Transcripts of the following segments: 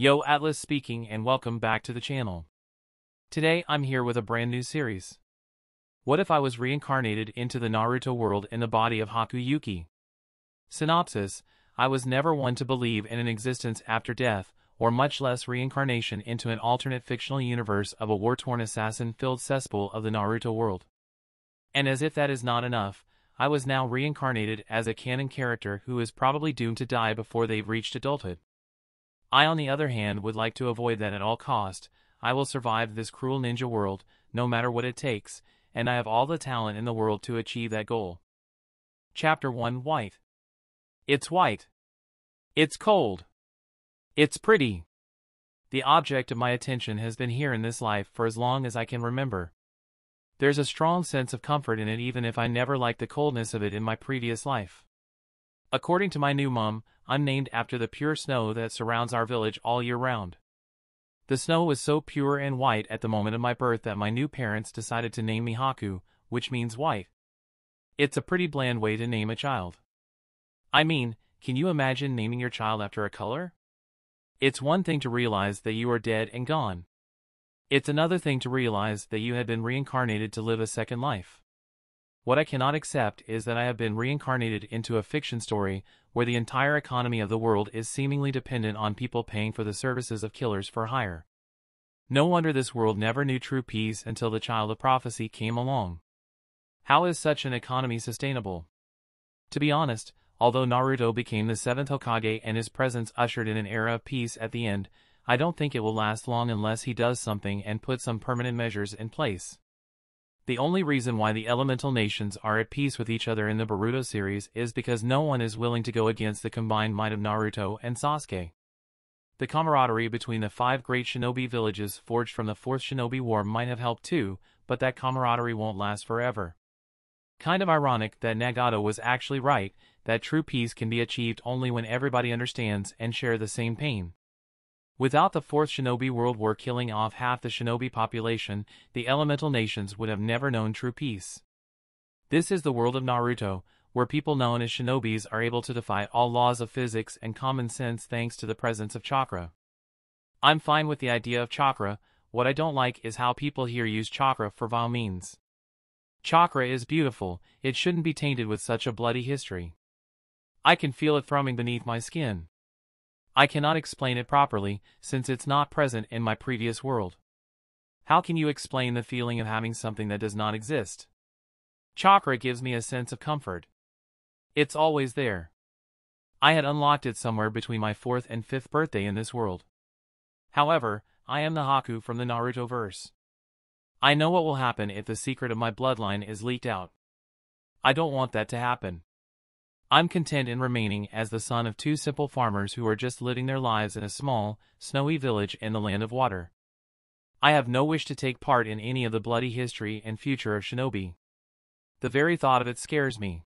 Yo, Atlas speaking, and welcome back to the channel. Today I'm here with a brand new series. What if I was reincarnated into the Naruto world in the body of Haku Yuki? Synopsis: I was never one to believe in an existence after death, or much less reincarnation into an alternate fictional universe of a war-torn assassin-filled cesspool of the Naruto world. And as if that is not enough, I was now reincarnated as a canon character who is probably doomed to die before they've reached adulthood. I, on the other hand, would like to avoid that at all cost. I will survive this cruel ninja world, no matter what it takes, and I have all the talent in the world to achieve that goal. Chapter 1: White. It's white. It's cold. It's pretty. The object of my attention has been here in this life for as long as I can remember. There's a strong sense of comfort in it even if I never liked the coldness of it in my previous life. According to my new mom, I'm named after the pure snow that surrounds our village all year round. The snow was so pure and white at the moment of my birth that my new parents decided to name me Haku, which means white. It's a pretty bland way to name a child. I mean, can you imagine naming your child after a color? It's one thing to realize that you are dead and gone. It's another thing to realize that you had been reincarnated to live a second life. What I cannot accept is that I have been reincarnated into a fiction story where the entire economy of the world is seemingly dependent on people paying for the services of killers for hire. No wonder this world never knew true peace until the child of prophecy came along. How is such an economy sustainable? To be honest, although Naruto became the 7th Hokage and his presence ushered in an era of peace at the end, I don't think it will last long unless he does something and puts some permanent measures in place. The only reason why the elemental nations are at peace with each other in the Boruto series is because no one is willing to go against the combined might of Naruto and Sasuke. The camaraderie between the 5 great shinobi villages forged from the 4th Shinobi War might have helped too, but that camaraderie won't last forever. Kind of ironic that Nagato was actually right, that true peace can be achieved only when everybody understands and share the same pain. Without the 4th Shinobi World War killing off half the shinobi population, the elemental nations would have never known true peace. This is the world of Naruto, where people known as shinobis are able to defy all laws of physics and common sense thanks to the presence of chakra. I'm fine with the idea of chakra. What I don't like is how people here use chakra for vile means. Chakra is beautiful, it shouldn't be tainted with such a bloody history. I can feel it thrumming beneath my skin. I cannot explain it properly, since it's not present in my previous world. How can you explain the feeling of having something that does not exist? Chakra gives me a sense of comfort. It's always there. I had unlocked it somewhere between my 4th and 5th birthday in this world. However, I am the Haku from the Naruto verse. I know what will happen if the secret of my bloodline is leaked out. I don't want that to happen. I'm content in remaining as the son of 2 simple farmers who are just living their lives in a small, snowy village in the land of water. I have no wish to take part in any of the bloody history and future of shinobi. The very thought of it scares me.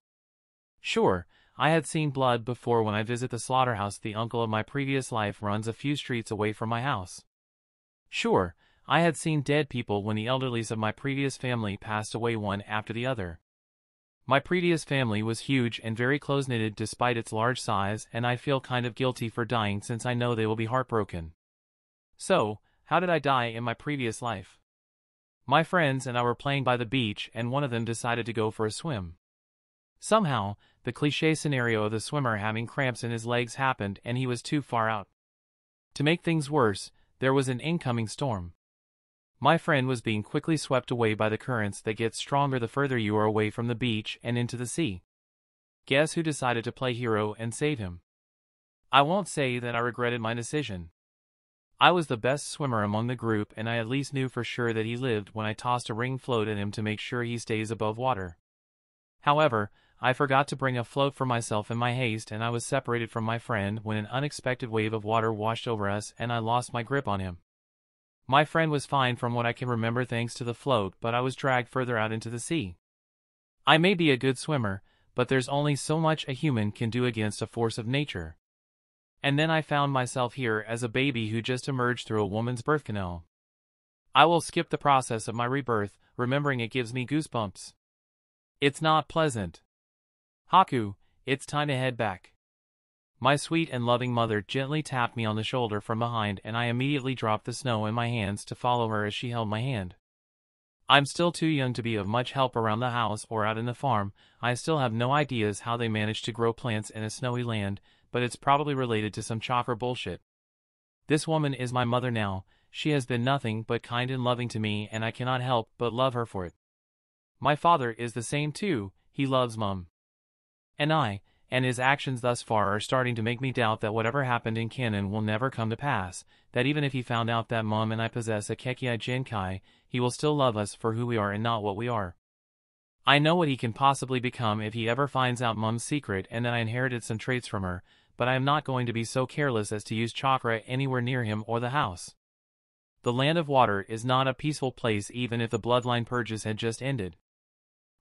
Sure, I had seen blood before when I visit the slaughterhouse the uncle of my previous life runs a few streets away from my house. Sure, I had seen dead people when the elderlies of my previous family passed away one after the other. My previous family was huge and very close-knitted despite its large size, and I feel kind of guilty for dying since I know they will be heartbroken. So, how did I die in my previous life? My friends and I were playing by the beach and one of them decided to go for a swim. Somehow, the cliché scenario of the swimmer having cramps in his legs happened and he was too far out. To make things worse, there was an incoming storm. My friend was being quickly swept away by the currents that get stronger the further you are away from the beach and into the sea. Guess who decided to play hero and save him? I won't say that I regretted my decision. I was the best swimmer among the group and I at least knew for sure that he lived when I tossed a ring float at him to make sure he stays above water. However, I forgot to bring a float for myself in my haste and I was separated from my friend when an unexpected wave of water washed over us and I lost my grip on him. My friend was fine from what I can remember thanks to the float, but I was dragged further out into the sea. I may be a good swimmer, but there's only so much a human can do against a force of nature. And then I found myself here as a baby who just emerged through a woman's birth canal. I will skip the process of my rebirth, remembering it gives me goosebumps. It's not pleasant. Haku, it's time to head back. My sweet and loving mother gently tapped me on the shoulder from behind, and I immediately dropped the snow in my hands to follow her as she held my hand. I'm still too young to be of much help around the house or out in the farm. I still have no ideas how they manage to grow plants in a snowy land, but it's probably related to some chakra bullshit. This woman is my mother now. She has been nothing but kind and loving to me, and I cannot help but love her for it. My father is the same too. He loves Mum. And his actions thus far are starting to make me doubt that whatever happened in Canon will never come to pass, that even if he found out that Mum and I possess a Kekii Jinkai, he will still love us for who we are and not what we are. I know what he can possibly become if he ever finds out Mum's secret and that I inherited some traits from her, but I am not going to be so careless as to use chakra anywhere near him or the house. The Land of Water is not a peaceful place even if the bloodline purges had just ended.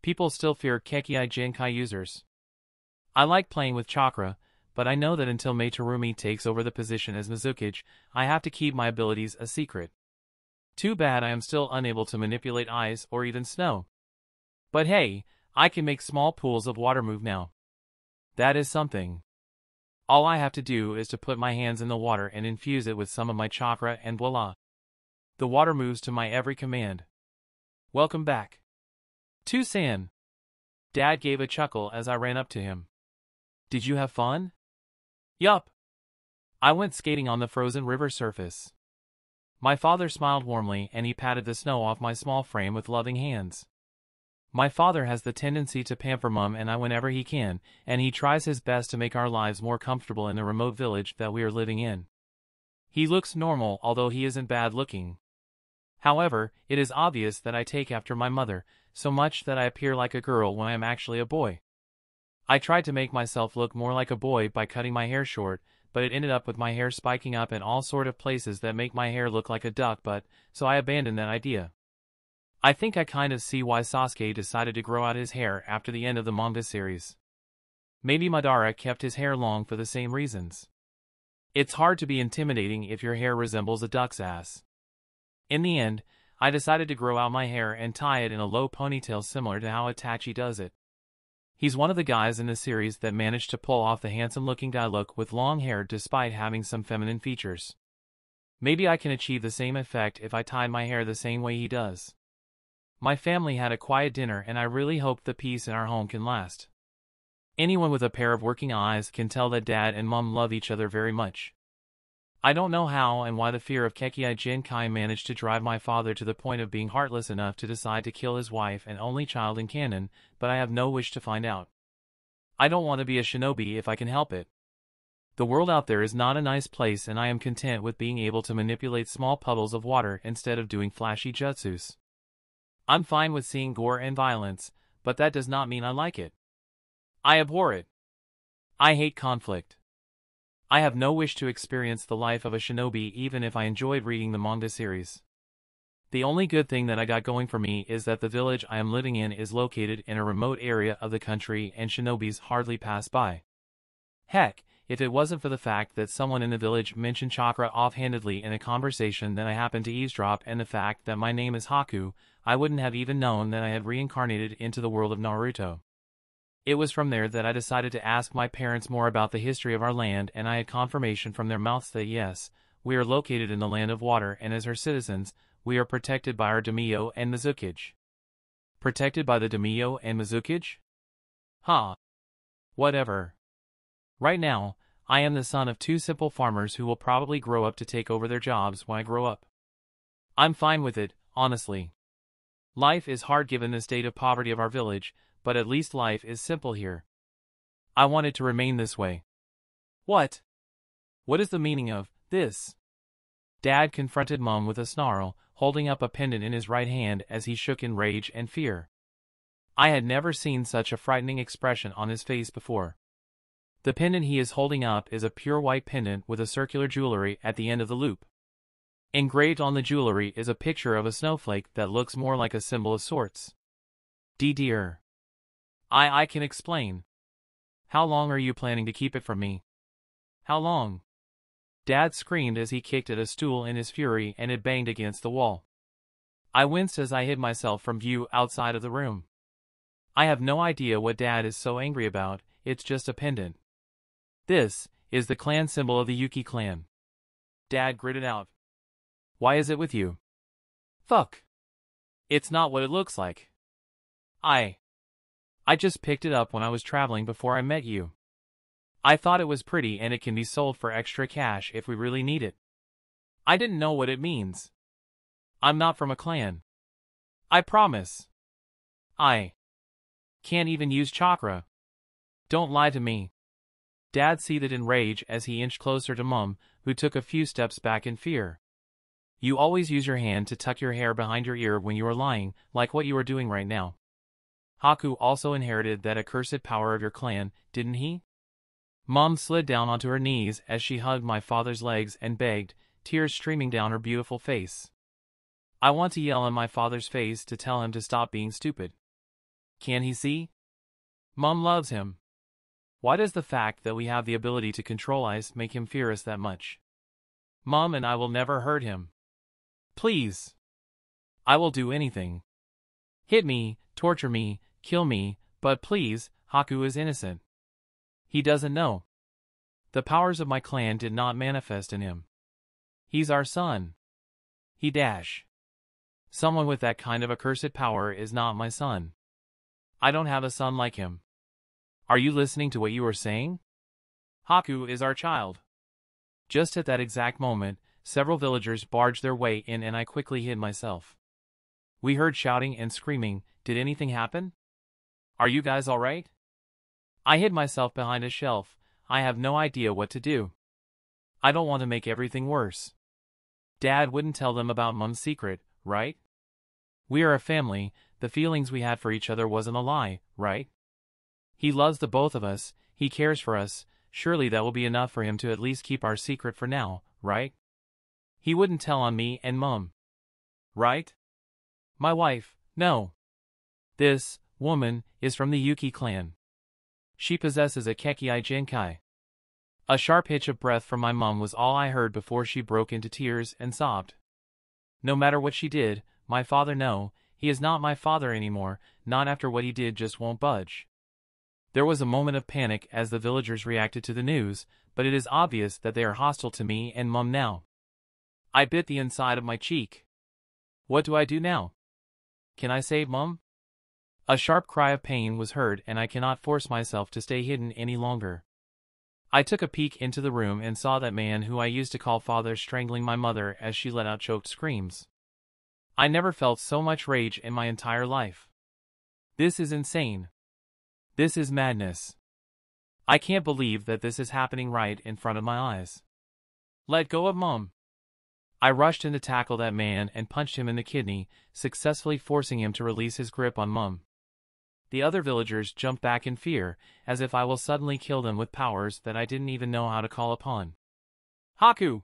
People still fear Kekii Jinkai users. I like playing with chakra, but I know that until Meitarumi takes over the position as Mizukage, I have to keep my abilities a secret. Too bad I am still unable to manipulate ice or even snow. But hey, I can make small pools of water move now. That is something. All I have to do is to put my hands in the water and infuse it with some of my chakra and voila. The water moves to my every command. Welcome back. To-san. Dad gave a chuckle as I ran up to him. Did you have fun? Yup. I went skating on the frozen river surface. My father smiled warmly and he patted the snow off my small frame with loving hands. My father has the tendency to pamper Mum and I whenever he can, and he tries his best to make our lives more comfortable in the remote village that we are living in. He looks normal, although he isn't bad looking. However, it is obvious that I take after my mother, so much that I appear like a girl when I am actually a boy. I tried to make myself look more like a boy by cutting my hair short, but it ended up with my hair spiking up in all sort of places that make my hair look like a duck butt, so I abandoned that idea. I think I kind of see why Sasuke decided to grow out his hair after the end of the manga series. Maybe Madara kept his hair long for the same reasons. It's hard to be intimidating if your hair resembles a duck's ass. In the end, I decided to grow out my hair and tie it in a low ponytail similar to how Itachi does it. He's one of the guys in the series that managed to pull off the handsome-looking guy look with long hair despite having some feminine features. Maybe I can achieve the same effect if I tied my hair the same way he does. My family had a quiet dinner and I really hope the peace in our home can last. Anyone with a pair of working eyes can tell that Dad and Mum love each other very much. I don't know how and why the fear of Kekii Jinkai managed to drive my father to the point of being heartless enough to decide to kill his wife and only child in Canon, but I have no wish to find out. I don't want to be a shinobi if I can help it. The world out there is not a nice place and I am content with being able to manipulate small puddles of water instead of doing flashy jutsus. I'm fine with seeing gore and violence, but that does not mean I like it. I abhor it. I hate conflict. I have no wish to experience the life of a shinobi even if I enjoyed reading the manga series. The only good thing that I got going for me is that the village I am living in is located in a remote area of the country and shinobis hardly pass by. Heck, if it wasn't for the fact that someone in the village mentioned chakra offhandedly in a conversation that I happened to eavesdrop and the fact that my name is Haku, I wouldn't have even known that I had reincarnated into the world of Naruto. It was from there that I decided to ask my parents more about the history of our land, and I had confirmation from their mouths that yes, we are located in the Land of Water and as her citizens, we are protected by our daimyo and Mizukage. Protected by the daimyo and Mizukage? Ha! Whatever. Right now, I am the son of two simple farmers who will probably grow up to take over their jobs when I grow up. I'm fine with it, honestly. Life is hard given the state of poverty of our village, but at least life is simple here. I want it to remain this way. What? What is the meaning of this? Dad confronted Mum with a snarl, holding up a pendant in his right hand as he shook in rage and fear. I had never seen such a frightening expression on his face before. The pendant he is holding up is a pure white pendant with a circular jewelry at the end of the loop. Engraved on the jewelry is a picture of a snowflake that looks more like a symbol of sorts. Dear. I can explain. How long are you planning to keep it from me? How long? Dad screamed as he kicked at a stool in his fury and it banged against the wall. I winced as I hid myself from view outside of the room. I have no idea what Dad is so angry about, it's just a pendant. This is the clan symbol of the Yuki clan. Dad gritted out. Why is it with you? Fuck. It's not what it looks like. I just picked it up when I was traveling before I met you. I thought it was pretty and it can be sold for extra cash if we really need it. I didn't know what it means. I'm not from a clan. I promise. I can't even use chakra. Don't lie to me. Dad seethed in rage as he inched closer to Mum, who took a few steps back in fear. You always use your hand to tuck your hair behind your ear when you are lying, like what you are doing right now. Haku also inherited that accursed power of your clan, didn't he? Mum slid down onto her knees as she hugged my father's legs and begged, tears streaming down her beautiful face. I want to yell in my father's face to tell him to stop being stupid. Can he see? Mum loves him. Why does the fact that we have the ability to control ice make him fear us that much? Mum and I will never hurt him. Please. I will do anything. Hit me, torture me, kill me, but please, Haku is innocent. He doesn't know. The powers of my clan did not manifest in him. He's our son. He dash. Someone with that kind of accursed power is not my son. I don't have a son like him. Are you listening to what you are saying? Haku is our child. Just at that exact moment, several villagers barged their way in and I quickly hid myself. We heard shouting and screaming. Did anything happen? Are you guys alright? I hid myself behind a shelf. I have no idea what to do. I don't want to make everything worse. Dad wouldn't tell them about Mum's secret, right? We are a family. The feelings we had for each other wasn't a lie, right? He loves the both of us. He cares for us. Surely that will be enough for him to at least keep our secret for now, right? He wouldn't tell on me and Mum. Right? My wife, no. This woman is from the Yuki clan. She possesses a Kekkei Jinkai. A sharp hitch of breath from my mum was all I heard before she broke into tears and sobbed. No matter what she did, my father no, he is not my father anymore, not after what he did just won't budge. There was a moment of panic as the villagers reacted to the news, but it is obvious that they are hostile to me and Mum now. I bit the inside of my cheek. What do I do now? Can I save Mum? A sharp cry of pain was heard and I cannot force myself to stay hidden any longer. I took a peek into the room and saw that man who I used to call father strangling my mother as she let out choked screams. I never felt so much rage in my entire life. This is insane. This is madness. I can't believe that this is happening right in front of my eyes. Let go of Mum. I rushed in to tackle that man and punched him in the kidney, successfully forcing him to release his grip on Mum. The other villagers jumped back in fear, as if I will suddenly kill them with powers that I didn't even know how to call upon. Haku!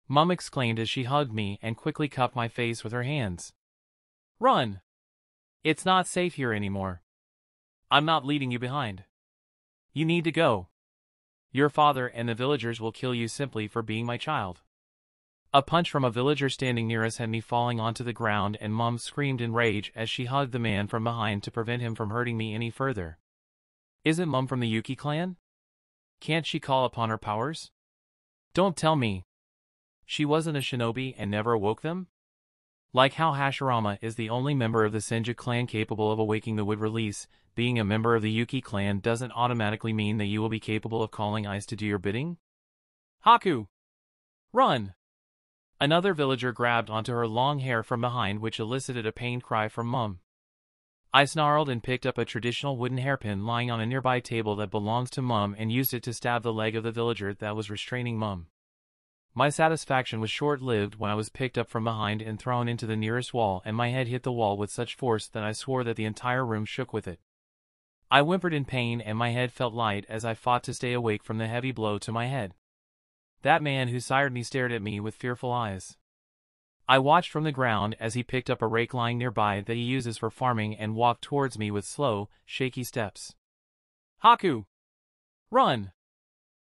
Mum exclaimed as she hugged me and quickly cupped my face with her hands. Run! It's not safe here anymore. I'm not leaving you behind. You need to go. Your father and the villagers will kill you simply for being my child. A punch from a villager standing near us had me falling onto the ground and Mum screamed in rage as she hugged the man from behind to prevent him from hurting me any further. Isn't Mum from the Yuki clan? Can't she call upon her powers? Don't tell me. She wasn't a shinobi and never awoke them? Like how Hashirama is the only member of the Senju clan capable of awaking the wood release, being a member of the Yuki clan doesn't automatically mean that you will be capable of calling ice to do your bidding? Haku! Run! Another villager grabbed onto her long hair from behind, which elicited a pained cry from Mum. I snarled and picked up a traditional wooden hairpin lying on a nearby table that belongs to Mum and used it to stab the leg of the villager that was restraining Mum. My satisfaction was short-lived when I was picked up from behind and thrown into the nearest wall and my head hit the wall with such force that I swore that the entire room shook with it. I whimpered in pain and my head felt light as I fought to stay awake from the heavy blow to my head. That man who sired me stared at me with fearful eyes. I watched from the ground as he picked up a rake lying nearby that he uses for farming and walked towards me with slow, shaky steps. Haku! Run!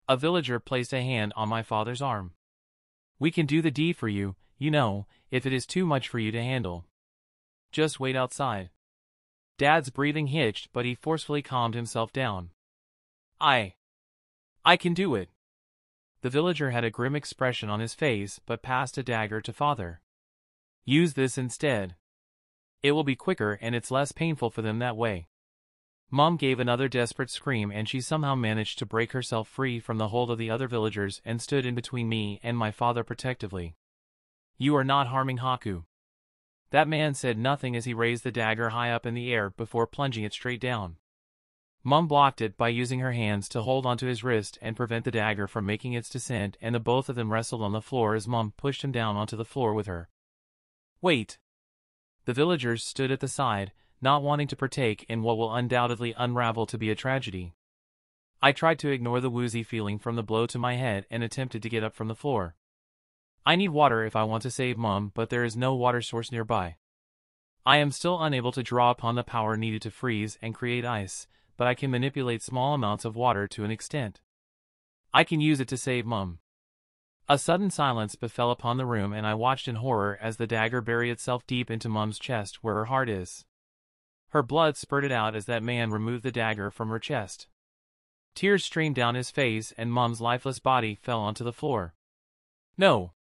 A villager placed a hand on my father's arm. We can do the deed for you, you know, if it is too much for you to handle. Just wait outside. Dad's breathing hitched, but he forcefully calmed himself down. I can do it. The villager had a grim expression on his face but passed a dagger to father. Use this instead. It will be quicker and it's less painful for them that way. Mom gave another desperate scream and she somehow managed to break herself free from the hold of the other villagers and stood in between me and my father protectively. You are not harming Haku. That man said nothing as he raised the dagger high up in the air before plunging it straight down. Mom blocked it by using her hands to hold onto his wrist and prevent the dagger from making its descent, and the both of them wrestled on the floor as Mom pushed him down onto the floor with her. Wait! The villagers stood at the side, not wanting to partake in what will undoubtedly unravel to be a tragedy. I tried to ignore the woozy feeling from the blow to my head and attempted to get up from the floor. I need water if I want to save Mom, but there is no water source nearby. I am still unable to draw upon the power needed to freeze and create ice, but I can manipulate small amounts of water to an extent. I can use it to save Mom. A sudden silence befell upon the room and I watched in horror as the dagger buried itself deep into Mom's chest where her heart is. Her blood spurted out as that man removed the dagger from her chest. Tears streamed down his face and Mom's lifeless body fell onto the floor. No.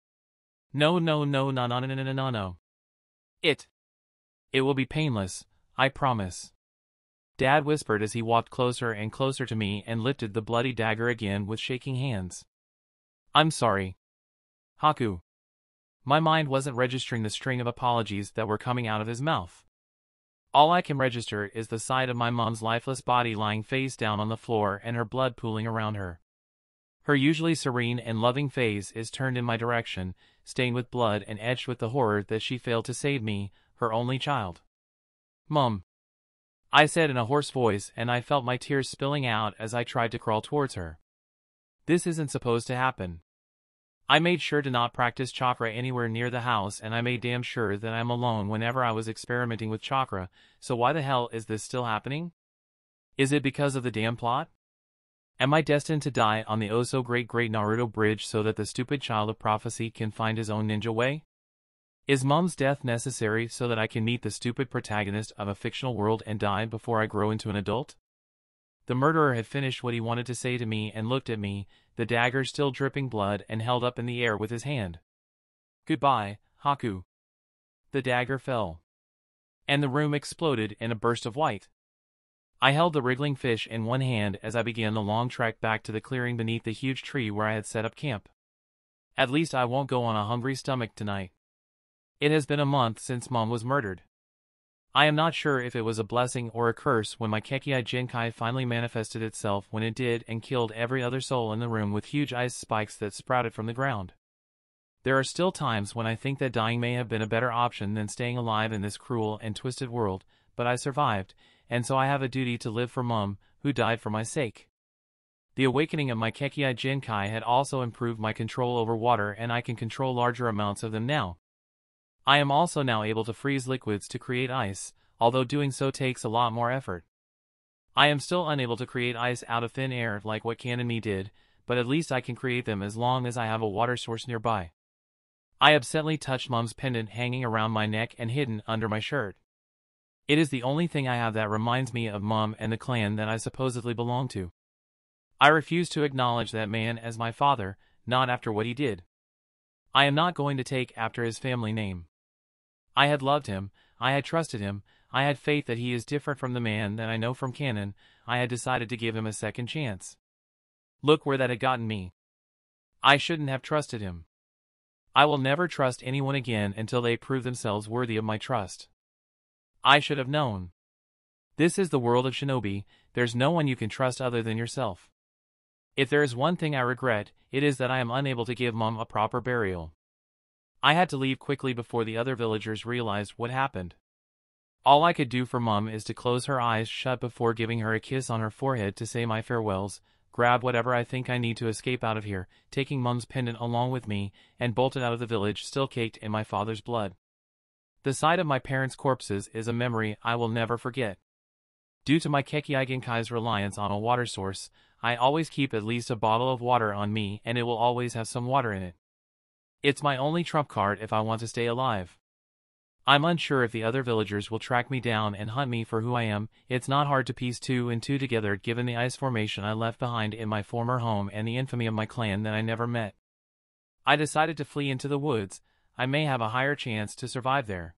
No, no, no, no, no, no, no, no, no. It will be painless, I promise. Dad whispered as he walked closer and closer to me and lifted the bloody dagger again with shaking hands. I'm sorry. Haku. My mind wasn't registering the string of apologies that were coming out of his mouth. All I can register is the sight of my mom's lifeless body lying face down on the floor and her blood pooling around her. Her usually serene and loving face is turned in my direction, stained with blood and etched with the horror that she failed to save me, her only child. Mom, I said in a hoarse voice, and I felt my tears spilling out as I tried to crawl towards her. This isn't supposed to happen. I made sure to not practice chakra anywhere near the house, and I made damn sure that I'm alone whenever I was experimenting with chakra, so why the hell is this still happening? Is it because of the damn plot? Am I destined to die on the oh-so-great Naruto bridge so that the stupid child of prophecy can find his own ninja way? Is Mom's death necessary so that I can meet the stupid protagonist of a fictional world and die before I grow into an adult? The murderer had finished what he wanted to say to me and looked at me, the dagger still dripping blood and held up in the air with his hand. Goodbye, Haku. The dagger fell. And the room exploded in a burst of white. I held the wriggling fish in one hand as I began the long trek back to the clearing beneath the huge tree where I had set up camp. At least I won't go on a hungry stomach tonight. It has been a month since Mom was murdered. I am not sure if it was a blessing or a curse when my Kekkei Jinkai finally manifested itself when it did and killed every other soul in the room with huge ice spikes that sprouted from the ground. There are still times when I think that dying may have been a better option than staying alive in this cruel and twisted world, but I survived, and so I have a duty to live for Mom, who died for my sake. The awakening of my Kekkei Jinkai had also improved my control over water, and I can control larger amounts of them now. I am also now able to freeze liquids to create ice, although doing so takes a lot more effort. I am still unable to create ice out of thin air like what Canon did, but at least I can create them as long as I have a water source nearby. I absently touched Mom's pendant hanging around my neck and hidden under my shirt. It is the only thing I have that reminds me of Mom and the clan that I supposedly belong to. I refuse to acknowledge that man as my father, not after what he did. I am not going to take after his family name. I had loved him, I had trusted him, I had faith that he is different from the man that I know from Canon. I had decided to give him a second chance. Look where that had gotten me. I shouldn't have trusted him. I will never trust anyone again until they prove themselves worthy of my trust. I should have known. This is the world of shinobi, there's no one you can trust other than yourself. If there is one thing I regret, it is that I am unable to give Mom a proper burial. I had to leave quickly before the other villagers realized what happened. All I could do for Mom is to close her eyes shut before giving her a kiss on her forehead to say my farewells, grab whatever I think I need to escape out of here, taking Mom's pendant along with me, and bolted out of the village still caked in my father's blood. The sight of my parents' corpses is a memory I will never forget. Due to my Kekkei Genkai's reliance on a water source, I always keep at least a bottle of water on me, and it will always have some water in it. It's my only trump card if I want to stay alive. I'm unsure if the other villagers will track me down and hunt me for who I am. It's not hard to piece two and two together given the ice formation I left behind in my former home and the infamy of my clan that I never met. I decided to flee into the woods. I may have a higher chance to survive there.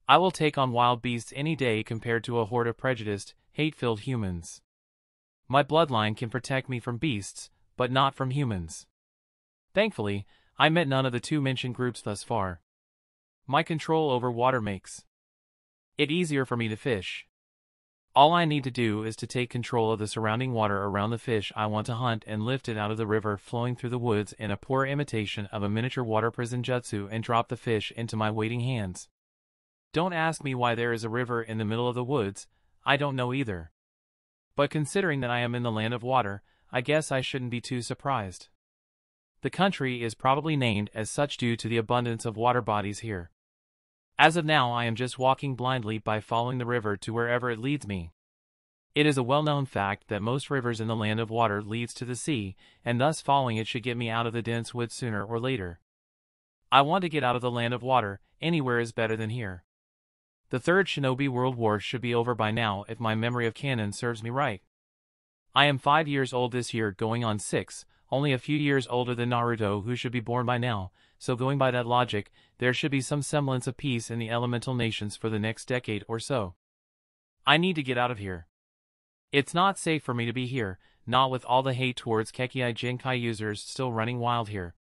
I will take on wild beasts any day compared to a horde of prejudiced, hate-filled humans. My bloodline can protect me from beasts, but not from humans. Thankfully, I met none of the two mentioned groups thus far. My control over water makes it easier for me to fish. All I need to do is to take control of the surrounding water around the fish I want to hunt and lift it out of the river flowing through the woods in a poor imitation of a miniature water prison jutsu and drop the fish into my waiting hands. Don't ask me why there is a river in the middle of the woods, I don't know either. But considering that I am in the land of water, I guess I shouldn't be too surprised. The country is probably named as such due to the abundance of water bodies here. As of now I am just walking blindly by following the river to wherever it leads me. It is a well-known fact that most rivers in the land of water leads to the sea, and thus following it should get me out of the dense woods sooner or later. I want to get out of the land of water, anywhere is better than here. The Third Shinobi World War should be over by now if my memory of Canon serves me right. I am 5 years old this year going on 6, only a few years older than Naruto who should be born by now, so going by that logic, there should be some semblance of peace in the elemental nations for the next decade or so. I need to get out of here. It's not safe for me to be here, not with all the hate towards Kekkei Genkai users still running wild here.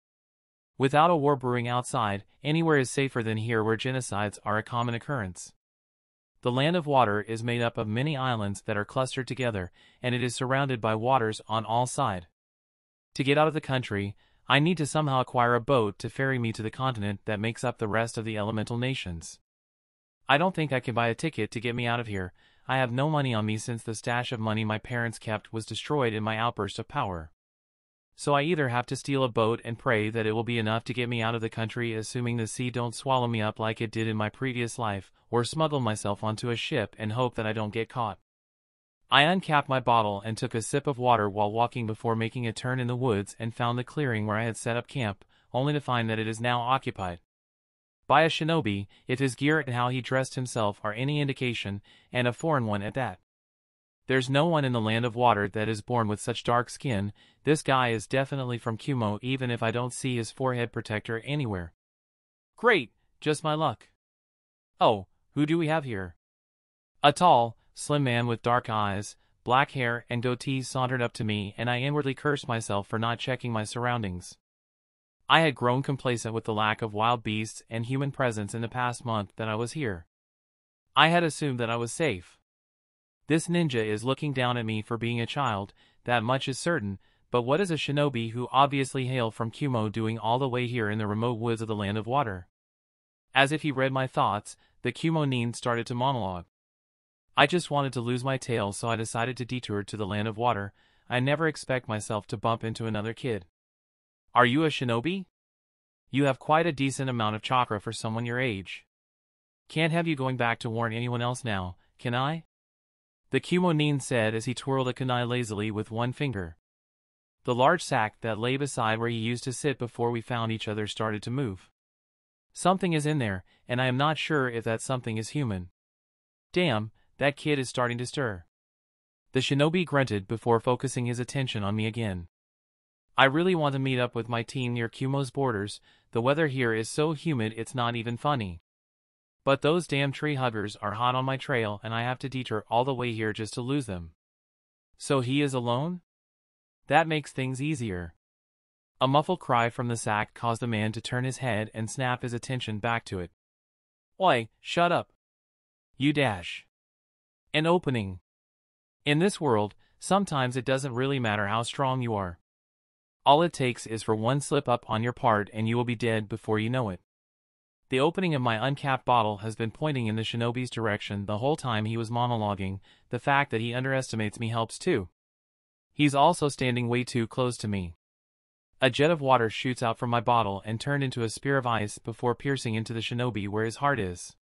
Without a war brewing outside, anywhere is safer than here where genocides are a common occurrence. The land of water is made up of many islands that are clustered together, and it is surrounded by waters on all sides. To get out of the country, I need to somehow acquire a boat to ferry me to the continent that makes up the rest of the elemental nations. I don't think I can buy a ticket to get me out of here. I have no money on me since the stash of money my parents kept was destroyed in my outburst of power. So I either have to steal a boat and pray that it will be enough to get me out of the country assuming the sea don't swallow me up like it did in my previous life, or smuggle myself onto a ship and hope that I don't get caught. I uncapped my bottle and took a sip of water while walking before making a turn in the woods and found the clearing where I had set up camp, only to find that it is now occupied by a shinobi, if his gear and how he dressed himself are any indication, and a foreign one at that. There's no one in the land of water that is born with such dark skin. This guy is definitely from Kumo even if I don't see his forehead protector anywhere. Great, just my luck. Oh, who do we have here? A tall, slim man with dark eyes, black hair and goatee sauntered up to me and I inwardly cursed myself for not checking my surroundings. I had grown complacent with the lack of wild beasts and human presence in the past month that I was here. I had assumed that I was safe. This ninja is looking down at me for being a child, that much is certain, but what is a shinobi who obviously hail from Kumo doing all the way here in the remote woods of the land of water? As if he read my thoughts, the Kumo nin started to monologue. I just wanted to lose my tail so I decided to detour to the land of water. I never expect myself to bump into another kid. Are you a shinobi? You have quite a decent amount of chakra for someone your age. Can't have you going back to warn anyone else now, can I? The Kumo nin said as he twirled a kunai lazily with one finger. The large sack that lay beside where he used to sit before we found each other started to move. Something is in there, and I am not sure if that something is human. Damn, that kid is starting to stir. The shinobi grunted before focusing his attention on me again. I really want to meet up with my team near Kumo's borders. The weather here is so humid it's not even funny. But those damn tree huggers are hot on my trail and I have to detour all the way here just to lose them. So he is alone? That makes things easier. A muffled cry from the sack caused the man to turn his head and snap his attention back to it. Oi, shut up. You dash. An opening. In this world, sometimes it doesn't really matter how strong you are. All it takes is for one slip up on your part and you will be dead before you know it. The opening of my uncapped bottle has been pointing in the shinobi's direction the whole time he was monologuing. The fact that he underestimates me helps too. He's also standing way too close to me. A jet of water shoots out from my bottle and turned into a spear of ice before piercing into the shinobi where his heart is.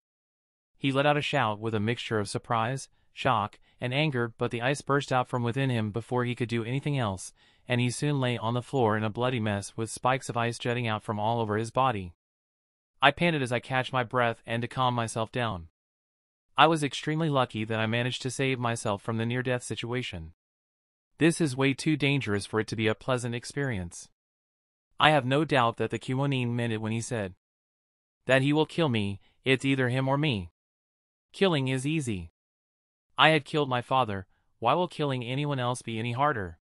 He let out a shout with a mixture of surprise, shock, and anger, but the ice burst out from within him before he could do anything else, and he soon lay on the floor in a bloody mess with spikes of ice jutting out from all over his body. I panted as I catch my breath and to calm myself down. I was extremely lucky that I managed to save myself from the near-death situation. This is way too dangerous for it to be a pleasant experience. I have no doubt that the Kumonin meant it when he said that he will kill me. It's either him or me. Killing is easy. I had killed my father. Why will killing anyone else be any harder?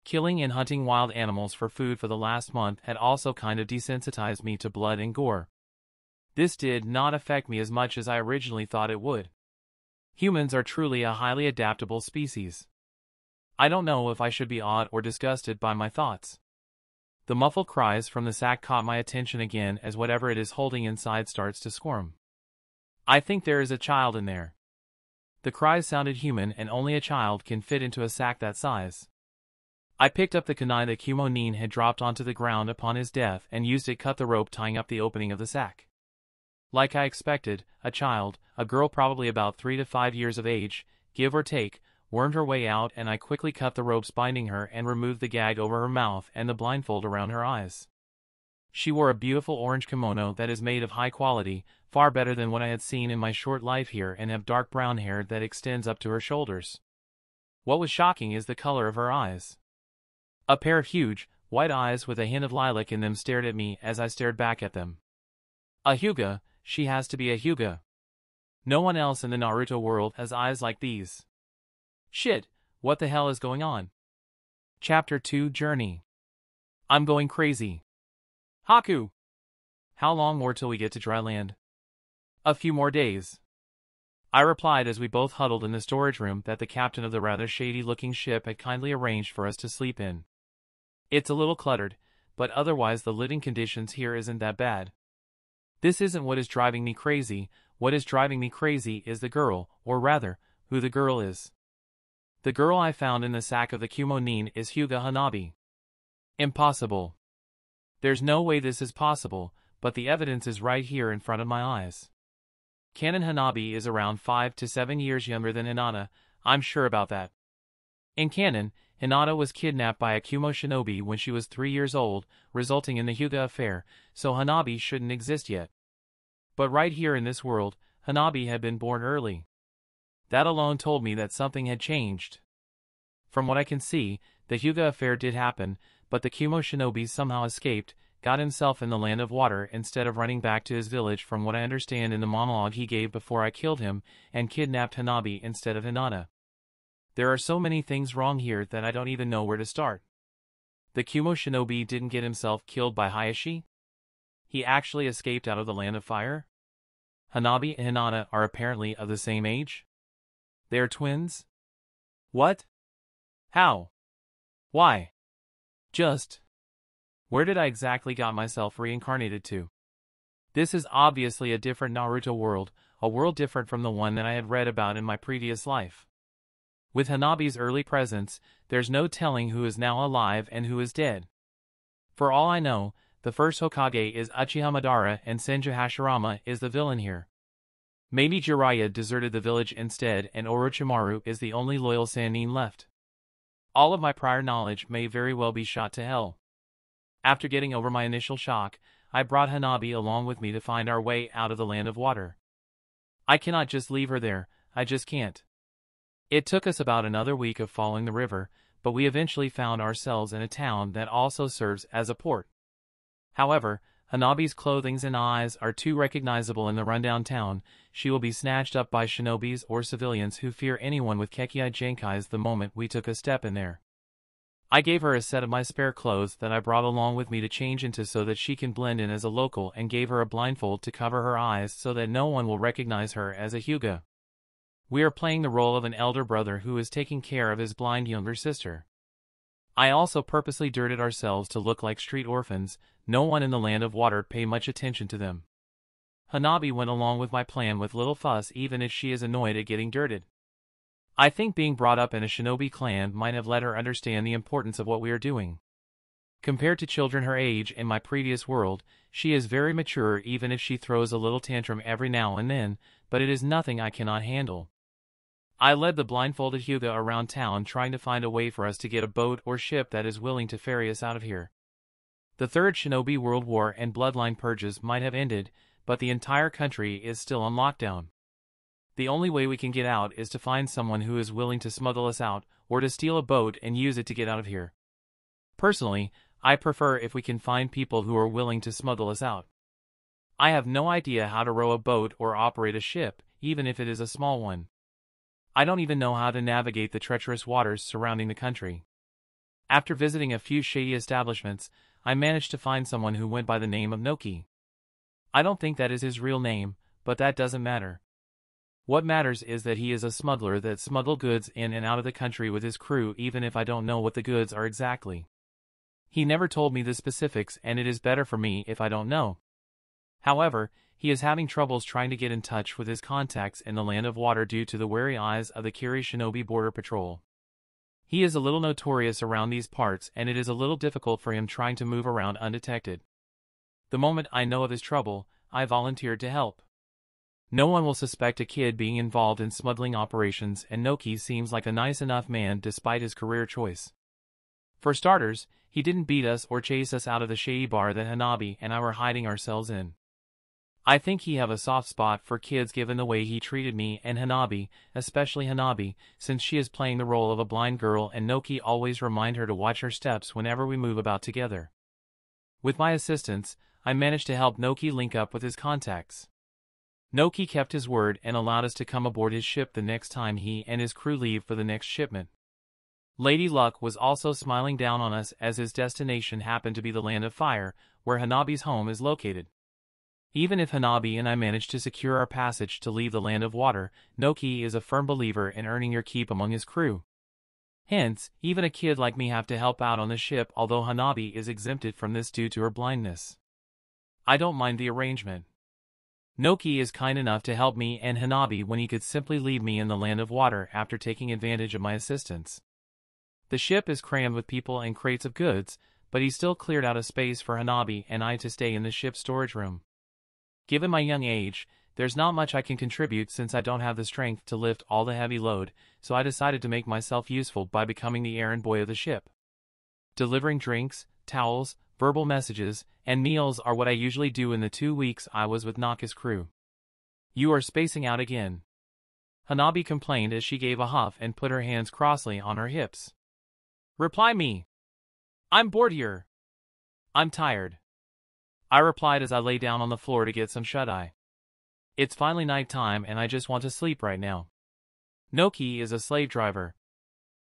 Killing and hunting wild animals for food for the last month had also kind of desensitized me to blood and gore. This did not affect me as much as I originally thought it would. Humans are truly a highly adaptable species. I don't know if I should be awed or disgusted by my thoughts. The muffled cries from the sack caught my attention again as whatever it is holding inside starts to squirm. I think there is a child in there. The cries sounded human, and only a child can fit into a sack that size. I picked up the kunai that Kumonin had dropped onto the ground upon his death and used it to cut the rope tying up the opening of the sack. Like I expected, a child, a girl probably about 3 to 5 years of age, give or take, wormed her way out, and I quickly cut the ropes binding her and removed the gag over her mouth and the blindfold around her eyes. She wore a beautiful orange kimono that is made of high quality, far better than what I had seen in my short life here, and have dark brown hair that extends up to her shoulders. What was shocking is the color of her eyes. A pair of huge, white eyes with a hint of lilac in them stared at me as I stared back at them. A Hyuga, she has to be a Hyuga. No one else in the Naruto world has eyes like these. Shit, what the hell is going on? Chapter 2 Journey. I'm going crazy. Haku! How long more till we get to dry land? A few more days. I replied as we both huddled in the storage room that the captain of the rather shady-looking ship had kindly arranged for us to sleep in. It's a little cluttered, but otherwise the living conditions here isn't that bad. This isn't what is driving me crazy. What is driving me crazy is the girl, or rather, who the girl is. The girl I found in the sack of the Kumonin is Hyuga Hanabi. Impossible. There's no way this is possible, but the evidence is right here in front of my eyes. Canon Hanabi is around 5 to 7 years younger than Hinata, I'm sure about that. In Canon, Hinata was kidnapped by a Kumo shinobi when she was 3 years old, resulting in the Hyuga affair, so Hanabi shouldn't exist yet. But right here in this world, Hanabi had been born early. That alone told me that something had changed. From what I can see, the Hyuga affair did happen, but the Kumo shinobi somehow escaped, got himself in the land of water instead of running back to his village from what I understand in the monologue he gave before I killed him, and kidnapped Hanabi instead of Hinata. There are so many things wrong here that I don't even know where to start. The Kumo shinobi didn't get himself killed by Hayashi? He actually escaped out of the land of fire? Hanabi and Hinata are apparently of the same age? They're twins? What? How? Why? Just. Where did I exactly got myself reincarnated to? This is obviously a different Naruto world, a world different from the one that I had read about in my previous life. With Hanabi's early presence, there's no telling who is now alive and who is dead. For all I know, the first Hokage is Uchiha Madara and Senju Hashirama is the villain here. Maybe Jiraiya deserted the village instead and Orochimaru is the only loyal Sannin left. All of my prior knowledge may very well be shot to hell. After getting over my initial shock, I brought Hanabi along with me to find our way out of the land of water. I cannot just leave her there, I just can't. It took us about another week of following the river, but we eventually found ourselves in a town that also serves as a port. However, Hanabi's clothing and eyes are too recognizable in the rundown town. She will be snatched up by shinobis or civilians who fear anyone with Kekkei Genkais the moment we took a step in there. I gave her a set of my spare clothes that I brought along with me to change into so that she can blend in as a local, and gave her a blindfold to cover her eyes so that no one will recognize her as a Hyuga. We are playing the role of an elder brother who is taking care of his blind younger sister. I also purposely dirted ourselves to look like street orphans. No one in the land of water paid much attention to them. Hanabi went along with my plan with little fuss, even if she is annoyed at getting dirted. I think being brought up in a shinobi clan might have let her understand the importance of what we are doing. Compared to children her age in my previous world, she is very mature, even if she throws a little tantrum every now and then, but it is nothing I cannot handle. I led the blindfolded Hyuga around town trying to find a way for us to get a boat or ship that is willing to ferry us out of here. The Third Shinobi World War and bloodline purges might have ended, but the entire country is still on lockdown. The only way we can get out is to find someone who is willing to smuggle us out, or to steal a boat and use it to get out of here. Personally, I prefer if we can find people who are willing to smuggle us out. I have no idea how to row a boat or operate a ship, even if it is a small one. I don't even know how to navigate the treacherous waters surrounding the country. After visiting a few shady establishments, I managed to find someone who went by the name of Noki. I don't think that is his real name, but that doesn't matter. What matters is that he is a smuggler that smuggled goods in and out of the country with his crew, even if I don't know what the goods are exactly. He never told me the specifics, and it is better for me if I don't know. However, he is having troubles trying to get in touch with his contacts in the Land of Water due to the wary eyes of the Kiri Shinobi Border Patrol. He is a little notorious around these parts, and it is a little difficult for him trying to move around undetected. The moment I know of his trouble, I volunteered to help. No one will suspect a kid being involved in smuggling operations, and Noki seems like a nice enough man despite his career choice. For starters, he didn't beat us or chase us out of the shady bar that Hanabi and I were hiding ourselves in. I think he have a soft spot for kids given the way he treated me and Hanabi, especially Hanabi, since she is playing the role of a blind girl and Noki always remind her to watch her steps whenever we move about together. With my assistance, I managed to help Noki link up with his contacts. Noki kept his word and allowed us to come aboard his ship the next time he and his crew leave for the next shipment. Lady Luck was also smiling down on us as his destination happened to be the Land of Fire, where Hanabi's home is located. Even if Hanabi and I managed to secure our passage to leave the Land of Water, Noki is a firm believer in earning your keep among his crew. Hence, even a kid like me have to help out on the ship, although Hanabi is exempted from this due to her blindness. I don't mind the arrangement. Noki is kind enough to help me and Hanabi when he could simply leave me in the Land of Water after taking advantage of my assistance. The ship is crammed with people and crates of goods, but he still cleared out a space for Hanabi and I to stay in the ship's storage room. Given my young age, there's not much I can contribute since I don't have the strength to lift all the heavy load, so I decided to make myself useful by becoming the errand boy of the ship. Delivering drinks, towels, verbal messages, and meals are what I usually do in the 2 weeks I was with Naka's crew. You are spacing out again. Hanabi complained as she gave a huff and put her hands crossly on her hips. Reply me. I'm bored here. I'm tired. I replied as I lay down on the floor to get some shut-eye. It's finally night time and I just want to sleep right now. Noki is a slave driver.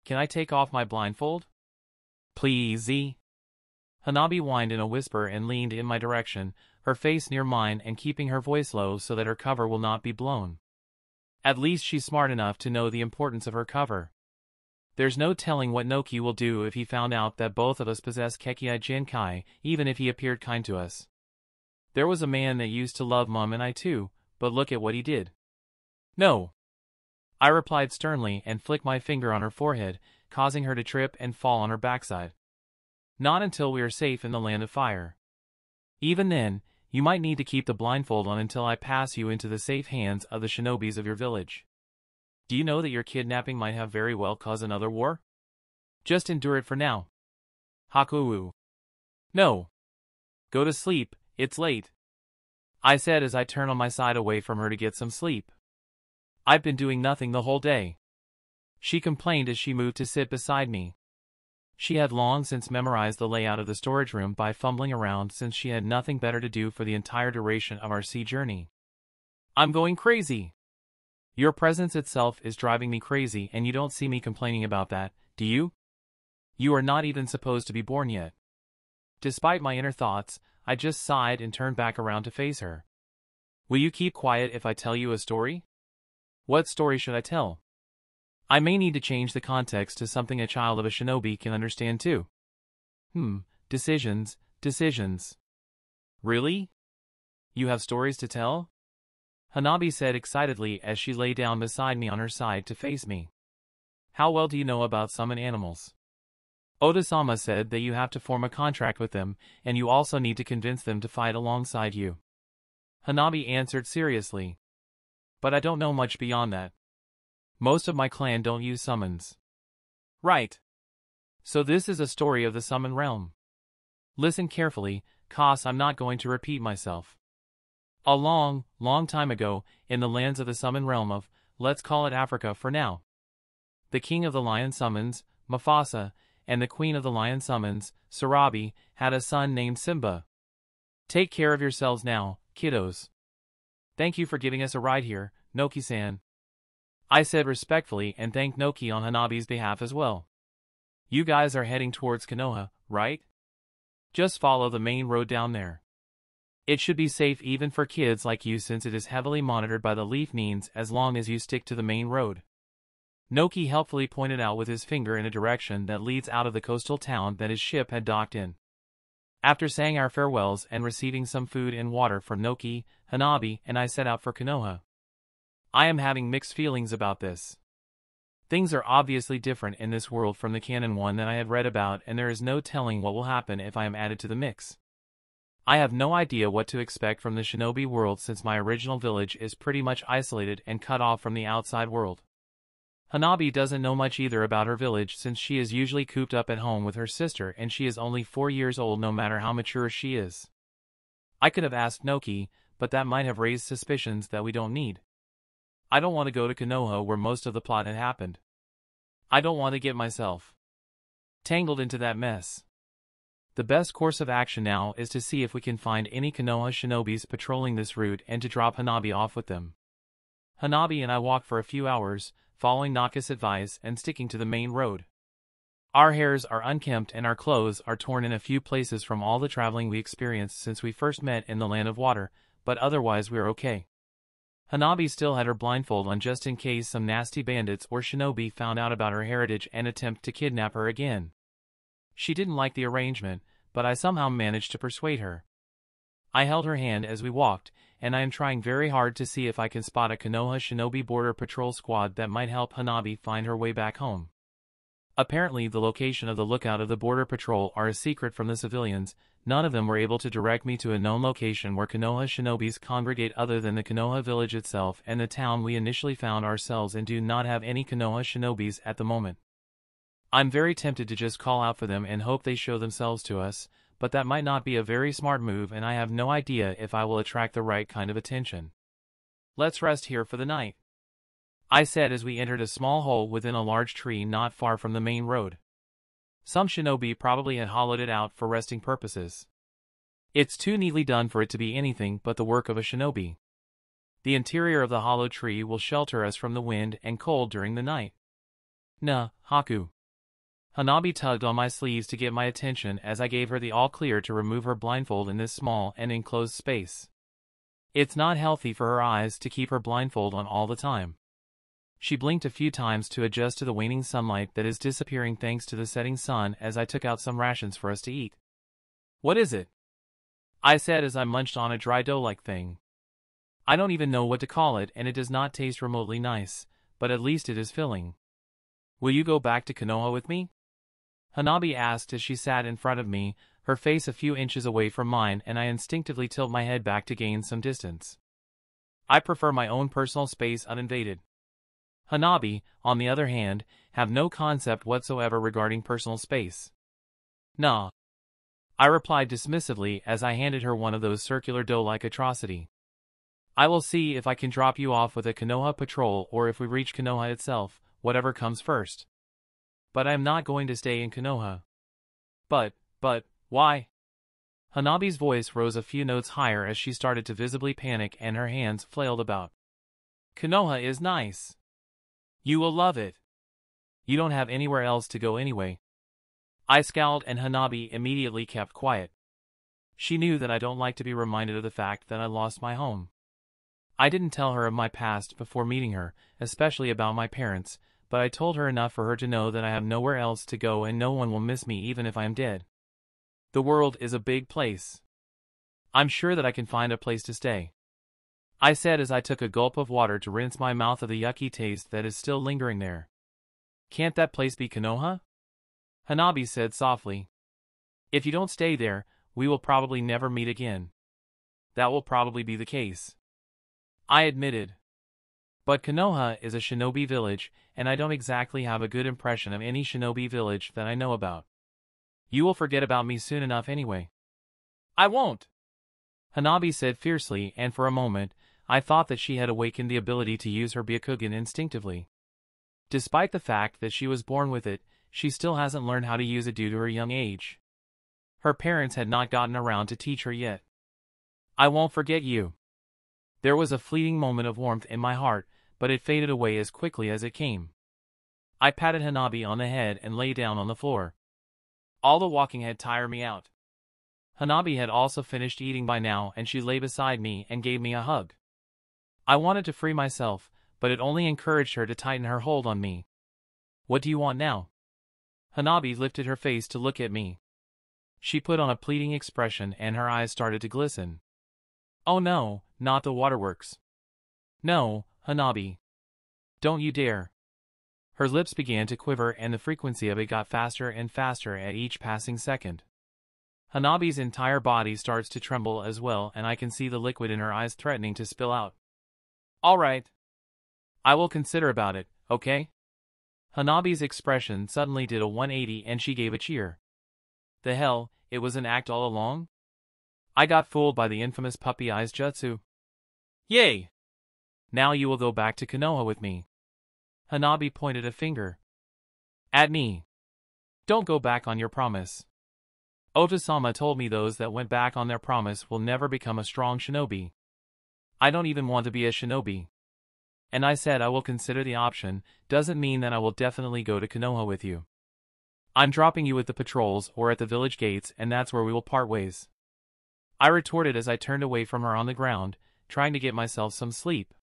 Can I take off my blindfold? Please. Hanabi whined in a whisper and leaned in my direction, her face near mine and keeping her voice low so that her cover will not be blown. At least she's smart enough to know the importance of her cover. There's no telling what Noki will do if he found out that both of us possess Kekkei Genkai, even if he appeared kind to us. There was a man that used to love Mom and I too, but look at what he did. No. I replied sternly and flicked my finger on her forehead, causing her to trip and fall on her backside. Not until we are safe in the Land of Fire. Even then, you might need to keep the blindfold on until I pass you into the safe hands of the shinobis of your village. Do you know that your kidnapping might have very well caused another war? Just endure it for now. Haku. No. Go to sleep, it's late. I said as I turned on my side away from her to get some sleep. I've been doing nothing the whole day. She complained as she moved to sit beside me. She had long since memorized the layout of the storage room by fumbling around since she had nothing better to do for the entire duration of our sea journey. I'm going crazy. Your presence itself is driving me crazy and you don't see me complaining about that, do you? You are not even supposed to be born yet. Despite my inner thoughts, I just sighed and turned back around to face her. Will you keep quiet if I tell you a story? What story should I tell? I may need to change the context to something a child of a shinobi can understand too. Decisions. Really? You have stories to tell? Hanabi said excitedly as she lay down beside me on her side to face me. How well do you know about summon animals? Oda-sama said that you have to form a contract with them, and you also need to convince them to fight alongside you. Hanabi answered seriously. But I don't know much beyond that. Most of my clan don't use summons. Right. So this is a story of the summon realm. Listen carefully, cause I'm not going to repeat myself. A long, long time ago, in the lands of the summon realm of, let's call it Africa for now, the king of the lion summons, Mufasa, and the queen of the lion summons, Sarabi, had a son named Simba. Take care of yourselves now, kiddos. Thank you for giving us a ride here, Noki-san. I said respectfully and thanked Noki on Hanabi's behalf as well. You guys are heading towards Konoha, right? Just follow the main road down there. It should be safe even for kids like you since it is heavily monitored by the Leaf Means as long as you stick to the main road. Noki helpfully pointed out with his finger in a direction that leads out of the coastal town that his ship had docked in. After saying our farewells and receiving some food and water from Noki, Hanabi and I set out for Konoha. I am having mixed feelings about this. Things are obviously different in this world from the Canon one that I had read about, and there is no telling what will happen if I am added to the mix. I have no idea what to expect from the shinobi world since my original village is pretty much isolated and cut off from the outside world. Hanabi doesn't know much either about her village since she is usually cooped up at home with her sister and she is only 4 years old no matter how mature she is. I could have asked Noki, but that might have raised suspicions that we don't need. I don't want to go to Konoha where most of the plot had happened. I don't want to get myself tangled into that mess. The best course of action now is to see if we can find any Konoha shinobis patrolling this route and to drop Hanabi off with them. Hanabi and I walked for a few hours, following Naka's advice and sticking to the main road. Our hairs are unkempt and our clothes are torn in a few places from all the traveling we experienced since we first met in the Land of Water, but otherwise we're okay. Hanabi still had her blindfold on just in case some nasty bandits or shinobi found out about her heritage and attempt to kidnap her again. She didn't like the arrangement, but I somehow managed to persuade her. I held her hand as we walked, and I am trying very hard to see if I can spot a Konoha Shinobi Border Patrol squad that might help Hanabi find her way back home. Apparently the location of the lookout of the Border Patrol are a secret from the civilians. None of them were able to direct me to a known location where Konoha Shinobis congregate other than the Konoha village itself and the town we initially found ourselves in do not have any Konoha Shinobis at the moment. I'm very tempted to just call out for them and hope they show themselves to us, but that might not be a very smart move and I have no idea if I will attract the right kind of attention. Let's rest here for the night, I said as we entered a small hole within a large tree not far from the main road. Some shinobi probably had hollowed it out for resting purposes. It's too neatly done for it to be anything but the work of a shinobi. The interior of the hollow tree will shelter us from the wind and cold during the night. Nah, Haku. Hanabi tugged on my sleeves to get my attention as I gave her the all-clear to remove her blindfold in this small and enclosed space. It's not healthy for her eyes to keep her blindfold on all the time. She blinked a few times to adjust to the waning sunlight that is disappearing thanks to the setting sun as I took out some rations for us to eat. What is it? I said as I munched on a dry dough-like thing. I don't even know what to call it and it does not taste remotely nice, but at least it is filling. Will you go back to Konoha with me? Hanabi asked as she sat in front of me, her face a few inches away from mine, and I instinctively tilt my head back to gain some distance. I prefer my own personal space uninvaded. Hanabi, on the other hand, have no concept whatsoever regarding personal space. Nah. I replied dismissively as I handed her one of those circular dough-like atrocity. I will see if I can drop you off with a Konoha patrol or if we reach Konoha itself, whatever comes first. But I am not going to stay in Konoha. But, why? Hanabi's voice rose a few notes higher as she started to visibly panic and her hands flailed about. Konoha is nice. You will love it. You don't have anywhere else to go anyway. I scowled and Hanabi immediately kept quiet. She knew that I don't like to be reminded of the fact that I lost my home. I didn't tell her of my past before meeting her, especially about my parents, but I told her enough for her to know that I have nowhere else to go and no one will miss me even if I am dead. The world is a big place. I'm sure that I can find a place to stay, I said as I took a gulp of water to rinse my mouth of the yucky taste that is still lingering there. Can't that place be Konoha? Hanabi said softly. If you don't stay there, we will probably never meet again. That will probably be the case, I admitted. But Konoha is a shinobi village, and I don't exactly have a good impression of any shinobi village that I know about. You will forget about me soon enough anyway. I won't, Hanabi said fiercely, and for a moment, I thought that she had awakened the ability to use her Byakugan instinctively. Despite the fact that she was born with it, she still hasn't learned how to use it due to her young age. Her parents had not gotten around to teach her yet. I won't forget you. There was a fleeting moment of warmth in my heart, but it faded away as quickly as it came. I patted Hanabi on the head and lay down on the floor. All the walking had tired me out. Hanabi had also finished eating by now, and she lay beside me and gave me a hug. I wanted to free myself, but it only encouraged her to tighten her hold on me. What do you want now? Hanabi lifted her face to look at me. She put on a pleading expression and her eyes started to glisten. Oh no, not the waterworks. No, Hanabi. Don't you dare. Her lips began to quiver and the frequency of it got faster and faster at each passing second. Hanabi's entire body starts to tremble as well, and I can see the liquid in her eyes threatening to spill out. All right. I will consider about it, okay? Hanabi's expression suddenly did a 180 and she gave a cheer. The hell, it was an act all along? I got fooled by the infamous puppy eyes jutsu. Yay! Now you will go back to Konoha with me. Hanabi pointed a finger at me. Don't go back on your promise. Otasama told me those that went back on their promise will never become a strong shinobi. I don't even want to be a shinobi. And I said I will consider the option, doesn't mean that I will definitely go to Konoha with you. I'm dropping you at the patrols or at the village gates, and that's where we will part ways. I retorted as I turned away from her on the ground, trying to get myself some sleep.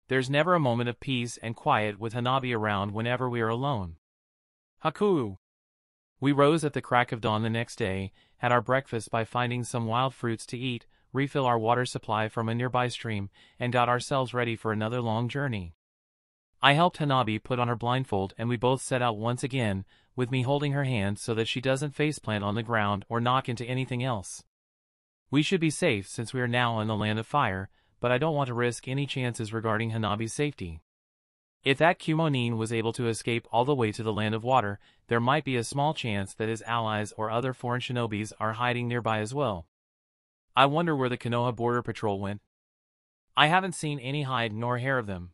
There's never a moment of peace and quiet with Hanabi around whenever we are alone. Haku. We rose at the crack of dawn the next day, had our breakfast by finding some wild fruits to eat, refill our water supply from a nearby stream, and got ourselves ready for another long journey. I helped Hanabi put on her blindfold and we both set out once again, with me holding her hand so that she doesn't faceplant on the ground or knock into anything else. We should be safe since we are now in the land of fire, but I don't want to risk any chances regarding Hanabi's safety. If that Kumonin was able to escape all the way to the land of water, there might be a small chance that his allies or other foreign shinobis are hiding nearby as well. I wonder where the Konoha border patrol went. I haven't seen any hide nor hair of them.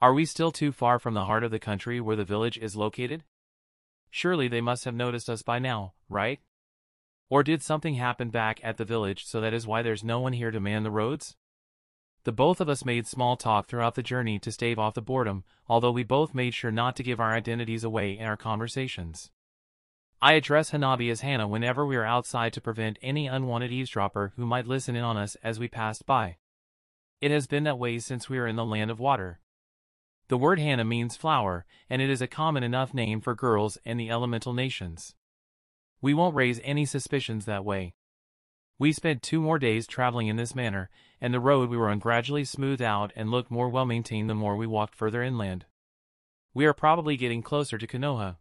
Are we still too far from the heart of the country where the village is located? Surely they must have noticed us by now, right? Or did something happen back at the village so that is why there's no one here to man the roads? The both of us made small talk throughout the journey to stave off the boredom, although we both made sure not to give our identities away in our conversations. I address Hanabi as Hana whenever we are outside to prevent any unwanted eavesdropper who might listen in on us as we passed by. It has been that way since we are in the land of water. The word Hana means flower, and it is a common enough name for girls in the elemental nations. We won't raise any suspicions that way. We spent 2 more days traveling in this manner, and the road we were on gradually smoothed out and looked more well-maintained the more we walked further inland. We are probably getting closer to Konoha.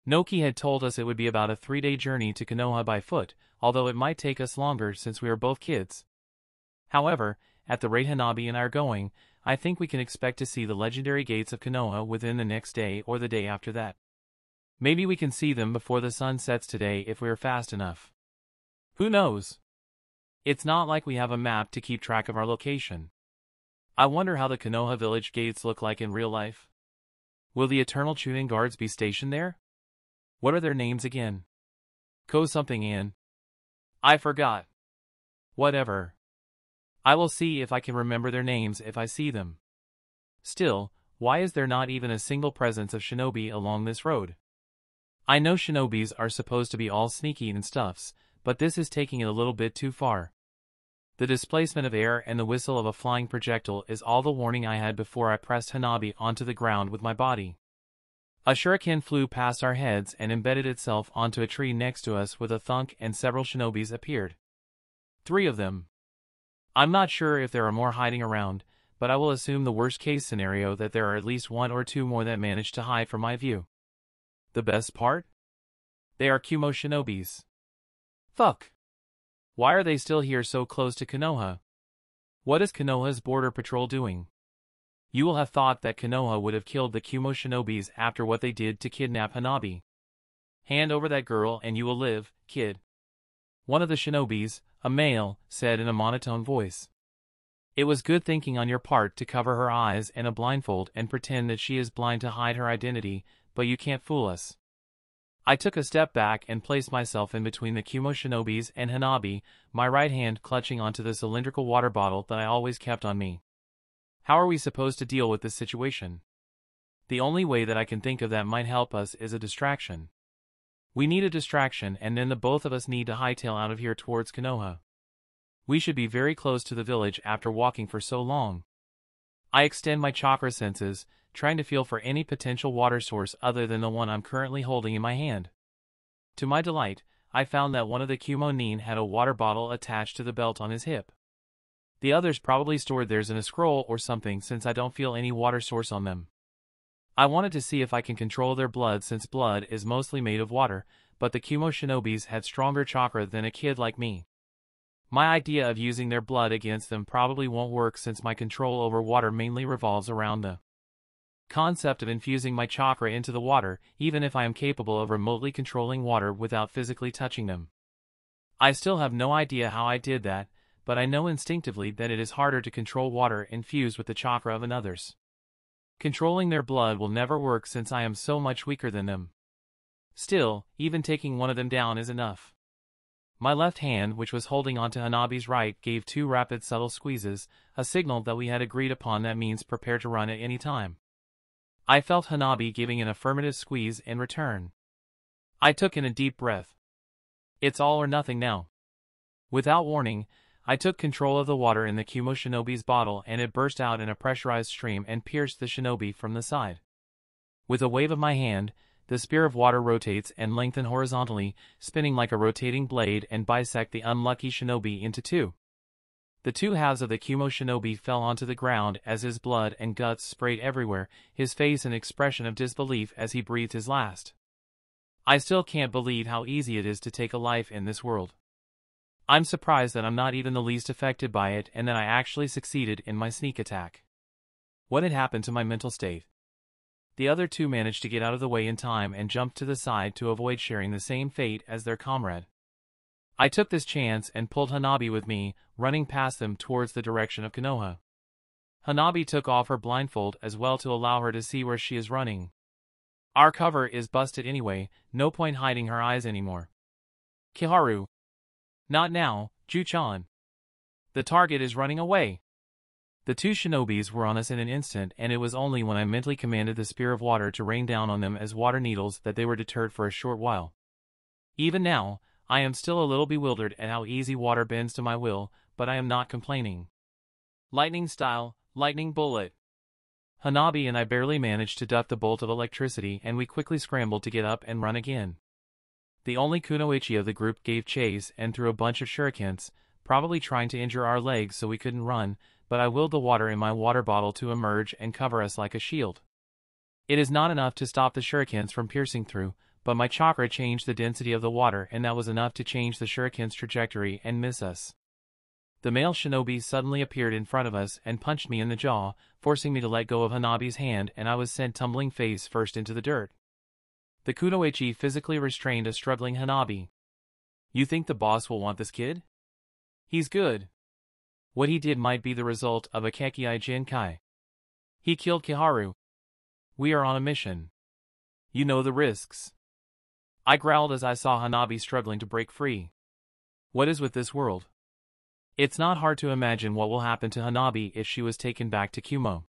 Noki had told us it would be about a 3-day journey to Konoha by foot, although it might take us longer since we are both kids. However, at the rate Hanabi and I are going, I think we can expect to see the legendary gates of Konoha within the next day or the day after that. Maybe we can see them before the sun sets today if we are fast enough. Who knows? It's not like we have a map to keep track of our location. I wonder how the Konoha village gates look like in real life. Will the eternal Chunin guards be stationed there? What are their names again? Ko something in. I forgot. Whatever. I will see if I can remember their names if I see them. Still, why is there not even a single presence of shinobi along this road? I know shinobis are supposed to be all sneaky and stuffs, but this is taking it a little bit too far. The displacement of air and the whistle of a flying projectile is all the warning I had before I pressed Hanabi onto the ground with my body. A shuriken flew past our heads and embedded itself onto a tree next to us with a thunk, and several shinobis appeared. 3 of them. I'm not sure if there are more hiding around, but I will assume the worst-case scenario that there are at least 1 or 2 more that managed to hide from my view. The best part? They are Kumo shinobis. Fuck. Why are they still here so close to Konoha? What is Konoha's border patrol doing? You will have thought that Konoha would have killed the Kumo shinobis after what they did to kidnap Hanabi. Hand over that girl and you will live, kid. One of the shinobis, a male, said in a monotone voice. It was good thinking on your part to cover her eyes in a blindfold and pretend that she is blind to hide her identity, but you can't fool us. I took a step back and placed myself in between the Kumo shinobis and Hanabi, my right hand clutching onto the cylindrical water bottle that I always kept on me. How are we supposed to deal with this situation? The only way that I can think of that might help us is a distraction. We need a distraction, and then the both of us need to hightail out of here towards Konoha. We should be very close to the village after walking for so long. I extend my chakra senses, trying to feel for any potential water source other than the one I'm currently holding in my hand. To my delight, I found that one of the Kumo nin had a water bottle attached to the belt on his hip. The others probably stored theirs in a scroll or something since I don't feel any water source on them. I wanted to see if I can control their blood since blood is mostly made of water, but the Kumo shinobis had stronger chakra than a kid like me. My idea of using their blood against them probably won't work since my control over water mainly revolves around the concept of infusing my chakra into the water, even if I am capable of remotely controlling water without physically touching them. I still have no idea how I did that, but I know instinctively that it is harder to control water infused with the chakra of another's. Controlling their blood will never work since I am so much weaker than them. Still, even taking one of them down is enough. My left hand, which was holding onto Hanabi's right, gave 2 rapid subtle squeezes, a signal that we had agreed upon that means prepare to run at any time. I felt Hanabi giving an affirmative squeeze in return. I took in a deep breath. It's all or nothing now. Without warning, I took control of the water in the Kumo shinobi's bottle and it burst out in a pressurized stream and pierced the shinobi from the side. With a wave of my hand, the spear of water rotates and lengthens horizontally, spinning like a rotating blade and bisect the unlucky shinobi into 2. The 2 halves of the Kumo shinobi fell onto the ground as his blood and guts sprayed everywhere, his face an expression of disbelief as he breathed his last. I still can't believe how easy it is to take a life in this world. I'm surprised that I'm not even the least affected by it and that I actually succeeded in my sneak attack. What had happened to my mental state? The other 2 managed to get out of the way in time and jumped to the side to avoid sharing the same fate as their comrade. I took this chance and pulled Hanabi with me, running past them towards the direction of Konoha. Hanabi took off her blindfold as well to allow her to see where she is running. Our cover is busted anyway, no point hiding her eyes anymore. Kiharu. Not now, Ju-chan. The target is running away. The 2 shinobis were on us in an instant, and it was only when I mentally commanded the spear of water to rain down on them as water needles that they were deterred for a short while. Even now, I am still a little bewildered at how easy water bends to my will, but I am not complaining. Lightning style, lightning bullet. Hanabi and I barely managed to duck the bolt of electricity and we quickly scrambled to get up and run again. The only kunoichi of the group gave chase and threw a bunch of shurikens, probably trying to injure our legs so we couldn't run, but I willed the water in my water bottle to emerge and cover us like a shield. It is not enough to stop the shurikens from piercing through, but my chakra changed the density of the water and that was enough to change the shuriken's trajectory and miss us. The male shinobi suddenly appeared in front of us and punched me in the jaw, forcing me to let go of Hanabi's hand and I was sent tumbling face first into the dirt. The kunoichi physically restrained a struggling Hanabi. You think the boss will want this kid? He's good. What he did might be the result of a Kekkei Jinkai. He killed Kiharu. We are on a mission. You know the risks. I growled as I saw Hanabi struggling to break free. What is with this world? It's not hard to imagine what will happen to Hanabi if she was taken back to Kumo.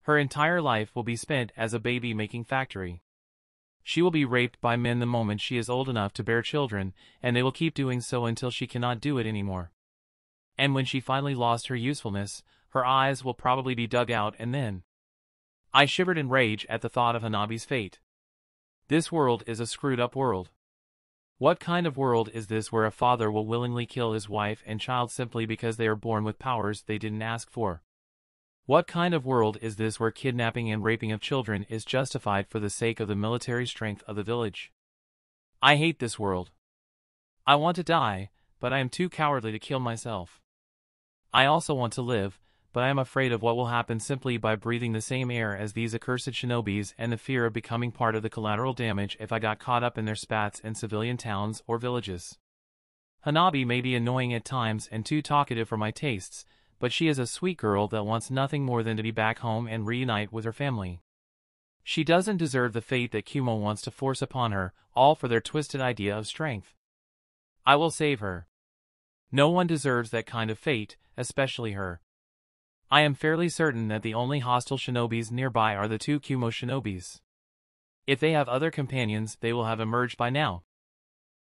Her entire life will be spent as a baby-making factory. She will be raped by men the moment she is old enough to bear children, and they will keep doing so until she cannot do it anymore. And when she finally lost her usefulness, her eyes will probably be dug out and then. I shivered in rage at the thought of Hanabi's fate. This world is a screwed-up world. What kind of world is this where a father will willingly kill his wife and child simply because they are born with powers they didn't ask for? What kind of world is this where kidnapping and raping of children is justified for the sake of the military strength of the village? I hate this world. I want to die, but I am too cowardly to kill myself. I also want to live, but I am afraid of what will happen simply by breathing the same air as these accursed shinobis and the fear of becoming part of the collateral damage if I got caught up in their spats in civilian towns or villages. Hanabi may be annoying at times and too talkative for my tastes, but she is a sweet girl that wants nothing more than to be back home and reunite with her family. She doesn't deserve the fate that Kumo wants to force upon her, all for their twisted idea of strength. I will save her. No one deserves that kind of fate, especially her. I am fairly certain that the only hostile shinobis nearby are the two Kumo shinobis. If they have other companions, they will have emerged by now.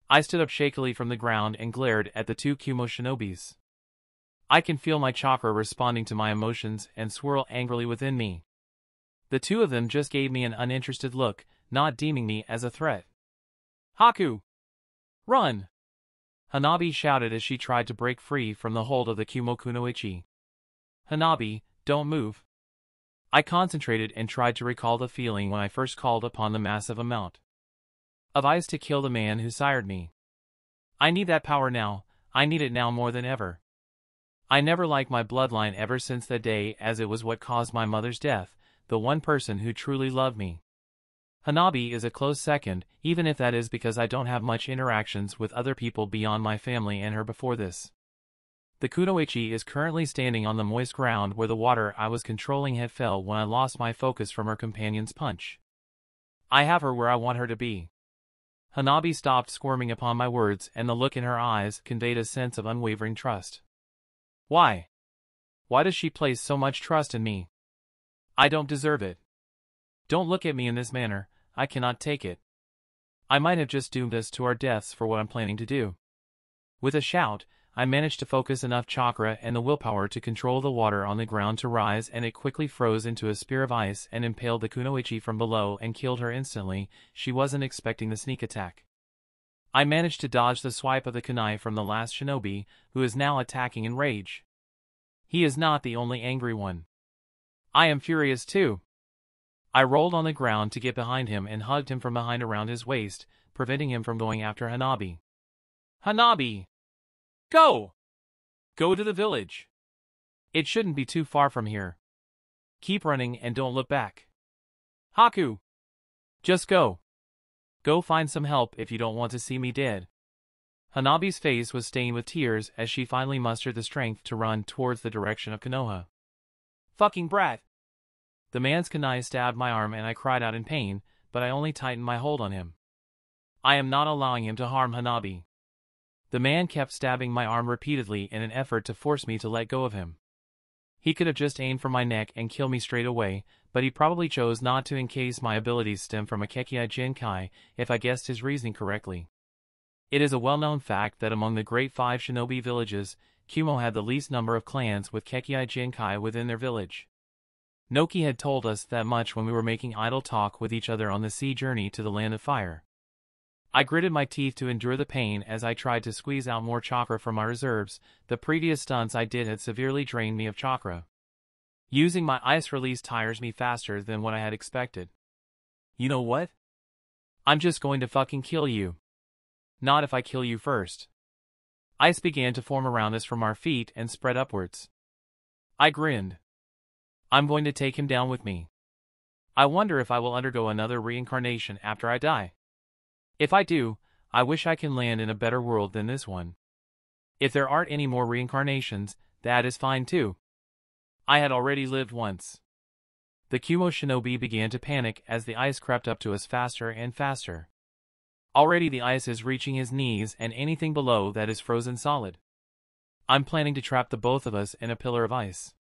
I stood up shakily from the ground and glared at the two Kumo shinobis. I can feel my chakra responding to my emotions and swirl angrily within me. The two of them just gave me an uninterested look, not deeming me as a threat. Haku! Run! Hanabi shouted as she tried to break free from the hold of the Kumo kunoichi. Hanabi, don't move. I concentrated and tried to recall the feeling when I first called upon the massive amount of ice to kill the man who sired me. I need that power now, I need it now more than ever. I never liked my bloodline ever since that day, as it was what caused my mother's death, the one person who truly loved me. Hanabi is a close second, even if that is because I don't have much interactions with other people beyond my family and her before this. The kunoichi is currently standing on the moist ground where the water I was controlling had fell when I lost my focus from her companion's punch. I have her where I want her to be. Hanabi stopped squirming upon my words, and the look in her eyes conveyed a sense of unwavering trust. Why? Why does she place so much trust in me? I don't deserve it. Don't look at me in this manner, I cannot take it. I might have just doomed us to our deaths for what I'm planning to do. With a shout, I managed to focus enough chakra and the willpower to control the water on the ground to rise, and it quickly froze into a spear of ice and impaled the kunoichi from below and killed her instantly. She wasn't expecting the sneak attack. I managed to dodge the swipe of the kunai from the last shinobi, who is now attacking in rage. He is not the only angry one. I am furious too. I rolled on the ground to get behind him and hugged him from behind around his waist, preventing him from going after Hanabi. Hanabi! Go! Go to the village. It shouldn't be too far from here. Keep running and don't look back. Haku! Just go. Go find some help if you don't want to see me dead. Hanabi's face was stained with tears as she finally mustered the strength to run towards the direction of Konoha. Fucking brat! The man's kunai stabbed my arm and I cried out in pain, but I only tightened my hold on him. I am not allowing him to harm Hanabi. The man kept stabbing my arm repeatedly in an effort to force me to let go of him. He could have just aimed for my neck and killed me straight away, but he probably chose not to in case my abilities stem from a Kekkei Jinkai, if I guessed his reasoning correctly. It is a well-known fact that among the Great Five Shinobi villages, Kumo had the least number of clans with Kekkei Jinkai within their village. Noki had told us that much when we were making idle talk with each other on the sea journey to the Land of Fire. I gritted my teeth to endure the pain as I tried to squeeze out more chakra from my reserves. The previous stunts I did had severely drained me of chakra. Using my ice release tires me faster than what I had expected. You know what? I'm just going to fucking kill you. Not if I kill you first. Ice began to form around us from our feet and spread upwards. I grinned. I'm going to take him down with me. I wonder if I will undergo another reincarnation after I die. If I do, I wish I can land in a better world than this one. If there aren't any more reincarnations, that is fine too. I had already lived once. The Kumo shinobi began to panic as the ice crept up to us faster and faster. Already the ice is reaching his knees and anything below that is frozen solid. I'm planning to trap the both of us in a pillar of ice.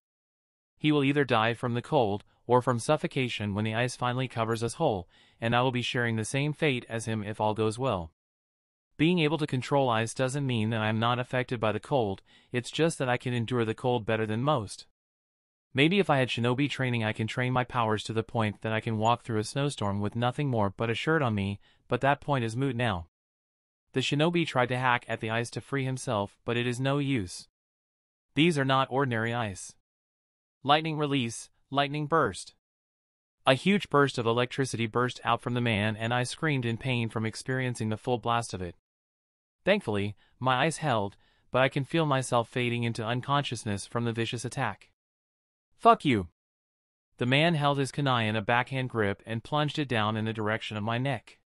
He will either die from the cold, or from suffocation when the ice finally covers us whole, and I will be sharing the same fate as him if all goes well. Being able to control ice doesn't mean that I am not affected by the cold, it's just that I can endure the cold better than most. Maybe if I had shinobi training I can train my powers to the point that I can walk through a snowstorm with nothing more but a shirt on me, but that point is moot now. The shinobi tried to hack at the ice to free himself, but it is no use. These are not ordinary ice. Lightning release, lightning burst. A huge burst of electricity burst out from the man and I screamed in pain from experiencing the full blast of it. Thankfully, my ice held, but I can feel myself fading into unconsciousness from the vicious attack. Fuck you. The man held his kunai in a backhand grip and plunged it down in the direction of my neck.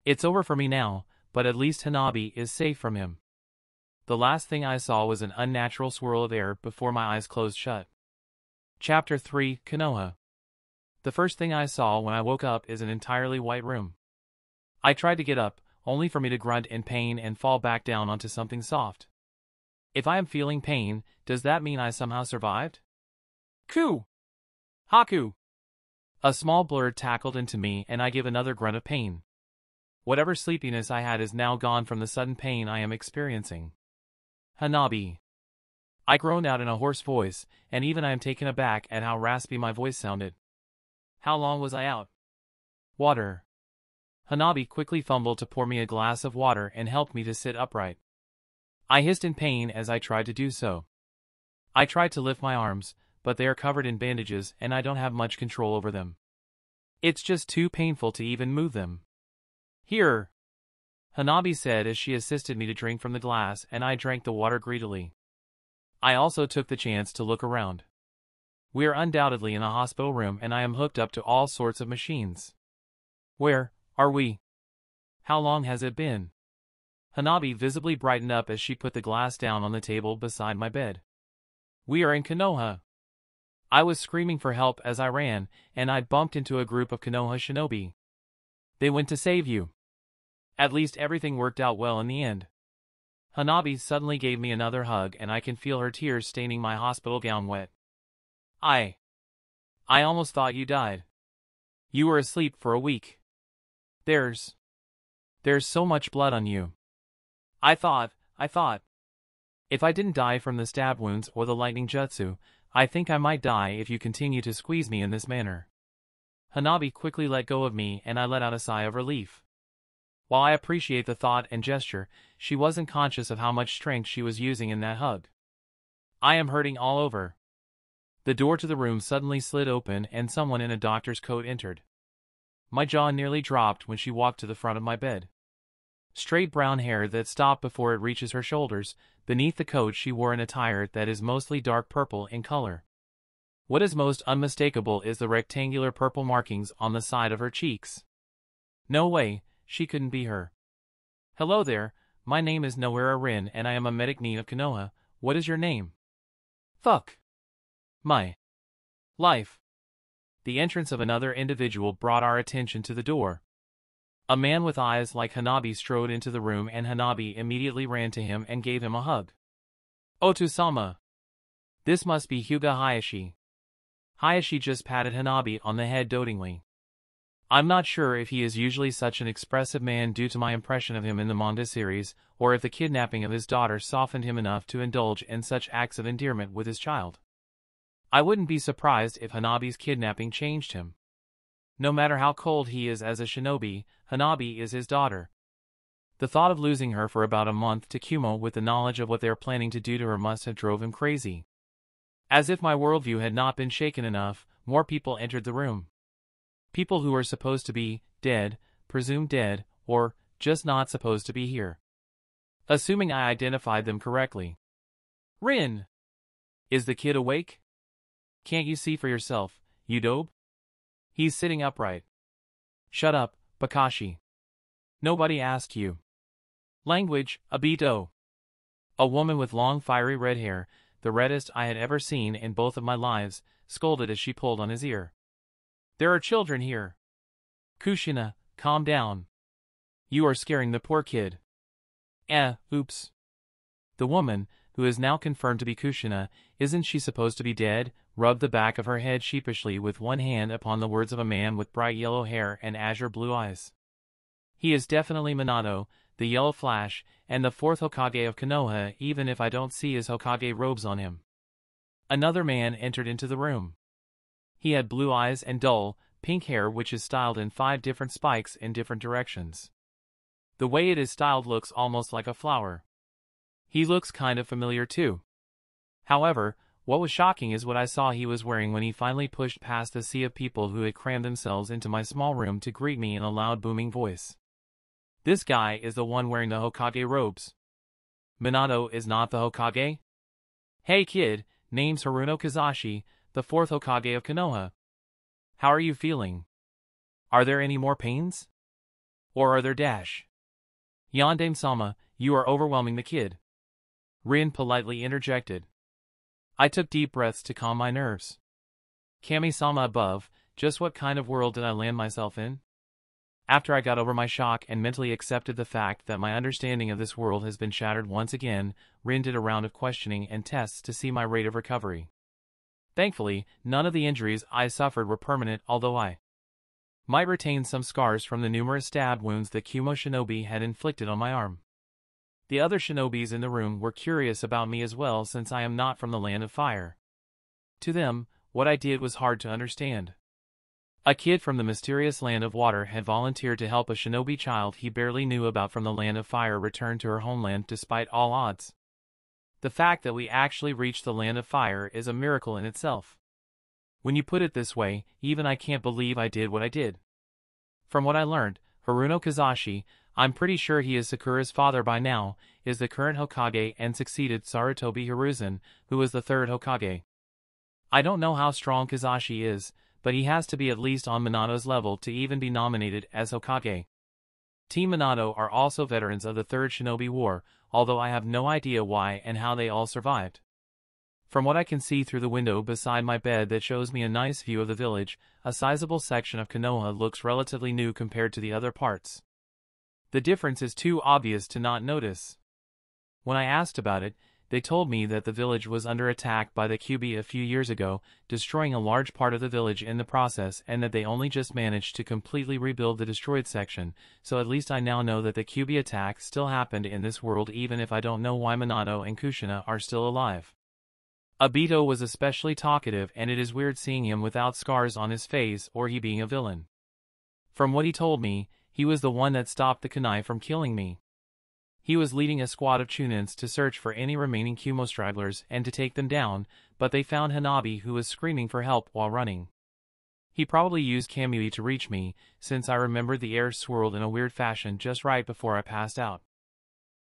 It's over for me now, but at least Hanabi is safe from him. The last thing I saw was an unnatural swirl of air before my eyes closed shut. Chapter 3, Konoha. The first thing I saw when I woke up is an entirely white room. I tried to get up, only for me to grunt in pain and fall back down onto something soft. If I am feeling pain, does that mean I somehow survived? Haku! A small blur tackled into me and I give another grunt of pain. Whatever sleepiness I had is now gone from the sudden pain I am experiencing. Hanabi. I groaned out in a hoarse voice, and even I am taken aback at how raspy my voice sounded. How long was I out? Water. Hanabi quickly fumbled to pour me a glass of water and helped me to sit upright. I hissed in pain as I tried to do so. I tried to lift my arms, but they are covered in bandages and I don't have much control over them. It's just too painful to even move them. Here, Hanabi said as she assisted me to drink from the glass, and I drank the water greedily. I also took the chance to look around. We are undoubtedly in a hospital room and I am hooked up to all sorts of machines. Where are we? How long has it been? Hanabi visibly brightened up as she put the glass down on the table beside my bed. We are in Konoha. I was screaming for help as I ran, and I bumped into a group of Konoha shinobi. They went to save you. At least everything worked out well in the end. Hanabi suddenly gave me another hug and I can feel her tears staining my hospital gown wet. I almost thought you died. You were asleep for a week. There's so much blood on you. I thought, if I didn't die from the stab wounds or the lightning jutsu, I think I might die if you continue to squeeze me in this manner. Hanabi quickly let go of me and I let out a sigh of relief. While I appreciate the thought and gesture, she wasn't conscious of how much strength she was using in that hug. I am hurting all over. The door to the room suddenly slid open and someone in a doctor's coat entered. My jaw nearly dropped when she walked to the front of my bed. Straight brown hair that stopped before it reaches her shoulders. Beneath the coat she wore an attire that is mostly dark purple in color. What is most unmistakable is the rectangular purple markings on the side of her cheeks. No way, she couldn't be her. Hello there, my name is Noera Rin and I am a medic need of Konoha. What is your name? Fuck. My life. The entrance of another individual brought our attention to the door. A man with eyes like Hanabi strode into the room and Hanabi immediately ran to him and gave him a hug. Otu-sama. This must be Hyuga Hayashi. Hayashi just patted Hanabi on the head dotingly. I'm not sure if he is usually such an expressive man due to my impression of him in the manga series, or if the kidnapping of his daughter softened him enough to indulge in such acts of endearment with his child. I wouldn't be surprised if Hanabi's kidnapping changed him. No matter how cold he is as a shinobi, Hanabi is his daughter. The thought of losing her for about a month to Kumo with the knowledge of what they are planning to do to her must have drove him crazy. As if my worldview had not been shaken enough, more people entered the room. People who are supposed to be dead, presumed dead, or just not supposed to be here. Assuming I identified them correctly. Rin! Is the kid awake? Can't you see for yourself, you dope? He's sitting upright. Shut up, Bakashi. Nobody asked you. Language, Abito. A woman with long fiery red hair, the reddest I had ever seen in both of my lives, scolded as she pulled on his ear. There are children here. Kushina, calm down. You are scaring the poor kid. Oops. The woman, who is now confirmed to be Kushina, isn't she supposed to be dead, rubbed the back of her head sheepishly with one hand upon the words of a man with bright yellow hair and azure blue eyes. He is definitely Minato, the Yellow Flash, and the fourth Hokage of Konoha, even if I don't see his Hokage robes on him. Another man entered into the room. He had blue eyes and dull, pink hair which is styled in 5 different spikes in different directions. The way it is styled looks almost like a flower. He looks kind of familiar too. However, what was shocking is what I saw he was wearing when he finally pushed past the sea of people who had crammed themselves into my small room to greet me in a loud booming voice. This guy is the one wearing the Hokage robes. Minato is not the Hokage? Hey kid, name's Haruno Kazashi, the fourth Hokage of Konoha. How are you feeling? Are there any more pains? Or are there dash? Yandame-sama, you are overwhelming the kid. Rin politely interjected. I took deep breaths to calm my nerves. Kami-sama above, just what kind of world did I land myself in? After I got over my shock and mentally accepted the fact that my understanding of this world has been shattered once again, Rin did a round of questioning and tests to see my rate of recovery. Thankfully, none of the injuries I suffered were permanent, although I might retain some scars from the numerous stab wounds that Kumo Shinobi had inflicted on my arm. The other shinobis in the room were curious about me as well, since I am not from the land of fire. To them, what I did was hard to understand. A kid from the mysterious land of water had volunteered to help a shinobi child he barely knew about from the land of fire return to her homeland despite all odds. The fact that we actually reached the land of fire is a miracle in itself. When you put it this way, even I can't believe I did what I did. From what I learned, Haruno Kizashi, I'm pretty sure he is Sakura's father by now, is the current Hokage and succeeded Sarutobi Hiruzen, who was the third Hokage. I don't know how strong Kizashi is, but he has to be at least on Minato's level to even be nominated as Hokage. Team Minato are also veterans of the Third Shinobi War, although I have no idea why and how they all survived. From what I can see through the window beside my bed that shows me a nice view of the village, a sizable section of Konoha looks relatively new compared to the other parts. The difference is too obvious to not notice. When I asked about it, they told me that the village was under attack by the Kyuubi a few years ago, destroying a large part of the village in the process, and that they only just managed to completely rebuild the destroyed section, so at least I now know that the Kyuubi attack still happened in this world, even if I don't know why Minato and Kushina are still alive. Obito was especially talkative, and it is weird seeing him without scars on his face or he being a villain. From what he told me, he was the one that stopped the kunai from killing me. He was leading a squad of Chunins to search for any remaining Kumo stragglers and to take them down, but they found Hanabi, who was screaming for help while running. He probably used Kamui to reach me, since I remembered the air swirled in a weird fashion just right before I passed out.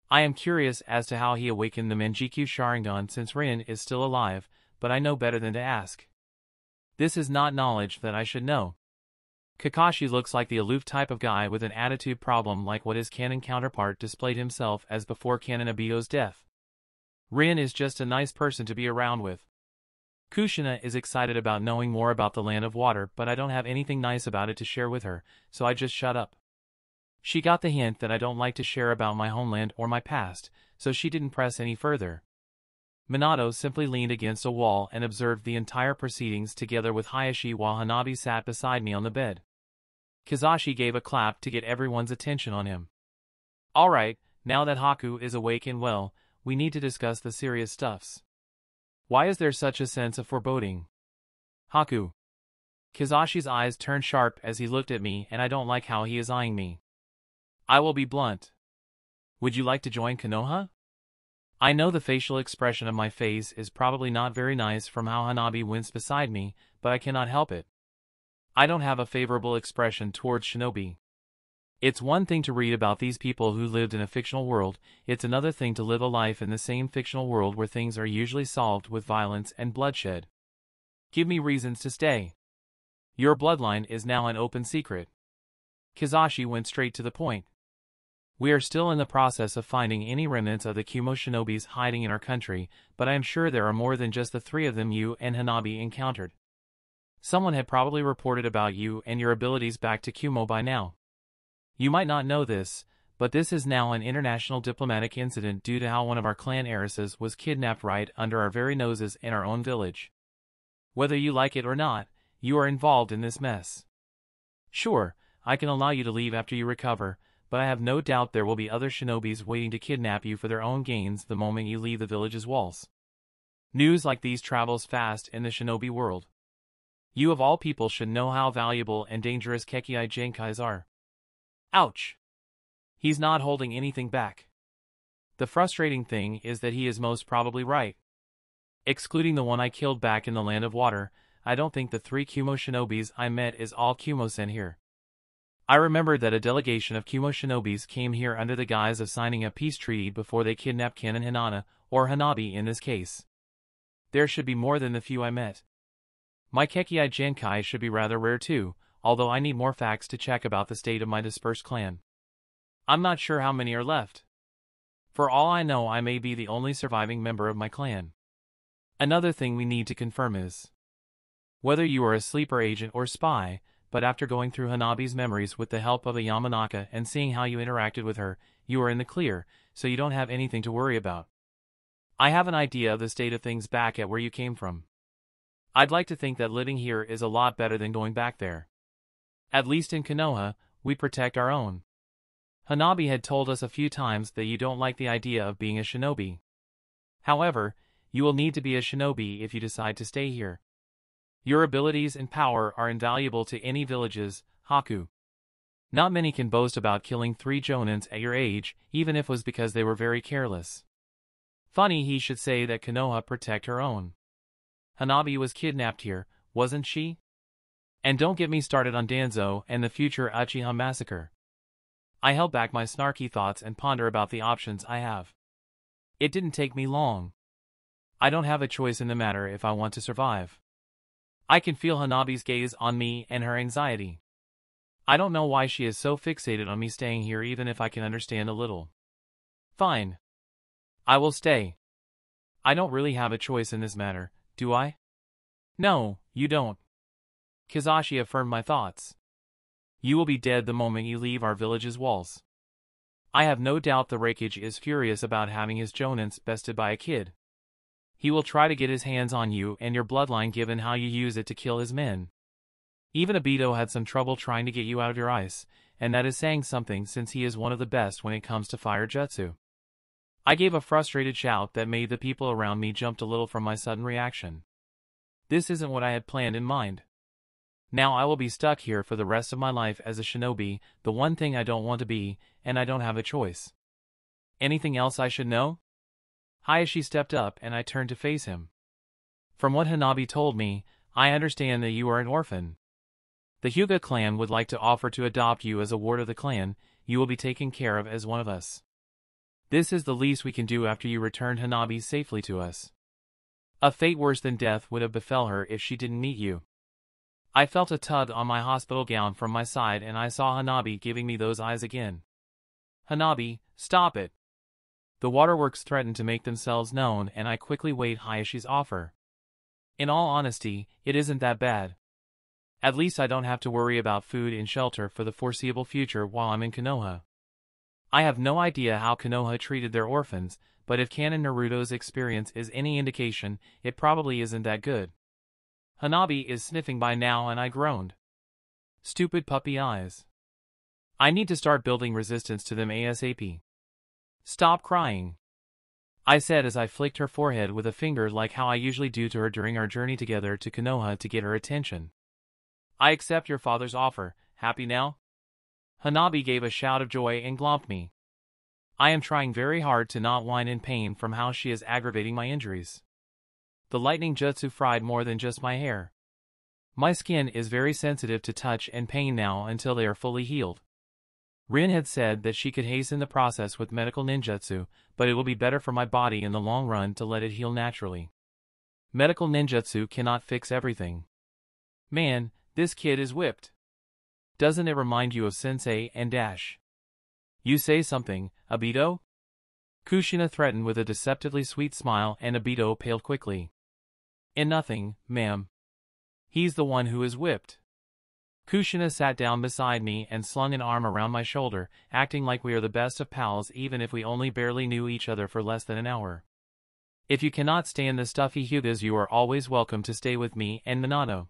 I am curious as to how he awakened the Manjikyu Sharingan since Rin is still alive, but I know better than to ask. This is not knowledge that I should know. Kakashi looks like the aloof type of guy with an attitude problem, like what his Canon counterpart displayed himself as before Canon Obito's death. Rin is just a nice person to be around with. Kushina is excited about knowing more about the land of water, but I don't have anything nice about it to share with her, so I just shut up. She got the hint that I don't like to share about my homeland or my past, so she didn't press any further. Minato simply leaned against a wall and observed the entire proceedings together with Hayashi while Hanabi sat beside me on the bed. Kizashi gave a clap to get everyone's attention on him. Alright, now that Haku is awake and well, we need to discuss the serious stuffs. Why is there such a sense of foreboding? Haku. Kizashi's eyes turned sharp as he looked at me, and I don't like how he is eyeing me. I will be blunt. Would you like to join Konoha? I know the facial expression of my face is probably not very nice from how Hanabi winced beside me, but I cannot help it. I don't have a favorable expression towards shinobi. It's one thing to read about these people who lived in a fictional world, it's another thing to live a life in the same fictional world where things are usually solved with violence and bloodshed. Give me reasons to stay. Your bloodline is now an open secret. Kizashi went straight to the point. We are still in the process of finding any remnants of the Kumo shinobis hiding in our country, but I am sure there are more than just the three of them you and Hanabi encountered. Someone had probably reported about you and your abilities back to Kumo by now. You might not know this, but this is now an international diplomatic incident due to how one of our clan heiresses was kidnapped right under our very noses in our own village. Whether you like it or not, you are involved in this mess. Sure, I can allow you to leave after you recover, but I have no doubt there will be other shinobis waiting to kidnap you for their own gains the moment you leave the village's walls. News like these travels fast in the shinobi world. You of all people should know how valuable and dangerous Kekkei Genkais are. Ouch! He's not holding anything back. The frustrating thing is that he is most probably right. Excluding the one I killed back in the land of water, I don't think the 3 Kumo shinobis I met is all Kumo-sen here. I remembered that a delegation of Kumo shinobis came here under the guise of signing a peace treaty before they kidnapped Canon Hinata, or Hanabi in this case. There should be more than the few I met. My Kekiai Genkai should be rather rare too, although I need more facts to check about the state of my dispersed clan. I'm not sure how many are left. For all I know, I may be the only surviving member of my clan. Another thing we need to confirm is whether you are a sleeper agent or spy, but after going through Hanabi's memories with the help of a Yamanaka and seeing how you interacted with her, you are in the clear, so you don't have anything to worry about. I have an idea of the state of things back at where you came from. I'd like to think that living here is a lot better than going back there. At least in Konoha, we protect our own. Hanabi had told us a few times that you don't like the idea of being a shinobi. However, you will need to be a shinobi if you decide to stay here. Your abilities and power are invaluable to any villages, Haku. Not many can boast about killing 3 jonins at your age, even if it was because they were very careless. Funny he should say that Konoha protect her own. Hanabi was kidnapped here, wasn't she? And don't get me started on Danzo and the future Uchiha massacre. I held back my snarky thoughts and ponder about the options I have. It didn't take me long. I don't have a choice in the matter if I want to survive. I can feel Hanabi's gaze on me and her anxiety. I don't know why she is so fixated on me staying here even if I can understand a little. Fine. I will stay. I don't really have a choice in this matter, do I? No, you don't. Kizashi affirmed my thoughts. You will be dead the moment you leave our village's walls. I have no doubt the Reikage is furious about having his jonins bested by a kid. He will try to get his hands on you and your bloodline given how you use it to kill his men. Even Obito had some trouble trying to get you out of your ice, and that is saying something since he is one of the best when it comes to fire jutsu. I gave a frustrated shout that made the people around me jump a little from my sudden reaction. This isn't what I had planned in mind. Now I will be stuck here for the rest of my life as a shinobi, the one thing I don't want to be, and I don't have a choice. Anything else I should know? Hayashi stepped up and I turned to face him. From what Hanabi told me, I understand that you are an orphan. The Hyuga clan would like to offer to adopt you as a ward of the clan. You will be taken care of as one of us. This is the least we can do after you returned Hanabi safely to us. A fate worse than death would have befell her if she didn't meet you. I felt a tug on my hospital gown from my side and I saw Hanabi giving me those eyes again. Hanabi, stop it. The waterworks threatened to make themselves known and I quickly weighed Hayashi's offer. In all honesty, it isn't that bad. At least I don't have to worry about food and shelter for the foreseeable future while I'm in Konoha. I have no idea how Konoha treated their orphans, but if Canon Naruto's experience is any indication, it probably isn't that good. Hanabi is sniffing by now and I groaned. Stupid puppy eyes. I need to start building resistance to them ASAP. Stop crying, I said as I flicked her forehead with a finger like how I usually do to her during our journey together to Konoha to get her attention. I accept your father's offer, happy now? Hanabi gave a shout of joy and glomped me. I am trying very hard to not whine in pain from how she is aggravating my injuries. The lightning jutsu fried more than just my hair. My skin is very sensitive to touch and pain now until they are fully healed. Rin had said that she could hasten the process with medical ninjutsu, but it will be better for my body in the long run to let it heal naturally. Medical ninjutsu cannot fix everything. Man, this kid is whipped. Doesn't it remind you of Sensei and Dash? You say something, Obito? Kushina threatened with a deceptively sweet smile and Obito paled quickly. In nothing, ma'am. He's the one who is whipped. Kushina sat down beside me and slung an arm around my shoulder, acting like we are the best of pals even if we only barely knew each other for less than an hour. If you cannot stand the stuffy Hyugas, you are always welcome to stay with me and Minato.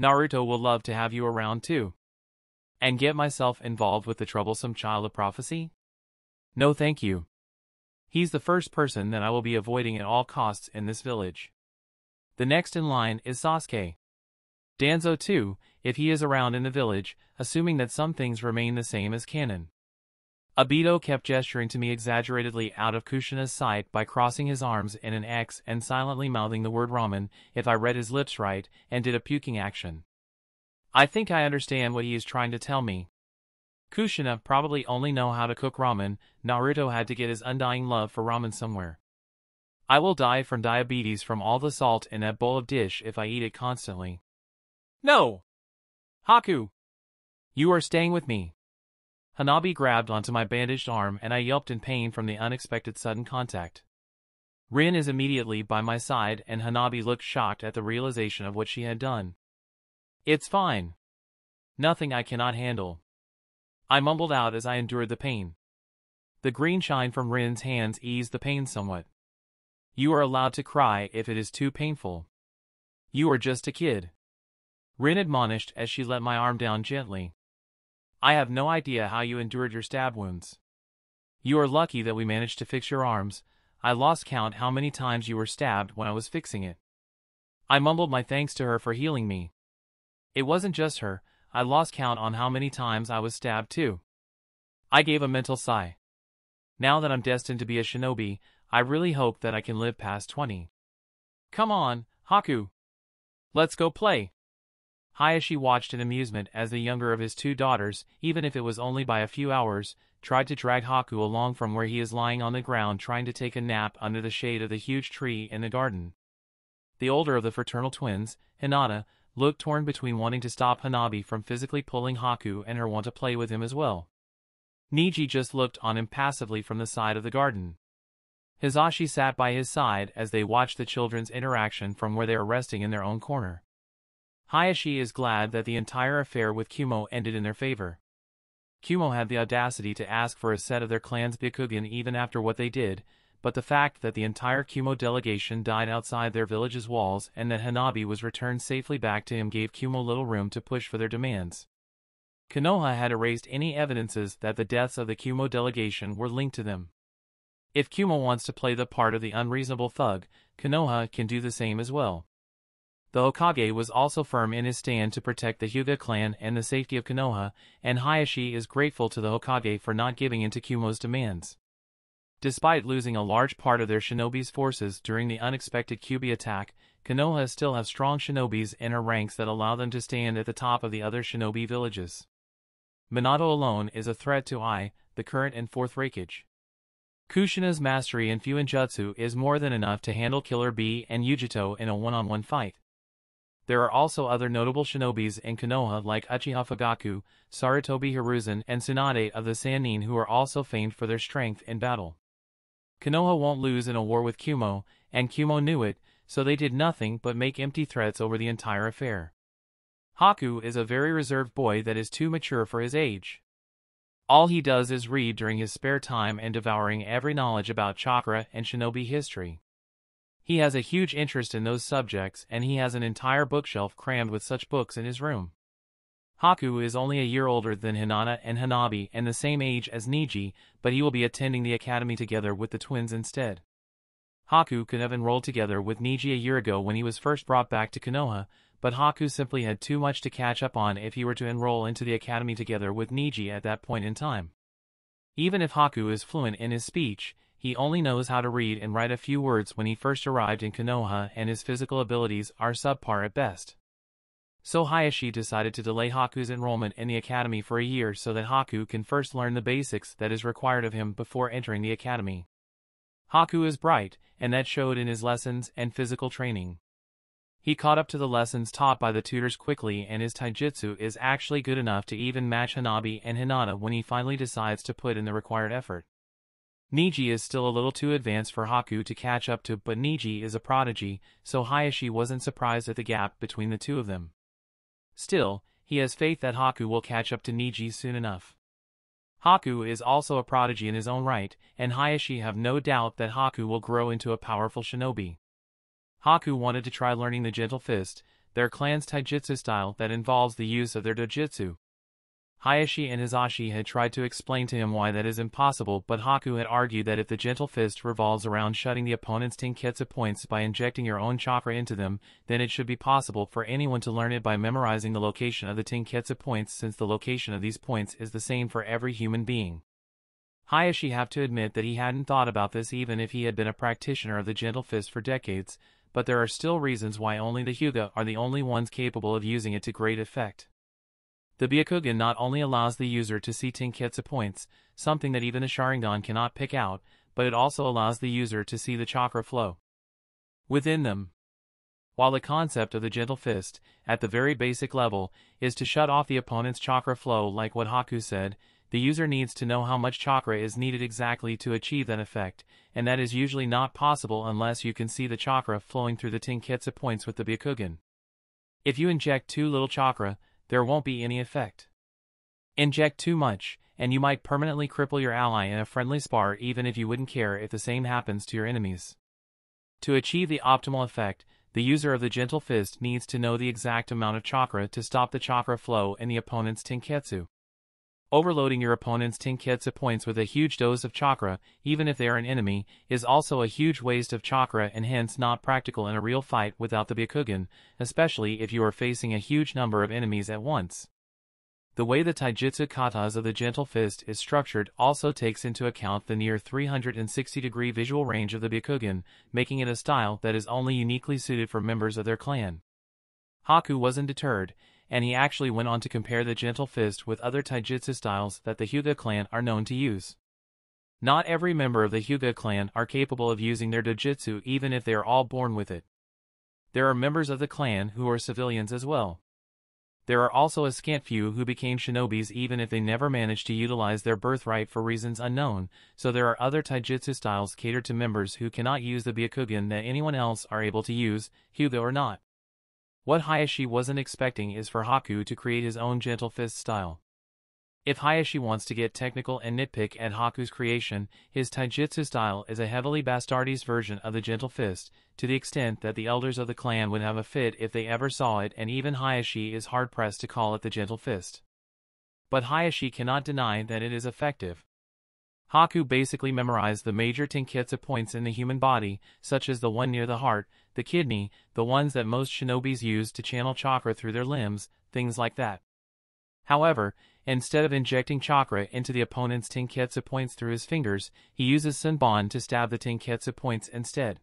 Naruto will love to have you around too. And get myself involved with the troublesome child of prophecy? No thank you. He's the first person that I will be avoiding at all costs in this village. The next in line is Sasuke. Danzo too, if he is around in the village, assuming that some things remain the same as canon. Obito kept gesturing to me exaggeratedly out of Kushina's sight by crossing his arms in an X and silently mouthing the word ramen, if I read his lips right, and did a puking action. I think I understand what he is trying to tell me. Kushina probably only know how to cook ramen. Naruto had to get his undying love for ramen somewhere. I will die from diabetes from all the salt in that bowl of dish if I eat it constantly. No! Haku! You are staying with me. Hanabi grabbed onto my bandaged arm and I yelped in pain from the unexpected sudden contact. Rin is immediately by my side and Hanabi looked shocked at the realization of what she had done. It's fine. Nothing I cannot handle. I mumbled out as I endured the pain. The green shine from Rin's hands eased the pain somewhat. You are allowed to cry if it is too painful. You are just a kid. Rin admonished as she let my arm down gently. I have no idea how you endured your stab wounds. You are lucky that we managed to fix your arms. I lost count how many times you were stabbed when I was fixing it. I mumbled my thanks to her for healing me. It wasn't just her, I lost count on how many times I was stabbed too. I gave a mental sigh. Now that I'm destined to be a shinobi, I really hope that I can live past 20. Come on, Haku. Let's go play. Hayashi watched in amusement as the younger of his two daughters, even if it was only by a few hours, tried to drag Haku along from where he is lying on the ground trying to take a nap under the shade of the huge tree in the garden. The older of the fraternal twins, Hinata, looked torn between wanting to stop Hanabi from physically pulling Haku and her want to play with him as well. Niji just looked on impassively from the side of the garden. Hizashi sat by his side as they watched the children's interaction from where they were resting in their own corner. Hayashi is glad that the entire affair with Kumo ended in their favor. Kumo had the audacity to ask for a set of their clan's Byakugan even after what they did, but the fact that the entire Kumo delegation died outside their village's walls and that Hanabi was returned safely back to him gave Kumo little room to push for their demands. Konoha had erased any evidences that the deaths of the Kumo delegation were linked to them. If Kumo wants to play the part of the unreasonable thug, Konoha can do the same as well. The Hokage was also firm in his stand to protect the Hyuga clan and the safety of Konoha, and Hayashi is grateful to the Hokage for not giving in to Kumo's demands. Despite losing a large part of their shinobi's forces during the unexpected Kyuubi attack, Konoha still have strong shinobis in her ranks that allow them to stand at the top of the other shinobi villages. Minato alone is a threat to the current and fourth Raikage. Kushina's mastery in Fuinjutsu is more than enough to handle Killer Bee and Yujito in a one-on-one fight. There are also other notable shinobis in Konoha like Uchiha Fugaku, Sarutobi Hiruzen and Tsunade of the Sannin who are also famed for their strength in battle. Konoha won't lose in a war with Kumo, and Kumo knew it, so they did nothing but make empty threats over the entire affair. Haku is a very reserved boy that is too mature for his age. All he does is read during his spare time and devouring every knowledge about chakra and shinobi history. He has a huge interest in those subjects and he has an entire bookshelf crammed with such books in his room. Haku is only a year older than Hinata and Hanabi and the same age as Niji, but he will be attending the academy together with the twins instead. Haku could have enrolled together with Niji a year ago when he was first brought back to Konoha, but Haku simply had too much to catch up on if he were to enroll into the academy together with Niji at that point in time. Even if Haku is fluent in his speech, he only knows how to read and write a few words when he first arrived in Konoha and his physical abilities are subpar at best. So Hayashi decided to delay Haku's enrollment in the academy for a year so that Haku can first learn the basics that is required of him before entering the academy. Haku is bright, and that showed in his lessons and physical training. He caught up to the lessons taught by the tutors quickly and his taijutsu is actually good enough to even match Hanabi and Hinata when he finally decides to put in the required effort. Niji is still a little too advanced for Haku to catch up to, but Niji is a prodigy, so Hayashi wasn't surprised at the gap between the two of them. Still, he has faith that Haku will catch up to Niji soon enough. Haku is also a prodigy in his own right, and Hayashi have no doubt that Haku will grow into a powerful shinobi. Haku wanted to try learning the Gentle Fist, their clan's taijutsu style that involves the use of their dojutsu. Hayashi and Hizashi had tried to explain to him why that is impossible, but Haku had argued that if the Gentle Fist revolves around shutting the opponent's tenketsu points by injecting your own chakra into them, then it should be possible for anyone to learn it by memorizing the location of the tenketsu points since the location of these points is the same for every human being. Hayashi have to admit that he hadn't thought about this even if he had been a practitioner of the Gentle Fist for decades, but there are still reasons why only the Hyuga are the only ones capable of using it to great effect. The Byakugan not only allows the user to see tenketsu points, something that even the Sharingan cannot pick out, but it also allows the user to see the chakra flow within them. While the concept of the gentle fist, at the very basic level, is to shut off the opponent's chakra flow like what Haku said, the user needs to know how much chakra is needed exactly to achieve that effect, and that is usually not possible unless you can see the chakra flowing through the Tenketsu points with the Byakugan. If you inject too little chakra, there won't be any effect. Inject too much, and you might permanently cripple your ally in a friendly spar even if you wouldn't care if the same happens to your enemies. To achieve the optimal effect, the user of the gentle fist needs to know the exact amount of chakra to stop the chakra flow in the opponent's Tenketsu. Overloading your opponent's Tenketsu points with a huge dose of chakra, even if they are an enemy, is also a huge waste of chakra and hence not practical in a real fight without the Byakugan, especially if you are facing a huge number of enemies at once. The way the taijutsu katas of the gentle fist is structured also takes into account the near 360-degree visual range of the Byakugan, making it a style that is only uniquely suited for members of their clan. Haku wasn't deterred, and he actually went on to compare the gentle fist with other taijutsu styles that the Hyuga clan are known to use. Not every member of the Hyuga clan are capable of using their dojutsu even if they are all born with it. There are members of the clan who are civilians as well. There are also a scant few who became shinobis even if they never managed to utilize their birthright for reasons unknown, so there are other taijutsu styles catered to members who cannot use the Byakugan that anyone else are able to use, Hyuga or not. What Hayashi wasn't expecting is for Haku to create his own gentle fist style. If Hayashi wants to get technical and nitpick at Haku's creation, his taijutsu style is a heavily bastardized version of the gentle fist, to the extent that the elders of the clan would have a fit if they ever saw it, and even Hayashi is hard-pressed to call it the gentle fist. But Hayashi cannot deny that it is effective. Haku basically memorized the major Tenketsu points in the human body, such as the one near the heart, the kidney, the ones that most shinobis use to channel chakra through their limbs, things like that. However, instead of injecting chakra into the opponent's Tenketsu points through his fingers, he uses Senbon to stab the Tenketsu points instead.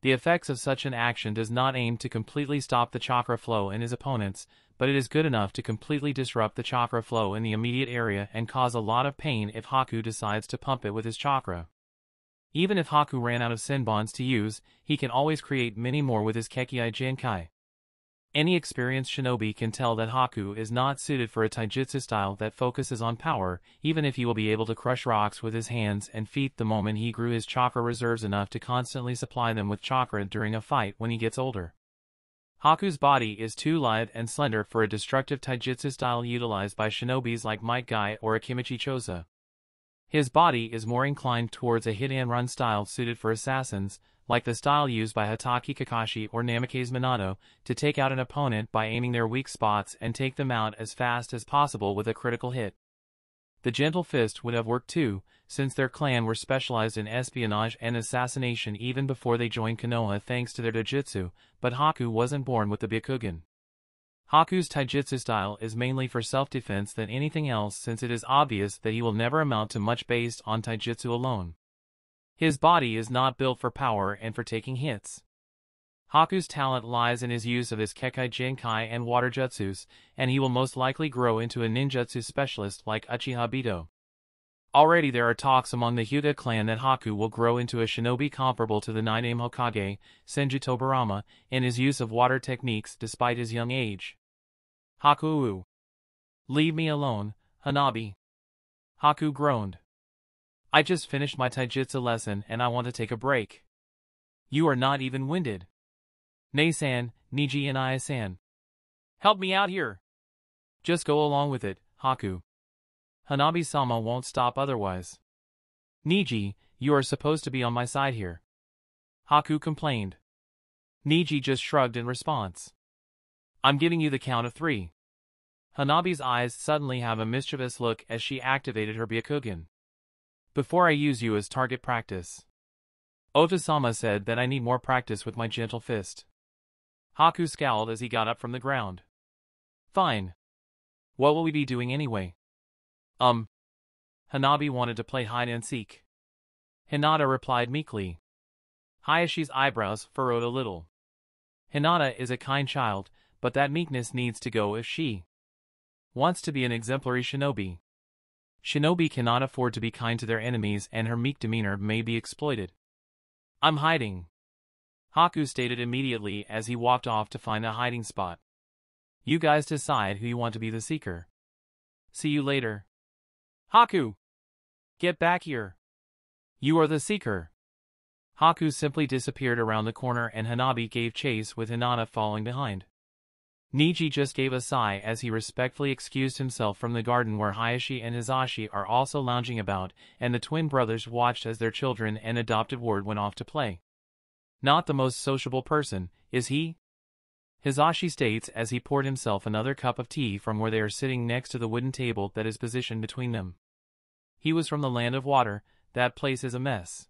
The effects of such an action does not aim to completely stop the chakra flow in his opponents, but it is good enough to completely disrupt the chakra flow in the immediate area and cause a lot of pain if Haku decides to pump it with his chakra. Even if Haku ran out of Senbons to use, he can always create many more with his Kekkei Genkai. Any experienced shinobi can tell that Haku is not suited for a taijutsu style that focuses on power, even if he will be able to crush rocks with his hands and feet the moment he grew his chakra reserves enough to constantly supply them with chakra during a fight when he gets older. Haku's body is too lithe and slender for a destructive taijutsu style utilized by shinobis like Might Guy or Akimichi Choza. His body is more inclined towards a hit-and-run style suited for assassins, like the style used by Hatake Kakashi or Namikaze Minato, to take out an opponent by aiming their weak spots and take them out as fast as possible with a critical hit. The gentle fist would have worked too, since their clan were specialized in espionage and assassination even before they joined Konoha thanks to their dojutsu, but Haku wasn't born with the Byakugan. Haku's taijutsu style is mainly for self-defense than anything else, since it is obvious that he will never amount to much based on taijutsu alone. His body is not built for power and for taking hits. Haku's talent lies in his use of his Kekkei Genkai and water jutsus, and he will most likely grow into a ninjutsu specialist like Uchiha Bito. Already there are talks among the Hyuga clan that Haku will grow into a shinobi comparable to the nine-name Hokage, Senju Tobarama, in his use of water techniques despite his young age. Haku. Leave me alone, Hanabi. Haku groaned. I just finished my taijutsu lesson and I want to take a break. You are not even winded. Nei-san, Niji and Ai-san. Help me out here. Just go along with it, Haku. Hanabi-sama won't stop otherwise. Niji, you are supposed to be on my side here. Haku complained. Niji just shrugged in response. I'm giving you the count of 3. Hanabi's eyes suddenly have a mischievous look as she activated her Byakugan. Before I use you as target practice. Ota-sama said that I need more practice with my gentle fist. Haku scowled as he got up from the ground. Fine. What will we be doing anyway? Hanabi wanted to play hide and seek. Hinata replied meekly. Hayashi's eyebrows furrowed a little. Hinata is a kind child, but that meekness needs to go if she wants to be an exemplary shinobi. Shinobi cannot afford to be kind to their enemies, and her meek demeanor may be exploited. I'm hiding, Haku stated immediately as he walked off to find a hiding spot. You guys decide who you want to be the seeker. See you later. Haku! Get back here! You are the seeker! Haku simply disappeared around the corner and Hanabi gave chase with Hinata following behind. Niji just gave a sigh as he respectfully excused himself from the garden where Hayashi and Hisashi are also lounging about, and the twin brothers watched as their children and adopted ward went off to play. Not the most sociable person, is he? Hisashi states as he poured himself another cup of tea from where they are sitting next to the wooden table that is positioned between them. He was from the land of water, that place is a mess.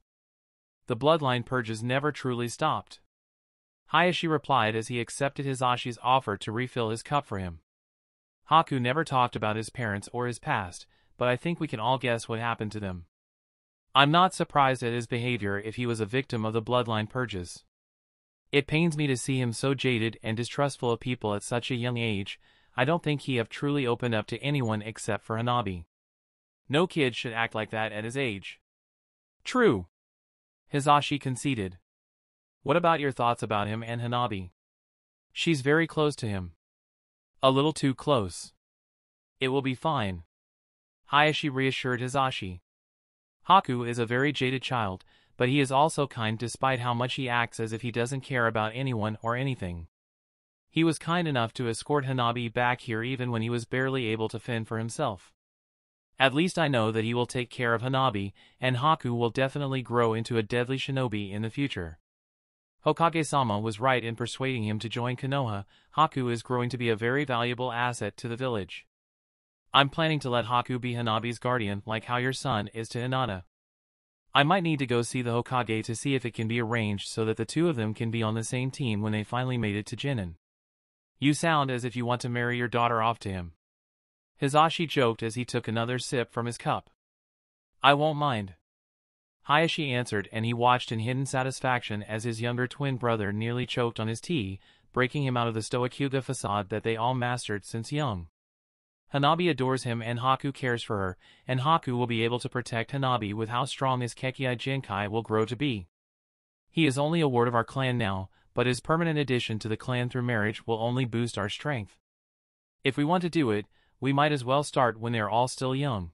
The bloodline purges never truly stopped. Hayashi replied as he accepted Hisashi's offer to refill his cup for him. Haku never talked about his parents or his past, but I think we can all guess what happened to them. I'm not surprised at his behavior if he was a victim of the bloodline purges. It pains me to see him so jaded and distrustful of people at such a young age. I don't think he have truly opened up to anyone except for Hanabi. No kid should act like that at his age. True, Hisashi conceded. What about your thoughts about him and Hanabi? She's very close to him. A little too close. It will be fine, Hayashi reassured Hisashi. Haku is a very jaded child, but he is also kind despite how much he acts as if he doesn't care about anyone or anything. He was kind enough to escort Hanabi back here even when he was barely able to fend for himself. At least I know that he will take care of Hanabi, and Haku will definitely grow into a deadly shinobi in the future. Hokage-sama was right in persuading him to join Konoha. Haku is growing to be a very valuable asset to the village. I'm planning to let Haku be Hanabi's guardian like how your son is to Hinata. I might need to go see the Hokage to see if it can be arranged so that the two of them can be on the same team when they finally made it to Genin. You sound as if you want to marry your daughter off to him. Hisashi joked as he took another sip from his cup. I won't mind, Hayashi answered, and he watched in hidden satisfaction as his younger twin brother nearly choked on his tea, breaking him out of the stoic Hyuga facade that they all mastered since young. Hanabi adores him and Haku cares for her, and Haku will be able to protect Hanabi with how strong his Kekkai Jinkai will grow to be. He is only a ward of our clan now, but his permanent addition to the clan through marriage will only boost our strength. If we want to do it, we might as well start when they are all still young.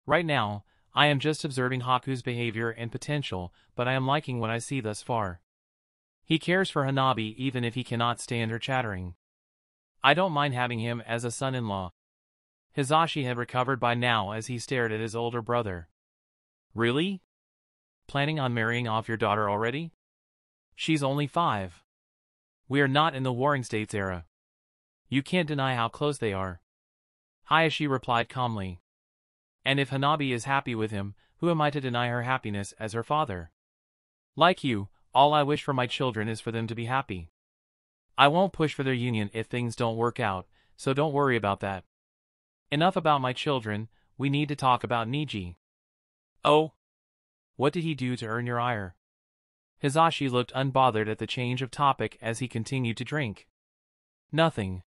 Right now, I am just observing Haku's behavior and potential, but I am liking what I see thus far. He cares for Hanabi even if he cannot stand her chattering. I don't mind having him as a son-in-law. Hisashi had recovered by now as he stared at his older brother. Really? Planning on marrying off your daughter already? She's only 5. We are not in the Warring States era. You can't deny how close they are. Hayashi replied calmly. And if Hanabi is happy with him, who am I to deny her happiness as her father? Like you, all I wish for my children is for them to be happy. I won't push for their union if things don't work out, so don't worry about that. Enough about my children, we need to talk about Niji. Oh? What did he do to earn your ire? Hisashi looked unbothered at the change of topic as he continued to drink. Nothing,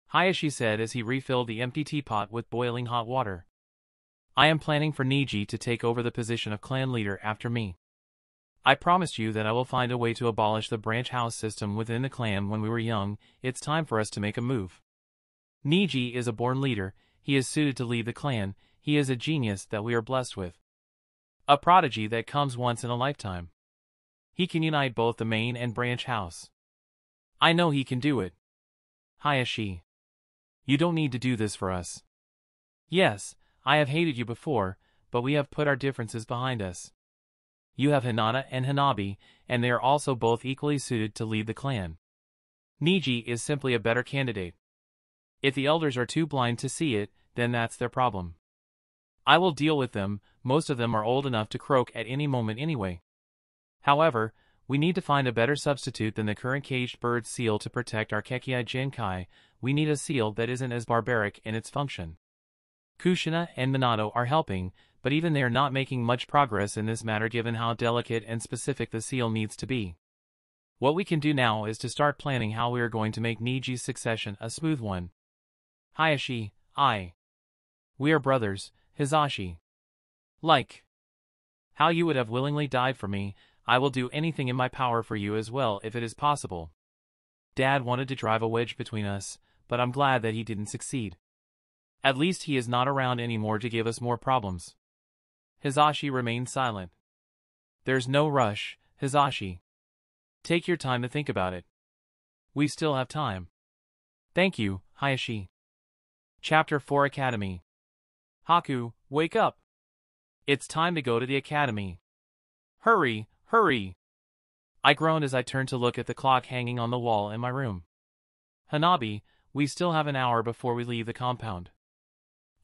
Hayashi said as he refilled the empty teapot with boiling hot water. I am planning for Niji to take over the position of clan leader after me. I promised you that I will find a way to abolish the branch house system within the clan when we were young. It's time for us to make a move. Niji is a born leader, he is suited to lead the clan, he is a genius that we are blessed with. A prodigy that comes once in a lifetime. He can unite both the main and branch house. I know he can do it. Hayashi. You don't need to do this for us. Yes, I have hated you before, but we have put our differences behind us. You have Hinata and Hanabi, and they are also both equally suited to lead the clan. Niji is simply a better candidate. If the elders are too blind to see it, then that's their problem. I will deal with them, most of them are old enough to croak at any moment anyway. However, we need to find a better substitute than the current caged bird seal to protect our Kekkai Jinkai. We need a seal that isn't as barbaric in its function. Kushina and Minato are helping, but even they are not making much progress in this matter given how delicate and specific the seal needs to be. What we can do now is to start planning how we are going to make Niji's succession a smooth one. Hayashi, we are brothers, Hisashi. Like how you would have willingly died for me, I will do anything in my power for you as well if it is possible. Dad wanted to drive a wedge between us, but I'm glad that he didn't succeed. At least he is not around anymore to give us more problems. Hisashi remained silent. There's no rush, Hisashi. Take your time to think about it. We still have time. Thank you, Hayashi. Chapter 4 Academy. Haku, wake up! It's time to go to the academy. Hurry, hurry! I groaned as I turned to look at the clock hanging on the wall in my room. Hanabi, we still have an hour before we leave the compound.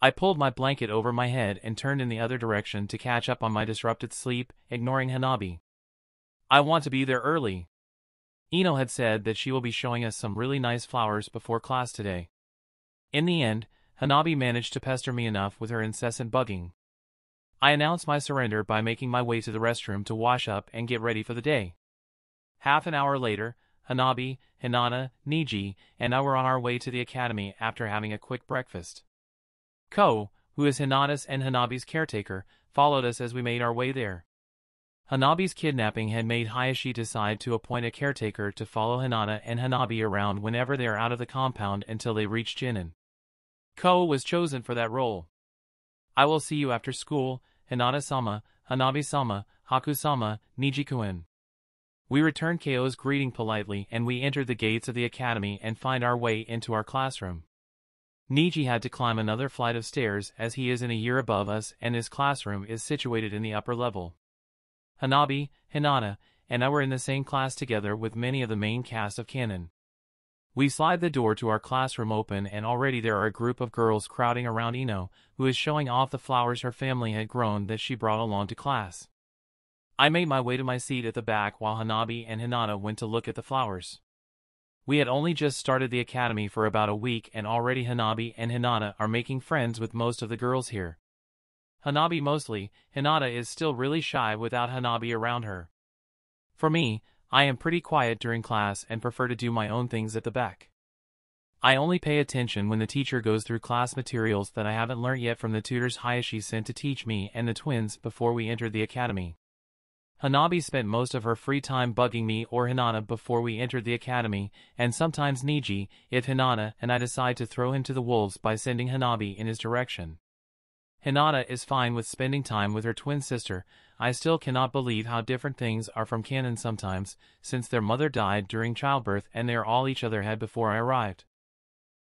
I pulled my blanket over my head and turned in the other direction to catch up on my disrupted sleep, ignoring Hanabi. I want to be there early. Ino had said that she will be showing us some really nice flowers before class today. In the end, Hanabi managed to pester me enough with her incessant bugging. I announced my surrender by making my way to the restroom to wash up and get ready for the day. Half an hour later, Hanabi, Hinata, Niji, and I were on our way to the academy after having a quick breakfast. Ko, who is Hinata's and Hanabi's caretaker, followed us as we made our way there. Hanabi's kidnapping had made Hayashi decide to appoint a caretaker to follow Hinata and Hanabi around whenever they are out of the compound until they reach Jinin. Ko was chosen for that role. I will see you after school, Hinata-sama, Hanabi-sama, Haku-sama, Niji-kun. We returned Ko's greeting politely and we entered the gates of the academy and find our way into our classroom. Niji had to climb another flight of stairs as he is in a year above us and his classroom is situated in the upper level. Hanabi, Hinata, and I were in the same class together with many of the main cast of Canon. We slide the door to our classroom open and already there are a group of girls crowding around Ino, who is showing off the flowers her family had grown that she brought along to class. I made my way to my seat at the back while Hanabi and Hinata went to look at the flowers. We had only just started the academy for about a week and already Hanabi and Hinata are making friends with most of the girls here. Hanabi mostly, Hinata is still really shy without Hanabi around her. For me, I am pretty quiet during class and prefer to do my own things at the back. I only pay attention when the teacher goes through class materials that I haven't learnt yet from the tutors Hayashi sent to teach me and the twins before we entered the academy. Hanabi spent most of her free time bugging me or Hinata before we entered the academy, and sometimes Niji, if Hinata and I decide to throw him to the wolves by sending Hanabi in his direction. Hinata is fine with spending time with her twin sister. I still cannot believe how different things are from Canon sometimes, since their mother died during childbirth and they are all each other had before I arrived.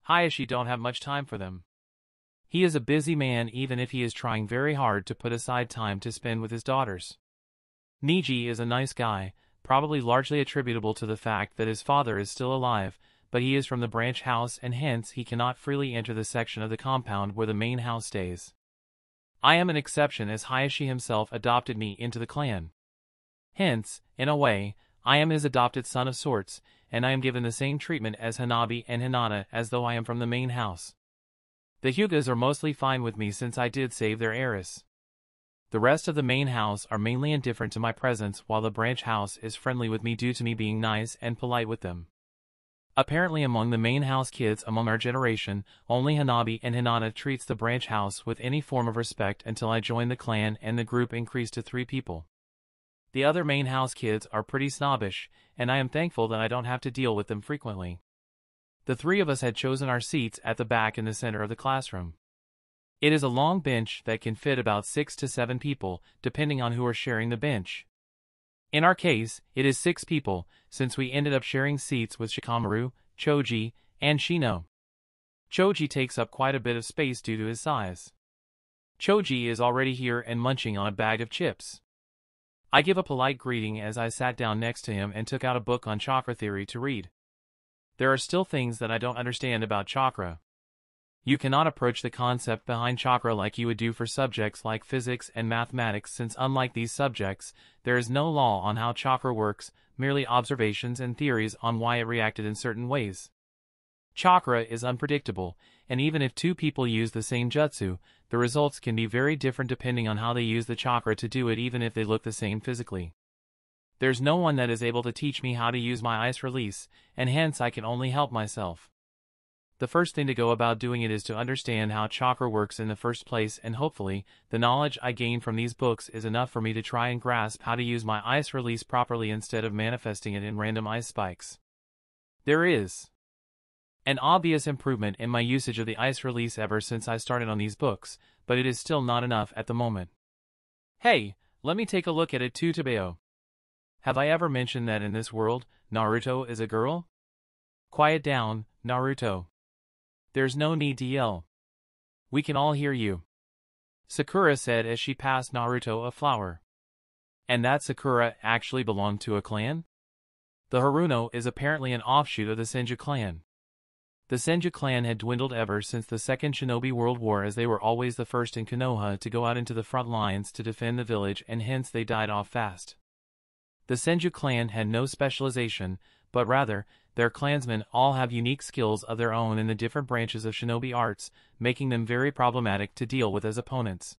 Hayashi don't have much time for them. He is a busy man even if he is trying very hard to put aside time to spend with his daughters. Niji is a nice guy, probably largely attributable to the fact that his father is still alive, but he is from the branch house and hence he cannot freely enter the section of the compound where the main house stays. I am an exception as Hayashi himself adopted me into the clan. Hence, in a way, I am his adopted son of sorts, and I am given the same treatment as Hanabi and Hinata as though I am from the main house. The Hyugas are mostly fine with me since I did save their heiress. The rest of the main house are mainly indifferent to my presence while the branch house is friendly with me due to me being nice and polite with them. Apparently among the main house kids among our generation, only Hanabi and Hinata treats the branch house with any form of respect until I joined the clan and the group increased to 3 people. The other main house kids are pretty snobbish, and I am thankful that I don't have to deal with them frequently. The 3 of us had chosen our seats at the back in the center of the classroom. It is a long bench that can fit about 6 to 7 people, depending on who are sharing the bench. In our case, it is 6 people, since we ended up sharing seats with Shikamaru, Choji, and Shino. Choji takes up quite a bit of space due to his size. Choji is already here and munching on a bag of chips. I give a polite greeting as I sat down next to him and took out a book on chakra theory to read. There are still things that I don't understand about chakra. You cannot approach the concept behind chakra like you would do for subjects like physics and mathematics since unlike these subjects, there is no law on how chakra works, merely observations and theories on why it reacted in certain ways. Chakra is unpredictable, and even if 2 people use the same jutsu, the results can be very different depending on how they use the chakra to do it even if they look the same physically. There's no one that is able to teach me how to use my ice release, and hence I can only help myself. The first thing to go about doing it is to understand how chakra works in the first place, and hopefully, the knowledge I gain from these books is enough for me to try and grasp how to use my ice release properly instead of manifesting it in random ice spikes. There is an obvious improvement in my usage of the ice release ever since I started on these books, but it is still not enough at the moment. Hey, let me take a look at it too, Tabeo. Have I ever mentioned that in this world, Naruto is a girl? Quiet down, Naruto. There's no need to yell. We can all hear you. Sakura said as she passed Naruto a flower. And that Sakura actually belonged to a clan? The Haruno is apparently an offshoot of the Senju clan. The Senju clan had dwindled ever since the Second Shinobi World War, as they were always the first in Konoha to go out into the front lines to defend the village, and hence they died off fast. The Senju clan had no specialization, but rather, their clansmen all have unique skills of their own in the different branches of shinobi arts, making them very problematic to deal with as opponents.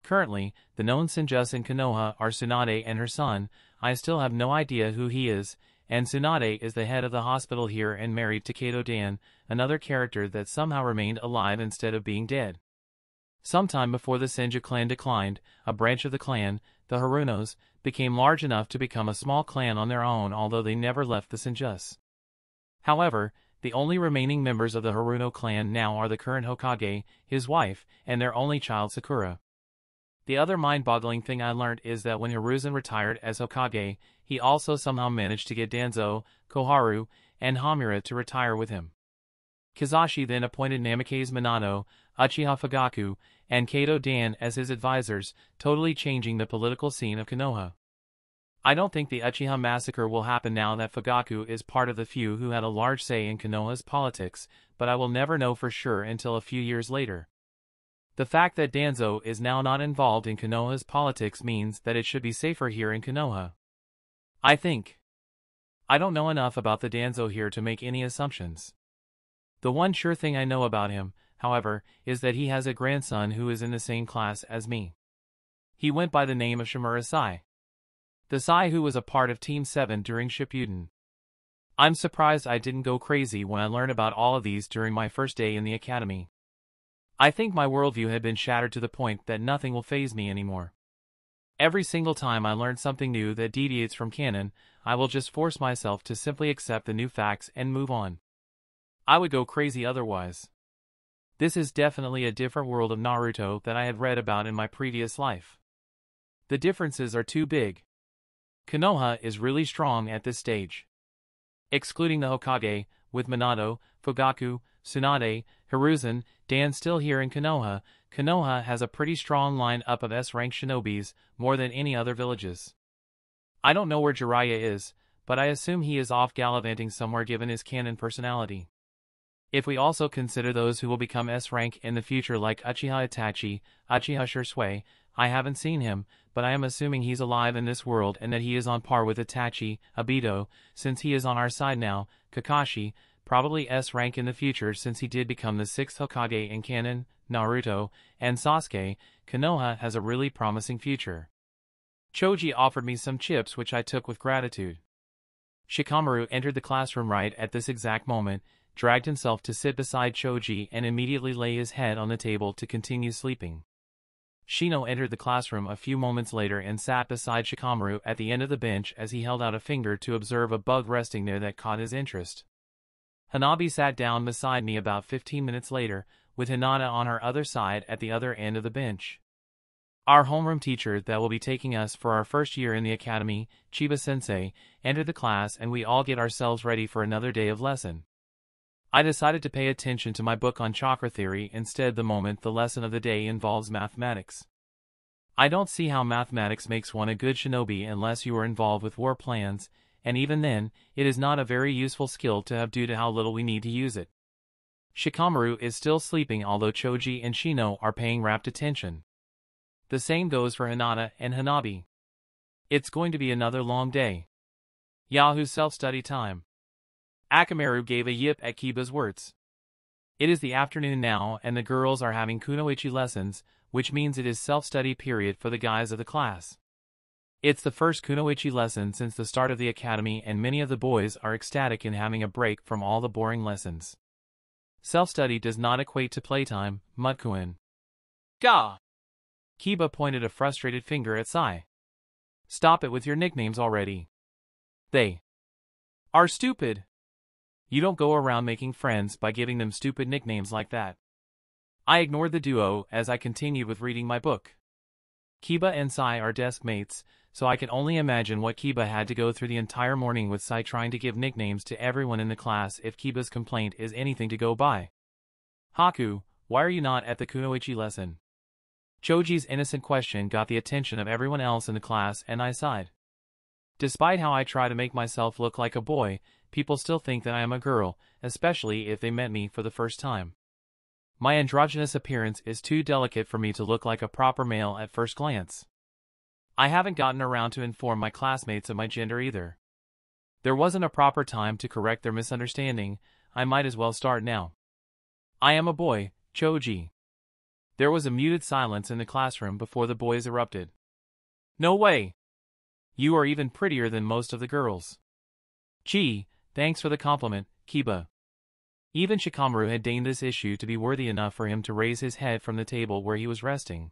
Currently, the known Senjus in Konoha are Tsunade and her son. I still have no idea who he is, and Tsunade is the head of the hospital here and married to Kato Dan, another character that somehow remained alive instead of being dead. Sometime before the Senju clan declined, a branch of the clan, the Harunos, became large enough to become a small clan on their own, although they never left the Senjus. However, the only remaining members of the Haruno clan now are the current Hokage, his wife, and their only child Sakura. The other mind-boggling thing I learned is that when Hiruzen retired as Hokage, he also somehow managed to get Danzo, Koharu, and Hamura to retire with him. Kizashi then appointed Namikaze Minato, Uchiha Fugaku, and Kato Dan as his advisors, totally changing the political scene of Konoha. I don't think the Uchiha massacre will happen now that Fugaku is part of the few who had a large say in Konoha's politics, but I will never know for sure until a few years later. The fact that Danzo is now not involved in Konoha's politics means that it should be safer here in Konoha. I think. I don't know enough about the Danzo here to make any assumptions. The one sure thing I know about him, however, is that he has a grandson who is in the same class as me. He went by the name of Shimura Sai. The Sai who was a part of Team 7 during Shippuden. I'm surprised I didn't go crazy when I learned about all of these during my first day in the academy. I think my worldview had been shattered to the point that nothing will faze me anymore. Every single time I learn something new that deviates from canon, I will just force myself to simply accept the new facts and move on. I would go crazy otherwise. This is definitely a different world of Naruto that I had read about in my previous life. The differences are too big. Konoha is really strong at this stage. Excluding the Hokage, with Minato, Fugaku, Tsunade, Hiruzen, Dan still here in Konoha, Konoha has a pretty strong line-up of S-rank shinobis, more than any other villages. I don't know where Jiraiya is, but I assume he is off gallivanting somewhere given his canon personality. If we also consider those who will become S-rank in the future like Uchiha Itachi, Uchiha Shisui, I haven't seen him, but I am assuming he's alive in this world and that he is on par with Itachi, Obito, since he is on our side now, Kakashi, probably S-rank in the future since he did become the 6th Hokage in canon, Naruto, and Sasuke. Konoha has a really promising future. Choji offered me some chips which I took with gratitude. Shikamaru entered the classroom right at this exact moment, dragged himself to sit beside Choji and immediately lay his head on the table to continue sleeping. Shino entered the classroom a few moments later and sat beside Shikamaru at the end of the bench as he held out a finger to observe a bug resting there that caught his interest. Hanabi sat down beside me about 15 minutes later, with Hinata on her other side at the other end of the bench. Our homeroom teacher that will be taking us for our first year in the academy, Chiba-sensei, entered the class and we all get ourselves ready for another day of lesson. I decided to pay attention to my book on chakra theory instead the moment the lesson of the day involves mathematics. I don't see how mathematics makes one a good shinobi unless you are involved with war plans, and even then, it is not a very useful skill to have due to how little we need to use it. Shikamaru is still sleeping although Choji and Shino are paying rapt attention. The same goes for Hinata and Hanabi. It's going to be another long day. Yahoo self-study time. Akamaru gave a yip at Kiba's words. It is the afternoon now and the girls are having kunoichi lessons, which means it is self-study period for the guys of the class. It's the first kunoichi lesson since the start of the academy and many of the boys are ecstatic in having a break from all the boring lessons. Self-study does not equate to playtime, Mudkuin. Gah! Kiba pointed a frustrated finger at Sai. Stop it with your nicknames already. They are stupid. You don't go around making friends by giving them stupid nicknames like that. I ignored the duo as I continued with reading my book. Kiba and Sai are desk mates, so I can only imagine what Kiba had to go through the entire morning with Sai trying to give nicknames to everyone in the class if Kiba's complaint is anything to go by. Haku, why are you not at the kunoichi lesson? Choji's innocent question got the attention of everyone else in the class and I sighed. Despite how I try to make myself look like a boy, people still think that I am a girl, especially if they met me for the first time. My androgynous appearance is too delicate for me to look like a proper male at first glance. I haven't gotten around to inform my classmates of my gender either. There wasn't a proper time to correct their misunderstanding, I might as well start now. I am a boy, Choji. There was a muted silence in the classroom before the boys erupted. No way! You are even prettier than most of the girls. Gee, thanks for the compliment, Kiba. Even Shikamaru had deigned this issue to be worthy enough for him to raise his head from the table where he was resting.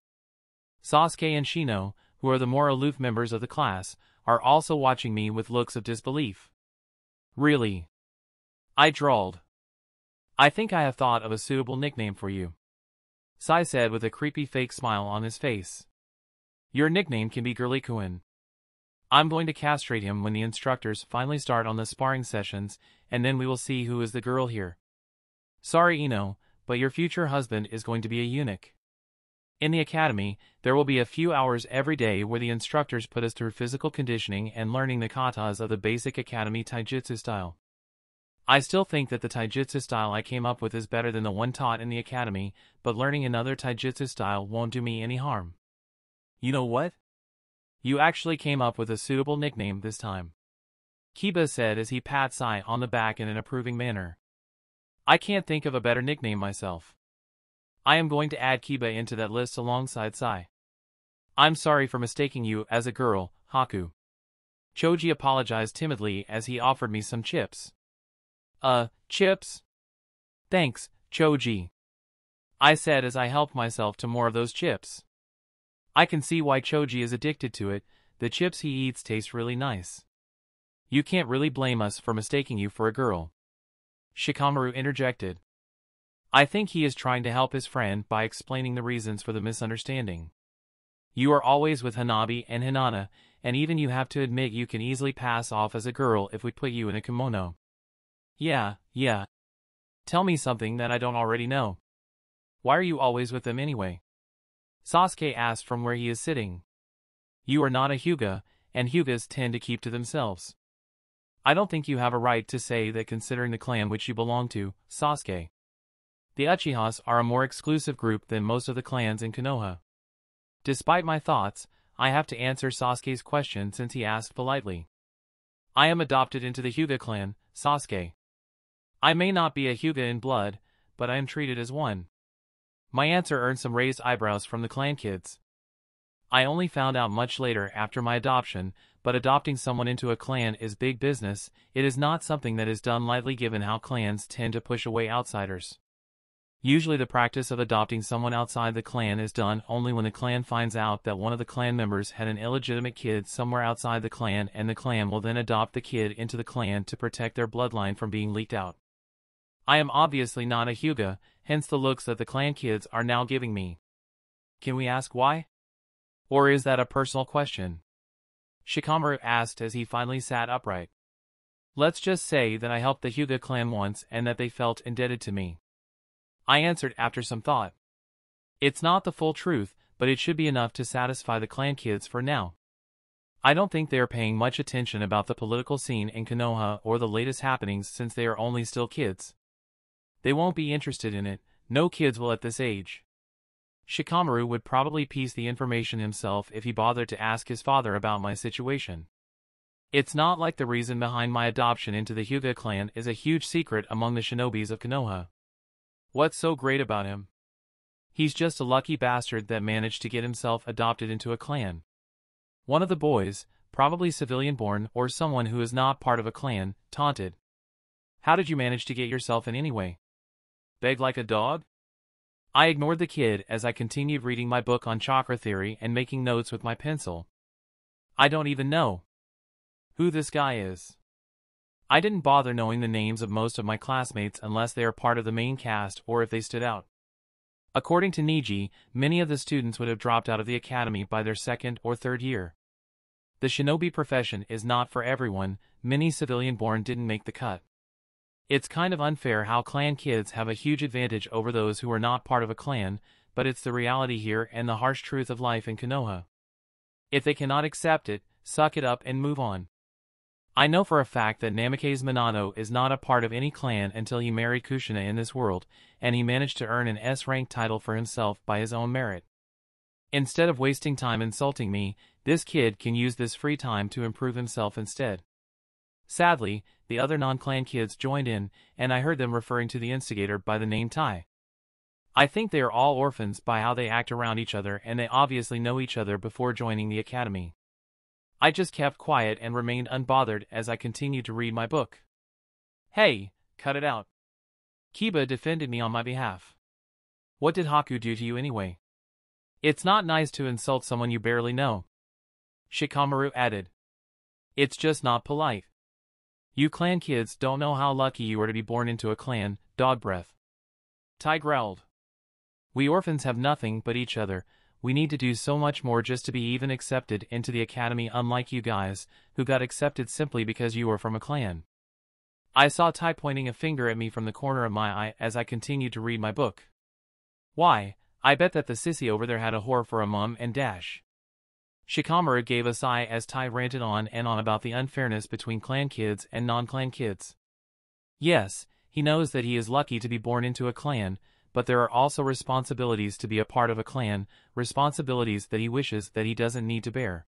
Sasuke and Shino, who are the more aloof members of the class, are also watching me with looks of disbelief. Really? I drawled. I think I have thought of a suitable nickname for you. Sai said with a creepy fake smile on his face. Your nickname can be Girly-kun. I'm going to castrate him when the instructors finally start on the sparring sessions, and then we will see who is the girl here. Sorry Ino, but your future husband is going to be a eunuch. In the academy, there will be a few hours every day where the instructors put us through physical conditioning and learning the katas of the basic academy taijutsu style. I still think that the taijutsu style I came up with is better than the one taught in the academy, but learning another taijutsu style won't do me any harm. You know what? You actually came up with a suitable nickname this time. Kiba said as he pat Sai on the back in an approving manner. I can't think of a better nickname myself. I am going to add Kiba into that list alongside Sai. I'm sorry for mistaking you as a girl, Haku. Choji apologized timidly as he offered me some chips. Chips? Thanks, Choji. I said as I helped myself to more of those chips. I can see why Choji is addicted to it, the chips he eats taste really nice. You can't really blame us for mistaking you for a girl. Shikamaru interjected. I think he is trying to help his friend by explaining the reasons for the misunderstanding. You are always with Hanabi and Hinata, and even you have to admit you can easily pass off as a girl if we put you in a kimono. Yeah. Tell me something that I don't already know. Why are you always with them anyway? Sasuke asked from where he is sitting. You are not a Hyuga, and Hyugas tend to keep to themselves. I don't think you have a right to say that considering the clan which you belong to, Sasuke. The Uchihas are a more exclusive group than most of the clans in Konoha. Despite my thoughts, I have to answer Sasuke's question since he asked politely. I am adopted into the Hyuga clan, Sasuke. I may not be a Hyuga in blood, but I am treated as one. My answer earned some raised eyebrows from the clan kids. I only found out much later after my adoption, but adopting someone into a clan is big business. It is not something that is done lightly given how clans tend to push away outsiders. Usually the practice of adopting someone outside the clan is done only when the clan finds out that one of the clan members had an illegitimate kid somewhere outside the clan, and the clan will then adopt the kid into the clan to protect their bloodline from being leaked out. I am obviously not a Hyuga, hence the looks that the clan kids are now giving me. Can we ask why? Or is that a personal question? Shikamaru asked as he finally sat upright. Let's just say that I helped the Hyuga clan once and that they felt indebted to me. I answered after some thought. It's not the full truth, but it should be enough to satisfy the clan kids for now. I don't think they are paying much attention about the political scene in Konoha or the latest happenings since they are only still kids. They won't be interested in it, no kids will at this age. Shikamaru would probably piece the information himself if he bothered to ask his father about my situation. It's not like the reason behind my adoption into the Hyuga clan is a huge secret among the shinobis of Konoha. What's so great about him? He's just a lucky bastard that managed to get himself adopted into a clan. One of the boys, probably civilian-born or someone who is not part of a clan, taunted. How did you manage to get yourself in anyway? Beg like a dog? I ignored the kid as I continued reading my book on chakra theory and making notes with my pencil. I don't even know who this guy is. I didn't bother knowing the names of most of my classmates unless they are part of the main cast or if they stood out. According to Niji, many of the students would have dropped out of the academy by their second or third year. The shinobi profession is not for everyone. Many civilian-born didn't make the cut. It's kind of unfair how clan kids have a huge advantage over those who are not part of a clan, but it's the reality here and the harsh truth of life in Konoha. If they cannot accept it, suck it up and move on. I know for a fact that Namikaze Minato is not a part of any clan until he married Kushina in this world, and he managed to earn an S-rank title for himself by his own merit. Instead of wasting time insulting me, this kid can use this free time to improve himself instead. Sadly, the other non-clan kids joined in, and I heard them referring to the instigator by the name Tai. I think they are all orphans by how they act around each other, and they obviously know each other before joining the academy. I just kept quiet and remained unbothered as I continued to read my book. Hey, cut it out. Kiba defended me on my behalf. What did Haku do to you anyway? It's not nice to insult someone you barely know. Shikamaru added. It's just not polite. You clan kids don't know how lucky you are to be born into a clan, dog breath. Tai growled. We orphans have nothing but each other. We need to do so much more just to be even accepted into the academy, unlike you guys, who got accepted simply because you were from a clan. I saw Tai pointing a finger at me from the corner of my eye as I continued to read my book. Why, I bet that the sissy over there had a whore for a mum and dash. Shikamaru gave a sigh as Tai ranted on and on about the unfairness between clan kids and non-clan kids. Yes, he knows that he is lucky to be born into a clan, but there are also responsibilities to be a part of a clan, responsibilities that he wishes that he doesn't need to bear.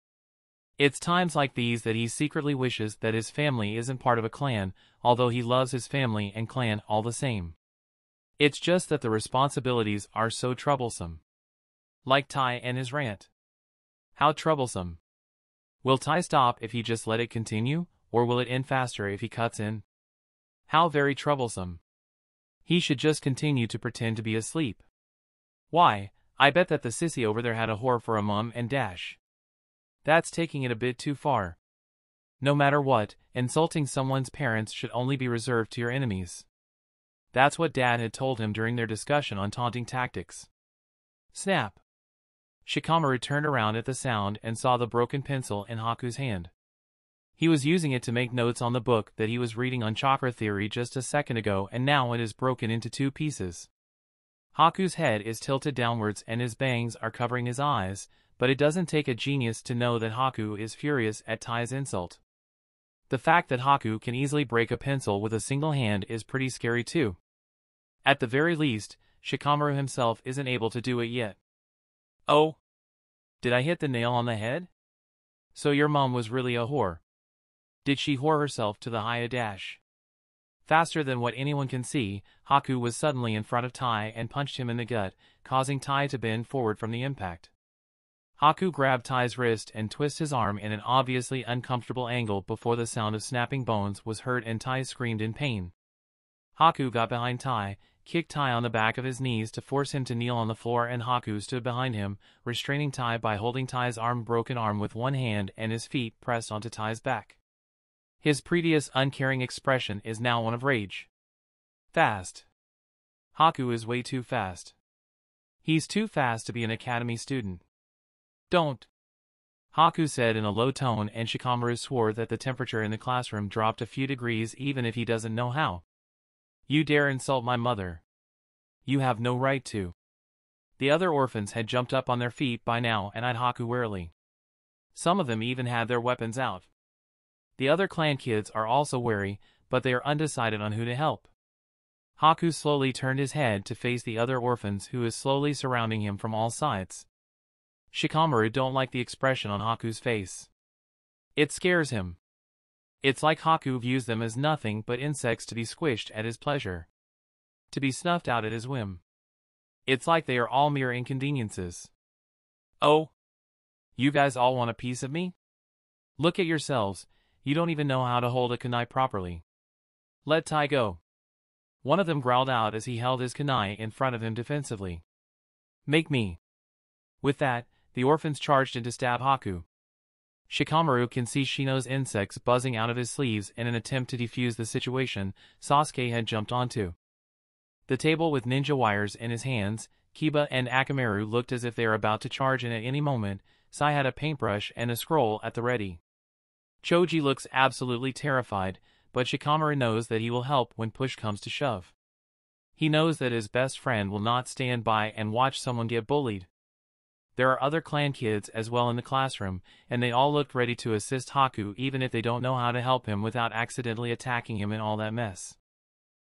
It's times like these that he secretly wishes that his family isn't part of a clan, although he loves his family and clan all the same. It's just that the responsibilities are so troublesome. Like Tai and his rant. How troublesome. Will Tai stop if he just let it continue, or will it end faster if he cuts in? How very troublesome. He should just continue to pretend to be asleep. Why, I bet that the sissy over there had a whore for a mum and dash. That's taking it a bit too far. No matter what, insulting someone's parents should only be reserved to your enemies. That's what Dad had told him during their discussion on taunting tactics. Snap. Shikamaru turned around at the sound and saw the broken pencil in Haku's hand. He was using it to make notes on the book that he was reading on chakra theory just a second ago, and now it is broken into two pieces. Haku's head is tilted downwards and his bangs are covering his eyes, but it doesn't take a genius to know that Haku is furious at Tai's insult. The fact that Haku can easily break a pencil with a single hand is pretty scary too. At the very least, Shikamaru himself isn't able to do it yet. Oh! Did I hit the nail on the head? So your mom was really a whore. Did she whore herself to the high dash? Faster than what anyone can see, Haku was suddenly in front of Tai and punched him in the gut, causing Tai to bend forward from the impact. Haku grabbed Tai's wrist and twisted his arm in an obviously uncomfortable angle before the sound of snapping bones was heard and Tai screamed in pain. Haku got behind Tai, kicked Tai on the back of his knees to force him to kneel on the floor, and Haku stood behind him, restraining Tai by holding Tai's broken arm with one hand and his feet pressed onto Tai's back. His previous uncaring expression is now one of rage. Fast. Haku is way too fast. He's too fast to be an academy student. Don't. Haku said in a low tone, and Shikamaru swore that the temperature in the classroom dropped a few degrees even if he doesn't know how. You dare insult my mother. You have no right to. The other orphans had jumped up on their feet by now and eyed Haku warily. Some of them even had their weapons out. The other clan kids are also wary, but they are undecided on who to help. Haku slowly turned his head to face the other orphans who is slowly surrounding him from all sides. Shikamaru don't like the expression on Haku's face. It scares him. It's like Haku views them as nothing but insects to be squished at his pleasure. To be snuffed out at his whim. It's like they are all mere inconveniences. Oh? You guys all want a piece of me? Look at yourselves. You don't even know how to hold a kunai properly. Let Tai go. One of them growled out as he held his kunai in front of him defensively. Make me. With that, the orphans charged in to stab Haku. Shikamaru can see Shino's insects buzzing out of his sleeves in an attempt to defuse the situation Sasuke had jumped onto. The table with ninja wires in his hands, Kiba and Akamaru looked as if they were about to charge in at any moment. Sai had a paintbrush and a scroll at the ready. Choji looks absolutely terrified, but Shikamaru knows that he will help when push comes to shove. He knows that his best friend will not stand by and watch someone get bullied. There are other clan kids as well in the classroom, and they all look ready to assist Haku even if they don't know how to help him without accidentally attacking him in all that mess.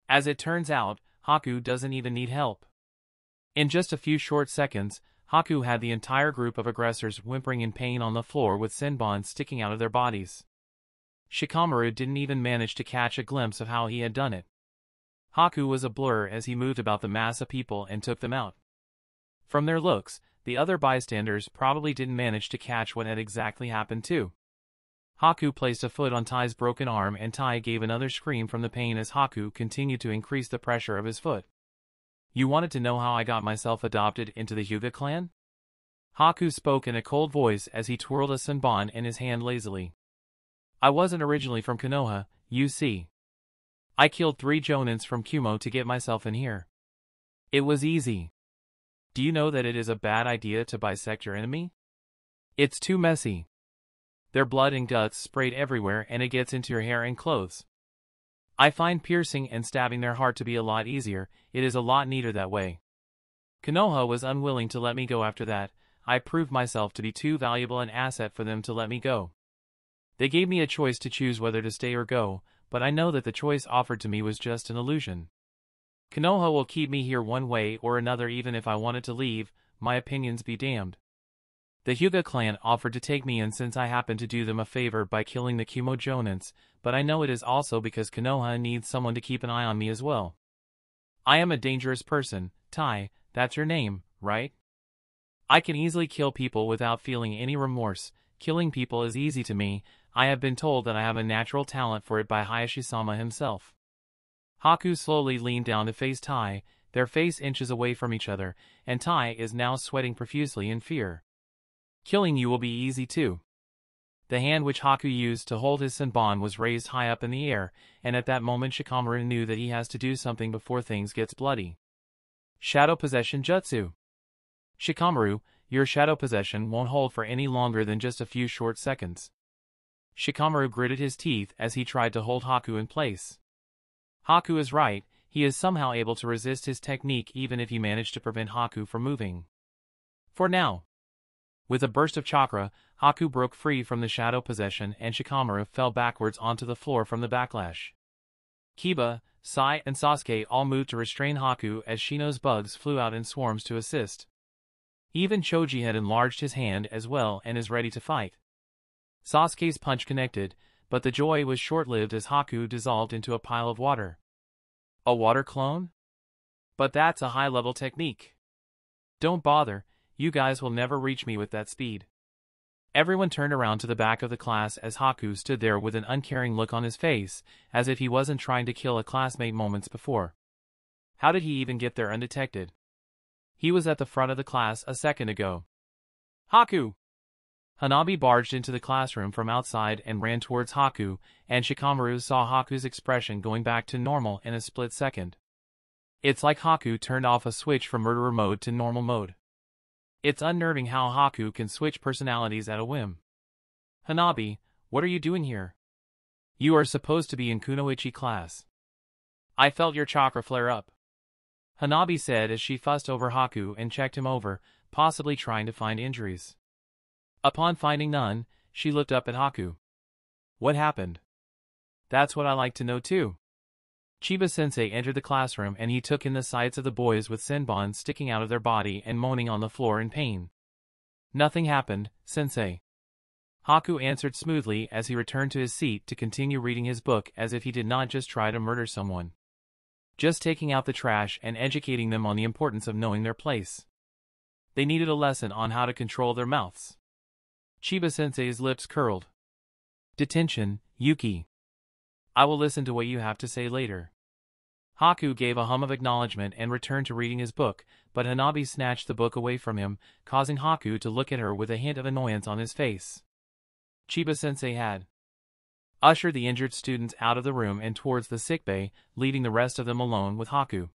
As it turns out, Haku doesn't even need help. In just a few short seconds, Haku had the entire group of aggressors whimpering in pain on the floor with senbons sticking out of their bodies. Shikamaru didn't even manage to catch a glimpse of how he had done it. Haku was a blur as he moved about the mass of people and took them out. From their looks, the other bystanders probably didn't manage to catch what had exactly happened too. Haku placed a foot on Tai's broken arm and Tai gave another scream from the pain as Haku continued to increase the pressure of his foot. You wanted to know how I got myself adopted into the Hyuga clan? Haku spoke in a cold voice as he twirled a senbon in his hand lazily. I wasn't originally from Konoha, you see. I killed 3 jonins from Kumo to get myself in here. It was easy. Do you know that it is a bad idea to bisect your enemy? It's too messy. Their blood and guts sprayed everywhere and it gets into your hair and clothes. I find piercing and stabbing their heart to be a lot easier, it is a lot neater that way. Konoha was unwilling to let me go after that. I proved myself to be too valuable an asset for them to let me go. They gave me a choice to choose whether to stay or go, but I know that the choice offered to me was just an illusion. Konoha will keep me here one way or another even if I wanted to leave, my opinions be damned. The Hyuga clan offered to take me in since I happened to do them a favor by killing the Kumo jonins, but I know it is also because Konoha needs someone to keep an eye on me as well. I am a dangerous person, Tai, that's your name, right? I can easily kill people without feeling any remorse. Killing people is easy to me. I have been told that I have a natural talent for it by Hayashi-sama himself. Haku slowly leaned down to face Tai, their face inches away from each other, and Tai is now sweating profusely in fear. Killing you will be easy too. The hand which Haku used to hold his senbon was raised high up in the air, and at that moment Shikamaru knew that he has to do something before things gets bloody. Shadow Possession Jutsu. Shikamaru, your shadow possession won't hold for any longer than just a few short seconds. Shikamaru gritted his teeth as he tried to hold Haku in place. Haku is right, he is somehow able to resist his technique even if he managed to prevent Haku from moving. For now. With a burst of chakra, Haku broke free from the shadow possession and Shikamaru fell backwards onto the floor from the backlash. Kiba, Sai and Sasuke all moved to restrain Haku as Shino's bugs flew out in swarms to assist. Even Choji had enlarged his hand as well and is ready to fight. Sasuke's punch connected, but the joy was short-lived as Haku dissolved into a pile of water. A water clone? But that's a high-level technique. Don't bother, you guys will never reach me with that speed. Everyone turned around to the back of the class as Haku stood there with an uncaring look on his face, as if he wasn't trying to kill a classmate moments before. How did he even get there undetected? He was at the front of the class a second ago. Haku! Hanabi barged into the classroom from outside and ran towards Haku, and Shikamaru saw Haku's expression going back to normal in a split second. It's like Haku turned off a switch from murderer mode to normal mode. It's unnerving how Haku can switch personalities at a whim. Hanabi, what are you doing here? You are supposed to be in Kunoichi class. I felt your chakra flare up. Hanabi said as she fussed over Haku and checked him over, possibly trying to find injuries. Upon finding none, she looked up at Haku. What happened? That's what I like to know too. Chiba-sensei entered the classroom and he took in the sights of the boys with senbons sticking out of their body and moaning on the floor in pain. Nothing happened, sensei. Haku answered smoothly as he returned to his seat to continue reading his book as if he did not just try to murder someone. Just taking out the trash and educating them on the importance of knowing their place. They needed a lesson on how to control their mouths. Chiba-sensei's lips curled. Detention, Yuki. I will listen to what you have to say later. Haku gave a hum of acknowledgement and returned to reading his book, but Hanabi snatched the book away from him, causing Haku to look at her with a hint of annoyance on his face. Chiba-sensei had ushered the injured students out of the room and towards the sickbay, leaving the rest of them alone with Haku.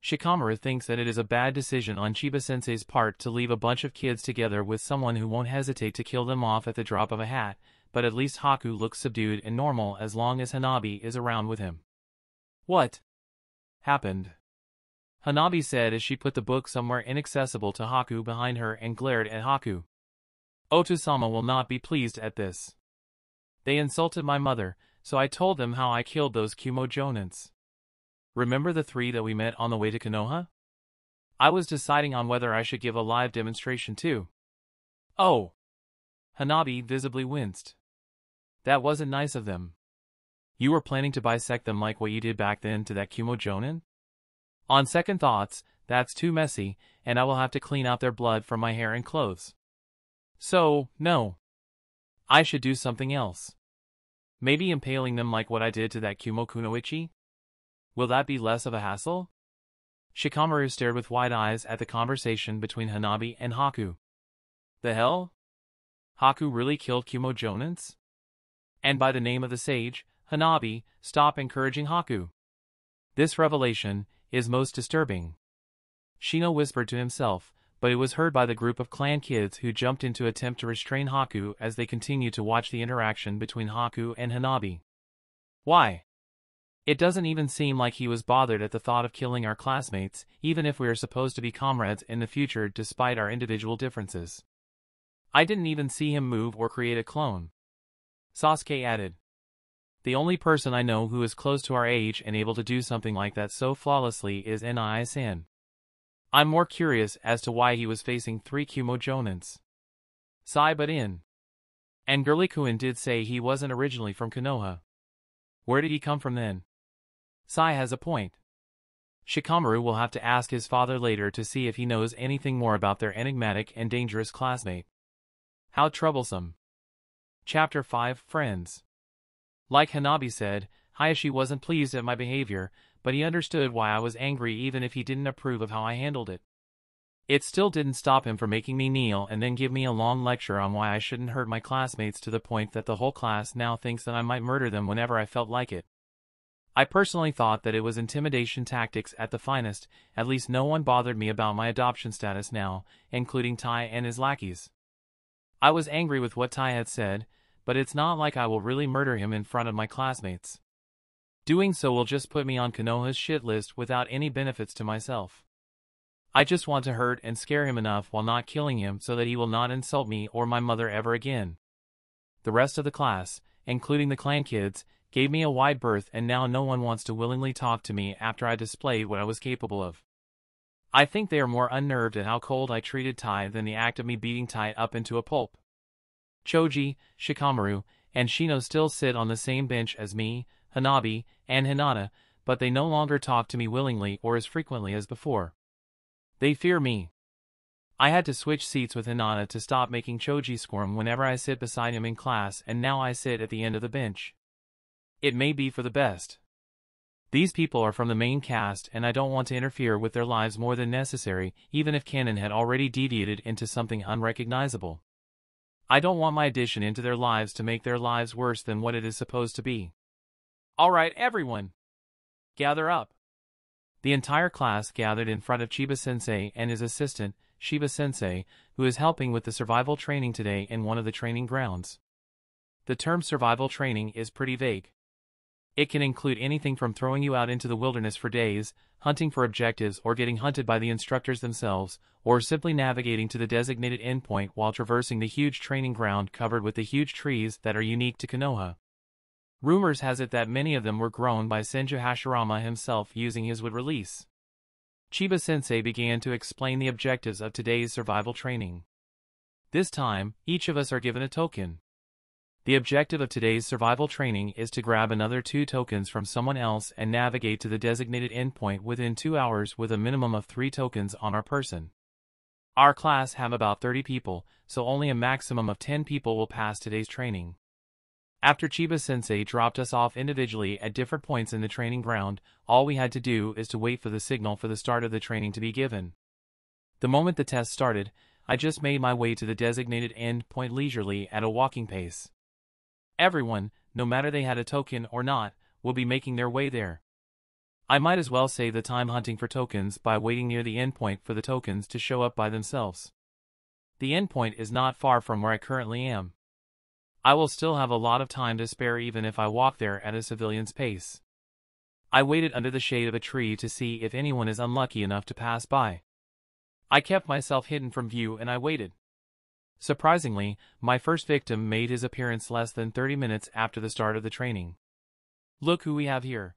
Shikamaru thinks that it is a bad decision on Chiba-sensei's part to leave a bunch of kids together with someone who won't hesitate to kill them off at the drop of a hat, but at least Haku looks subdued and normal as long as Hanabi is around with him. What happened? Hanabi said as she put the book somewhere inaccessible to Haku behind her and glared at Haku. Oto-sama will not be pleased at this. They insulted my mother, so I told them how I killed those Kumo-jonins. Remember the 3 that we met on the way to Konoha? I was deciding on whether I should give a live demonstration too. Oh! Hanabi visibly winced. That wasn't nice of them. You were planning to bisect them like what you did back then to that Kumo-jonin? On second thoughts, that's too messy, and I will have to clean out their blood from my hair and clothes. So, no. I should do something else. Maybe impaling them like what I did to that Kumo-kunoichi? Will that be less of a hassle? Shikamaru stared with wide eyes at the conversation between Hanabi and Haku. The hell? Haku really killed Kumo-jonins? And by the name of the sage, Hanabi, stop encouraging Haku. This revelation is most disturbing. Shino whispered to himself, but it was heard by the group of clan kids who jumped in to attempt to restrain Haku as they continued to watch the interaction between Haku and Hanabi. Why? It doesn't even seem like he was bothered at the thought of killing our classmates, even if we are supposed to be comrades in the future despite our individual differences. I didn't even see him move or create a clone. Sasuke added. The only person I know who is close to our age and able to do something like that so flawlessly is Nii-san. I'm more curious as to why he was facing 3 Kumo-jonins. Sigh but in. And Girly-kun did say he wasn't originally from Konoha. Where did he come from then? Sai has a point. Shikamaru will have to ask his father later to see if he knows anything more about their enigmatic and dangerous classmate. How troublesome. Chapter 5 Friends. Like Hanabi said, Hayashi wasn't pleased at my behavior, but he understood why I was angry even if he didn't approve of how I handled it. It still didn't stop him from making me kneel and then give me a long lecture on why I shouldn't hurt my classmates to the point that the whole class now thinks that I might murder them whenever I felt like it. I personally thought that it was intimidation tactics at the finest. At least no one bothered me about my adoption status now, including Tai and his lackeys. I was angry with what Tai had said, but it's not like I will really murder him in front of my classmates. Doing so will just put me on Konoha's shit list without any benefits to myself. I just want to hurt and scare him enough while not killing him so that he will not insult me or my mother ever again. The rest of the class, including the clan kids, gave me a wide berth and now no one wants to willingly talk to me after I displayed what I was capable of. I think they are more unnerved at how cold I treated Tai than the act of me beating Tai up into a pulp. Choji, Shikamaru, and Shino still sit on the same bench as me, Hanabi, and Hinata, but they no longer talk to me willingly or as frequently as before. They fear me. I had to switch seats with Hinata to stop making Choji squirm whenever I sit beside him in class, and now I sit at the end of the bench. It may be for the best. These people are from the main cast and I don't want to interfere with their lives more than necessary, even if Canon had already deviated into something unrecognizable. I don't want my addition into their lives to make their lives worse than what it is supposed to be. Alright everyone! Gather up! The entire class gathered in front of Chiba-sensei and his assistant, Shiba-sensei, who is helping with the survival training today in one of the training grounds. The term survival training is pretty vague. It can include anything from throwing you out into the wilderness for days, hunting for objectives or getting hunted by the instructors themselves, or simply navigating to the designated endpoint while traversing the huge training ground covered with the huge trees that are unique to Konoha. Rumors has it that many of them were grown by Senju Hashirama himself using his wood release. Chiba-sensei began to explain the objectives of today's survival training. This time, each of us are given a token. The objective of today's survival training is to grab another 2 tokens from someone else and navigate to the designated endpoint within 2 hours with a minimum of 3 tokens on our person. Our class have about 30 people, so only a maximum of 10 people will pass today's training. After Chiba-sensei dropped us off individually at different points in the training ground, all we had to do is to wait for the signal for the start of the training to be given. The moment the test started, I just made my way to the designated end point leisurely at a walking pace. Everyone, no matter they had a token or not, will be making their way there. I might as well save the time hunting for tokens by waiting near the endpoint for the tokens to show up by themselves. The endpoint is not far from where I currently am. I will still have a lot of time to spare even if I walk there at a civilian's pace. I waited under the shade of a tree to see if anyone is unlucky enough to pass by. I kept myself hidden from view and I waited. Surprisingly, my first victim made his appearance less than 30 minutes after the start of the training. "Look who we have here,"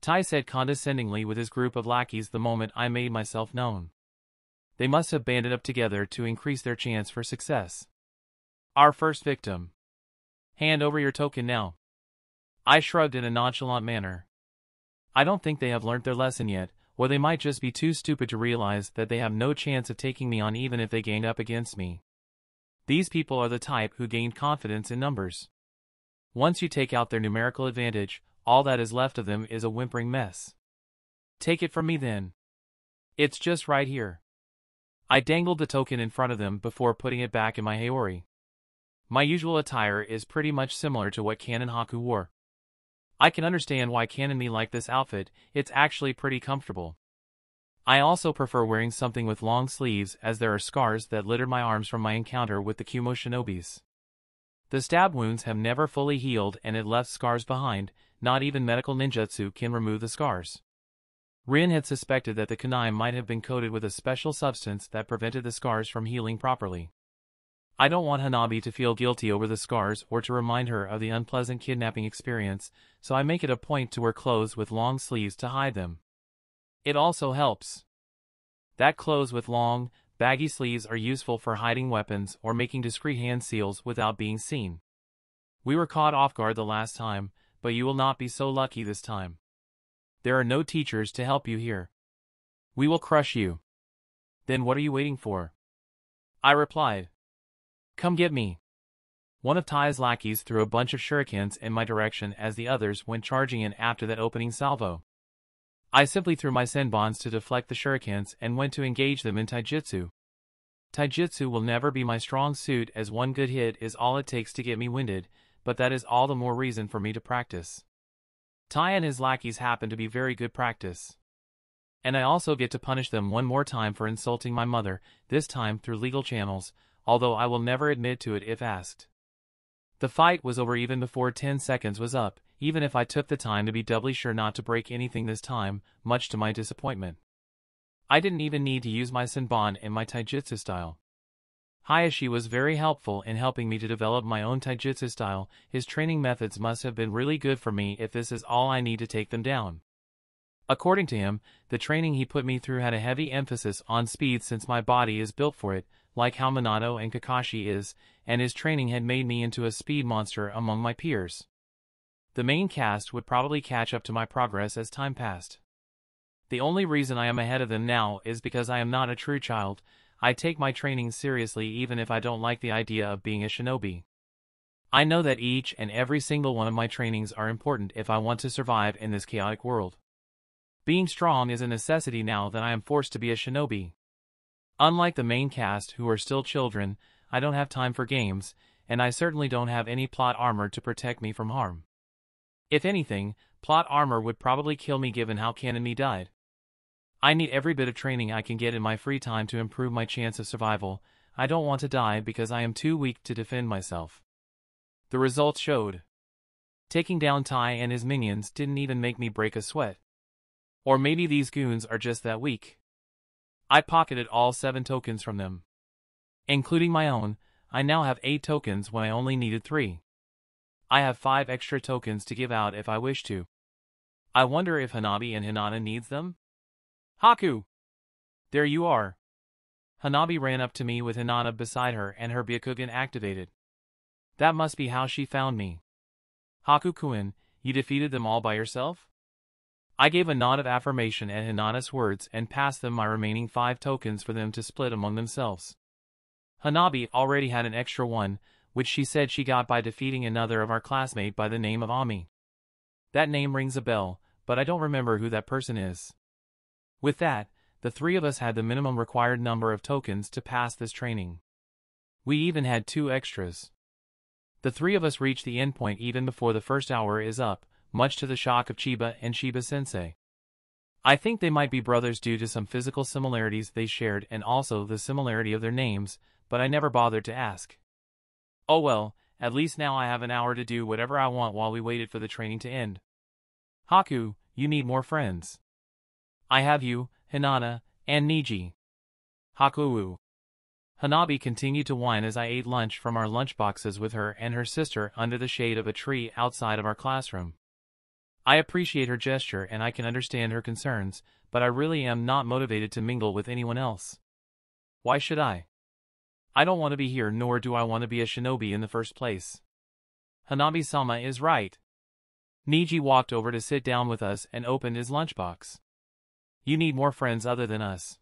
Tai said condescendingly with his group of lackeys the moment I made myself known. They must have banded up together to increase their chance for success. "Our first victim. Hand over your token now." I shrugged in a nonchalant manner. I don't think they have learnt their lesson yet, or they might just be too stupid to realize that they have no chance of taking me on even if they gang up against me. These people are the type who gained confidence in numbers. Once you take out their numerical advantage, all that is left of them is a whimpering mess. Take it from me then. It's just right here. I dangled the token in front of them before putting it back in my haori. My usual attire is pretty much similar to what Canon Haku wore. I can understand why Canon me like this outfit, it's actually pretty comfortable. I also prefer wearing something with long sleeves as there are scars that litter my arms from my encounter with the Kumo shinobis. The stab wounds have never fully healed and it left scars behind, not even medical ninjutsu can remove the scars. Rin had suspected that the kunai might have been coated with a special substance that prevented the scars from healing properly. I don't want Hanabi to feel guilty over the scars or to remind her of the unpleasant kidnapping experience, so I make it a point to wear clothes with long sleeves to hide them. It also helps that clothes with long, baggy sleeves are useful for hiding weapons or making discreet hand seals without being seen. We were caught off guard the last time, but you will not be so lucky this time. There are no teachers to help you here. We will crush you. Then what are you waiting for? I replied. Come get me. One of Tai's lackeys threw a bunch of shurikens in my direction as the others went charging in after that opening salvo. I simply threw my senbons to deflect the shurikens and went to engage them in taijutsu. Taijutsu will never be my strong suit as one good hit is all it takes to get me winded, but that is all the more reason for me to practice. Tai and his lackeys happen to be very good practice. And I also get to punish them one more time for insulting my mother, this time through legal channels, although I will never admit to it if asked. The fight was over even before 10 seconds was up, even if I took the time to be doubly sure not to break anything this time, much to my disappointment. I didn't even need to use my senbon in my taijutsu style. Hayashi was very helpful in helping me to develop my own taijutsu style. His training methods must have been really good for me if this is all I need to take them down. According to him, the training he put me through had a heavy emphasis on speed since my body is built for it, like how Minato and Kakashi is, and his training had made me into a speed monster among my peers. The main cast would probably catch up to my progress as time passed. The only reason I am ahead of them now is because I am not a true child. I take my training seriously even if I don't like the idea of being a shinobi. I know that each and every single one of my trainings are important if I want to survive in this chaotic world. Being strong is a necessity now that I am forced to be a shinobi. Unlike the main cast who are still children, I don't have time for games, and I certainly don't have any plot armor to protect me from harm. If anything, plot armor would probably kill me given how Canon me died. I need every bit of training I can get in my free time to improve my chance of survival. I don't want to die because I am too weak to defend myself. The results showed. Taking down Tai and his minions didn't even make me break a sweat. Or maybe these goons are just that weak. I pocketed all 7 tokens from them. Including my own, I now have 8 tokens when I only needed 3. I have 5 extra tokens to give out if I wish to. I wonder if Hanabi and Hinata needs them? Haku! There you are. Hanabi ran up to me with Hinata beside her and her Byakugan activated. That must be how she found me. Haku-kun, you defeated them all by yourself? I gave a nod of affirmation at Hinata's words and passed them my remaining 5 tokens for them to split among themselves. Hanabi already had an extra one, which she said she got by defeating another of our classmate by the name of Ami. That name rings a bell, but I don't remember who that person is. With that, the three of us had the minimum required number of tokens to pass this training. We even had 2 extras. The three of us reached the endpoint even before the first hour is up, much to the shock of Chiba and Shiba-sensei. I think they might be brothers due to some physical similarities they shared and also the similarity of their names, but I never bothered to ask. Oh well, at least now I have an hour to do whatever I want while we waited for the training to end. Haku, you need more friends. I have you, Hinata, and Niji. Haku. Hanabi continued to whine as I ate lunch from our lunchboxes with her and her sister under the shade of a tree outside of our classroom. I appreciate her gesture and I can understand her concerns, but I really am not motivated to mingle with anyone else. Why should I? I don't want to be here, nor do I want to be a shinobi in the first place. Hanabi-sama is right. Niji walked over to sit down with us and opened his lunchbox. You need more friends other than us.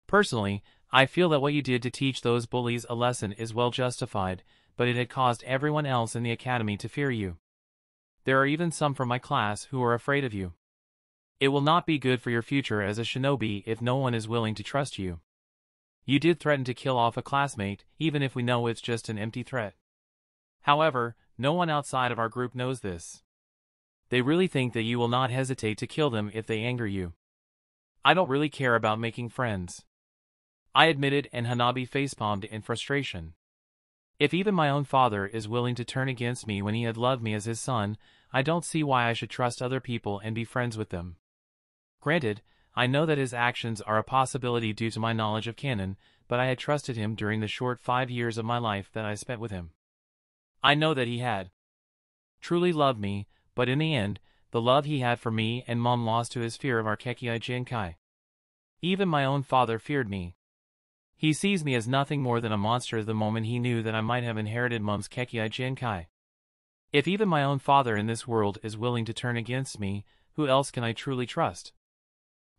Personally, I feel that what you did to teach those bullies a lesson is well justified, but it had caused everyone else in the academy to fear you. There are even some from my class who are afraid of you. It will not be good for your future as a shinobi if no one is willing to trust you. You did threaten to kill off a classmate, even if we know it's just an empty threat. However, no one outside of our group knows this. They really think that you will not hesitate to kill them if they anger you. I don't really care about making friends. I admitted, and Hanabi facepalmed in frustration. If even my own father is willing to turn against me when he had loved me as his son, I don't see why I should trust other people and be friends with them. Granted, I know that his actions are a possibility due to my knowledge of Canon, but I had trusted him during the short 5 years of my life that I spent with him. I know that he had truly loved me, but in the end, the love he had for me and Mom lost to his fear of our Kekkei Jinkai. Even my own father feared me. He sees me as nothing more than a monster the moment he knew that I might have inherited Mom's Kekkei Jinkai. If even my own father in this world is willing to turn against me, who else can I truly trust?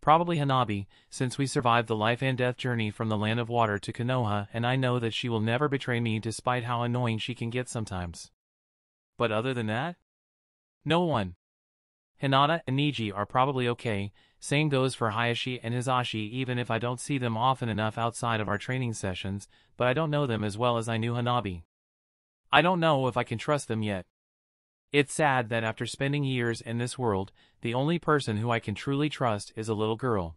Probably Hanabi, since we survived the life and death journey from the land of water to Konoha, and I know that she will never betray me despite how annoying she can get sometimes. But other than that? No one. Hinata and Niji are probably okay, same goes for Hayashi and Hisashi even if I don't see them often enough outside of our training sessions, but I don't know them as well as I knew Hanabi. I don't know if I can trust them yet. It's sad that after spending years in this world, the only person who I can truly trust is a little girl.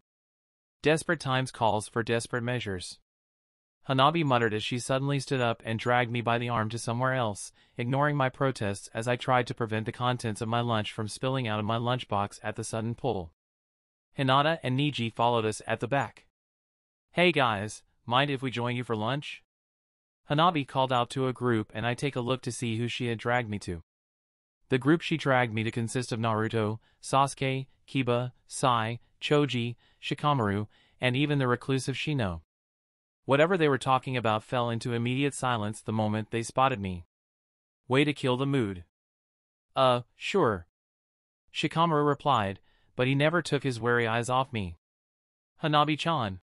Desperate times calls for desperate measures. Hanabi muttered as she suddenly stood up and dragged me by the arm to somewhere else, ignoring my protests as I tried to prevent the contents of my lunch from spilling out of my lunchbox at the sudden pull. Hinata and Niji followed us at the back. Hey guys, mind if we join you for lunch? Hanabi called out to a group and I take a look to see who she had dragged me to. The group she dragged me to consists of Naruto, Sasuke, Kiba, Sai, Choji, Shikamaru, and even the reclusive Shino. Whatever they were talking about fell into immediate silence the moment they spotted me. Way to kill the mood. Sure. Shikamaru replied, but he never took his wary eyes off me. Hanabi-chan.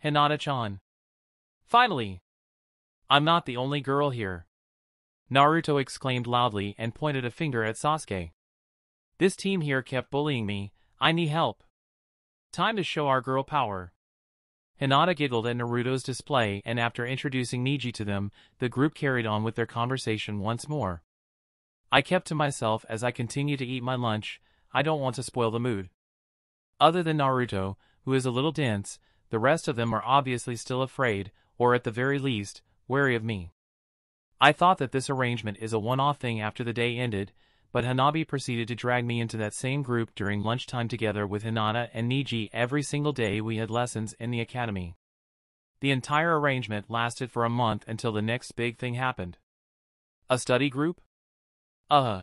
Hinata-chan. Finally! I'm not the only girl here. Naruto exclaimed loudly and pointed a finger at Sasuke. This team here kept bullying me, I need help. Time to show our girl power. Hinata giggled at Naruto's display and after introducing Niji to them, the group carried on with their conversation once more. I kept to myself as I continued to eat my lunch. I don't want to spoil the mood. Other than Naruto, who is a little dense, the rest of them are obviously still afraid, or at the very least, wary of me. I thought that this arrangement is a one-off thing after the day ended, but Hanabi proceeded to drag me into that same group during lunchtime together with Hinata and Niji every single day we had lessons in the academy. The entire arrangement lasted for a month until the next big thing happened. A study group? Naruto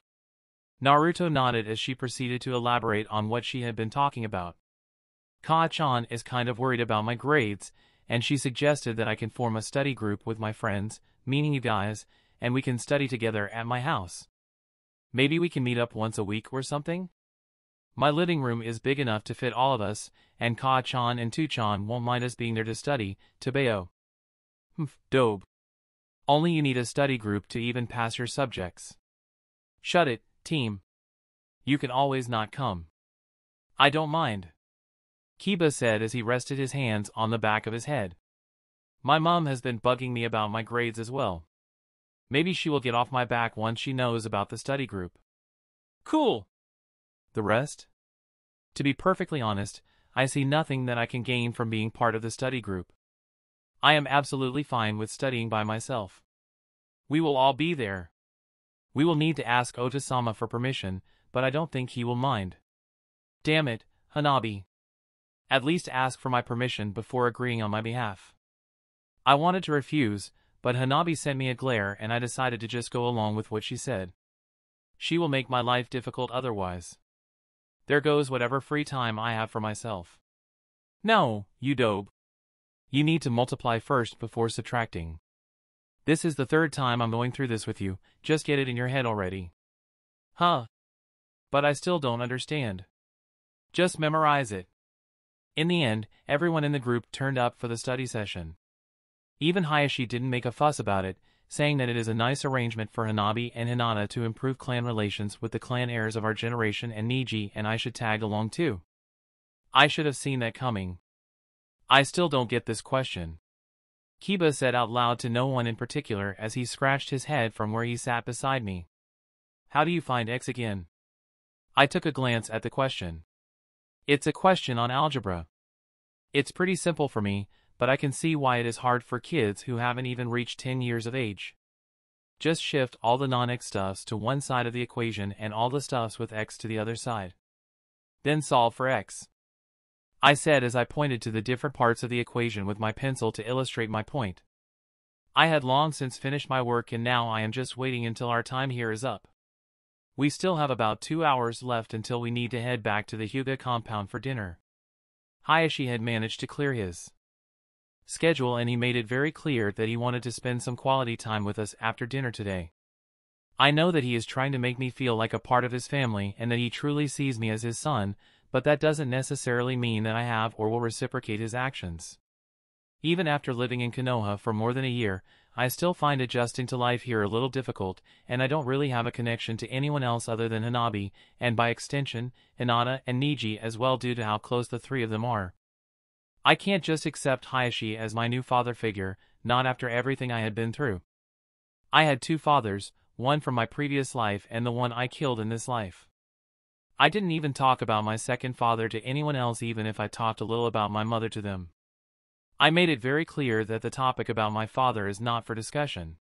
nodded as she proceeded to elaborate on what she had been talking about. Kaa-chan is kind of worried about my grades, and she suggested that I can form a study group with my friends, meaning you guys, and we can study together at my house. Maybe we can meet up once a week or something? My living room is big enough to fit all of us, and Kaa-chan and Tu-chan won't mind us being there to study, Tabeo. Dope. Only you need a study group to even pass your subjects. Shut it, team. You can always not come. I don't mind, Kiba said as he rested his hands on the back of his head. My mom has been bugging me about my grades as well. Maybe she will get off my back once she knows about the study group. Cool. The rest? To be perfectly honest, I see nothing that I can gain from being part of the study group. I am absolutely fine with studying by myself. We will all be there. We will need to ask Ota-sama for permission, but I don't think he will mind. Damn it, Hanabi. At least ask for my permission before agreeing on my behalf. I wanted to refuse, but Hanabi sent me a glare and I decided to just go along with what she said. She will make my life difficult otherwise. There goes whatever free time I have for myself. No, you dope. You need to multiply first before subtracting. This is the third time I'm going through this with you, just get it in your head already. Huh? But I still don't understand. Just memorize it. In the end, everyone in the group turned up for the study session. Even Hayashi didn't make a fuss about it, saying that it is a nice arrangement for Hanabi and Hinata to improve clan relations with the clan heirs of our generation and Niji, and I should tag along too. I should have seen that coming. I still don't get this question, Kiba said out loud to no one in particular as he scratched his head from where he sat beside me. How do you find X again? I took a glance at the question. It's a question on algebra. It's pretty simple for me, but I can see why it is hard for kids who haven't even reached 10 years of age. Just shift all the non-X stuffs to one side of the equation and all the stuffs with X to the other side. Then solve for X, I said as I pointed to the different parts of the equation with my pencil to illustrate my point. I had long since finished my work and now I am just waiting until our time here is up. We still have about 2 hours left until we need to head back to the Hyuga compound for dinner. Hayashi had managed to clear his schedule and he made it very clear that he wanted to spend some quality time with us after dinner today. I know that he is trying to make me feel like a part of his family and that he truly sees me as his son, but that doesn't necessarily mean that I have or will reciprocate his actions. Even after living in Konoha for more than a year, I still find adjusting to life here a little difficult, and I don't really have a connection to anyone else other than Hanabi, and by extension, Hinata and Niji as well due to how close the three of them are. I can't just accept Hayashi as my new father figure, not after everything I had been through. I had 2 fathers, one from my previous life and the one I killed in this life. I didn't even talk about my second father to anyone else even if I talked a little about my mother to them. I made it very clear that the topic about my father is not for discussion.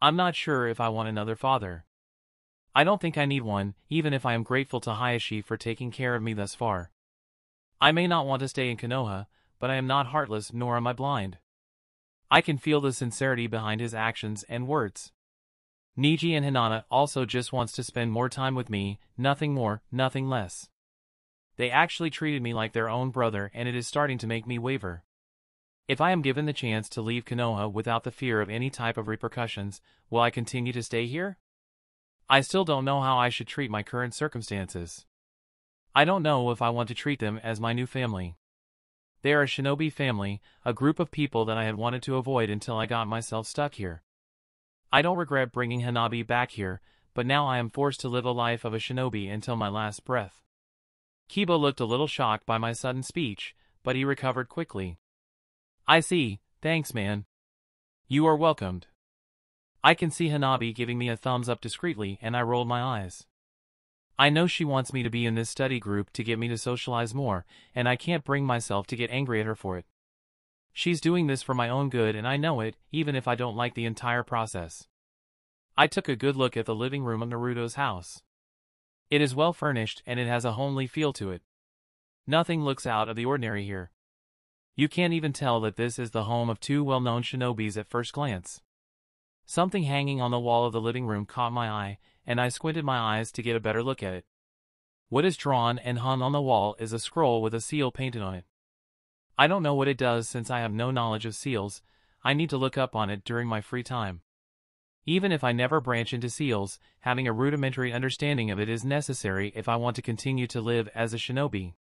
I'm not sure if I want another father. I don't think I need one, even if I am grateful to Hayashi for taking care of me thus far. I may not want to stay in Konoha, but I am not heartless nor am I blind. I can feel the sincerity behind his actions and words. Niji and Hinata also just wants to spend more time with me, nothing more, nothing less. They actually treated me like their own brother and it is starting to make me waver. If I am given the chance to leave Konoha without the fear of any type of repercussions, will I continue to stay here? I still don't know how I should treat my current circumstances. I don't know if I want to treat them as my new family. They are a shinobi family, a group of people that I had wanted to avoid until I got myself stuck here. I don't regret bringing Hanabi back here, but now I am forced to live a life of a shinobi until my last breath. Kiba looked a little shocked by my sudden speech, but he recovered quickly. I see, thanks man. You are welcomed. I can see Hanabi giving me a thumbs up discreetly and I rolled my eyes. I know she wants me to be in this study group to get me to socialize more, and I can't bring myself to get angry at her for it. She's doing this for my own good and I know it, even if I don't like the entire process. I took a good look at the living room of Naruto's house. It is well furnished and it has a homely feel to it. Nothing looks out of the ordinary here. You can't even tell that this is the home of 2 well-known shinobis at first glance. Something hanging on the wall of the living room caught my eye, and I squinted my eyes to get a better look at it. What is drawn and hung on the wall is a scroll with a seal painted on it. I don't know what it does since I have no knowledge of seals. I need to look up on it during my free time. Even if I never branch into seals, having a rudimentary understanding of it is necessary if I want to continue to live as a shinobi.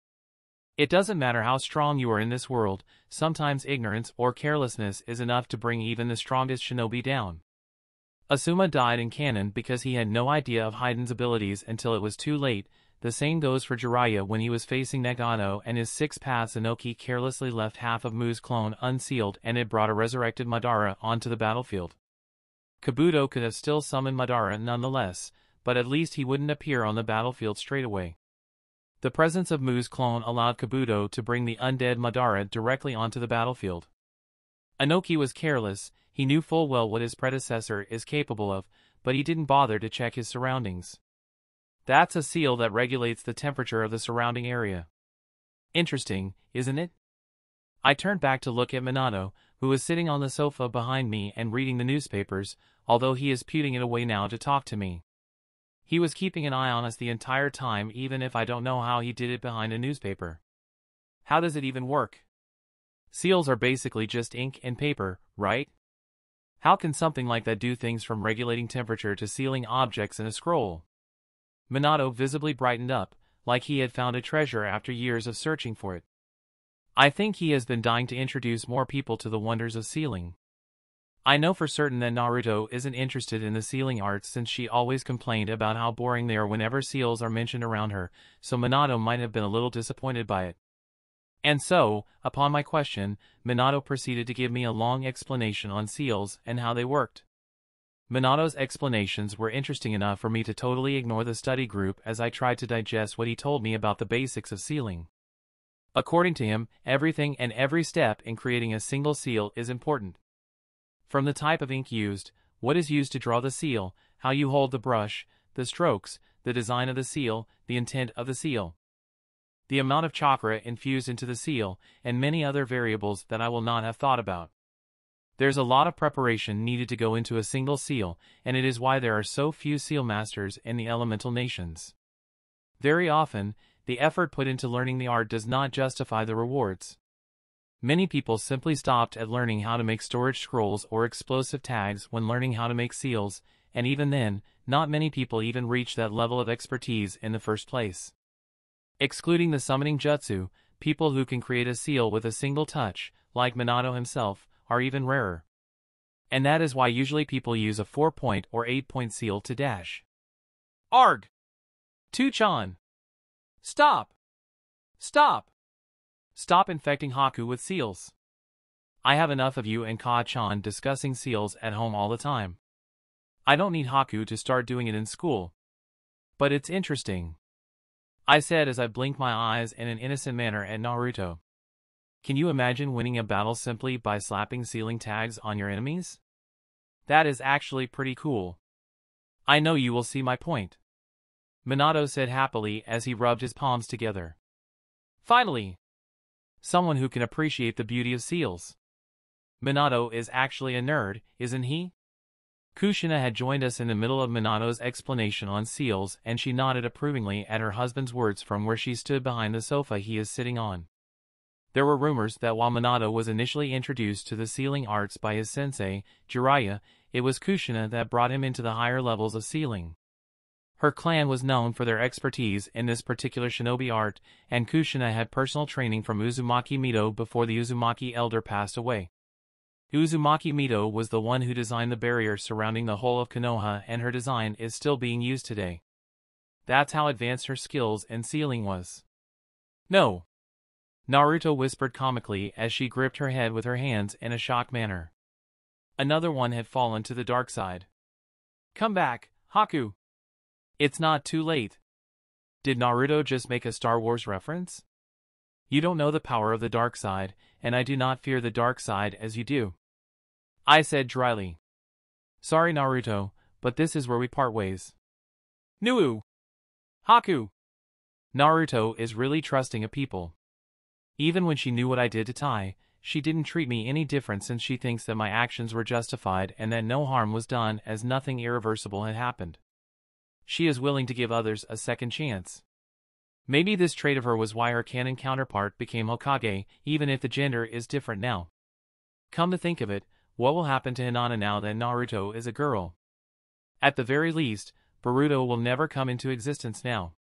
It doesn't matter how strong you are in this world, sometimes ignorance or carelessness is enough to bring even the strongest shinobi down. Asuma died in Canon because he had no idea of Heiden's abilities until it was too late. The same goes for Jiraiya when he was facing Nagano and his 6th-path Inoki carelessly left half of Mu's clone unsealed and it brought a resurrected Madara onto the battlefield. Kabuto could have still summoned Madara nonetheless, but at least he wouldn't appear on the battlefield straight away. The presence of Mu's clone allowed Kabuto to bring the undead Madara directly onto the battlefield. Inoki was careless, he knew full well what his predecessor is capable of, but he didn't bother to check his surroundings. That's a seal that regulates the temperature of the surrounding area. Interesting, isn't it? I turned back to look at Minato, who was sitting on the sofa behind me and reading the newspapers, although he is putting it away now to talk to me. He was keeping an eye on us the entire time even if I don't know how he did it behind a newspaper. How does it even work? Seals are basically just ink and paper, right? How can something like that do things from regulating temperature to sealing objects in a scroll? Minato visibly brightened up, like he had found a treasure after years of searching for it. I think he has been dying to introduce more people to the wonders of sealing. I know for certain that Naruto isn't interested in the sealing arts since she always complained about how boring they are whenever seals are mentioned around her, so Minato might have been a little disappointed by it. And so, upon my question, Minato proceeded to give me a long explanation on seals and how they worked. Minato's explanations were interesting enough for me to totally ignore the study group as I tried to digest what he told me about the basics of sealing. According to him, everything and every step in creating a single seal is important. From the type of ink used, what is used to draw the seal, how you hold the brush, the strokes, the design of the seal, the intent of the seal, the amount of chakra infused into the seal, and many other variables that I will not have thought about. There's a lot of preparation needed to go into a single seal, and it is why there are so few seal masters in the elemental nations. Very often, the effort put into learning the art does not justify the rewards. Many people simply stopped at learning how to make storage scrolls or explosive tags when learning how to make seals, and even then, not many people even reach that level of expertise in the first place. Excluding the summoning jutsu, people who can create a seal with a single touch, like Minato himself, are even rarer. And that is why usually people use a 4-point or 8-point seal to dash. Arg! Two-chan! Stop! Stop! Stop infecting Haku with seals. I have enough of you and Ka-chan discussing seals at home all the time. I don't need Haku to start doing it in school. But it's interesting, I said as I blinked my eyes in an innocent manner at Naruto. Can you imagine winning a battle simply by slapping sealing tags on your enemies? That is actually pretty cool. I know you will see my point, Minato said happily as he rubbed his palms together. Finally! Someone who can appreciate the beauty of seals. Minato is actually a nerd, isn't he? Kushina had joined us in the middle of Minato's explanation on seals and she nodded approvingly at her husband's words from where she stood behind the sofa he is sitting on. There were rumors that while Minato was initially introduced to the sealing arts by his sensei, Jiraiya, it was Kushina that brought him into the higher levels of sealing. Her clan was known for their expertise in this particular shinobi art, and Kushina had personal training from Uzumaki Mito before the Uzumaki elder passed away. Uzumaki Mito was the one who designed the barrier surrounding the whole of Konoha, and her design is still being used today. That's how advanced her skills in sealing was. No! Naruto whispered comically as she gripped her head with her hands in a shocked manner. Another one had fallen to the dark side. Come back, Haku! It's not too late. Did Naruto just make a Star Wars reference? You don't know the power of the dark side, and I do not fear the dark side as you do, I said dryly. Sorry Naruto, but this is where we part ways. Nuu! Haku! Naruto is really trusting of people. Even when she knew what I did to Tai, she didn't treat me any different since she thinks that my actions were justified and that no harm was done as nothing irreversible had happened. She is willing to give others a second chance. Maybe this trait of her was why her Canon counterpart became Hokage, even if the gender is different now. Come to think of it, what will happen to Hinata now that Naruto is a girl? At the very least, Boruto will never come into existence now.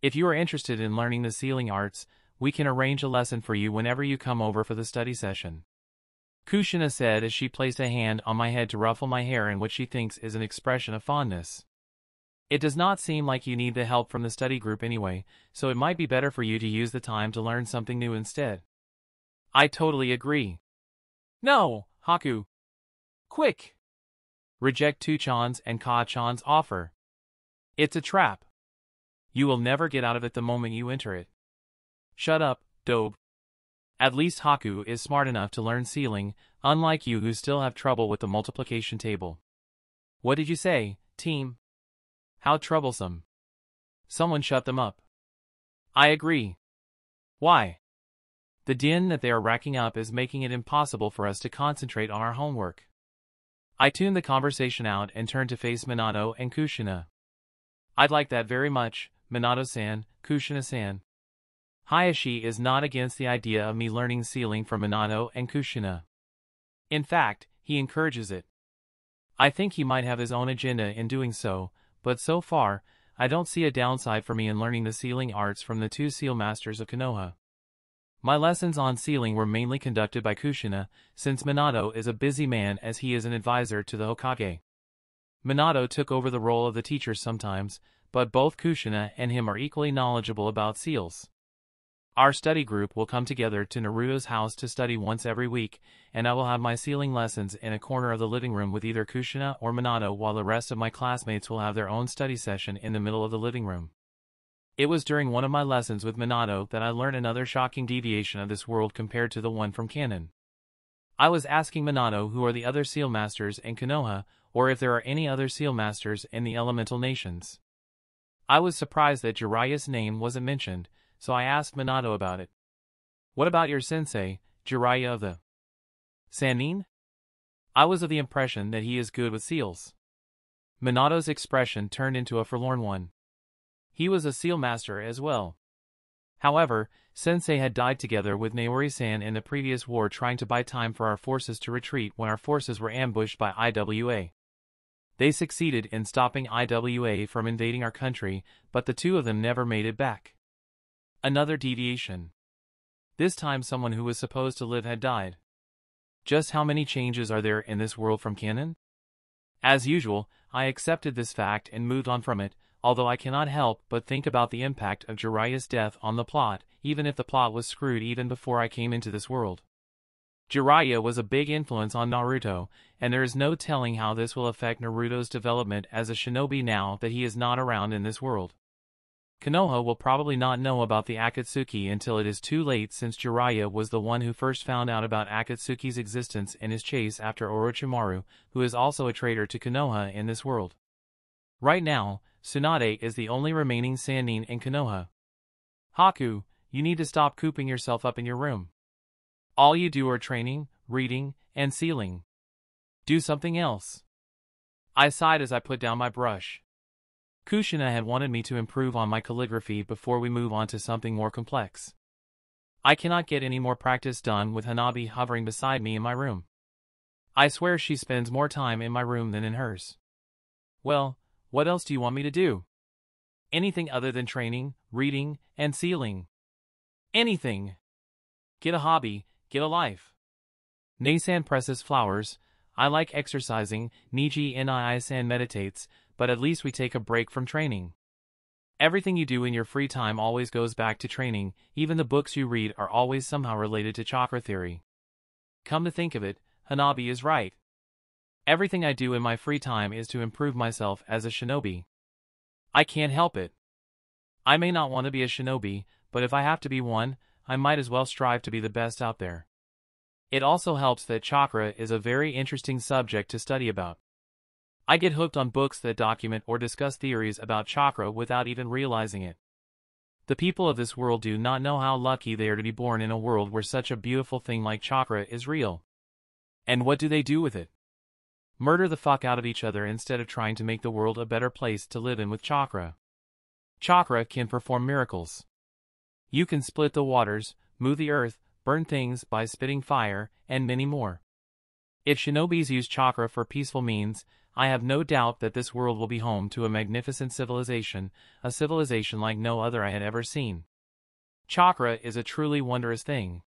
If you are interested in learning the sealing arts, we can arrange a lesson for you whenever you come over for the study session," Kushina said as she placed a hand on my head to ruffle my hair in what she thinks is an expression of fondness. "It does not seem like you need the help from the study group anyway, so it might be better for you to use the time to learn something new instead." I totally agree. "No, Haku. Quick! Reject Tuchan's and Ka-chan's offer. It's a trap. You will never get out of it the moment you enter it." "Shut up, Dobe. At least Haku is smart enough to learn sealing, unlike you who still have trouble with the multiplication table." "What did you say, team? How troublesome. Someone shut them up." "I agree. Why? The din that they are racking up is making it impossible for us to concentrate on our homework." I tuned the conversation out and turned to face Minato and Kushina. "I'd like that very much, Minato-san, Kushina-san. Hayashi is not against the idea of me learning sealing from Minato and Kushina. In fact, he encourages it. I think he might have his own agenda in doing so, but so far, I don't see a downside for me in learning the sealing arts from the two seal masters of Konoha. My lessons on sealing were mainly conducted by Kushina, since Minato is a busy man as he is an advisor to the Hokage. Minato took over the role of the teacher sometimes, but both Kushina and him are equally knowledgeable about seals. Our study group will come together to Naruto's house to study once every week, and I will have my sealing lessons in a corner of the living room with either Kushina or Minato, while the rest of my classmates will have their own study session in the middle of the living room. It was during one of my lessons with Minato that I learned another shocking deviation of this world compared to the one from Canon. I was asking Minato who are the other seal masters in Konoha, or if there are any other seal masters in the elemental nations. I was surprised that Jiraiya's name wasn't mentioned, so I asked Minato about it. "What about your sensei, Jiraiya of the Sannin?" I was of the impression that he is good with seals. Minato's expression turned into a forlorn one. He was a seal master as well. However, Sensei had died together with Naori-san in the previous war, trying to buy time for our forces to retreat when our forces were ambushed by IWA. They succeeded in stopping IWA from invading our country, but the two of them never made it back. Another deviation. This time someone who was supposed to live had died. Just how many changes are there in this world from Canon? As usual, I accepted this fact and moved on from it, although I cannot help but think about the impact of Jiraiya's death on the plot, even if the plot was screwed even before I came into this world. Jiraiya was a big influence on Naruto, and there is no telling how this will affect Naruto's development as a shinobi now that he is not around in this world. Konoha will probably not know about the Akatsuki until it is too late, since Jiraiya was the one who first found out about Akatsuki's existence in his chase after Orochimaru, who is also a traitor to Konoha in this world. Right now, Tsunade is the only remaining Sannin in Konoha. "Haku, you need to stop cooping yourself up in your room. All you do are training, reading, and sealing. Do something else." I sighed as I put down my brush. Kushina had wanted me to improve on my calligraphy before we move on to something more complex. I cannot get any more practice done with Hanabi hovering beside me in my room. I swear she spends more time in my room than in hers. "Well, what else do you want me to do?" "Anything other than training, reading, and sealing. Anything. Get a hobby, get a life." Nei-san presses flowers. "I like exercising, Niji Nii-san meditates, but at least we take a break from training. Everything you do in your free time always goes back to training, even the books you read are always somehow related to chakra theory." Come to think of it, Hanabi is right. Everything I do in my free time is to improve myself as a shinobi. I can't help it. I may not want to be a shinobi, but if I have to be one, I might as well strive to be the best out there. It also helps that chakra is a very interesting subject to study about. I get hooked on books that document or discuss theories about chakra without even realizing it. The people of this world do not know how lucky they are to be born in a world where such a beautiful thing like chakra is real. And what do they do with it? Murder the fuck out of each other instead of trying to make the world a better place to live in with chakra. Chakra can perform miracles. You can split the waters, move the earth, burn things by spitting fire, and many more. If shinobis use chakra for peaceful means, I have no doubt that this world will be home to a magnificent civilization, a civilization like no other I had ever seen. Chakra is a truly wondrous thing.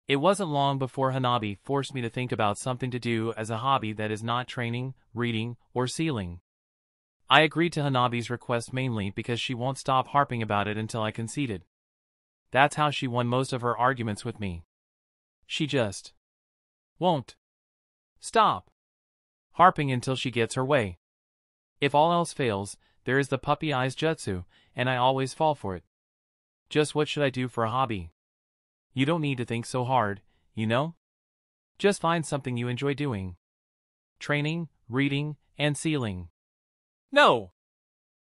It wasn't long before Hanabi forced me to think about something to do as a hobby that is not training, reading, or sealing. I agreed to Hanabi's request mainly because she won't stop harping about it until I conceded. That's how she won most of her arguments with me. She just won't stop harping until she gets her way. If all else fails, there is the puppy eyes jutsu, and I always fall for it. Just what should I do for a hobby? You don't need to think so hard, you know? Just find something you enjoy doing. Training, reading, and sealing. No!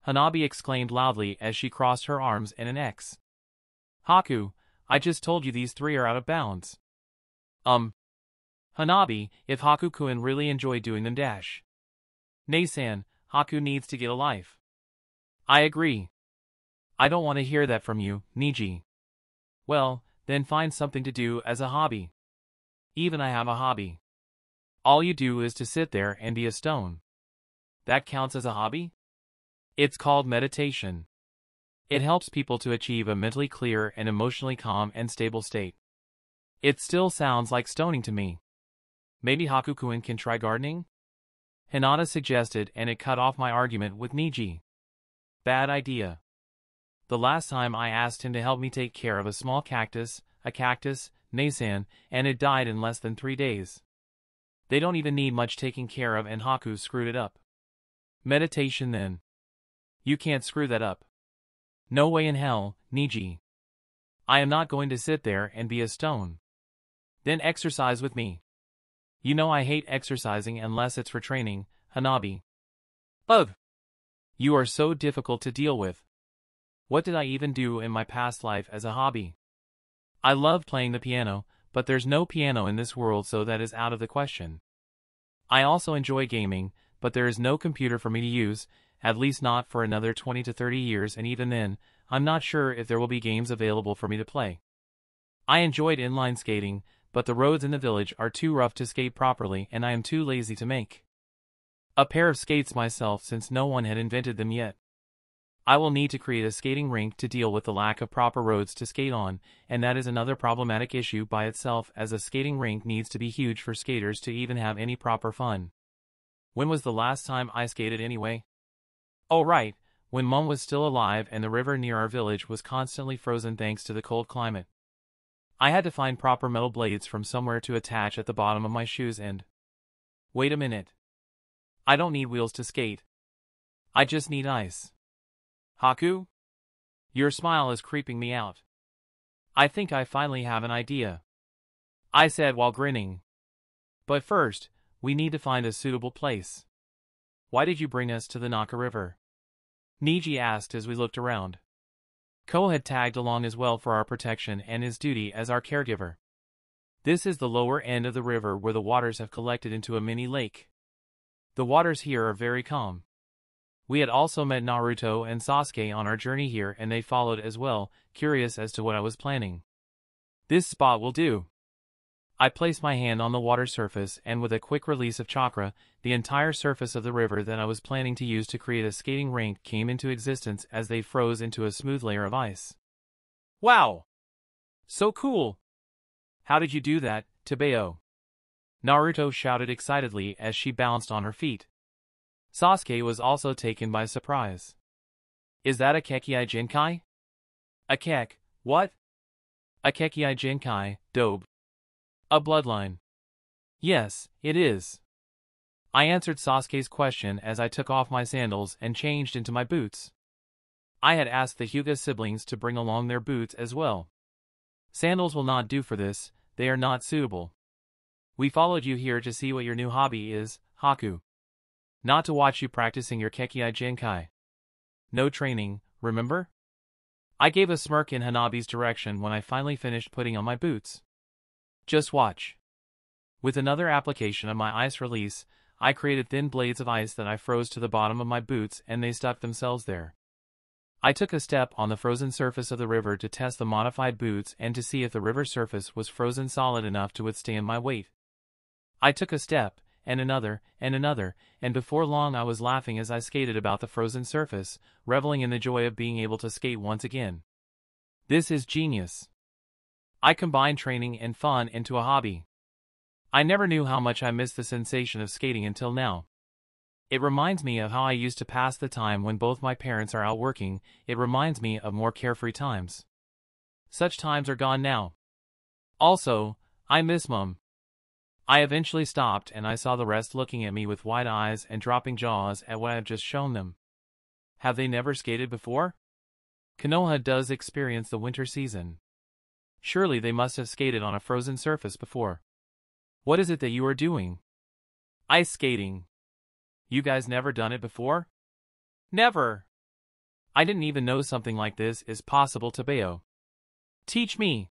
Hanabi exclaimed loudly as she crossed her arms in an X. Haku, I just told you these three are out of bounds. Hanabi, if Haku-kun really enjoyed doing them dash. Nei-san, Haku needs to get a life. I agree. I don't want to hear that from you, Niji. Well, then find something to do as a hobby. Even I have a hobby. All you do is to sit there and be a stone. That counts as a hobby? It's called meditation. It helps people to achieve a mentally clear and emotionally calm and stable state. It still sounds like stoning to me. Maybe Haku-kun can try gardening? Hinata suggested, and it cut off my argument with Niji. Bad idea. The last time I asked him to help me take care of a small cactus, Nei-san, and it died in less than 3 days. They don't even need much taking care of, and Haku screwed it up. Meditation then. You can't screw that up. No way in hell, Niji. I am not going to sit there and be a stone. Then exercise with me. You know I hate exercising unless it's for training, Hanabi. Ugh! You are so difficult to deal with. What did I even do in my past life as a hobby? I love playing the piano, but there's no piano in this world, so that is out of the question. I also enjoy gaming, but there is no computer for me to use, at least not for another 20 to 30 years, and even then, I'm not sure if there will be games available for me to play. I enjoyed inline skating, but the roads in the village are too rough to skate properly, and I am too lazy to make a pair of skates myself since no one had invented them yet. I will need to create a skating rink to deal with the lack of proper roads to skate on, and that is another problematic issue by itself, as a skating rink needs to be huge for skaters to even have any proper fun. When was the last time I skated anyway? Oh right, when Mom was still alive and the river near our village was constantly frozen thanks to the cold climate. I had to find proper metal blades from somewhere to attach at the bottom of my shoes and… Wait a minute. I don't need wheels to skate. I just need ice. Haku? Your smile is creeping me out. I think I finally have an idea, I said while grinning. But first, we need to find a suitable place. Why did you bring us to the Naka River? Niji asked as we looked around. Ko had tagged along as well for our protection and his duty as our caregiver. This is the lower end of the river where the waters have collected into a mini lake. The waters here are very calm. We had also met Naruto and Sasuke on our journey here, and they followed as well, curious as to what I was planning. This spot will do. I placed my hand on the water surface, and with a quick release of chakra, the entire surface of the river that I was planning to use to create a skating rink came into existence as they froze into a smooth layer of ice. Wow! So cool! How did you do that, Tebeo? Naruto shouted excitedly as she bounced on her feet. Sasuke was also taken by surprise. Is that a Kekii Jinkai? A Kek, what? A Kekii Jinkai, dobe. A bloodline. Yes, it is. I answered Sasuke's question as I took off my sandals and changed into my boots. I had asked the Hyuga siblings to bring along their boots as well. Sandals will not do for this, they are not suitable. We followed you here to see what your new hobby is, Haku. Not to watch you practicing your Kekii Jinkai. No training, remember? I gave a smirk in Hanabi's direction when I finally finished putting on my boots. Just watch. With another application of my ice release, I created thin blades of ice that I froze to the bottom of my boots, and they stuck themselves there. I took a step on the frozen surface of the river to test the modified boots and to see if the river surface was frozen solid enough to withstand my weight. I took a step, and another, and before long I was laughing as I skated about the frozen surface, reveling in the joy of being able to skate once again. This is genius. I combine training and fun into a hobby. I never knew how much I missed the sensation of skating until now. It reminds me of how I used to pass the time when both my parents are out working. It reminds me of more carefree times. Such times are gone now. Also, I miss Mum. I eventually stopped and I saw the rest looking at me with wide eyes and dropping jaws at what I've just shown them. Have they never skated before? Konoha does experience the winter season. Surely they must have skated on a frozen surface before. What is it that you are doing? Ice skating. You guys never done it before? Never. I didn't even know something like this is possible, Tabeo. Teach me.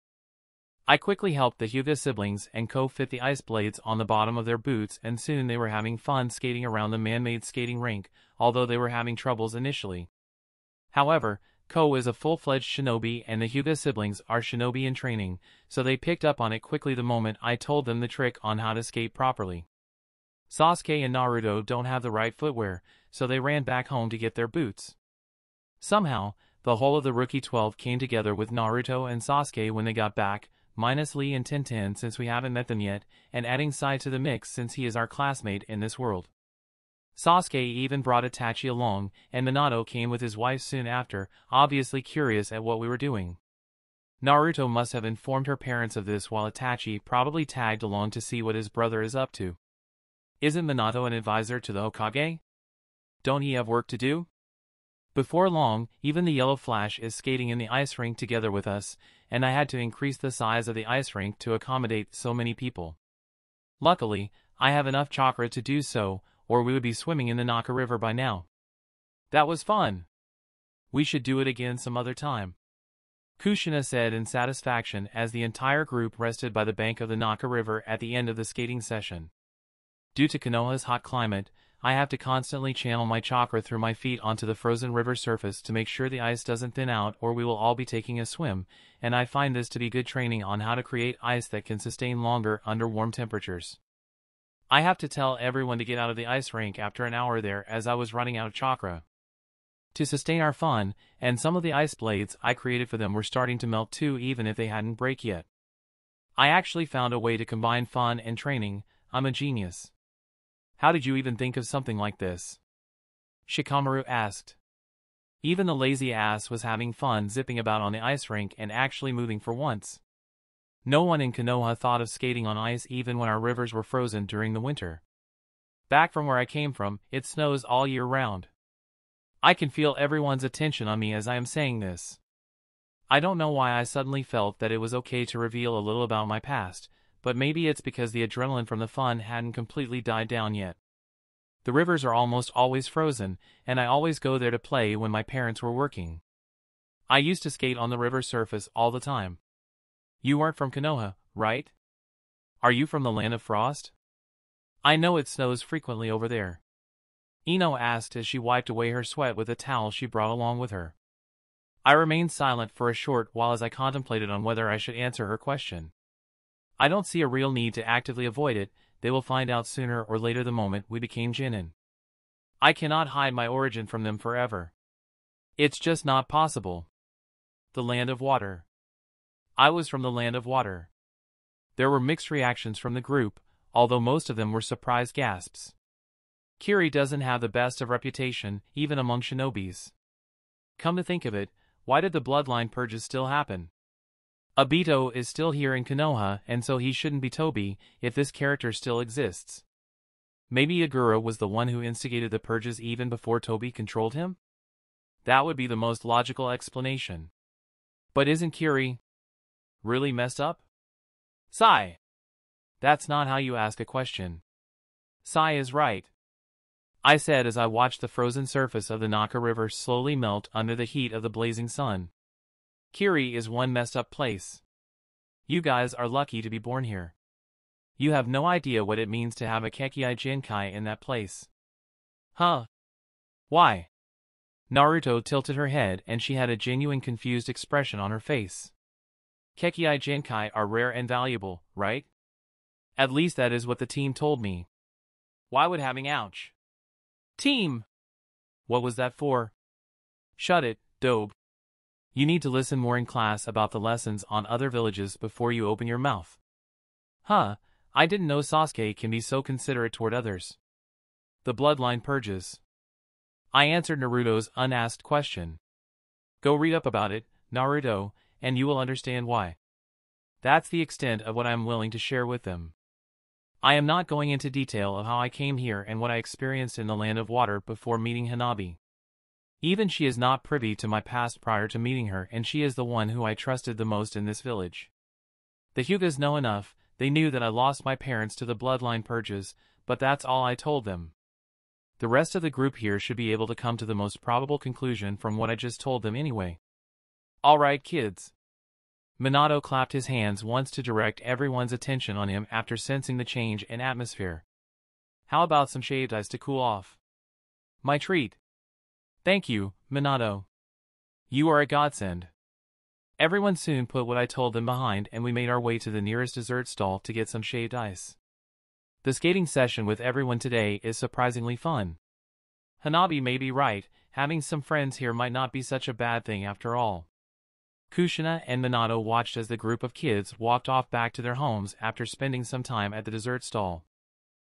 I quickly helped the Hyuga siblings and Ko fit the ice blades on the bottom of their boots, and soon they were having fun skating around the man-made skating rink, although they were having troubles initially. However, Ko is a full-fledged shinobi and the Hyuga siblings are shinobi in training, so they picked up on it quickly the moment I told them the trick on how to skate properly. Sasuke and Naruto don't have the right footwear, so they ran back home to get their boots. Somehow, the whole of the Rookie 12 came together with Naruto and Sasuke when they got back, minus Lee and Tintin since we haven't met them yet, and adding Sai to the mix since he is our classmate in this world. Sasuke even brought Itachi along, and Minato came with his wife soon after, obviously curious at what we were doing. Naruto must have informed her parents of this, while Itachi probably tagged along to see what his brother is up to. Isn't Minato an advisor to the Hokage? Don't he have work to do? Before long, even the Yellow Flash is skating in the ice rink together with us, and I had to increase the size of the ice rink to accommodate so many people. Luckily, I have enough chakra to do so, or we would be swimming in the Naka River by now. That was fun. We should do it again some other time. Kushina said in satisfaction as the entire group rested by the bank of the Naka River at the end of the skating session. Due to Konoha's hot climate, I have to constantly channel my chakra through my feet onto the frozen river surface to make sure the ice doesn't thin out or we will all be taking a swim, and I find this to be good training on how to create ice that can sustain longer under warm temperatures. I have to tell everyone to get out of the ice rink after an hour there as I was running out of chakra. To sustain our fun, and some of the ice blades I created for them were starting to melt too even if they hadn't break yet. I actually found a way to combine fun and training. I'm a genius. How did you even think of something like this? Shikamaru asked. Even the lazy ass was having fun zipping about on the ice rink and actually moving for once. No one in Konoha thought of skating on ice even when our rivers were frozen during the winter. Back from where I came from, it snows all year round. I can feel everyone's attention on me as I am saying this. I don't know why I suddenly felt that it was okay to reveal a little about my past, but maybe it's because the adrenaline from the fun hadn't completely died down yet. The rivers are almost always frozen, and I always go there to play when my parents were working. I used to skate on the river surface all the time. You aren't from Konoha, right? Are you from the land of frost? I know it snows frequently over there. Ino asked as she wiped away her sweat with a towel she brought along with her. I remained silent for a short while as I contemplated on whether I should answer her question. I don't see a real need to actively avoid it. They will find out sooner or later the moment we became Jinin. I cannot hide my origin from them forever. It's just not possible. The land of water. I was from the land of water. There were mixed reactions from the group, although most of them were surprised gasps. Kiri doesn't have the best of reputation, even among shinobis. Come to think of it, why did the bloodline purges still happen? Obito is still here in Konoha, and so he shouldn't be Tobi if this character still exists. Maybe Agura was the one who instigated the purges even before Tobi controlled him? That would be the most logical explanation. But isn't Kiri really messed up? Sai! That's not how you ask a question. Sai is right. I said as I watched the frozen surface of the Naka River slowly melt under the heat of the blazing sun. Kiri is one messed up place. You guys are lucky to be born here. You have no idea what it means to have a Kekkai Jinkai in that place. Huh? Why? Naruto tilted her head and she had a genuine confused expression on her face. Kekkai Jinkai are rare and valuable, right? At least that is what the team told me. Why would having ouch? Team! What was that for? Shut it, Dobe. You need to listen more in class about the lessons on other villages before you open your mouth. Huh, I didn't know Sasuke can be so considerate toward others. The bloodline purges. I answered Naruto's unasked question. Go read up about it, Naruto, and you will understand why. That's the extent of what I am willing to share with them. I am not going into detail of how I came here and what I experienced in the Land of Water before meeting Hanabi. Even she is not privy to my past prior to meeting her, and she is the one who I trusted the most in this village. The Hyugas know enough. They knew that I lost my parents to the bloodline purges, but that's all I told them. The rest of the group here should be able to come to the most probable conclusion from what I just told them anyway. Alright kids. Minato clapped his hands once to direct everyone's attention on him after sensing the change in atmosphere. How about some shaved ice to cool off? My treat. Thank you, Minato. You are a godsend. Everyone soon put what I told them behind, and we made our way to the nearest dessert stall to get some shaved ice. The skating session with everyone today is surprisingly fun. Hanabi may be right, having some friends here might not be such a bad thing after all. Kushina and Minato watched as the group of kids walked off back to their homes after spending some time at the dessert stall.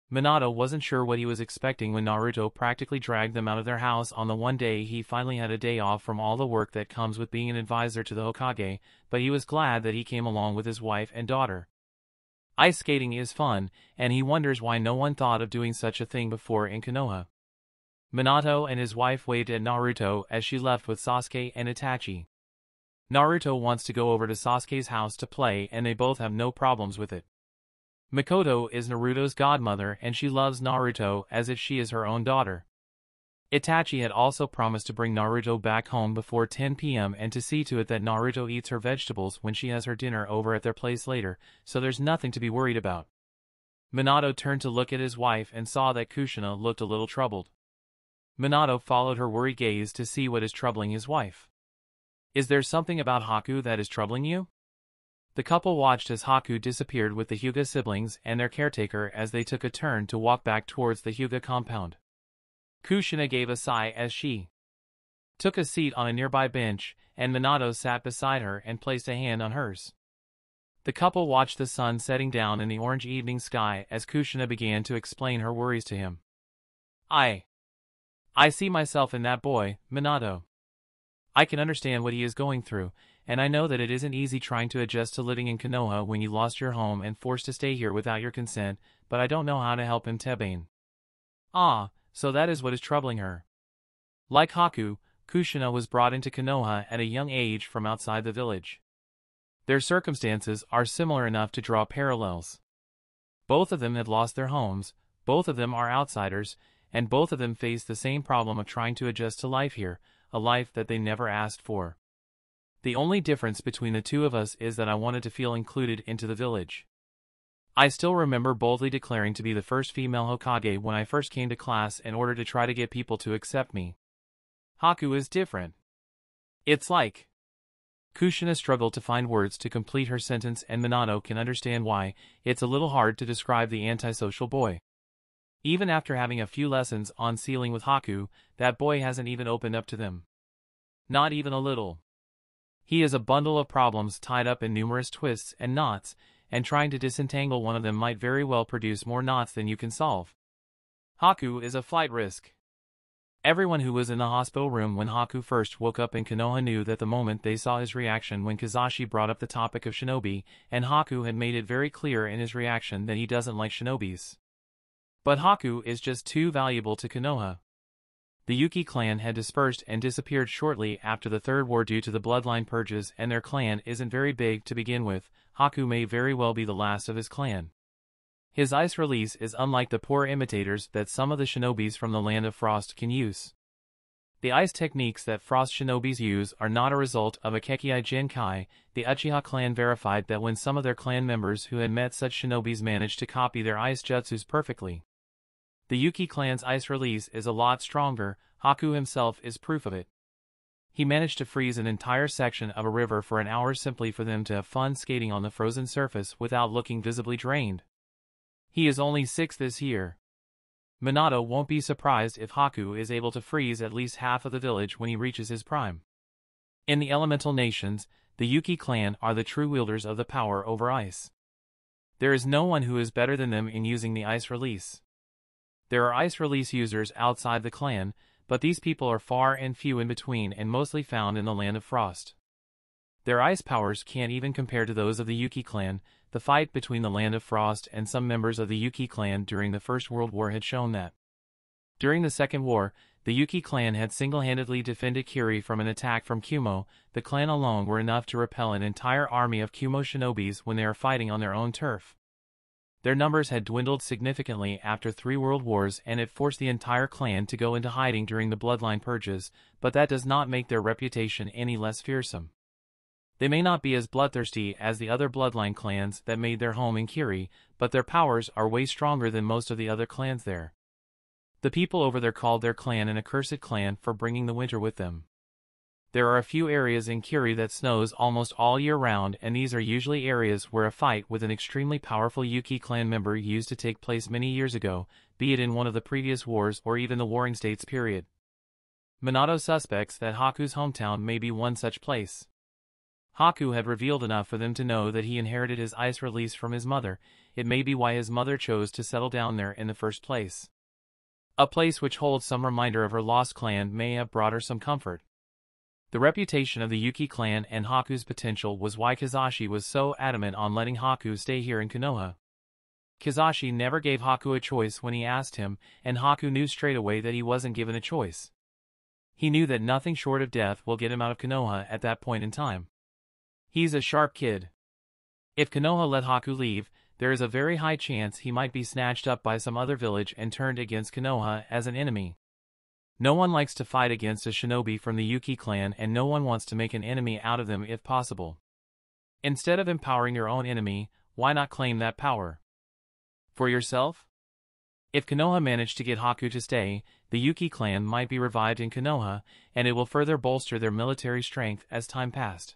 Minato wasn't sure what he was expecting when Naruto practically dragged them out of their house on the one day he finally had a day off from all the work that comes with being an advisor to the Hokage, but he was glad that he came along with his wife and daughter. Ice skating is fun, and he wonders why no one thought of doing such a thing before in Konoha. Minato and his wife waved at Naruto as she left with Sasuke and Itachi. Naruto wants to go over to Sasuke's house to play, and they both have no problems with it. Mikoto is Naruto's godmother, and she loves Naruto as if she is her own daughter. Itachi had also promised to bring Naruto back home before 10 p.m. and to see to it that Naruto eats her vegetables when she has her dinner over at their place later, so there's nothing to be worried about. Minato turned to look at his wife and saw that Kushina looked a little troubled. Minato followed her worried gaze to see what is troubling his wife. Is there something about Haku that is troubling you? The couple watched as Haku disappeared with the Hyuga siblings and their caretaker as they took a turn to walk back towards the Hyuga compound. Kushina gave a sigh as she took a seat on a nearby bench, and Minato sat beside her and placed a hand on hers. The couple watched the sun setting down in the orange evening sky as Kushina began to explain her worries to him. I see myself in that boy, Minato. I can understand what he is going through, and I know that it isn't easy trying to adjust to living in Konoha when you lost your home and forced to stay here without your consent, but I don't know how to help him, Tebane. Ah, so that is what is troubling her. Like Haku, Kushina was brought into Konoha at a young age from outside the village. Their circumstances are similar enough to draw parallels. Both of them had lost their homes, both of them are outsiders, and both of them face the same problem of trying to adjust to life here, a life that they never asked for. The only difference between the two of us is that I wanted to feel included into the village. I still remember boldly declaring to be the first female Hokage when I first came to class in order to try to get people to accept me. Haku is different. It's like... Kushina struggled to find words to complete her sentence, and Minato can understand why. It's a little hard to describe the antisocial boy. Even after having a few lessons on sealing with Haku, that boy hasn't even opened up to them. Not even a little. He is a bundle of problems tied up in numerous twists and knots, and trying to disentangle one of them might very well produce more knots than you can solve. Haku is a flight risk. Everyone who was in the hospital room when Haku first woke up in Konoha knew that the moment they saw his reaction when Kizashi brought up the topic of shinobi, and Haku had made it very clear in his reaction that he doesn't like shinobis. But Haku is just too valuable to Konoha. The Yuki clan had dispersed and disappeared shortly after the Third War due to the bloodline purges, and their clan isn't very big to begin with. Haku may very well be the last of his clan. His ice release is unlike the poor imitators that some of the shinobis from the Land of Frost can use. The ice techniques that Frost shinobis use are not a result of a Kekkei Genkai. The Uchiha clan verified that when some of their clan members who had met such shinobis managed to copy their ice jutsus perfectly. The Yuki clan's ice release is a lot stronger. Haku himself is proof of it. He managed to freeze an entire section of a river for an hour simply for them to have fun skating on the frozen surface without looking visibly drained. He is only 6 this year. Minato won't be surprised if Haku is able to freeze at least half of the village when he reaches his prime. In the elemental nations, the Yuki clan are the true wielders of the power over ice. There is no one who is better than them in using the ice release. There are ice release users outside the clan, but these people are far and few in between and mostly found in the land of frost. Their ice powers can't even compare to those of the Yuki clan. The fight between the land of frost and some members of the Yuki clan during the First World War had shown that. During the Second War, the Yuki clan had single-handedly defended Kiri from an attack from Kumo. The clan alone were enough to repel an entire army of Kumo shinobis when they are fighting on their own turf. Their numbers had dwindled significantly after 3 world wars, and it forced the entire clan to go into hiding during the bloodline purges, but that does not make their reputation any less fearsome. They may not be as bloodthirsty as the other bloodline clans that made their home in Kiri, but their powers are way stronger than most of the other clans there. The people over there called their clan an accursed clan for bringing the winter with them. There are a few areas in Kiri that snows almost all year round, and these are usually areas where a fight with an extremely powerful Yuki clan member used to take place many years ago, be it in one of the previous wars or even the Warring States period. Minato suspects that Haku's hometown may be one such place. Haku had revealed enough for them to know that he inherited his ice release from his mother. It may be why his mother chose to settle down there in the first place. A place which holds some reminder of her lost clan may have brought her some comfort. The reputation of the Yuki clan and Haku's potential was why Kizashi was so adamant on letting Haku stay here in Konoha. Kizashi never gave Haku a choice when he asked him, and Haku knew straight away that he wasn't given a choice. He knew that nothing short of death will get him out of Konoha at that point in time. He's a sharp kid. If Konoha let Haku leave, there is a very high chance he might be snatched up by some other village and turned against Konoha as an enemy. No one likes to fight against a shinobi from the Yuki clan, and no one wants to make an enemy out of them if possible. Instead of empowering your own enemy, why not claim that power for yourself? If Konoha managed to get Haku to stay, the Yuki clan might be revived in Konoha, and it will further bolster their military strength as time passed.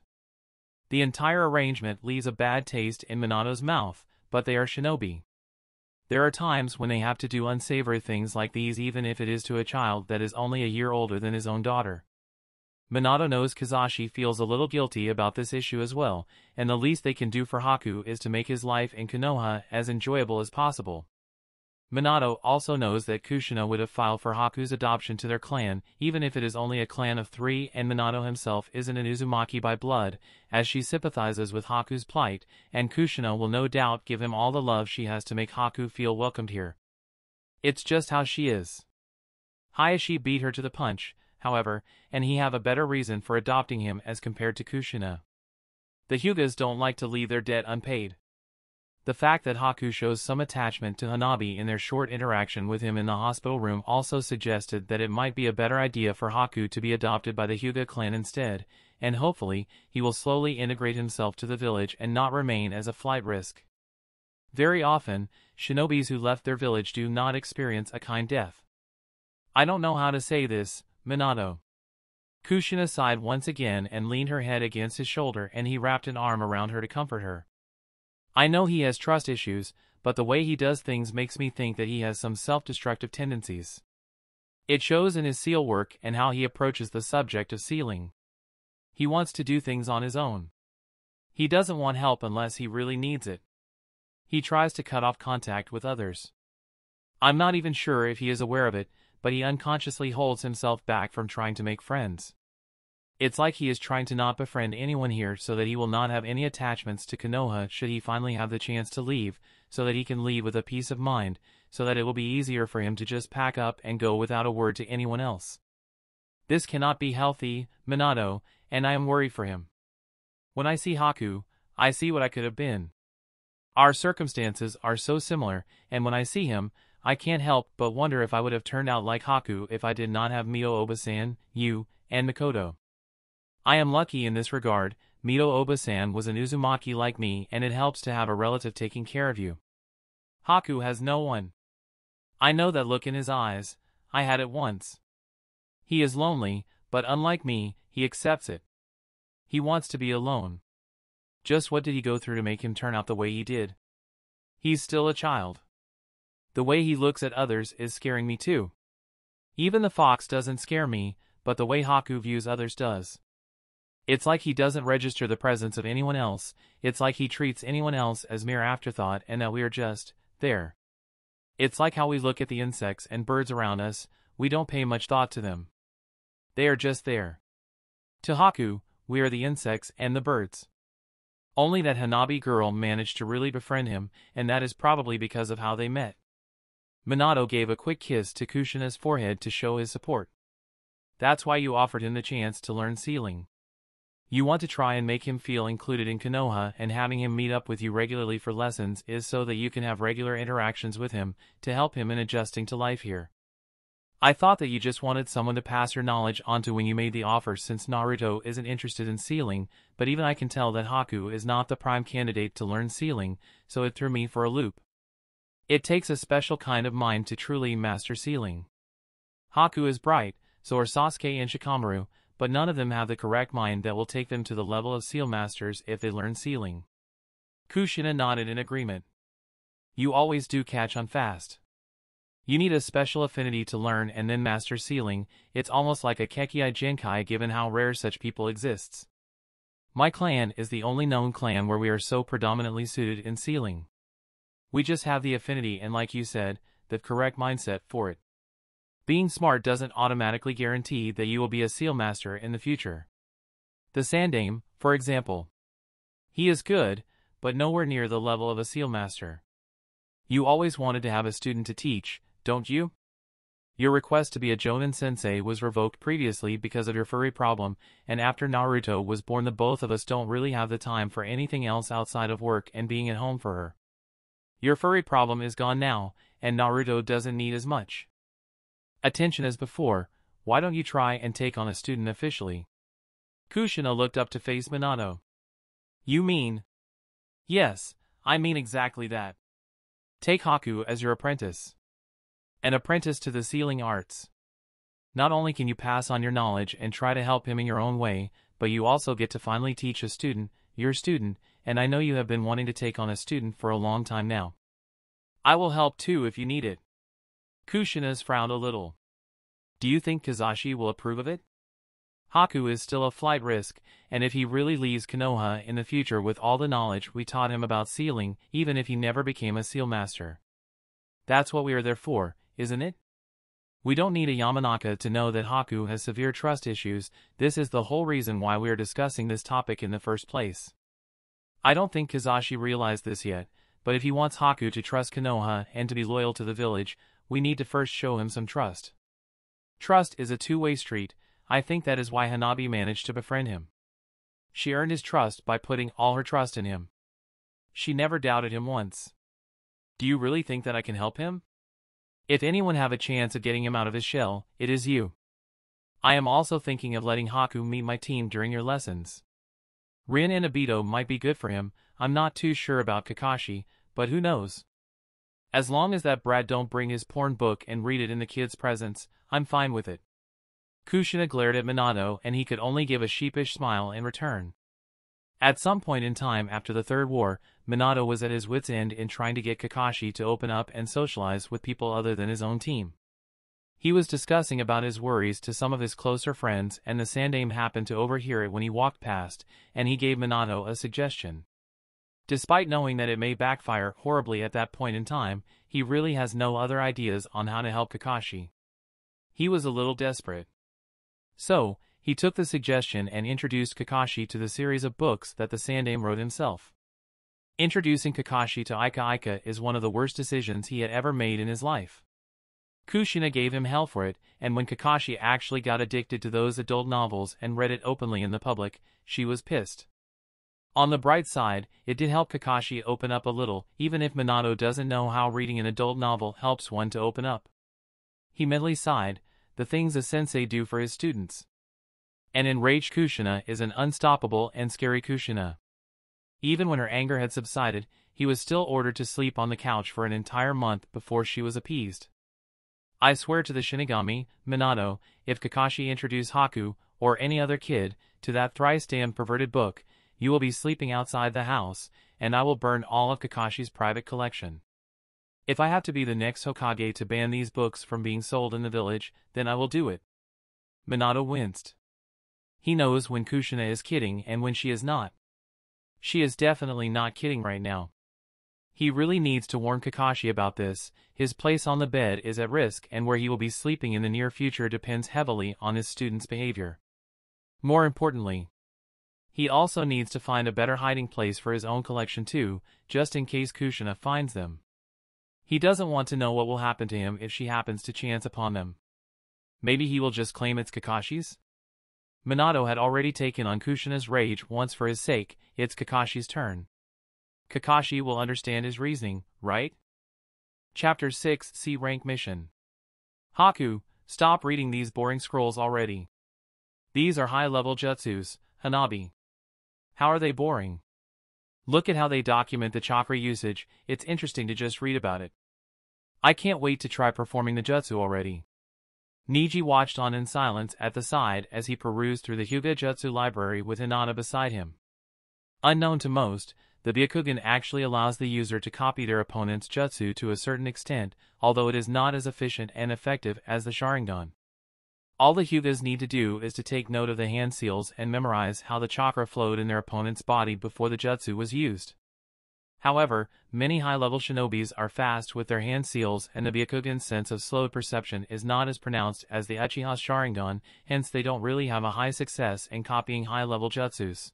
The entire arrangement leaves a bad taste in Minato's mouth, but they are shinobi. There are times when they have to do unsavory things like these, even if it is to a child that is only a year older than his own daughter. Minato knows Kizashi feels a little guilty about this issue as well, and the least they can do for Haku is to make his life in Konoha as enjoyable as possible. Minato also knows that Kushina would have filed for Haku's adoption to their clan, even if it is only a clan of 3, and Minato himself isn't an Uzumaki by blood, as she sympathizes with Haku's plight, and Kushina will no doubt give him all the love she has to make Haku feel welcomed here. It's just how she is. Hayashi beat her to the punch, however, and he have a better reason for adopting him as compared to Kushina. The Hyugas don't like to leave their debt unpaid. The fact that Haku shows some attachment to Hanabi in their short interaction with him in the hospital room also suggested that it might be a better idea for Haku to be adopted by the Hyuga clan instead, and hopefully, he will slowly integrate himself to the village and not remain as a flight risk. Very often, shinobis who left their village do not experience a kind death. I don't know how to say this, Minato. Kushina sighed once again and leaned her head against his shoulder, and he wrapped an arm around her to comfort her. I know he has trust issues, but the way he does things makes me think that he has some self-destructive tendencies. It shows in his seal work and how he approaches the subject of sealing. He wants to do things on his own. He doesn't want help unless he really needs it. He tries to cut off contact with others. I'm not even sure if he is aware of it, but he unconsciously holds himself back from trying to make friends. It's like he is trying to not befriend anyone here so that he will not have any attachments to Konoha should he finally have the chance to leave, so that he can leave with a peace of mind, so that it will be easier for him to just pack up and go without a word to anyone else. This cannot be healthy, Minato, and I am worried for him. When I see Haku, I see what I could have been. Our circumstances are so similar, and when I see him, I can't help but wonder if I would have turned out like Haku if I did not have Mito Oba-san, you, and Mikoto. I am lucky in this regard. Mito Oba-san was an Uzumaki like me, and it helps to have a relative taking care of you. Haku has no one. I know that look in his eyes. I had it once. He is lonely, but unlike me, he accepts it. He wants to be alone. Just what did he go through to make him turn out the way he did? He's still a child. The way he looks at others is scaring me too. Even the fox doesn't scare me, but the way Haku views others does. It's like he doesn't register the presence of anyone else, it's like he treats anyone else as mere afterthought and that we are just there. It's like how we look at the insects and birds around us, we don't pay much thought to them. They are just there. To Haku, we are the insects and the birds. Only that Hanabi girl managed to really befriend him, and that is probably because of how they met. Minato gave a quick kiss to Kushina's forehead to show his support. That's why you offered him the chance to learn sealing. You want to try and make him feel included in Konoha, and having him meet up with you regularly for lessons is so that you can have regular interactions with him, to help him in adjusting to life here. I thought that you just wanted someone to pass your knowledge onto when you made the offer, since Naruto isn't interested in sealing, but even I can tell that Haku is not the prime candidate to learn sealing, so it threw me for a loop. It takes a special kind of mind to truly master sealing. Haku is bright, so are Sasuke and Shikamaru, but none of them have the correct mind that will take them to the level of seal masters if they learn sealing. Kushina nodded in agreement. You always do catch on fast. You need a special affinity to learn and then master sealing. It's almost like a Kekkei Genkai given how rare such people exists. My clan is the only known clan where we are so predominantly suited in sealing. We just have the affinity and, like you said, the correct mindset for it. Being smart doesn't automatically guarantee that you will be a seal master in the future. The Sandaime, for example. He is good, but nowhere near the level of a seal master. You always wanted to have a student to teach, don't you? Your request to be a Jonin sensei was revoked previously because of your furry problem, and after Naruto was born the both of us don't really have the time for anything else outside of work and being at home for her. Your furry problem is gone now, and Naruto doesn't need as much attention as before. Why don't you try and take on a student officially? Kushina looked up to face Minato. You mean? Yes, I mean exactly that. Take Haku as your apprentice. An apprentice to the sealing arts. Not only can you pass on your knowledge and try to help him in your own way, but you also get to finally teach a student, your student, and I know you have been wanting to take on a student for a long time now. I will help too if you need it. Kushina's frowned a little. Do you think Kizashi will approve of it? Haku is still a flight risk, and if he really leaves Konoha in the future with all the knowledge we taught him about sealing, even if he never became a seal master. That's what we are there for, isn't it? We don't need a Yamanaka to know that Haku has severe trust issues. This is the whole reason why we are discussing this topic in the first place. I don't think Kizashi realized this yet, but if he wants Haku to trust Konoha and to be loyal to the village, we need to first show him some trust. Trust is a two-way street. I think that is why Hanabi managed to befriend him. She earned his trust by putting all her trust in him. She never doubted him once. Do you really think that I can help him? If anyone have a chance of getting him out of his shell, it is you. I am also thinking of letting Haku meet my team during your lessons. Rin and Obito might be good for him. I'm not too sure about Kakashi, but who knows? As long as that brat don't bring his porn book and read it in the kid's presence, I'm fine with it. Kushina glared at Minato and he could only give a sheepish smile in return. At some point in time after the Third War, Minato was at his wit's end in trying to get Kakashi to open up and socialize with people other than his own team. He was discussing about his worries to some of his closer friends, and the Sandaime happened to overhear it when he walked past, and he gave Minato a suggestion. Despite knowing that it may backfire horribly at that point in time, he really has no other ideas on how to help Kakashi. He was a little desperate. So, he took the suggestion and introduced Kakashi to the series of books that the Sandaime wrote himself. Introducing Kakashi to Ika Ika is one of the worst decisions he had ever made in his life. Kushina gave him hell for it, and when Kakashi actually got addicted to those adult novels and read it openly in the public, she was pissed. On the bright side, it did help Kakashi open up a little, even if Minato doesn't know how reading an adult novel helps one to open up. He mentally sighed, the things a sensei do for his students. An enraged Kushina is an unstoppable and scary Kushina. Even when her anger had subsided, he was still ordered to sleep on the couch for an entire month before she was appeased. I swear to the Shinigami, Minato, if Kakashi introduced Haku, or any other kid, to that thrice-damned perverted book, you will be sleeping outside the house, and I will burn all of Kakashi's private collection. If I have to be the next Hokage to ban these books from being sold in the village, then I will do it. Minato winced. He knows when Kushina is kidding and when she is not. She is definitely not kidding right now. He really needs to warn Kakashi about this. His place on the bed is at risk, and where he will be sleeping in the near future depends heavily on his students' behavior. More importantly, he also needs to find a better hiding place for his own collection too, just in case Kushina finds them. He doesn't want to know what will happen to him if she happens to chance upon them. Maybe he will just claim it's Kakashi's? Minato had already taken on Kushina's rage once for his sake. It's Kakashi's turn. Kakashi will understand his reasoning, right? Chapter 6 C Rank Mission. Haku, stop reading these boring scrolls already. These are high-level jutsus, Hanabi. How are they boring? Look at how they document the chakra usage. It's interesting to just read about it. I can't wait to try performing the jutsu already. Niji watched on in silence at the side as he perused through the Hyuga Jutsu library with Hinata beside him. Unknown to most, the Byakugan actually allows the user to copy their opponent's jutsu to a certain extent, although it is not as efficient and effective as the Sharingan. All the Hyugas need to do is to take note of the hand seals and memorize how the chakra flowed in their opponent's body before the jutsu was used. However, many high-level shinobis are fast with their hand seals, and the Byakugan's sense of slowed perception is not as pronounced as the Uchiha's Sharingan, hence they don't really have a high success in copying high-level jutsus.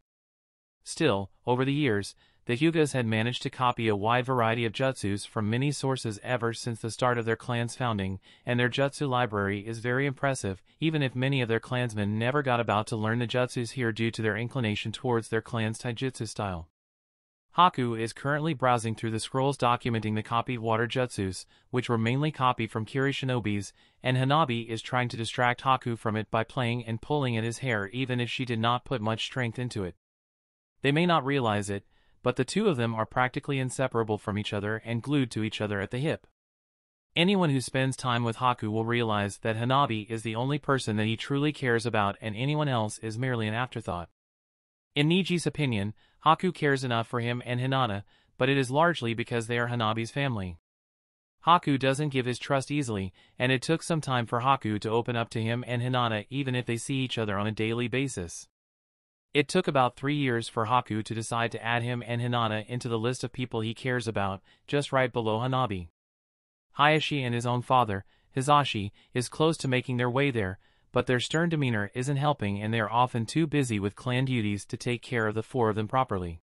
Still, over the years, the Hyugas had managed to copy a wide variety of jutsus from many sources ever since the start of their clan's founding, and their jutsu library is very impressive, even if many of their clansmen never got about to learn the jutsus here due to their inclination towards their clan's taijutsu style. Haku is currently browsing through the scrolls documenting the copied water jutsus, which were mainly copied from Kiri shinobis, and Hanabi is trying to distract Haku from it by playing and pulling at his hair even if she did not put much strength into it. They may not realize it, but the two of them are practically inseparable from each other and glued to each other at the hip. Anyone who spends time with Haku will realize that Hanabi is the only person that he truly cares about, and anyone else is merely an afterthought. In Niji's opinion, Haku cares enough for him and Hinata, but it is largely because they are Hanabi's family. Haku doesn't give his trust easily, and it took some time for Haku to open up to him and Hinata even if they see each other on a daily basis. It took about 3 years for Haku to decide to add him and Hinata into the list of people he cares about, just right below Hanabi. Hayashi and his own father, Hisashi, is close to making their way there, but their stern demeanor isn't helping and they are often too busy with clan duties to take care of the four of them properly.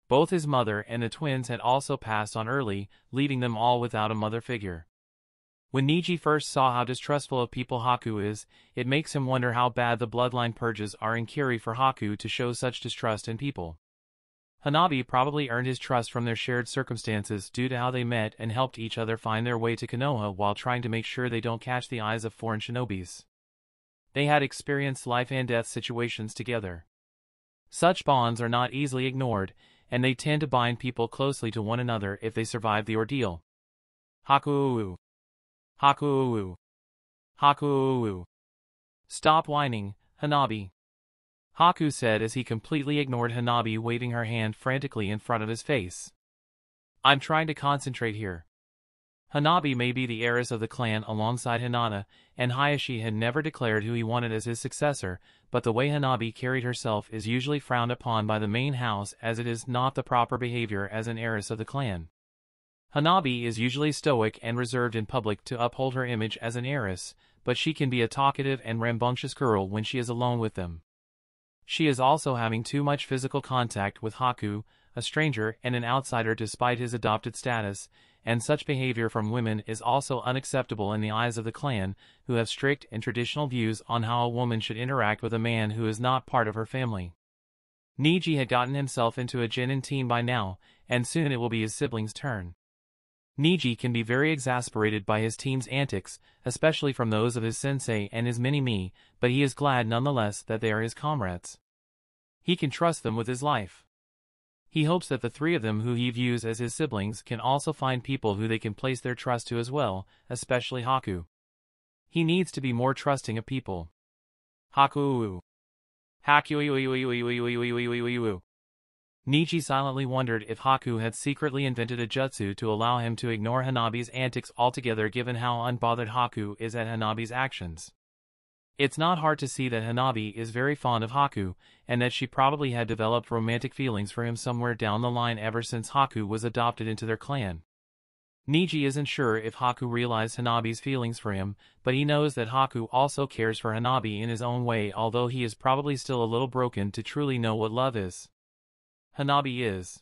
Both his mother and the twins had also passed on early, leaving them all without a mother figure. When Niji first saw how distrustful of people Haku is, it makes him wonder how bad the bloodline purges are in Kiri for Haku to show such distrust in people. Hanabi probably earned his trust from their shared circumstances due to how they met and helped each other find their way to Konoha while trying to make sure they don't catch the eyes of foreign shinobis. They had experienced life and death situations together. Such bonds are not easily ignored, and they tend to bind people closely to one another if they survive the ordeal. Haku. Haku. Haku. Stop whining, Hanabi. Haku said as he completely ignored Hanabi waving her hand frantically in front of his face. I'm trying to concentrate here. Hanabi may be the heiress of the clan alongside Hinata, and Hayashi had never declared who he wanted as his successor, but the way Hanabi carried herself is usually frowned upon by the main house as it is not the proper behavior as an heiress of the clan. Hanabi is usually stoic and reserved in public to uphold her image as an heiress, but she can be a talkative and rambunctious girl when she is alone with them. She is also having too much physical contact with Haku, a stranger and an outsider despite his adopted status, and such behavior from women is also unacceptable in the eyes of the clan, who have strict and traditional views on how a woman should interact with a man who is not part of her family. Niji had gotten himself into a genin team by now, and soon it will be his siblings' turn. Niji can be very exasperated by his team's antics, especially from those of his sensei and his mini-me, but he is glad nonetheless that they are his comrades. He can trust them with his life. He hopes that the three of them who he views as his siblings can also find people who they can place their trust to as well, especially Haku. He needs to be more trusting of people. Haku. Haku. Niji silently wondered if Haku had secretly invented a jutsu to allow him to ignore Hanabi's antics altogether given how unbothered Haku is at Hanabi's actions. It's not hard to see that Hanabi is very fond of Haku, and that she probably had developed romantic feelings for him somewhere down the line ever since Haku was adopted into their clan. Niji isn't sure if Haku realized Hanabi's feelings for him, but he knows that Haku also cares for Hanabi in his own way, although he is probably still a little broken to truly know what love is. Hanabi is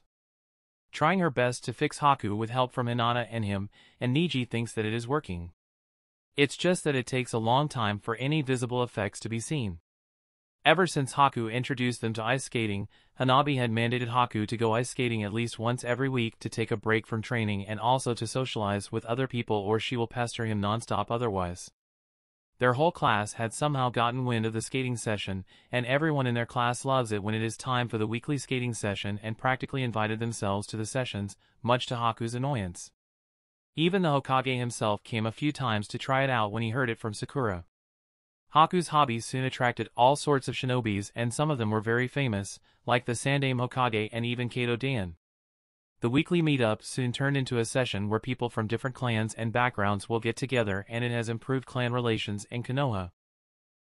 trying her best to fix Haku with help from Hinata and him, and Niji thinks that it is working. It's just that it takes a long time for any visible effects to be seen. Ever since Haku introduced them to ice skating, Hanabi had mandated Haku to go ice skating at least once every week to take a break from training and also to socialize with other people, or she will pester him nonstop otherwise. Their whole class had somehow gotten wind of the skating session, and everyone in their class loves it when it is time for the weekly skating session and practically invited themselves to the sessions, much to Haku's annoyance. Even the Hokage himself came a few times to try it out when he heard it from Sakura. Haku's hobbies soon attracted all sorts of shinobis, and some of them were very famous, like the Sandaime Hokage and even Kato Dan. The weekly meetup soon turned into a session where people from different clans and backgrounds will get together, and it has improved clan relations in Konoha.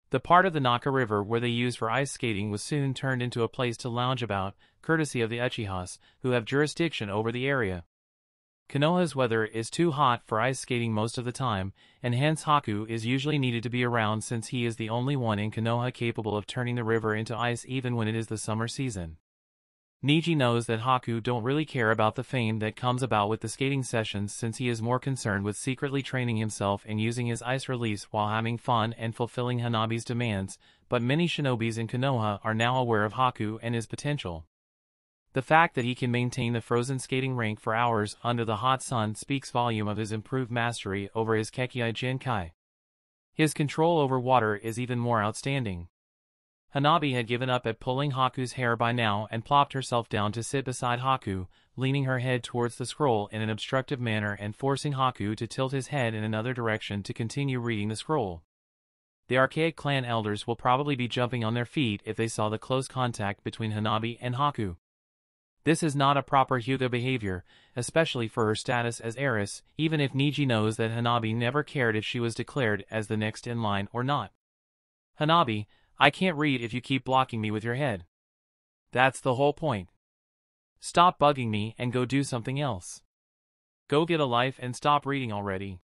The part of the Naka River where they use for ice skating was soon turned into a place to lounge about, courtesy of the Uchihas, who have jurisdiction over the area. Konoha's weather is too hot for ice skating most of the time, and hence Haku is usually needed to be around since he is the only one in Konoha capable of turning the river into ice even when it is the summer season. Niji knows that Haku don't really care about the fame that comes about with the skating sessions, since he is more concerned with secretly training himself and using his ice release while having fun and fulfilling Hanabi's demands, but many shinobis in Konoha are now aware of Haku and his potential. The fact that he can maintain the frozen skating rink for hours under the hot sun speaks volume of his improved mastery over his Kekkei Jinkai. His control over water is even more outstanding. Hanabi had given up at pulling Haku's hair by now and plopped herself down to sit beside Haku, leaning her head towards the scroll in an obstructive manner and forcing Haku to tilt his head in another direction to continue reading the scroll. The archaic clan elders will probably be jumping on their feet if they saw the close contact between Hanabi and Haku. This is not a proper Hyuga behavior, especially for her status as heiress, even if Niji knows that Hanabi never cared if she was declared as the next in line or not. Hanabi, I can't read if you keep blocking me with your head. That's the whole point. Stop bugging me and go do something else. Go get a life and stop reading already.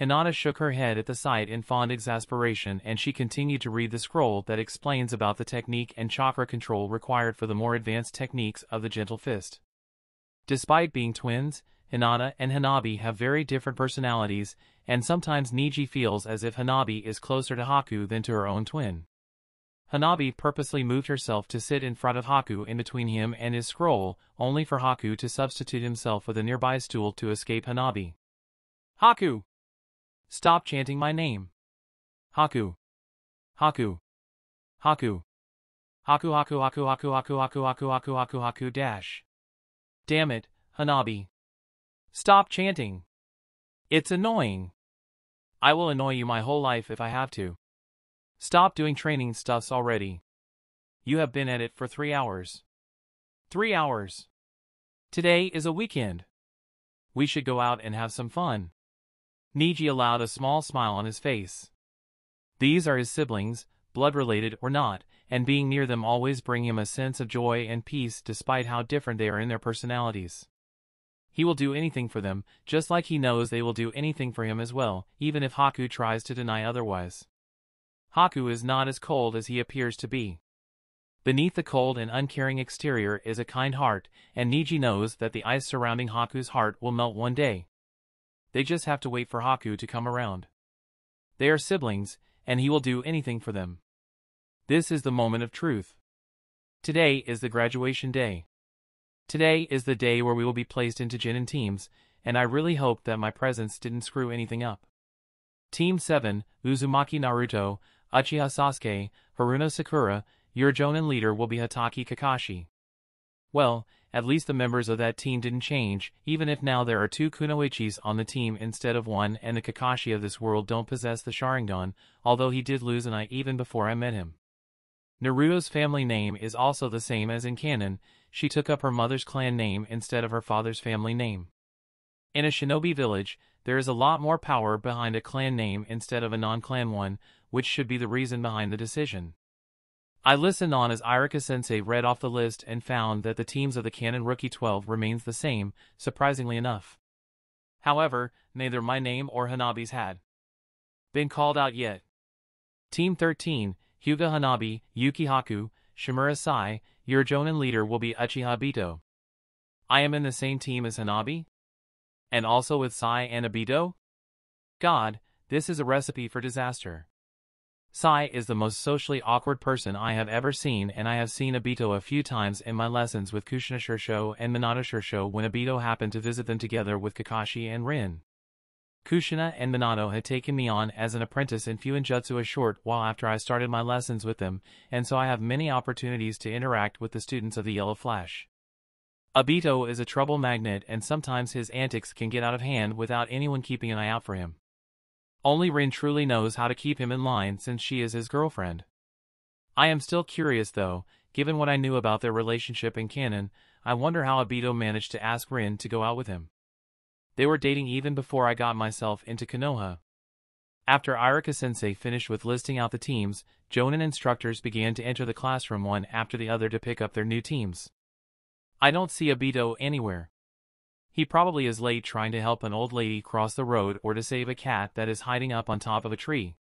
Hinata shook her head at the sight in fond exasperation, and she continued to read the scroll that explains about the technique and chakra control required for the more advanced techniques of the gentle fist. Despite being twins, Hinata and Hanabi have very different personalities, and sometimes Niji feels as if Hanabi is closer to Haku than to her own twin. Hanabi purposely moved herself to sit in front of Haku in between him and his scroll, only for Haku to substitute himself with a nearby stool to escape Hanabi. Haku! Stop chanting my name. Haku. Haku. Haku. Haku Haku Haku Haku Haku Haku Haku Haku Haku Haku dash. Damn it, Hanabi. Stop chanting. It's annoying. I will annoy you my whole life if I have to. Stop doing training stuffs already. You have been at it for 3 hours. 3 hours. Today is a weekend. We should go out and have some fun. Niji allowed a small smile on his face. These are his siblings, blood-related or not, and being near them always bring him a sense of joy and peace despite how different they are in their personalities. He will do anything for them, just like he knows they will do anything for him as well, even if Haku tries to deny otherwise. Haku is not as cold as he appears to be. Beneath the cold and uncaring exterior is a kind heart, and Niji knows that the ice surrounding Haku's heart will melt one day. They just have to wait for Haku to come around. They are siblings, and he will do anything for them. This is the moment of truth. Today is the graduation day. Today is the day where we will be placed into Genin teams, and I really hope that my presence didn't screw anything up. Team 7, Uzumaki Naruto, Uchiha Sasuke, Haruno Sakura, your Jonin leader will be Hatake Kakashi. Well, at least the members of that team didn't change, even if now there are 2 Kunoichis on the team instead of 1, and the Kakashi of this world don't possess the Sharingan, although he did lose an eye even before I met him. Naruto's family name is also the same as in Canon. She took up her mother's clan name instead of her father's family name. In a shinobi village, there is a lot more power behind a clan name instead of a non-clan one, which should be the reason behind the decision. I listened on as Irika-sensei read off the list and found that the teams of the Canon Rookie 12 remains the same, surprisingly enough. However, neither my name or Hanabi's had been called out yet. Team 13, Hyuga Hanabi, Yuki Haku, Shimura Sai, your Jonin leader will be Uchiha Obito. I am in the same team as Hanabi? And also with Sai and Obito? God, this is a recipe for disaster. Sai is the most socially awkward person I have ever seen, and I have seen Obito a few times in my lessons with Kushina Shursho and Minato Shursho when Obito happened to visit them together with Kakashi and Rin. Kushina and Minato had taken me on as an apprentice in Fuinjutsu a short while after I started my lessons with them, and so I have many opportunities to interact with the students of the Yellow Flash. Obito is a trouble magnet, and sometimes his antics can get out of hand without anyone keeping an eye out for him. Only Rin truly knows how to keep him in line since she is his girlfriend. I am still curious though, given what I knew about their relationship in canon. I wonder how Obito managed to ask Rin to go out with him. They were dating even before I got myself into Konoha. After Irika-sensei finished with listing out the teams, Jonin instructors began to enter the classroom one after the other to pick up their new teams. I don't see Obito anywhere. He probably is late trying to help an old lady cross the road or to save a cat that is hiding up on top of a tree.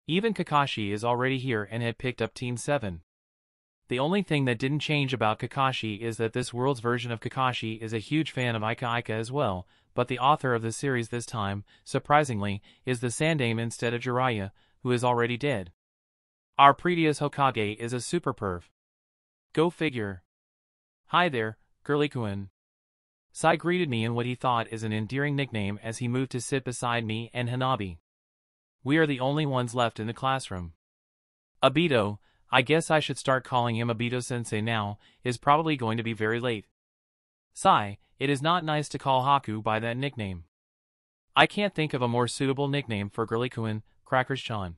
Even Kakashi is already here and had picked up Team 7. The only thing that didn't change about Kakashi is that this world's version of Kakashi is a huge fan of Ika Ika as well, but the author of the series this time, surprisingly, is the Sandaime instead of Jiraiya, who is already dead. Our previous Hokage is a super perv. Go figure. Hi there, Girly-kun. Sai greeted me in what he thought is an endearing nickname as he moved to sit beside me and Hanabi. We are the only ones left in the classroom. Obito, I guess I should start calling him Obito-sensei now, is probably going to be very late. Sai, it is not nice to call Haku by that nickname. I can't think of a more suitable nickname for Girly-kun, Crackers-chan.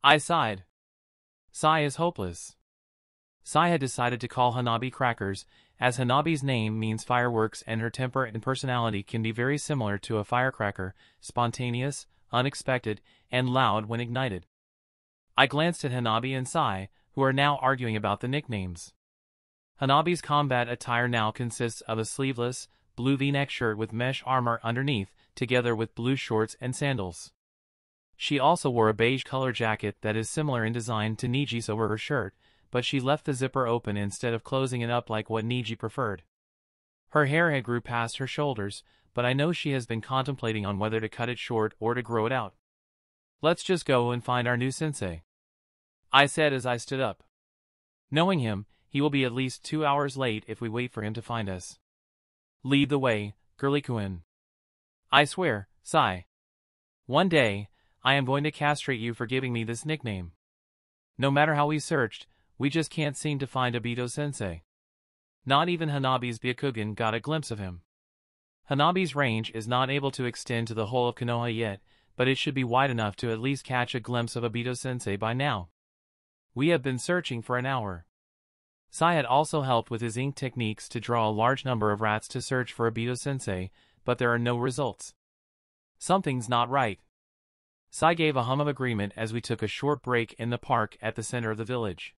I sighed. Sai is hopeless. Sai had decided to call Hanabi Crackers, as Hanabi's name means fireworks and her temper and personality can be very similar to a firecracker, spontaneous, unexpected, and loud when ignited. I glanced at Hanabi and Sai, who are now arguing about the nicknames. Hanabi's combat attire now consists of a sleeveless, blue V-neck shirt with mesh armor underneath, together with blue shorts and sandals. She also wore a beige color jacket that is similar in design to Niji's over her shirt, but she left the zipper open instead of closing it up like what Niji preferred. Her hair had grew past her shoulders, but I know she has been contemplating on whether to cut it short or to grow it out. Let's just go and find our new sensei, I said as I stood up. Knowing him, he will be at least 2 hours late if we wait for him to find us. Lead the way, Girly-kun. I swear, Sai. One day, I am going to castrate you for giving me this nickname. No matter how we searched, we just can't seem to find Obito-sensei. Not even Hanabi's Byakugan got a glimpse of him. Hanabi's range is not able to extend to the whole of Konoha yet, but it should be wide enough to at least catch a glimpse of Obito-sensei by now. We have been searching for an hour. Sai had also helped with his ink techniques to draw a large number of rats to search for Obito-sensei, but there are no results. Something's not right. Sai gave a hum of agreement as we took a short break in the park at the center of the village.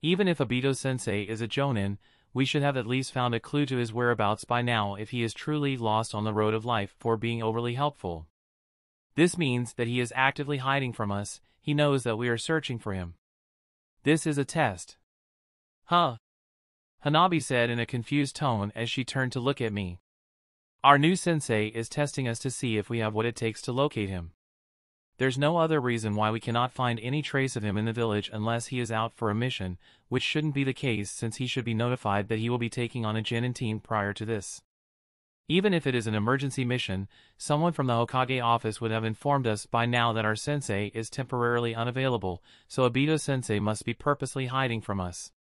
Even if Obito-sensei is a Jonin, we should have at least found a clue to his whereabouts by now if he is truly lost on the road of life for being overly helpful. This means that he is actively hiding from us. He knows that we are searching for him. This is a test. Huh? Hanabi said in a confused tone as she turned to look at me. Our new sensei is testing us to see if we have what it takes to locate him. There's no other reason why we cannot find any trace of him in the village unless he is out for a mission, which shouldn't be the case since he should be notified that he will be taking on a Genin team prior to this. Even if it is an emergency mission, someone from the Hokage office would have informed us by now that our sensei is temporarily unavailable, so Obito-sensei must be purposely hiding from us.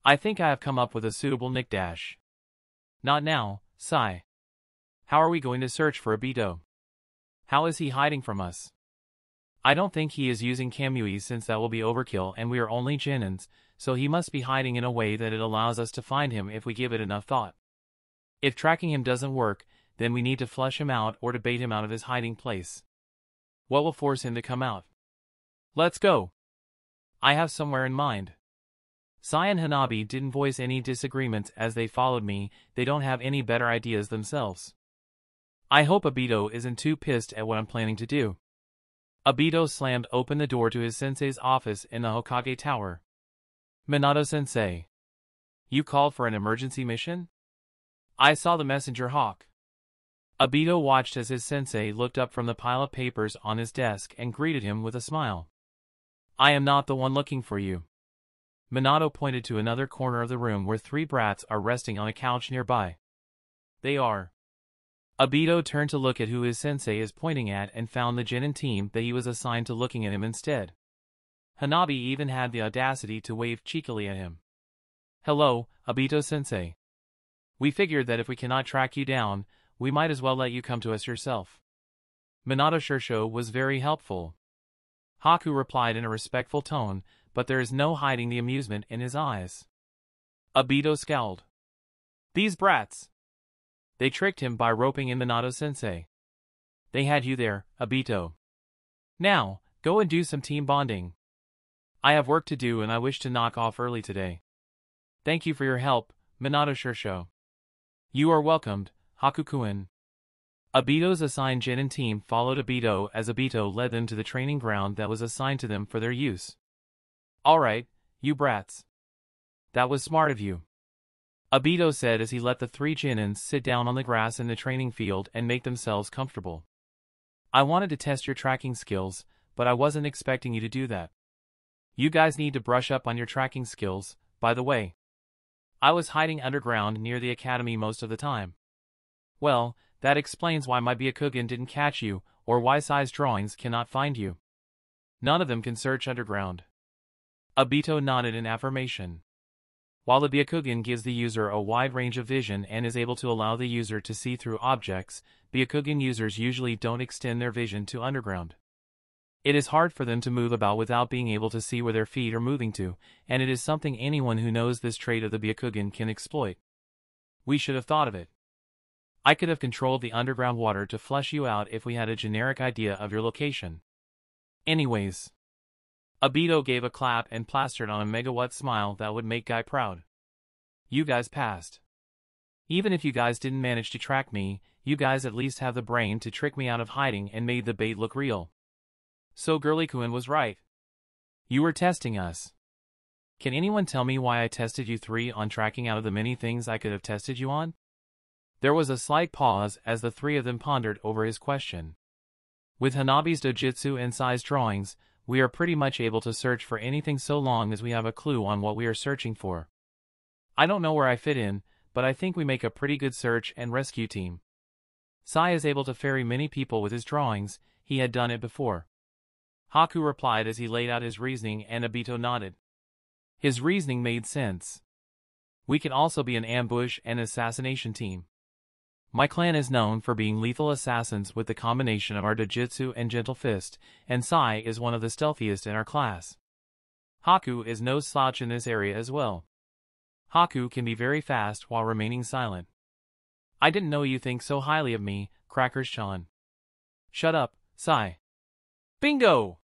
I think I have come up with a suitable nickdash. Not now, Sai. How are we going to search for Obito? How is he hiding from us? I don't think he is using Kamui since that will be overkill and we are only Genins, so he must be hiding in a way that it allows us to find him if we give it enough thought. If tracking him doesn't work, then we need to flush him out or to bait him out of his hiding place. What will force him to come out? Let's go. I have somewhere in mind. Sai and Hanabi didn't voice any disagreements as they followed me. They don't have any better ideas themselves. I hope Obito isn't too pissed at what I'm planning to do. Obito slammed open the door to his sensei's office in the Hokage Tower. Minato-sensei. You called for an emergency mission? I saw the messenger hawk. Obito watched as his sensei looked up from the pile of papers on his desk and greeted him with a smile. I am not the one looking for you. Minato pointed to another corner of the room where 3 brats are resting on a couch nearby. They are. Obito turned to look at who his sensei is pointing at and found the Genin team that he was assigned to looking at him instead. Hanabi even had the audacity to wave cheekily at him. Hello, Obito-sensei. We figured that if we cannot track you down, we might as well let you come to us yourself. Minato Shirsho was very helpful. Haku replied in a respectful tone, but there is no hiding the amusement in his eyes. Obito scowled. These brats! They tricked him by roping in Minato-sensei. They had you there, Obito. Now, go and do some team bonding. I have work to do and I wish to knock off early today. Thank you for your help, Minato Shirsho. You are welcomed, Haku-kun. Obito's assigned Genin team followed Obito as Obito led them to the training ground that was assigned to them for their use. Alright, you brats. That was smart of you. Obito said as he let the 3 Genins sit down on the grass in the training field and make themselves comfortable. I wanted to test your tracking skills, but I wasn't expecting you to do that. You guys need to brush up on your tracking skills, by the way. I was hiding underground near the academy most of the time. Well, that explains why my Byakugan didn't catch you, or why Sai's drawings cannot find you. None of them can search underground. Obito nodded in affirmation. While the Byakugan gives the user a wide range of vision and is able to allow the user to see through objects, Byakugan users usually don't extend their vision to underground. It is hard for them to move about without being able to see where their feet are moving to, and it is something anyone who knows this trait of the Byakugan can exploit. We should have thought of it. I could have controlled the underground water to flush you out if we had a generic idea of your location. Anyways. Obito gave a clap and plastered on a megawatt smile that would make Guy proud. You guys passed. Even if you guys didn't manage to track me, you guys at least have the brain to trick me out of hiding and made the bait look real. So Girly-kun was right. You were testing us. Can anyone tell me why I tested you 3 on tracking out of the many things I could have tested you on? There was a slight pause as the 3 of them pondered over his question. With Hanabi's dojutsu and Sai's drawings, we are pretty much able to search for anything so long as we have a clue on what we are searching for. I don't know where I fit in, but I think we make a pretty good search and rescue team. Sai is able to ferry many people with his drawings, he had done it before. Haku replied as he laid out his reasoning and Obito nodded. His reasoning made sense. We can also be an ambush and assassination team. My clan is known for being lethal assassins with the combination of our dojutsu and gentle fist, and Sai is one of the stealthiest in our class. Haku is no slouch in this area as well. Haku can be very fast while remaining silent. I didn't know you think so highly of me, Crackers-chan. Shut up, Sai. Bingo!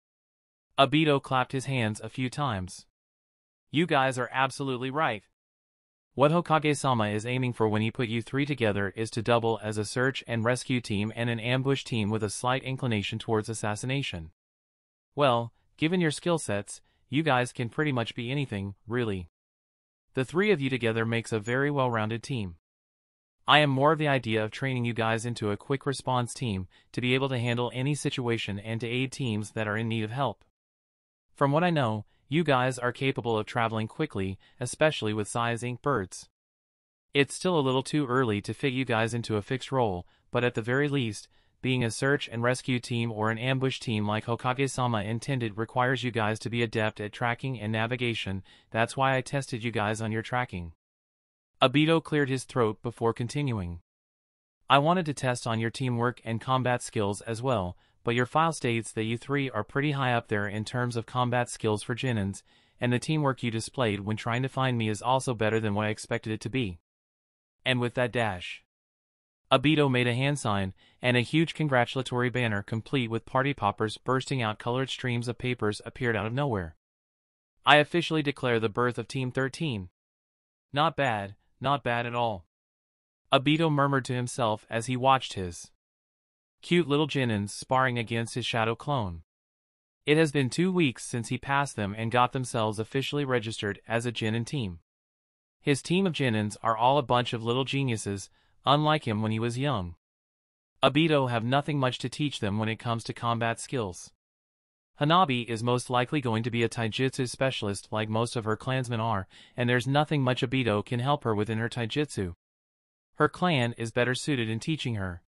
Obito clapped his hands a few times. You guys are absolutely right. What Hokage-sama is aiming for when he put you 3 together is to double as a search and rescue team and an ambush team with a slight inclination towards assassination. Well, given your skill sets, you guys can pretty much be anything, really. The 3 of you together makes a very well-rounded team. I am more of the idea of training you guys into a quick response team to be able to handle any situation and to aid teams that are in need of help. From what I know, you guys are capable of traveling quickly, especially with Sai's ink birds. It's still a little too early to fit you guys into a fixed role, but at the very least, being a search and rescue team or an ambush team like Hokage-sama intended requires you guys to be adept at tracking and navigation. That's why I tested you guys on your tracking. Obito cleared his throat before continuing. I wanted to test on your teamwork and combat skills as well, but your file states that you 3 are pretty high up there in terms of combat skills for Genins, and the teamwork you displayed when trying to find me is also better than what I expected it to be. And with that dash. Obito made a hand sign, and a huge congratulatory banner complete with party poppers bursting out colored streams of papers appeared out of nowhere. I officially declare the birth of Team 13. Not bad at all. Obito murmured to himself as he watched his cute little Genins sparring against his shadow clone. It has been 2 weeks since he passed them and got themselves officially registered as a Genin team. His team of Genins are all a bunch of little geniuses, unlike him when he was young. Obito have nothing much to teach them when it comes to combat skills. Hanabi is most likely going to be a taijutsu specialist like most of her clansmen are, and there's nothing much Obito can help her with in her taijutsu. Her clan is better suited in teaching her.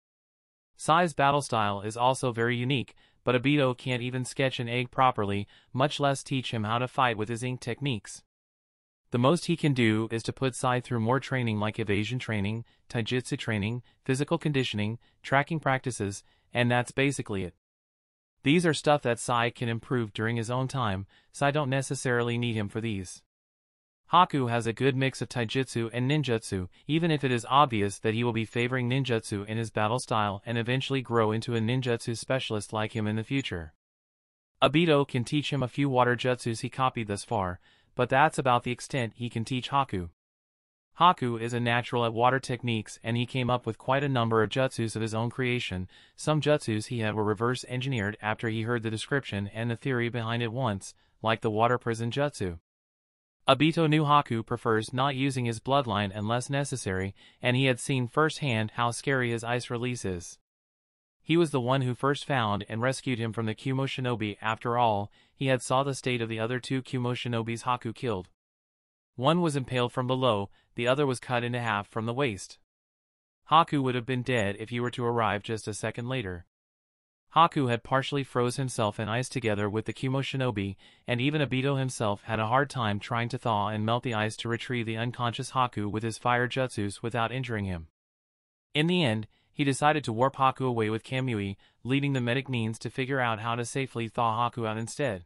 Sai's battle style is also very unique, but Obito can't even sketch an egg properly, much less teach him how to fight with his ink techniques. The most he can do is to put Sai through more training like evasion training, taijutsu training, physical conditioning, tracking practices, and that's basically it. These are stuff that Sai can improve during his own time, Sai don't necessarily need him for these. Haku has a good mix of taijutsu and ninjutsu, even if it is obvious that he will be favoring ninjutsu in his battle style and eventually grow into a ninjutsu specialist like him in the future. Obito can teach him a few water jutsus he copied thus far, but that's about the extent he can teach Haku. Haku is a natural at water techniques and he came up with quite a number of jutsus of his own creation. Some jutsus he had were reverse engineered after he heard the description and the theory behind it once, like the water prison jutsu. Obito knew Haku prefers not using his bloodline unless necessary, and he had seen firsthand how scary his ice release is. He was the one who first found and rescued him from the Kumo shinobi. After all, he had saw the state of the other 2 Kumo shinobis Haku killed. One was impaled from below, the other was cut into half from the waist. Haku would have been dead if he were to arrive just a second later. Haku had partially froze himself in ice together with the Kumo shinobi, and even Obito himself had a hard time trying to thaw and melt the ice to retrieve the unconscious Haku with his fire jutsus without injuring him. In the end, he decided to warp Haku away with Kamui, leaving the medic means to figure out how to safely thaw Haku out instead.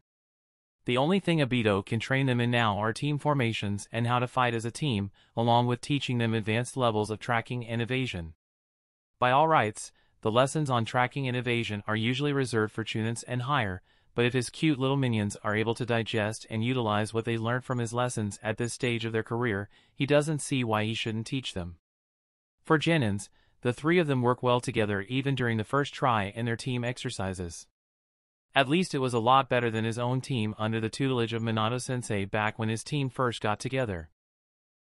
The only thing Obito can train them in now are team formations and how to fight as a team, along with teaching them advanced levels of tracking and evasion. By all rights, the lessons on tracking and evasion are usually reserved for Chunins and higher, but if his cute little minions are able to digest and utilize what they learned from his lessons at this stage of their career, he doesn't see why he shouldn't teach them. For Genins, the 3 of them work well together even during the first try in their team exercises. At least it was a lot better than his own team under the tutelage of Minato-sensei back when his team first got together.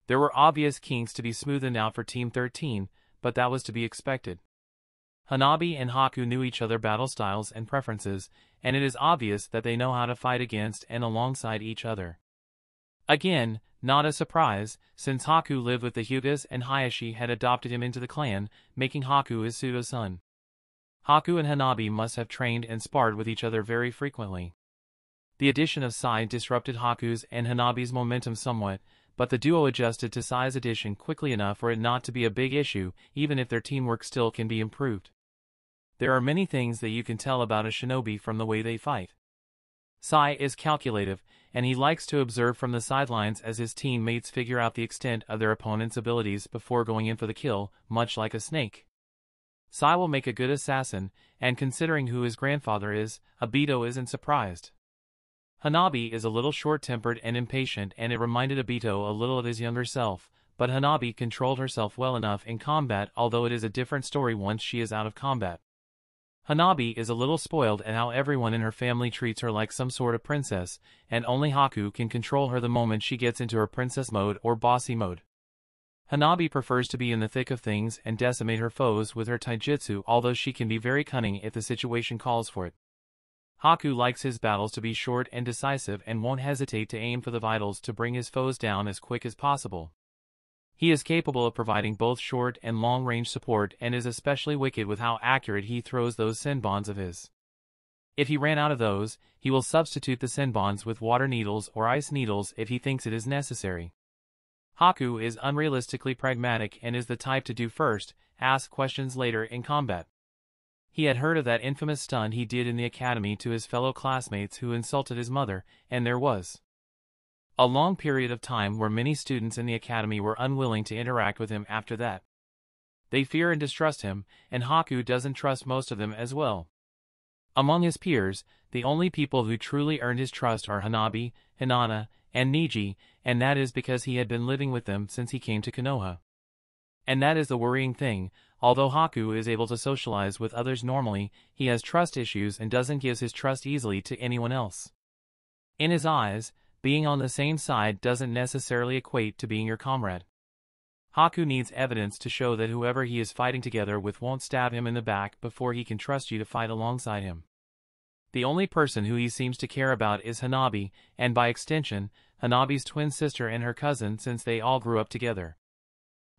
There were obvious kinks to be smoothed out for Team 13, but that was to be expected. Hanabi and Haku knew each other's battle styles and preferences, and it is obvious that they know how to fight against and alongside each other. Again, not a surprise, since Haku lived with the Hyugas and Hayashi had adopted him into the clan, making Haku his pseudo-son. Haku and Hanabi must have trained and sparred with each other very frequently. The addition of Sai disrupted Haku's and Hanabi's momentum somewhat, but the duo adjusted to Sai's addition quickly enough for it not to be a big issue, even if their teamwork still can be improved. There are many things that you can tell about a shinobi from the way they fight. Sai is calculative, and he likes to observe from the sidelines as his teammates figure out the extent of their opponent's abilities before going in for the kill, much like a snake. Sai will make a good assassin, and considering who his grandfather is, Obito isn't surprised. Hanabi is a little short-tempered and impatient, and it reminded Obito a little of his younger self, but Hanabi controlled herself well enough in combat, although it is a different story once she is out of combat. Hanabi is a little spoiled at how everyone in her family treats her like some sort of princess, and only Haku can control her the moment she gets into her princess mode or bossy mode. Hanabi prefers to be in the thick of things and decimate her foes with her taijutsu, although she can be very cunning if the situation calls for it. Haku likes his battles to be short and decisive and won't hesitate to aim for the vitals to bring his foes down as quick as possible. He is capable of providing both short and long-range support and is especially wicked with how accurate he throws those senbons of his. If he ran out of those, he will substitute the senbons with water needles or ice needles if he thinks it is necessary. Haku is unrealistically pragmatic and is the type to do first, ask questions later in combat. He had heard of that infamous stunt he did in the academy to his fellow classmates who insulted his mother, and there was a long period of time where many students in the academy were unwilling to interact with him after that. They fear and distrust him, and Haku doesn't trust most of them as well. Among his peers, the only people who truly earned his trust are Hanabi, Hinata, and Niji, and that is because he had been living with them since he came to Konoha. And that is the worrying thing. Although Haku is able to socialize with others normally, he has trust issues and doesn't give his trust easily to anyone else. In his eyes, being on the same side doesn't necessarily equate to being your comrade. Haku needs evidence to show that whoever he is fighting together with won't stab him in the back before he can trust you to fight alongside him. The only person who he seems to care about is Hanabi, and by extension, Hanabi's twin sister and her cousin, since they all grew up together.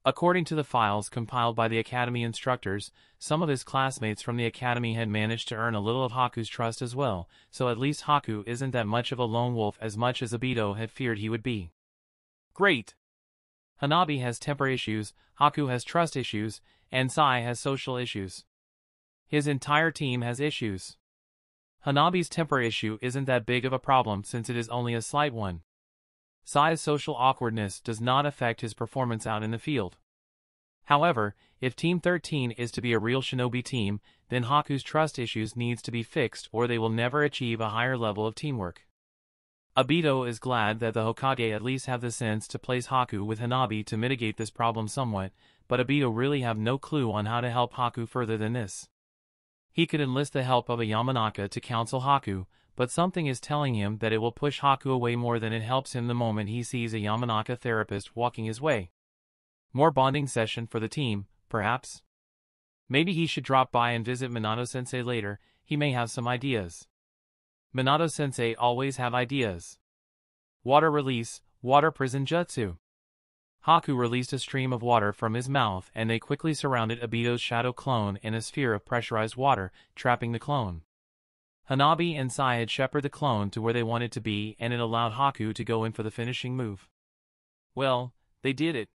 According to the files compiled by the Academy instructors, some of his classmates from the Academy had managed to earn a little of Haku's trust as well, so at least Haku isn't that much of a lone wolf as much as Obito had feared he would be. Great! Hanabi has temper issues, Haku has trust issues, and Sai has social issues. His entire team has issues. Hanabi's temper issue isn't that big of a problem since it is only a slight one. Sai's social awkwardness does not affect his performance out in the field. However, if Team 13 is to be a real shinobi team, then Haku's trust issues needs to be fixed or they will never achieve a higher level of teamwork. Obito is glad that the Hokage at least have the sense to place Haku with Hanabi to mitigate this problem somewhat, but Obito really have no clue on how to help Haku further than this. He could enlist the help of a Yamanaka to counsel Haku, but something is telling him that it will push Haku away more than it helps him the moment he sees a Yamanaka therapist walking his way. More bonding session for the team, perhaps? Maybe he should drop by and visit Minato-sensei later, he may have some ideas. Minato-sensei always have ideas. Water release, water prison jutsu. Haku released a stream of water from his mouth and they quickly surrounded Obito's shadow clone in a sphere of pressurized water, trapping the clone. Hanabi and Sai had shepherded the clone to where they wanted to be and it allowed Haku to go in for the finishing move. Well, they did it.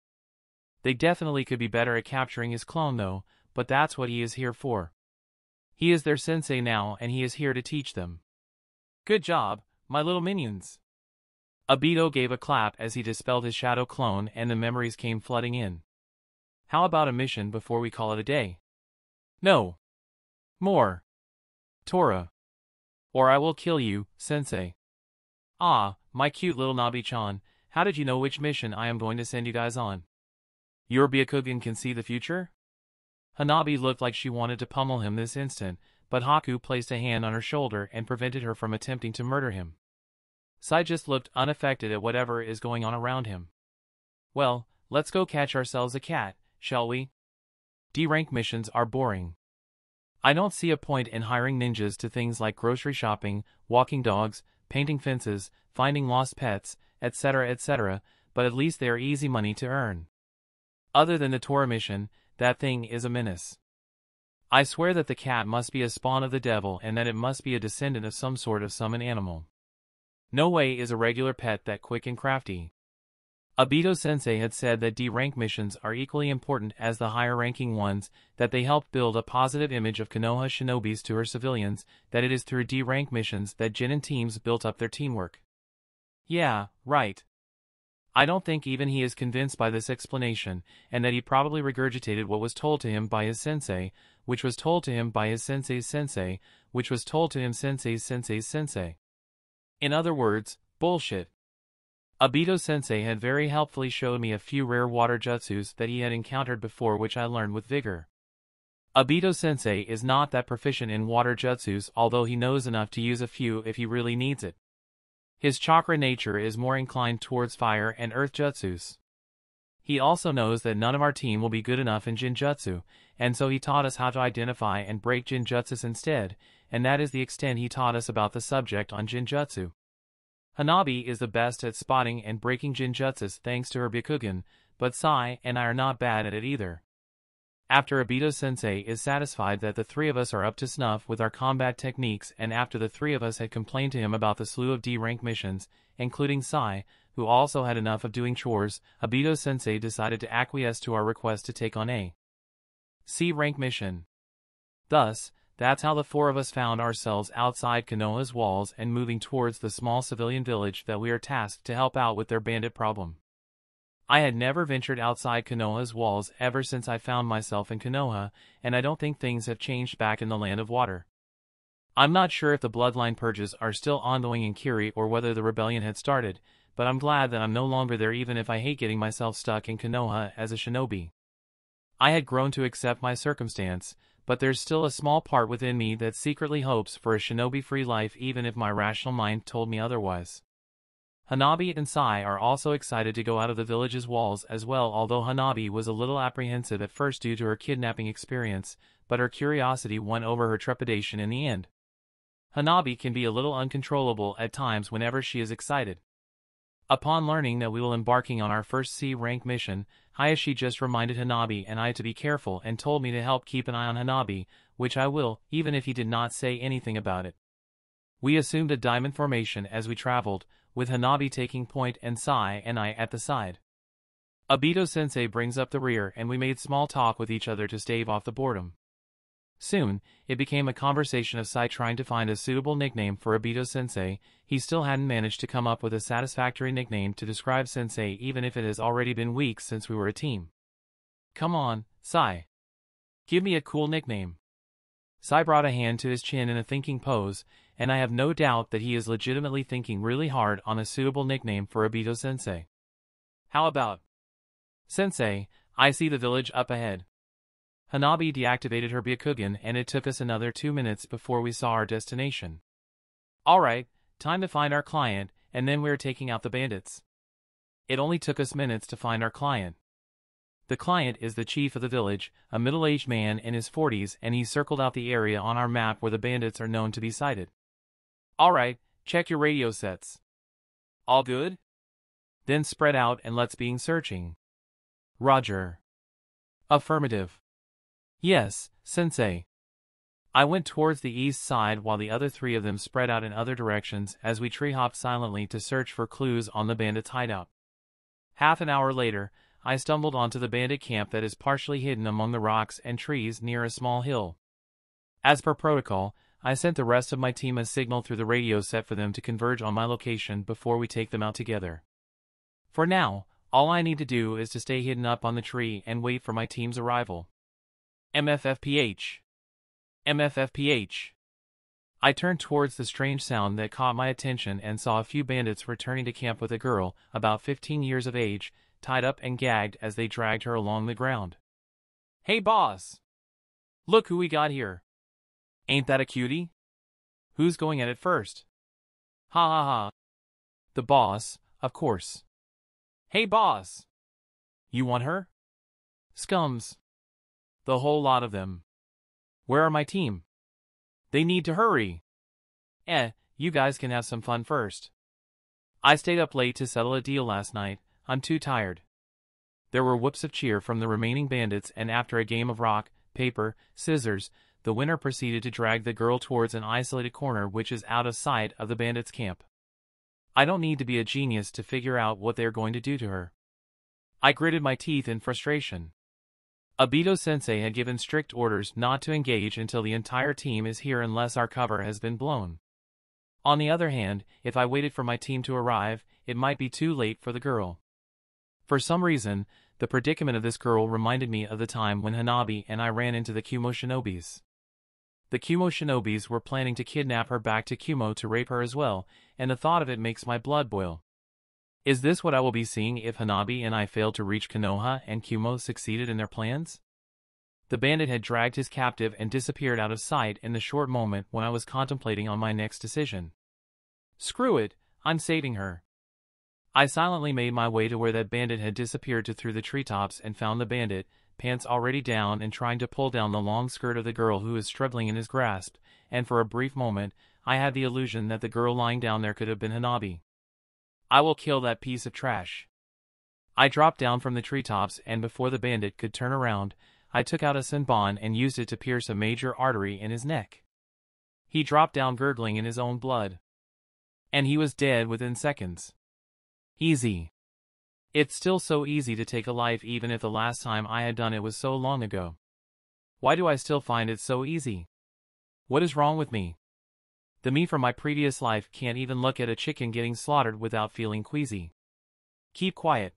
They definitely could be better at capturing his clone though, but that's what he is here for. He is their sensei now and he is here to teach them. Good job, my little minions. Obito gave a clap as he dispelled his shadow clone and the memories came flooding in. How about a mission before we call it a day? No. More. Tora. Or I will kill you, sensei. Ah, my cute little Nabi-chan, how did you know which mission I am going to send you guys on? Your Byakugan can see the future? Hanabi looked like she wanted to pummel him this instant, but Haku placed a hand on her shoulder and prevented her from attempting to murder him. Sai just looked unaffected at whatever is going on around him. Well, let's go catch ourselves a cat, shall we? D-rank missions are boring. I don't see a point in hiring ninjas to things like grocery shopping, walking dogs, painting fences, finding lost pets, etc., but at least they are easy money to earn. Other than the Tora mission, that thing is a menace. I swear that the cat must be a spawn of the devil and that it must be a descendant of some sort of summon animal. No way is a regular pet that quick and crafty. Obito-sensei had said that D-rank missions are equally important as the higher-ranking ones, that they help build a positive image of Konoha shinobis to her civilians, that it is through D-rank missions that Genin teams built up their teamwork. Yeah, right. I don't think even he is convinced by this explanation, and that he probably regurgitated what was told to him by his sensei, which was told to him by his sensei's sensei, which was told to him sensei's sensei's sensei. In other words, bullshit. Obito-sensei had very helpfully showed me a few rare water jutsus that he had encountered before which I learned with vigor. Obito-sensei is not that proficient in water jutsus although he knows enough to use a few if he really needs it. His chakra nature is more inclined towards fire and earth jutsus. He also knows that none of our team will be good enough in Jinjutsu, and so he taught us how to identify and break Jinjutsus instead, and that is the extent he taught us about the subject on Jinjutsu. Hanabi is the best at spotting and breaking Jinjutsus thanks to her Byakugan, but Sai and I are not bad at it either. After Obito-sensei is satisfied that the three of us are up to snuff with our combat techniques and after the three of us had complained to him about the slew of D-rank missions, including Sai, who also had enough of doing chores, Obito-sensei decided to acquiesce to our request to take on a C-rank mission. Thus, that's how the four of us found ourselves outside Konoha's walls and moving towards the small civilian village that we are tasked to help out with their bandit problem. I had never ventured outside Konoha's walls ever since I found myself in Konoha, and I don't think things have changed back in the Land of Water. I'm not sure if the bloodline purges are still ongoing in Kiri or whether the rebellion had started, but I'm glad that I'm no longer there, even if I hate getting myself stuck in Konoha as a shinobi. I had grown to accept my circumstance, but there's still a small part within me that secretly hopes for a shinobi-free life, even if my rational mind told me otherwise. Hanabi and Sai are also excited to go out of the village's walls as well, although Hanabi was a little apprehensive at first due to her kidnapping experience, but her curiosity won over her trepidation in the end. Hanabi can be a little uncontrollable at times whenever she is excited. Upon learning that we will embarking on our first C-rank mission, Hayashi just reminded Hanabi and I to be careful and told me to help keep an eye on Hanabi, which I will, even if he did not say anything about it. We assumed a diamond formation as we traveled, with Hanabi taking point and Sai and I at the side. Obito-sensei brings up the rear and we made small talk with each other to stave off the boredom. Soon, it became a conversation of Sai trying to find a suitable nickname for Obito-sensei. He still hadn't managed to come up with a satisfactory nickname to describe Sensei, even if it has already been weeks since we were a team. Come on, Sai. Give me a cool nickname. Sai brought a hand to his chin in a thinking pose, and I have no doubt that he is legitimately thinking really hard on a suitable nickname for Obito-sensei. How about Sensei, I see the village up ahead. Hanabi deactivated her Byakugan and it took us another 2 minutes before we saw our destination. Alright, time to find our client, and then we're taking out the bandits. It only took us minutes to find our client. The client is the chief of the village, a middle-aged man in his 40s, and he circled out the area on our map where the bandits are known to be sighted. Alright, check your radio sets. All good? Then spread out and let's begin searching. Roger. Affirmative. Yes, Sensei. I went towards the east side while the other three of them spread out in other directions as we tree-hopped silently to search for clues on the bandits' hideout. Half an hour later, I stumbled onto the bandit camp that is partially hidden among the rocks and trees near a small hill. As per protocol, I sent the rest of my team a signal through the radio set for them to converge on my location before we take them out together. For now, all I need to do is to stay hidden up on the tree and wait for my team's arrival. MFFPH. MFFPH. I turned towards the strange sound that caught my attention and saw a few bandits returning to camp with a girl, about 15 years of age, tied up and gagged as they dragged her along the ground. Hey boss! Look who we got here. Ain't that a cutie? Who's going at it first? Ha ha ha. The boss, of course. Hey boss! You want her? Scums. The whole lot of them. Where are my team? They need to hurry. You guys can have some fun first. I stayed up late to settle a deal last night, I'm too tired. There were whoops of cheer from the remaining bandits, and after a game of rock, paper, scissors, the winner proceeded to drag the girl towards an isolated corner which is out of sight of the bandits' camp. I don't need to be a genius to figure out what they're going to do to her. I gritted my teeth in frustration. Obito-sensei had given strict orders not to engage until the entire team is here unless our cover has been blown. On the other hand, if I waited for my team to arrive, it might be too late for the girl. For some reason, the predicament of this girl reminded me of the time when Hanabi and I ran into the Kumo shinobis. The Kumo shinobis were planning to kidnap her back to Kumo to rape her as well, and the thought of it makes my blood boil. Is this what I will be seeing if Hanabi and I failed to reach Konoha and Kumo succeeded in their plans? The bandit had dragged his captive and disappeared out of sight in the short moment when I was contemplating on my next decision. Screw it, I'm saving her. I silently made my way to where that bandit had disappeared to through the treetops and found the bandit, pants already down and trying to pull down the long skirt of the girl who was struggling in his grasp, and for a brief moment, I had the illusion that the girl lying down there could have been Hanabi. I will kill that piece of trash. I dropped down from the treetops and before the bandit could turn around, I took out a senbon and used it to pierce a major artery in his neck. He dropped down gurgling in his own blood. And he was dead within seconds. Easy. It's still so easy to take a life even if the last time I had done it was so long ago. Why do I still find it so easy? What is wrong with me? The me from my previous life can't even look at a chicken getting slaughtered without feeling queasy. Keep quiet.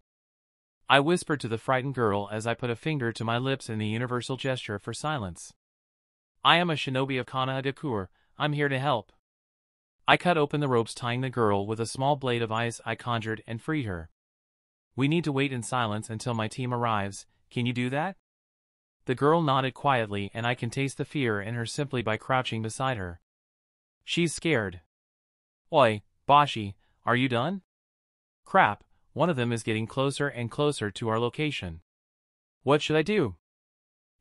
I whispered to the frightened girl as I put a finger to my lips in the universal gesture for silence. I am a shinobi of Kana Adakur, I'm here to help. I cut open the ropes tying the girl with a small blade of ice I conjured and freed her. We need to wait in silence until my team arrives, can you do that? The girl nodded quietly and I can taste the fear in her simply by crouching beside her. She's scared. Oi, Bashi, are you done? Crap, one of them is getting closer and closer to our location. What should I do?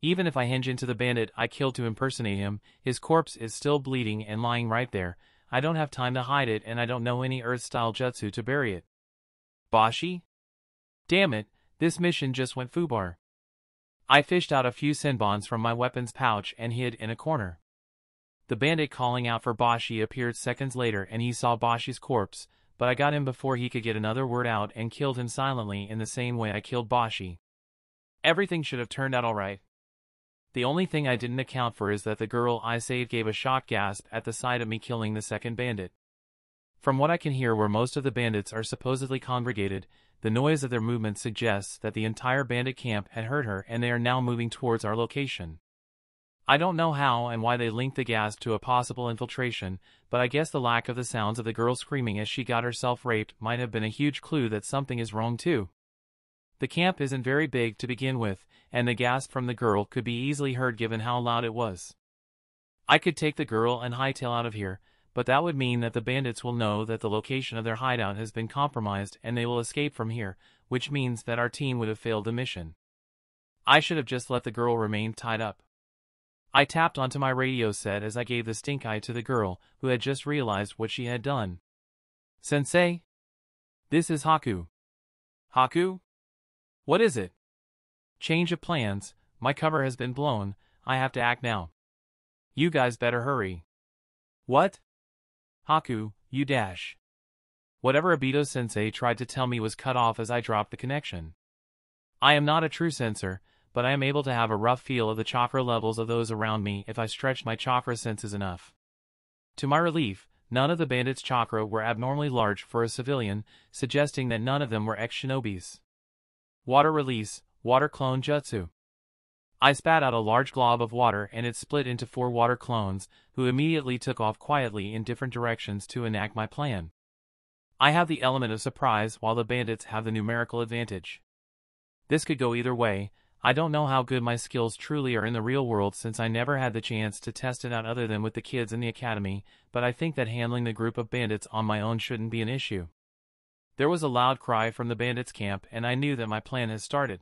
Even if I hinge into the bandit I killed to impersonate him, his corpse is still bleeding and lying right there. I don't have time to hide it and I don't know any Earth-style jutsu to bury it. Bashi? Damn it, this mission just went foobar. I fished out a few senbons from my weapons pouch and hid in a corner. The bandit calling out for Bashi appeared seconds later and he saw Bashi's corpse, but I got him before he could get another word out and killed him silently in the same way I killed Bashi. Everything should have turned out alright. The only thing I didn't account for is that the girl I saved gave a shocked gasp at the sight of me killing the second bandit. From what I can hear where most of the bandits are supposedly congregated, the noise of their movement suggests that the entire bandit camp had heard her and they are now moving towards our location. I don't know how and why they linked the gasp to a possible infiltration, but I guess the lack of the sounds of the girl screaming as she got herself raped might have been a huge clue that something is wrong too. The camp isn't very big to begin with, and the gasp from the girl could be easily heard given how loud it was. I could take the girl and hightail out of here, but that would mean that the bandits will know that the location of their hideout has been compromised and they will escape from here, which means that our team would have failed the mission. I should have just let the girl remain tied up. I tapped onto my radio set as I gave the stink eye to the girl, who had just realized what she had done. Sensei? This is Haku. Haku? What is it? Change of plans, my cover has been blown, I have to act now. You guys better hurry. What? Haku, you dash. Whatever Obito-sensei tried to tell me was cut off as I dropped the connection. I am not a true sensor, but I am able to have a rough feel of the chakra levels of those around me if I stretch my chakra senses enough. To my relief, none of the bandits' chakra were abnormally large for a civilian, suggesting that none of them were ex-shinobis. Water release, water clone jutsu. I spat out a large glob of water and it split into 4 water clones, who immediately took off quietly in different directions to enact my plan. I have the element of surprise while the bandits have the numerical advantage. This could go either way. I don't know how good my skills truly are in the real world since I never had the chance to test it out other than with the kids in the academy, but I think that handling the group of bandits on my own shouldn't be an issue. There was a loud cry from the bandits' camp and I knew that my plan has started.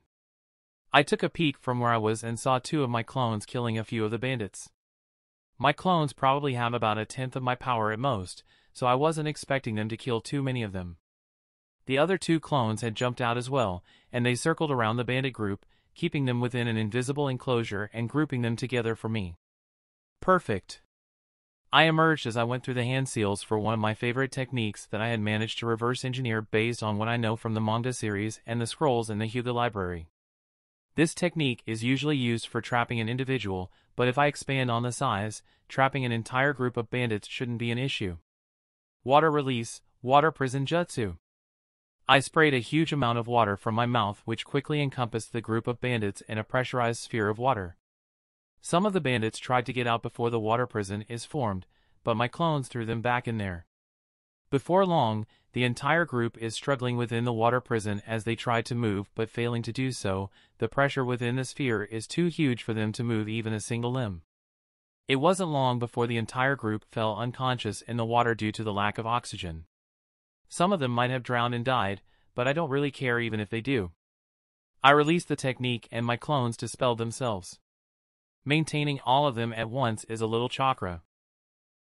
I took a peek from where I was and saw 2 of my clones killing a few of the bandits. My clones probably have about 1/10 of my power at most, so I wasn't expecting them to kill too many of them. The other 2 clones had jumped out as well, and they circled around the bandit group, keeping them within an invisible enclosure and grouping them together for me. Perfect. I emerged as I went through the hand seals for one of my favorite techniques that I had managed to reverse engineer based on what I know from the manga series and the scrolls in the Hyuga library. This technique is usually used for trapping an individual, but if I expand on the size, trapping an entire group of bandits shouldn't be an issue. Water release, water prison jutsu. I sprayed a huge amount of water from my mouth which quickly encompassed the group of bandits in a pressurized sphere of water. Some of the bandits tried to get out before the water prison is formed, but my clones threw them back in there. Before long, the entire group is struggling within the water prison as they try to move but failing to do so. The pressure within the sphere is too huge for them to move even a single limb. It wasn't long before the entire group fell unconscious in the water due to the lack of oxygen. Some of them might have drowned and died, but I don't really care even if they do. I released the technique and my clones dispelled themselves. Maintaining all of them at once is a little chakra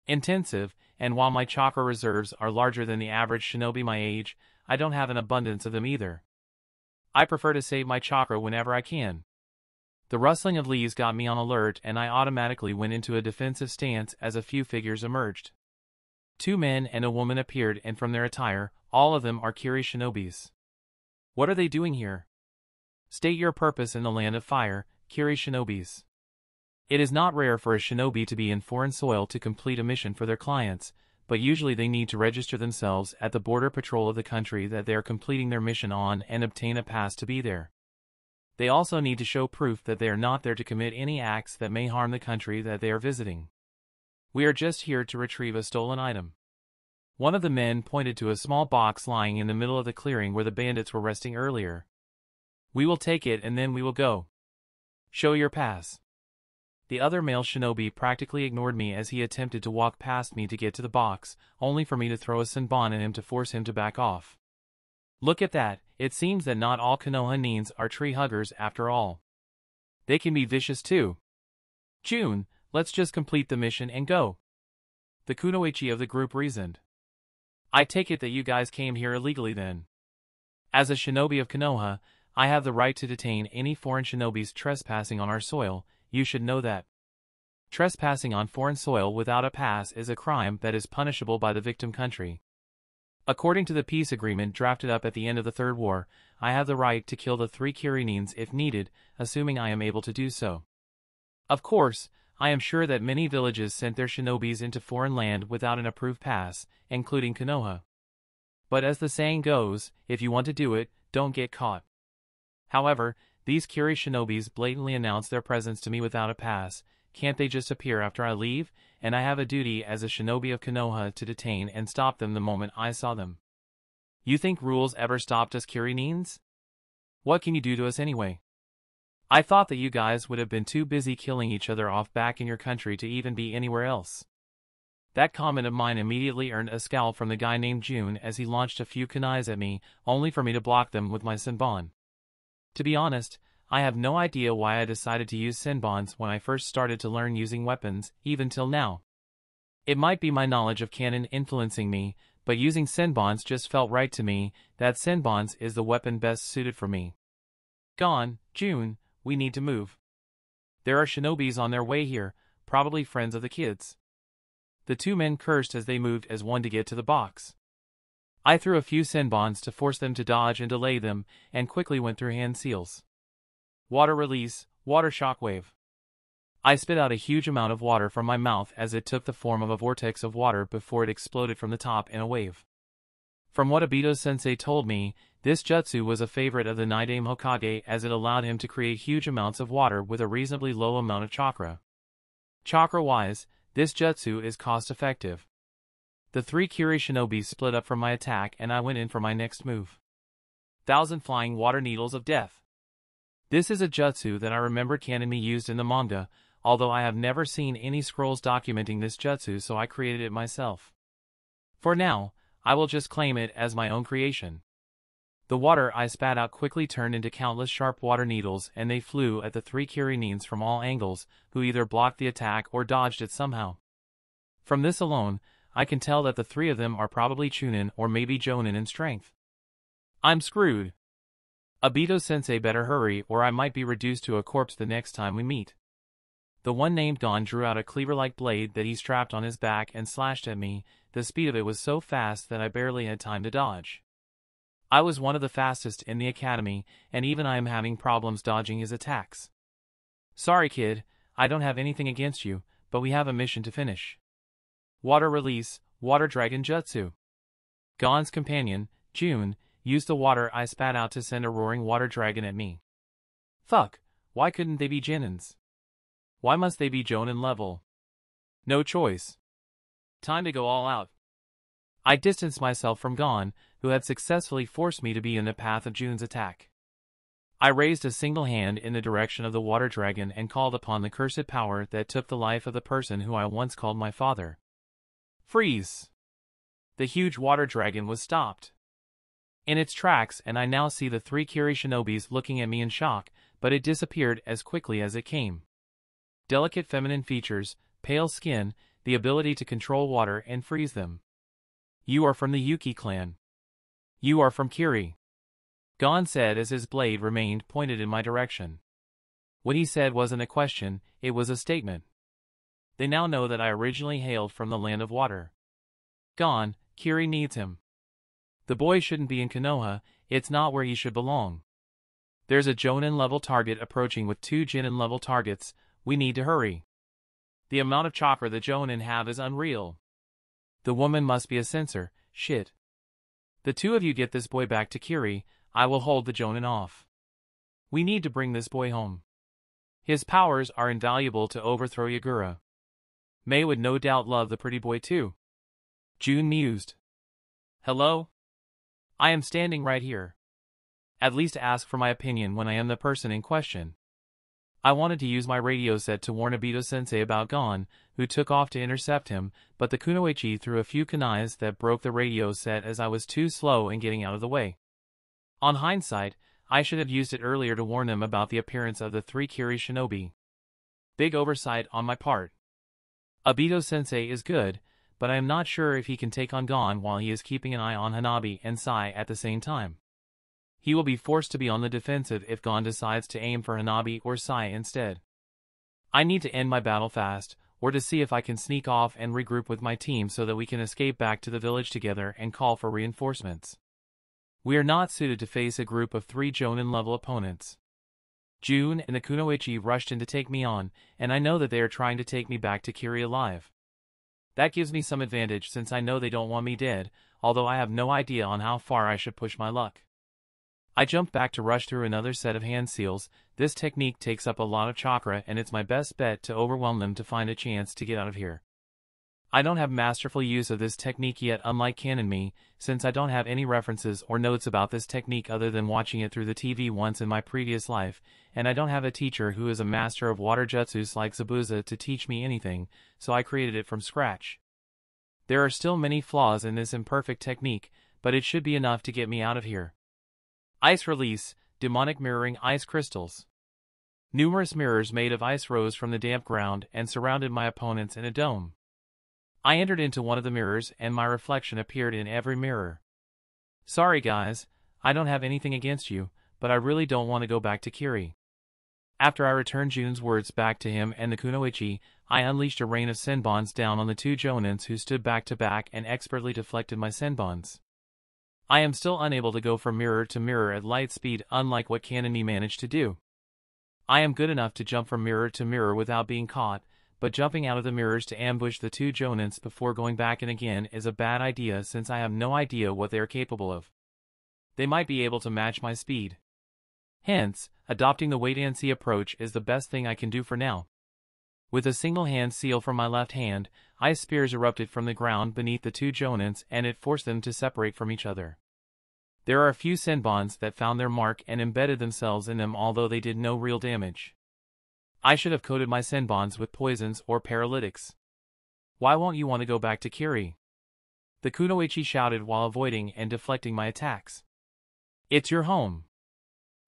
intensive, and while my chakra reserves are larger than the average shinobi my age, I don't have an abundance of them either. I prefer to save my chakra whenever I can. The rustling of leaves got me on alert and I automatically went into a defensive stance as a few figures emerged. 2 men and a woman appeared and from their attire, all of them are Kiri shinobis. What are they doing here? State your purpose in the land of fire, Kiri shinobis. It is not rare for a shinobi to be in foreign soil to complete a mission for their clients, but usually they need to register themselves at the border patrol of the country that they are completing their mission on and obtain a pass to be there. They also need to show proof that they are not there to commit any acts that may harm the country that they are visiting. We are just here to retrieve a stolen item. One of the men pointed to a small box lying in the middle of the clearing where the bandits were resting earlier. We will take it and then we will go. Show your pass. The other male shinobi practically ignored me as he attempted to walk past me to get to the box, only for me to throw a senbon at him to force him to back off. Look at that, it seems that not all Konoha nins are tree huggers after all. They can be vicious too. June, let's just complete the mission and go. The kunoichi of the group reasoned. I take it that you guys came here illegally then. As a shinobi of Konoha, I have the right to detain any foreign shinobis trespassing on our soil. You should know that. Trespassing on foreign soil without a pass is a crime that is punishable by the victim country. According to the peace agreement drafted up at the end of the Third War, I have the right to kill the 3 Kirinins if needed, assuming I am able to do so. Of course, I am sure that many villages sent their shinobis into foreign land without an approved pass, including Konoha. But as the saying goes, if you want to do it, don't get caught. However, these Kiri shinobis blatantly announce their presence to me without a pass. Can't they just appear after I leave? And I have a duty as a shinobi of Konoha to detain and stop them the moment I saw them. You think rules ever stopped us Kirinins? What can you do to us anyway? I thought that you guys would have been too busy killing each other off back in your country to even be anywhere else. That comment of mine immediately earned a scowl from the guy named June as he launched a few kunais at me, only for me to block them with my senbon. To be honest, I have no idea why I decided to use senbons when I first started to learn using weapons, even till now. It might be my knowledge of Canon influencing me, but using senbons just felt right to me. That senbons is the weapon best suited for me. Gone, June, we need to move. There are shinobis on their way here, probably friends of the kids. The 2 men cursed as they moved as one to get to the box. I threw a few senbons to force them to dodge and delay them, and quickly went through hand seals. Water release, water shockwave. I spit out a huge amount of water from my mouth as it took the form of a vortex of water before it exploded from the top in a wave. From what Obito-sensei told me, this jutsu was a favorite of the Naidame Hokage as it allowed him to create huge amounts of water with a reasonably low amount of chakra. Chakra-wise, this jutsu is cost-effective. The 3 Kiri shinobis split up from my attack and I went in for my next move. 1,000 Flying Water Needles of Death. This is a jutsu that I remembered Canon used in the manga, although I have never seen any scrolls documenting this jutsu, so I created it myself. For now, I will just claim it as my own creation. The water I spat out quickly turned into countless sharp water needles and they flew at the 3 Kirinins from all angles, who either blocked the attack or dodged it somehow. From this alone, I can tell that the 3 of them are probably Chunin or maybe Jonin in strength. I'm screwed. Obito-sensei better hurry or I might be reduced to a corpse the next time we meet. The one named Gon drew out a cleaver-like blade that he strapped on his back and slashed at me. The speed of it was so fast that I barely had time to dodge. I was one of the fastest in the academy, and even I am having problems dodging his attacks. Sorry kid, I don't have anything against you, but we have a mission to finish. Water release, water dragon jutsu. Gon's companion, June, used the water I spat out to send a roaring water dragon at me. Fuck, why couldn't they be Genins? Why must they be Jonin level? No choice. Time to go all out. I distanced myself from Gon, who had successfully forced me to be in the path of June's attack. I raised a single hand in the direction of the water dragon and called upon the cursed power that took the life of the person who I once called my father. Freeze! The huge water dragon was stopped in its tracks, and I now see the 3 Kiri shinobis looking at me in shock, but it disappeared as quickly as it came. Delicate feminine features, pale skin, the ability to control water and freeze them. You are from the Yuki clan. You are from Kiri. Gon said as his blade remained pointed in my direction. What he said wasn't a question, it was a statement. They now know that I originally hailed from the land of water. Gon, Kiri needs him. The boy shouldn't be in Konoha, it's not where he should belong. There's a Jonin level target approaching with 2 Genin level targets, we need to hurry. The amount of chakra the Jonin have is unreal. The woman must be a censor. Shit. The two of you get this boy back to Kiri, I will hold the Jonin off. We need to bring this boy home. His powers are invaluable to overthrow Yagura. Mei would no doubt love the pretty boy too. June mused. Hello? I am standing right here. At least ask for my opinion when I am the person in question. I wanted to use my radio set to warn Obito-sensei about Gon, who took off to intercept him, but the kunoichi threw a few kunais that broke the radio set as I was too slow in getting out of the way. On hindsight, I should have used it earlier to warn them about the appearance of the 3 Kiri shinobi. Big oversight on my part. Obito-sensei is good, but I am not sure if he can take on Gon while he is keeping an eye on Hanabi and Sai at the same time. He will be forced to be on the defensive if Gon decides to aim for Hanabi or Sai instead. I need to end my battle fast, or to see if I can sneak off and regroup with my team so that we can escape back to the village together and call for reinforcements. We are not suited to face a group of 3 Jonin-level opponents. June and the kunoichi rushed in to take me on, and I know that they are trying to take me back to Kiri alive. That gives me some advantage since I know they don't want me dead, although I have no idea on how far I should push my luck. I jump back to rush through another set of hand seals. This technique takes up a lot of chakra and it's my best bet to overwhelm them to find a chance to get out of here. I don't have masterful use of this technique yet, unlike Canon me, since I don't have any references or notes about this technique other than watching it through the TV once in my previous life, and I don't have a teacher who is a master of water jutsus like Zabuza to teach me anything, so I created it from scratch. There are still many flaws in this imperfect technique, but it should be enough to get me out of here. Ice release, demonic mirroring ice crystals. Numerous mirrors made of ice rose from the damp ground and surrounded my opponents in a dome. I entered into one of the mirrors and my reflection appeared in every mirror. Sorry guys, I don't have anything against you, but I really don't want to go back to Kiri. After I returned June's words back to him and the kunoichi, I unleashed a rain of senbons down on the 2 Jonins who stood back to back and expertly deflected my senbons. I am still unable to go from mirror to mirror at light speed, unlike what Canon me managed to do. I am good enough to jump from mirror to mirror without being caught, but jumping out of the mirrors to ambush the 2 Jonins before going back in again is a bad idea since I have no idea what they are capable of. They might be able to match my speed. Hence, adopting the wait-and-see approach is the best thing I can do for now. With a single hand seal from my left hand, ice spears erupted from the ground beneath the 2 Jonins and it forced them to separate from each other. There are a few senbons that found their mark and embedded themselves in them, although they did no real damage. I should have coated my senbons with poisons or paralytics. Why won't you want to go back to Kiri? The kunoichi shouted while avoiding and deflecting my attacks. It's your home.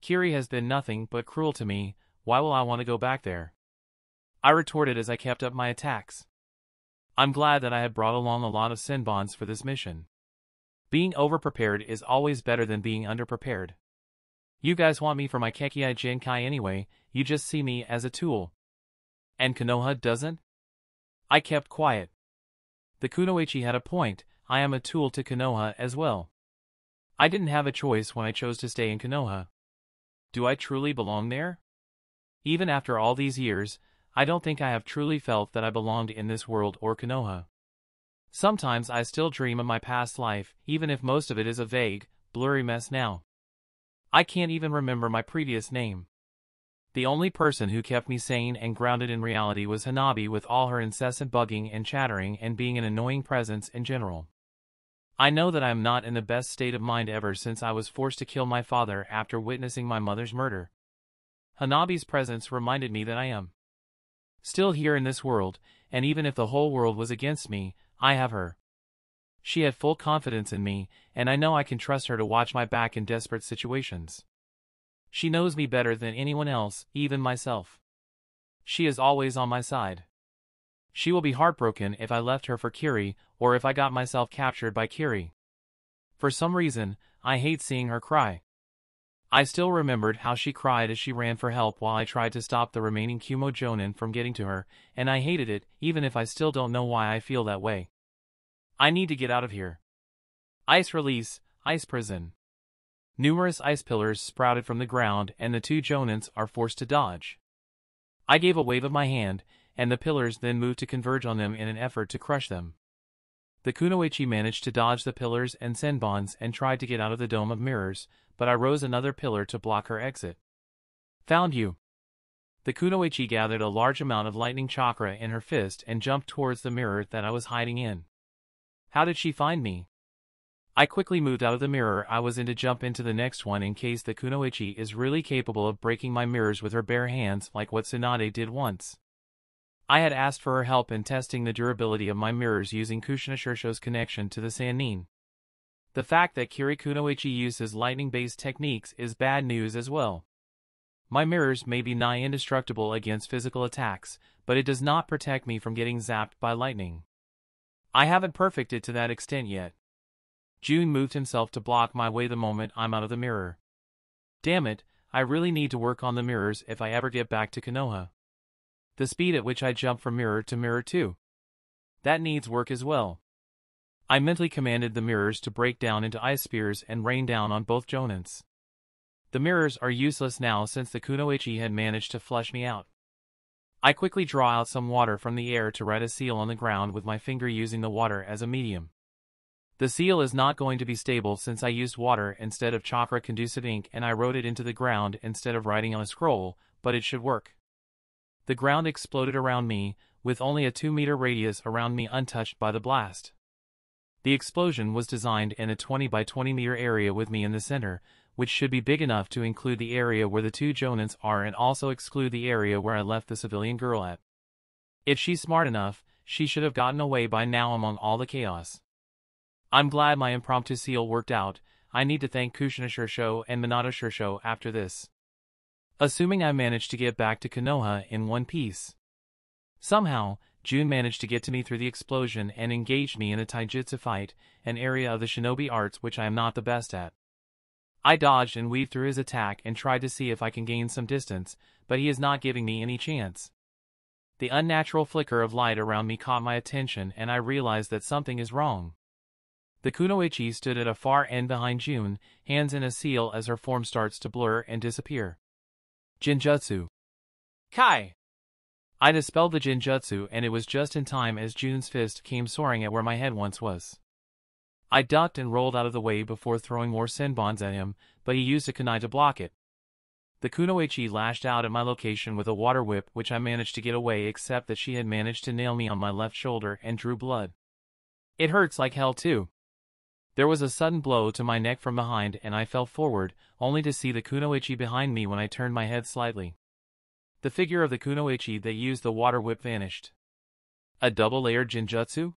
Kiri has been nothing but cruel to me, why will I want to go back there? I retorted as I kept up my attacks. I'm glad that I had brought along a lot of senbons for this mission. Being overprepared is always better than being underprepared. You guys want me for my Kekkei Genkai anyway, you just see me as a tool. And Konoha doesn't? I kept quiet. The kunoichi had a point, I am a tool to Konoha as well. I didn't have a choice when I chose to stay in Konoha. Do I truly belong there? Even after all these years, I don't think I have truly felt that I belonged in this world or Konoha. Sometimes I still dream of my past life, even if most of it is a vague, blurry mess now. I can't even remember my previous name. The only person who kept me sane and grounded in reality was Hanabi, with all her incessant bugging and chattering and being an annoying presence in general. I know that I am not in the best state of mind ever since I was forced to kill my father after witnessing my mother's murder. Hanabi's presence reminded me that I am still here in this world, and even if the whole world was against me, I have her. She had full confidence in me, and I know I can trust her to watch my back in desperate situations. She knows me better than anyone else, even myself. She is always on my side. She will be heartbroken if I left her for Kiri, or if I got myself captured by Kiri. For some reason, I hate seeing her cry. I still remembered how she cried as she ran for help while I tried to stop the remaining Kumo Jonin from getting to her, and I hated it, even if I still don't know why I feel that way. I need to get out of here. Ice release, ice prison. Numerous ice pillars sprouted from the ground and the 2 Jonins are forced to dodge. I gave a wave of my hand, and the pillars then moved to converge on them in an effort to crush them. The kunoichi managed to dodge the pillars and senbons and tried to get out of the dome of mirrors, but I rose another pillar to block her exit. Found you. The kunoichi gathered a large amount of lightning chakra in her fist and jumped towards the mirror that I was hiding in. How did she find me? I quickly moved out of the mirror I was in to jump into the next one in case the kunoichi is really capable of breaking my mirrors with her bare hands like what Tsunade did once. I had asked for her help in testing the durability of my mirrors using Kushina connection to the Sannin. The fact that Kiri Kunoichi uses lightning-based techniques is bad news as well. My mirrors may be nigh indestructible against physical attacks, but it does not protect me from getting zapped by lightning. I haven't perfected to that extent yet. Jun moved himself to block my way the moment I'm out of the mirror. Damn it, I really need to work on the mirrors if I ever get back to Konoha. The speed at which I jump from mirror to mirror too. That needs work as well. I mentally commanded the mirrors to break down into ice spears and rain down on both jonins. The mirrors are useless now since the kunoichi had managed to flush me out. I quickly draw out some water from the air to write a seal on the ground with my finger using the water as a medium. The seal is not going to be stable since I used water instead of chakra-conducive ink and I wrote it into the ground instead of writing on a scroll, but it should work. The ground exploded around me, with only a 2-meter radius around me untouched by the blast. The explosion was designed in a 20 by 20 meter area with me in the center, which should be big enough to include the area where the two jonins are and also exclude the area where I left the civilian girl at. If she's smart enough, she should have gotten away by now among all the chaos. I'm glad my impromptu seal worked out. I need to thank Kushina Shirsho and Minato Shirsho after this. Assuming I managed to get back to Konoha in one piece. Somehow, Jun managed to get to me through the explosion and engaged me in a taijutsu fight, an area of the shinobi arts which I am not the best at. I dodged and weaved through his attack and tried to see if I can gain some distance, but he is not giving me any chance. The unnatural flicker of light around me caught my attention and I realized that something is wrong. The kunoichi stood at a far end behind Jun, hands in a seal as her form starts to blur and disappear. Jinjutsu. Kai! I dispelled the Jinjutsu and it was just in time as Jun's fist came soaring at where my head once was. I ducked and rolled out of the way before throwing more senbons at him, but he used a kunai to block it. The kunoichi lashed out at my location with a water whip which I managed to get away except that she had managed to nail me on my left shoulder and drew blood. It hurts like hell too. There was a sudden blow to my neck from behind and I fell forward, only to see the kunoichi behind me when I turned my head slightly. The figure of the kunoichi that used the water whip vanished. A double-layered Jinjutsu?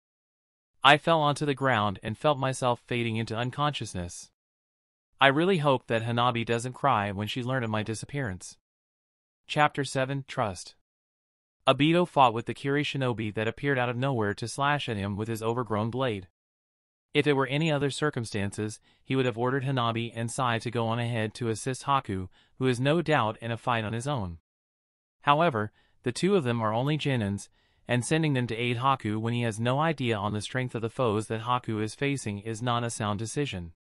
I fell onto the ground and felt myself fading into unconsciousness. I really hope that Hanabi doesn't cry when she learned of my disappearance. Chapter 7 Trust. Obito fought with the Kiri shinobi that appeared out of nowhere to slash at him with his overgrown blade. If it were any other circumstances, he would have ordered Hanabi and Sai to go on ahead to assist Haku, who is no doubt in a fight on his own. However, the two of them are only genins, and sending them to aid Haku when he has no idea on the strength of the foes that Haku is facing is not a sound decision.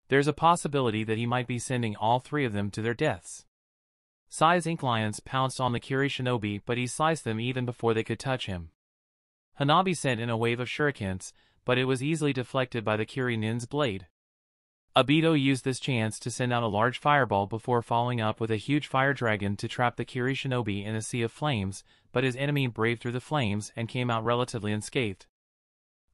There's a possibility that he might be sending all three of them to their deaths. Sai's ink lions pounced on the Kiri shinobi but he sliced them even before they could touch him. Hanabi sent in a wave of shurikens, but it was easily deflected by the Kiri nin's blade. Obito used this chance to send out a large fireball before following up with a huge fire dragon to trap the Kiri shinobi in a sea of flames, but his enemy braved through the flames and came out relatively unscathed.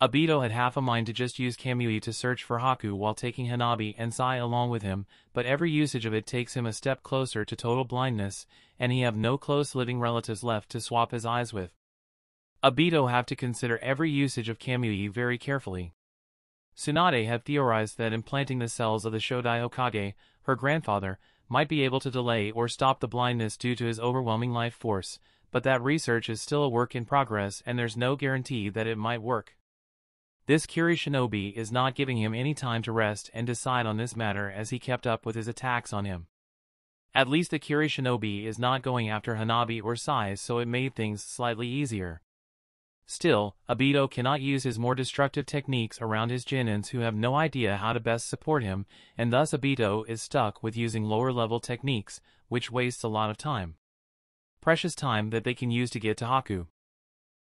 Obito had half a mind to just use Kamui to search for Haku while taking Hanabi and Sai along with him, but every usage of it takes him a step closer to total blindness, and he have no close living relatives left to swap his eyes with. Obito have to consider every usage of Kamui very carefully. Tsunade had theorized that implanting the cells of the Shodai Hokage, her grandfather, might be able to delay or stop the blindness due to his overwhelming life force, but that research is still a work in progress and there's no guarantee that it might work. This Kiri shinobi is not giving him any time to rest and decide on this matter as he kept up with his attacks on him. At least the Kiri shinobi is not going after Hanabi or Sai, so it made things slightly easier. Still, Obito cannot use his more destructive techniques around his genins who have no idea how to best support him, and thus Obito is stuck with using lower-level techniques, which wastes a lot of time. Precious time that they can use to get to Haku.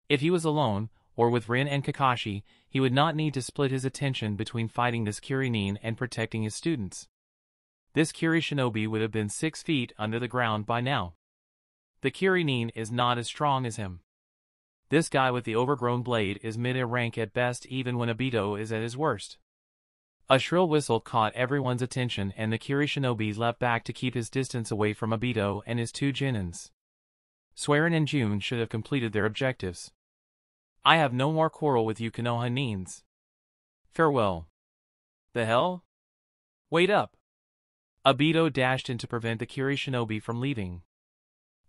If he was alone, or with Rin and Kakashi, he would not need to split his attention between fighting this Kirin and protecting his students. This Kiri shinobi would have been 6 feet under the ground by now. The Kirin is not as strong as him. This guy with the overgrown blade is mid-A rank at best even when Obito is at his worst. A shrill whistle caught everyone's attention and the Kiri shinobi leapt back to keep his distance away from Obito and his 2 Genins. Swearin and June should have completed their objectives. I have no more quarrel with you Konoha Nins. Farewell. The hell? Wait up. Obito dashed in to prevent the Kiri shinobi from leaving.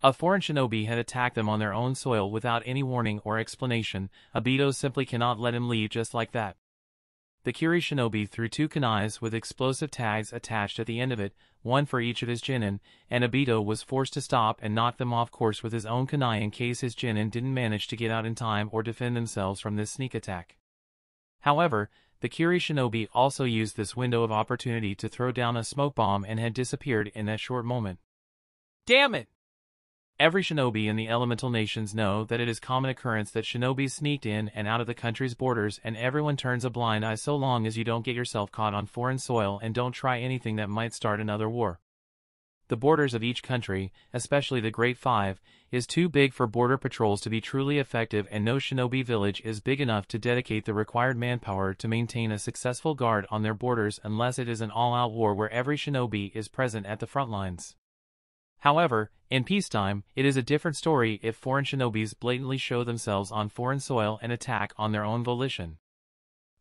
A foreign shinobi had attacked them on their own soil without any warning or explanation. Obito simply cannot let him leave just like that. The Kiri shinobi threw 2 kunais with explosive tags attached at the end of it, one for each of his genin, and Obito was forced to stop and knock them off course with his own kunai in case his genin didn't manage to get out in time or defend themselves from this sneak attack. However, the Kiri shinobi also used this window of opportunity to throw down a smoke bomb and had disappeared in that short moment. Damn it! Every shinobi in the elemental nations know that it is common occurrence that shinobis sneaked in and out of the country's borders and everyone turns a blind eye so long as you don't get yourself caught on foreign soil and don't try anything that might start another war. The borders of each country, especially the Great Five, is too big for border patrols to be truly effective and no shinobi village is big enough to dedicate the required manpower to maintain a successful guard on their borders unless it is an all-out war where every shinobi is present at the front lines. However, in peacetime, it is a different story if foreign shinobis blatantly show themselves on foreign soil and attack on their own volition.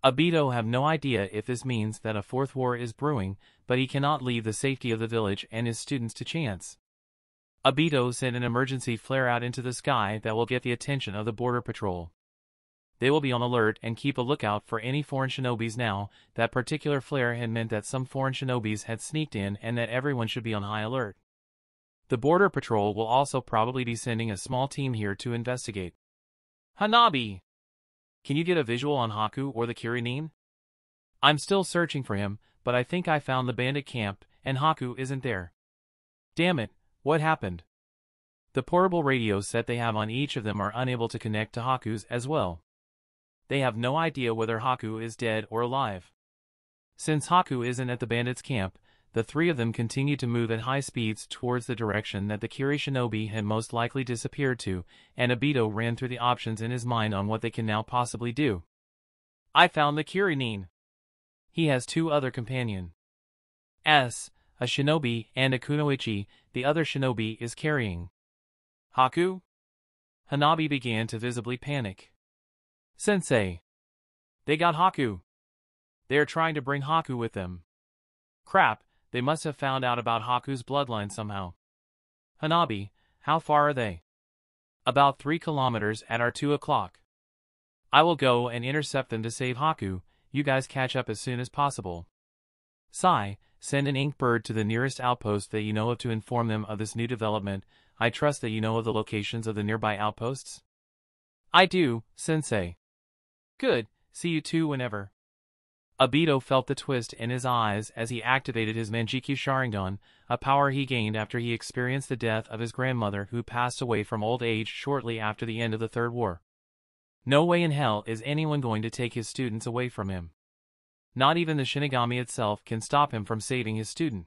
Obito have no idea if this means that a 4th war is brewing, but he cannot leave the safety of the village and his students to chance. Obito sent an emergency flare out into the sky that will get the attention of the border patrol. They will be on alert and keep a lookout for any foreign shinobis now. That particular flare had meant that some foreign shinobis had sneaked in and that everyone should be on high alert. The border patrol will also probably be sending a small team here to investigate. Hanabi! Can you get a visual on Haku or the Kirin? I'm still searching for him, but I think I found the bandit camp, and Haku isn't there. Damn it, what happened? The portable radios set they have on each of them are unable to connect to Haku's as well. They have no idea whether Haku is dead or alive. Since Haku isn't at the bandits' camp, the 3 of them continue to move at high speeds towards the direction that the Kiri shinobi had most likely disappeared to, and Obito ran through the options in his mind on what they can now possibly do. I found the Kirin. He has 2 other companions. A shinobi, and a kunoichi, the other shinobi is carrying. Haku? Hanabi began to visibly panic. Sensei! They got Haku! They are trying to bring Haku with them. Crap! They must have found out about Haku's bloodline somehow. Hanabi, how far are they? About 3 kilometers at our 2 o'clock. I will go and intercept them to save Haku. You guys catch up as soon as possible. Sai, send an ink bird to the nearest outpost that you know of to inform them of this new development. I trust that you know of the locations of the nearby outposts? I do, Sensei. Good, see you 2 whenever. Obito felt the twist in his eyes as he activated his Manjikyu Sharingan, a power he gained after he experienced the death of his grandmother who passed away from old age shortly after the end of the 3rd war. No way in hell is anyone going to take his students away from him. Not even the Shinigami itself can stop him from saving his student.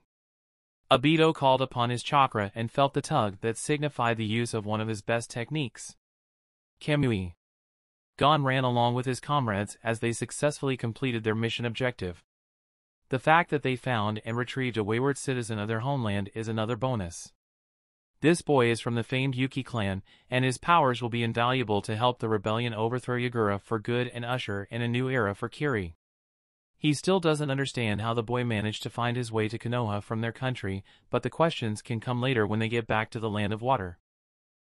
Obito called upon his chakra and felt the tug that signified the use of one of his best techniques. Kamui. Gon ran along with his comrades as they successfully completed their mission objective. The fact that they found and retrieved a wayward citizen of their homeland is another bonus. This boy is from the famed Yuki clan, and his powers will be invaluable to help the rebellion overthrow Yagura for good and usher in a new era for Kiri. He still doesn't understand how the boy managed to find his way to Konoha from their country, but the questions can come later when they get back to the land of water.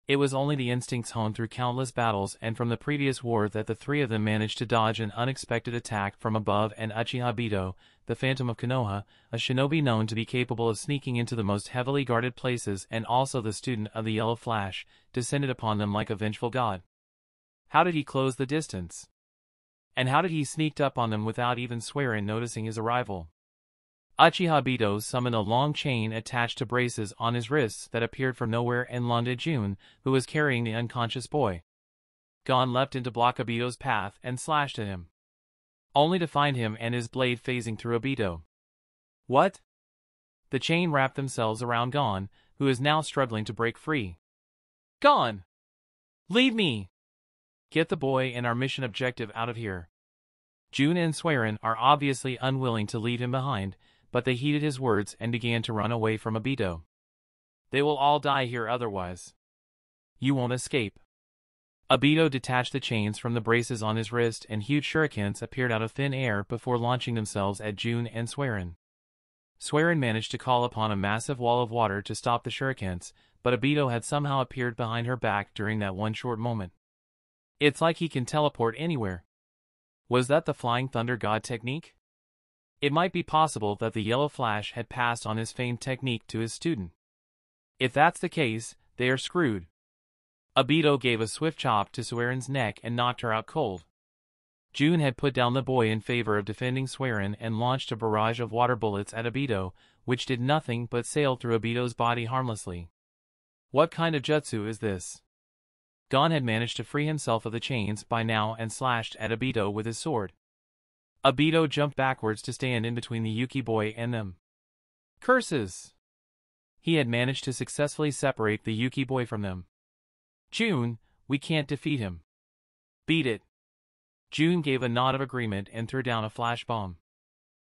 It was only the instincts honed through countless battles and from the previous war that the 3 of them managed to dodge an unexpected attack from above, and Uchiha Obito, the Phantom of Konoha, a shinobi known to be capable of sneaking into the most heavily guarded places and also the student of the Yellow Flash, descended upon them like a vengeful god. How did he close the distance? And how did he sneak up on them without even Swearin noticing his arrival? Uchiha Obito summoned a long chain attached to braces on his wrists that appeared from nowhere and landed June, who was carrying the unconscious boy. Gon leapt in to block Obito's path and slashed at him, only to find him and his blade phasing through Obito. What? The chain wrapped themselves around Gon, who is now struggling to break free. Gon! Leave me! Get the boy and our mission objective out of here. Jun and Suiren are obviously unwilling to leave him behind, but they heeded his words and began to run away from Obito. They will all die here otherwise. You won't escape. Obito detached the chains from the braces on his wrist and huge shurikens appeared out of thin air before launching themselves at Jun and Suiren. Suiren managed to call upon a massive wall of water to stop the shurikens, but Obito had somehow appeared behind her back during that one short moment. It's like he can teleport anywhere. Was that the Flying Thunder God technique? It might be possible that the Yellow Flash had passed on his famed technique to his student. If that's the case, they are screwed. Obito gave a swift chop to Suiren's neck and knocked her out cold. Jun had put down the boy in favor of defending Suiren and launched a barrage of water bullets at Obito, which did nothing but sail through Obito's body harmlessly. What kind of jutsu is this? Gon had managed to free himself of the chains by now and slashed at Obito with his sword. Obito jumped backwards to stand in between the Yuki boy and them. Curses! He had managed to successfully separate the Yuki boy from them. Jun, we can't defeat him. Beat it. Jun gave a nod of agreement and threw down a flash bomb.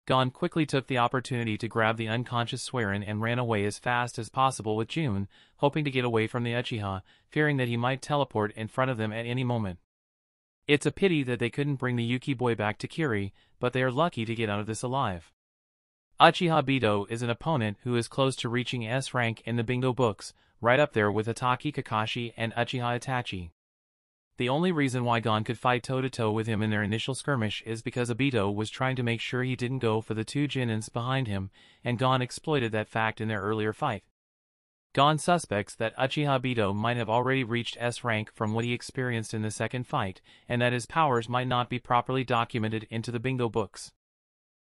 Gon quickly took the opportunity to grab the unconscious Suiren and ran away as fast as possible with Jun, hoping to get away from the Uchiha, fearing that he might teleport in front of them at any moment. It's a pity that they couldn't bring the Yuki boy back to Kiri, but they are lucky to get out of this alive. Uchiha Obito is an opponent who is close to reaching S rank in the bingo books, right up there with Itachi Kakashi and Uchiha Itachi. The only reason why Gon could fight toe-to-toe with him in their initial skirmish is because Obito was trying to make sure he didn't go for the two Jonin's behind him, and Gon exploited that fact in their earlier fight. Gon suspects that Uchiha Obito might have already reached S rank from what he experienced in the second fight, and that his powers might not be properly documented into the bingo books.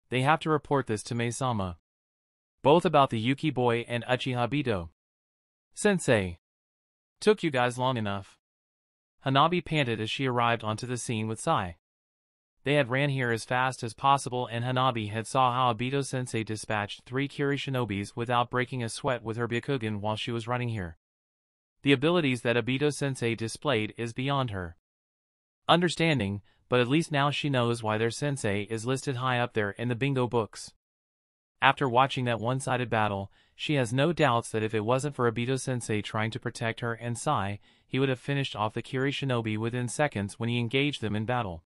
They have to report this to Mei-sama. Both about the Yuki boy and Uchiha Obito. Sensei. Took you guys long enough. Hanabi panted as she arrived onto the scene with Sai. They had ran here as fast as possible and Hanabi had saw how Obito-sensei dispatched 3 Kiri shinobis without breaking a sweat with her Byakugan while she was running here. The abilities that Obito-sensei displayed is beyond her understanding, but at least now she knows why their sensei is listed high up there in the bingo books. After watching that one-sided battle, she has no doubts that if it wasn't for Obito-sensei trying to protect her and Sai, he would have finished off the Kiri shinobi within seconds when he engaged them in battle.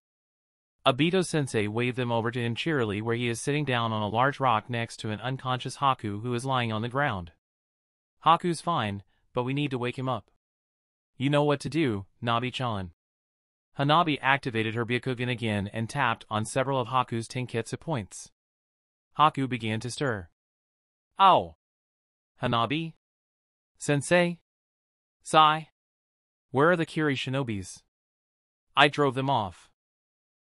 Obito-sensei waved them over to him cheerily where he is sitting down on a large rock next to an unconscious Haku who is lying on the ground. Haku's fine, but we need to wake him up. You know what to do, Nabi-chan. Hanabi activated her Byakugan again and tapped on several of Haku's Tenketsu points. Haku began to stir. Ow! Hanabi? Sensei? Sai? Where are the Kiri shinobis? I drove them off.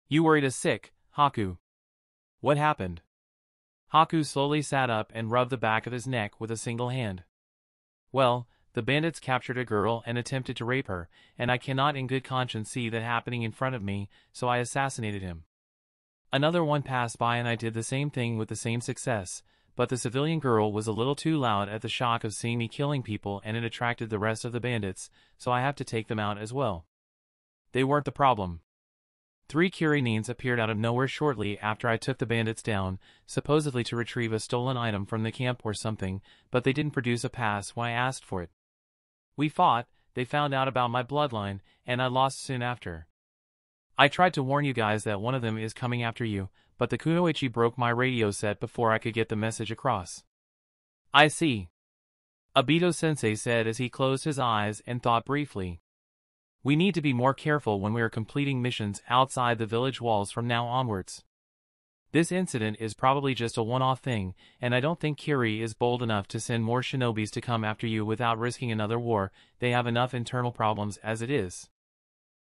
You worried us sick, Haku. What happened? Haku slowly sat up and rubbed the back of his neck with a single hand. Well, the bandits captured a girl and attempted to rape her, and I cannot in good conscience see that happening in front of me, so I assassinated him. Another one passed by and I did the same thing with the same success, but the civilian girl was a little too loud at the shock of seeing me killing people and it attracted the rest of the bandits, so I have to take them out as well. They weren't the problem. 3 Kirinins appeared out of nowhere shortly after I took the bandits down, supposedly to retrieve a stolen item from the camp or something, but they didn't produce a pass when I asked for it. We fought, they found out about my bloodline, and I lost soon after. I tried to warn you guys that one of them is coming after you, but the Kunoichi broke my radio set before I could get the message across. I see. Obito-sensei said as he closed his eyes and thought briefly. We need to be more careful when we are completing missions outside the village walls from now onwards. This incident is probably just a one-off thing, and I don't think Kiri is bold enough to send more shinobis to come after you without risking another war. They have enough internal problems as it is.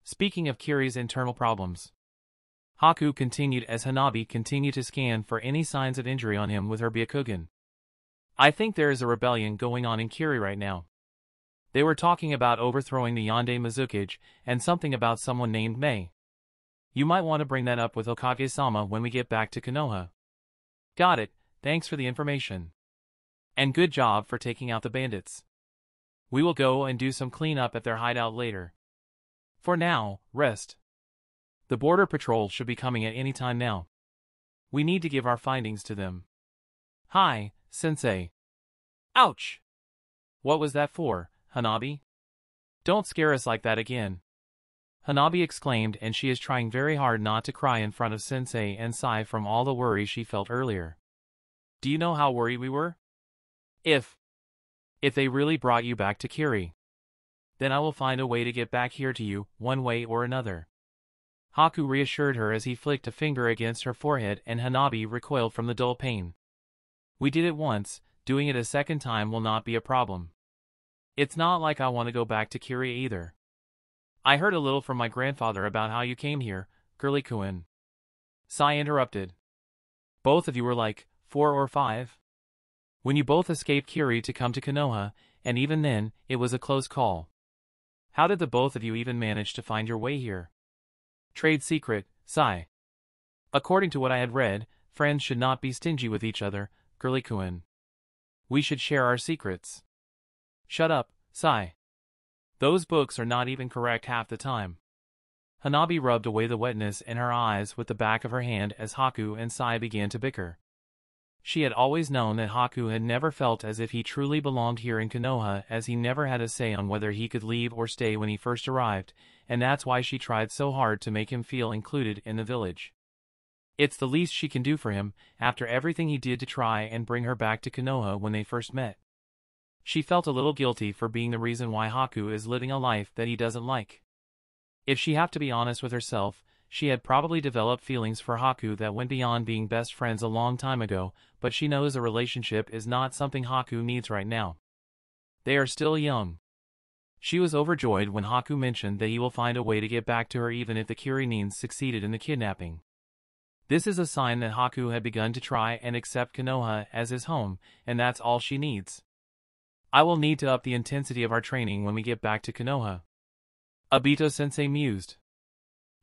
Speaking of Kiri's internal problems, Haku continued as Hanabi continued to scan for any signs of injury on him with her Byakugan. I think there is a rebellion going on in Kiri right now. They were talking about overthrowing the Yonde Mizukage, and something about someone named Mei. You might want to bring that up with Okage-sama when we get back to Konoha. Got it, thanks for the information. And good job for taking out the bandits. We will go and do some cleanup at their hideout later. For now, rest. The border patrol should be coming at any time now. We need to give our findings to them. Hi, Sensei. Ouch! What was that for, Hanabi? Don't scare us like that again. Hanabi exclaimed, and she is trying very hard not to cry in front of Sensei and Sai from all the worry she felt earlier. Do you know how worried we were? If they really brought you back to Kiri, then I will find a way to get back here to you, one way or another. Haku reassured her as he flicked a finger against her forehead, and Hanabi recoiled from the dull pain. We did it once, doing it a second time will not be a problem. It's not like I want to go back to Kiri either. I heard a little from my grandfather about how you came here, Girly-kun. Sai interrupted. Both of you were like 4 or 5? When you both escaped Kiri to come to Konoha, and even then, it was a close call. How did the both of you even manage to find your way here? Trade secret, Sai. According to what I had read, friends should not be stingy with each other, Girly-kun. We should share our secrets. Shut up, Sai. Those books are not even correct half the time. Hanabi rubbed away the wetness in her eyes with the back of her hand as Haku and Sai began to bicker. She had always known that Haku had never felt as if he truly belonged here in Konoha, as he never had a say on whether he could leave or stay when he first arrived, and that's why she tried so hard to make him feel included in the village. It's the least she can do for him, after everything he did to try and bring her back to Konoha when they first met. She felt a little guilty for being the reason why Haku is living a life that he doesn't like. If she have to be honest with herself, she had probably developed feelings for Haku that went beyond being best friends a long time ago, but she knows a relationship is not something Haku needs right now. They are still young. She was overjoyed when Haku mentioned that he will find a way to get back to her even if the Kirinins succeeded in the kidnapping. This is a sign that Haku had begun to try and accept Konoha as his home, and that's all she needs. I will need to up the intensity of our training when we get back to Konoha. Obito-sensei mused.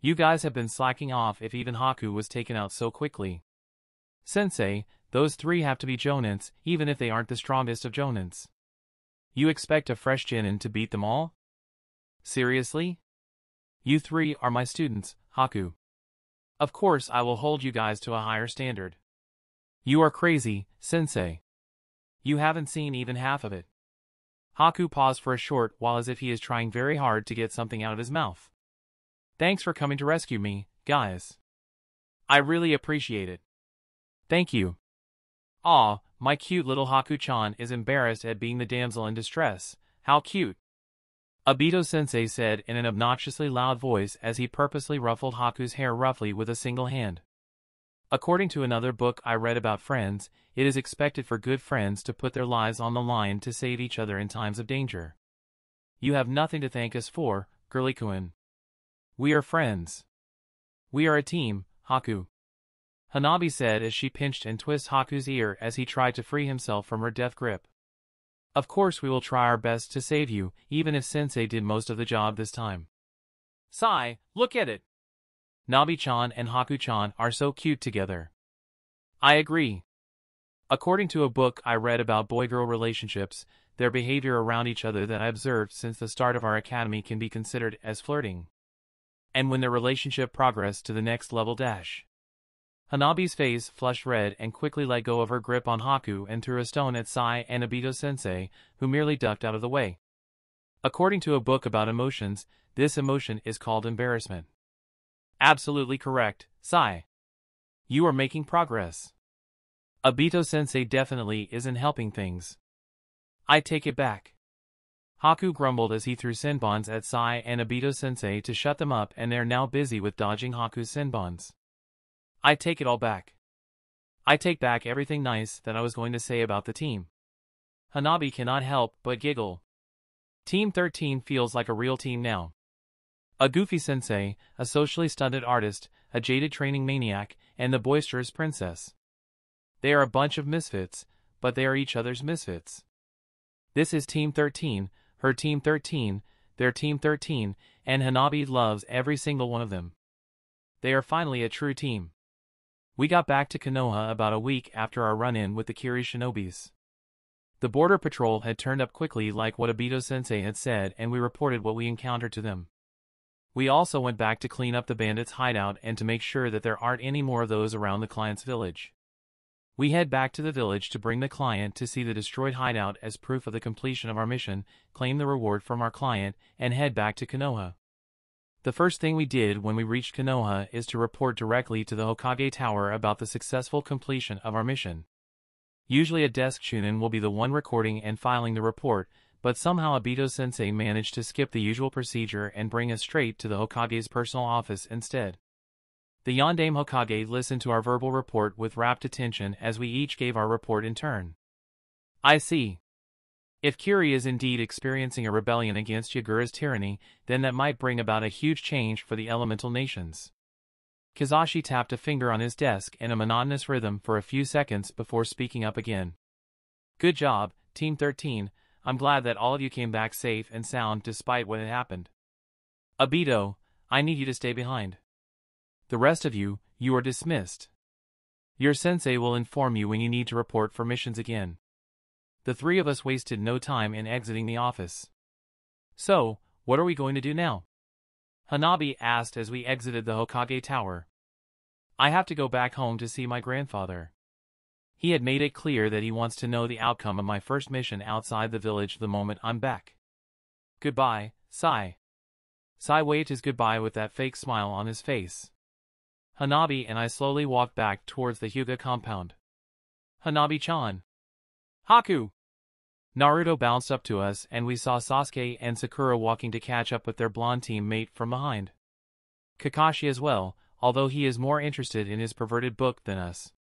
You guys have been slacking off if even Haku was taken out so quickly. Sensei, those 3 have to be Jonins, even if they aren't the strongest of Jonins. You expect a fresh Genin to beat them all? Seriously? You 3 are my students, Haku. Of course I will hold you guys to a higher standard. You are crazy, Sensei. You haven't seen even half of it. Haku paused for a short while as if he is trying very hard to get something out of his mouth. Thanks for coming to rescue me, guys. I really appreciate it. Thank you. Aw, my cute little Haku-chan is embarrassed at being the damsel in distress. How cute. Obito-sensei said in an obnoxiously loud voice as he purposely ruffled Haku's hair roughly with a single hand. According to another book I read about friends, it is expected for good friends to put their lives on the line to save each other in times of danger. You have nothing to thank us for, Girly-kun. We are friends. We are a team, Haku. Hanabi said as she pinched and twisted Haku's ear as he tried to free himself from her death grip. Of course we will try our best to save you, even if Sensei did most of the job this time. Sai, look at it. Nabi-chan and Haku-chan are so cute together. I agree. According to a book I read about boy-girl relationships, their behavior around each other that I observed since the start of our academy can be considered as flirting. And when their relationship progressed to the next level dash. Hanabi's face flushed red and quickly let go of her grip on Haku and threw a stone at Sai and Obito-sensei, who merely ducked out of the way. According to a book about emotions, this emotion is called embarrassment. Absolutely correct, Sai. You are making progress. Obito-sensei definitely isn't helping things. I take it back. Haku grumbled as he threw senbons at Sai and Obito-sensei to shut them up, and they're now busy with dodging Haku's senbons. I take it all back. I take back everything nice that I was going to say about the team. Hanabi cannot help but giggle. Team 13 feels like a real team now. A goofy sensei, a socially stunted artist, a jaded training maniac, and the boisterous princess. They are a bunch of misfits, but they are each other's misfits. This is Team 13, her Team 13, their Team 13, and Hanabi loves every single one of them. They are finally a true team. We got back to Konoha about a week after our run-in with the Kiri shinobis. The border patrol had turned up quickly like what Obito-sensei had said, and we reported what we encountered to them. We also went back to clean up the bandits' hideout and to make sure that there aren't any more of those around the client's village. We head back to the village to bring the client to see the destroyed hideout as proof of the completion of our mission, claim the reward from our client, and head back to Konoha. The first thing we did when we reached Konoha is to report directly to the Hokage Tower about the successful completion of our mission. Usually a desk shunin will be the one recording and filing the report, but somehow Obito-sensei managed to skip the usual procedure and bring us straight to the Hokage's personal office instead. The Yondaime Hokage listened to our verbal report with rapt attention as we each gave our report in turn. I see. If Kiri is indeed experiencing a rebellion against Yagura's tyranny, then that might bring about a huge change for the elemental nations. Kizashi tapped a finger on his desk in a monotonous rhythm for a few seconds before speaking up again. Good job, Team 13. I'm glad that all of you came back safe and sound despite what had happened. Obito, I need you to stay behind. The rest of you, you are dismissed. Your sensei will inform you when you need to report for missions again. The three of us wasted no time in exiting the office. So, what are we going to do now? Hanabi asked as we exited the Hokage Tower. I have to go back home to see my grandfather. He had made it clear that he wants to know the outcome of my first mission outside the village the moment I'm back. Goodbye, Sai. Sai waved his goodbye with that fake smile on his face. Hanabi and I slowly walked back towards the Hyuga compound. Hanabi-chan. Haku! Naruto bounced up to us and we saw Sasuke and Sakura walking to catch up with their blonde teammate from behind. Kakashi as well, although he is more interested in his perverted book than us.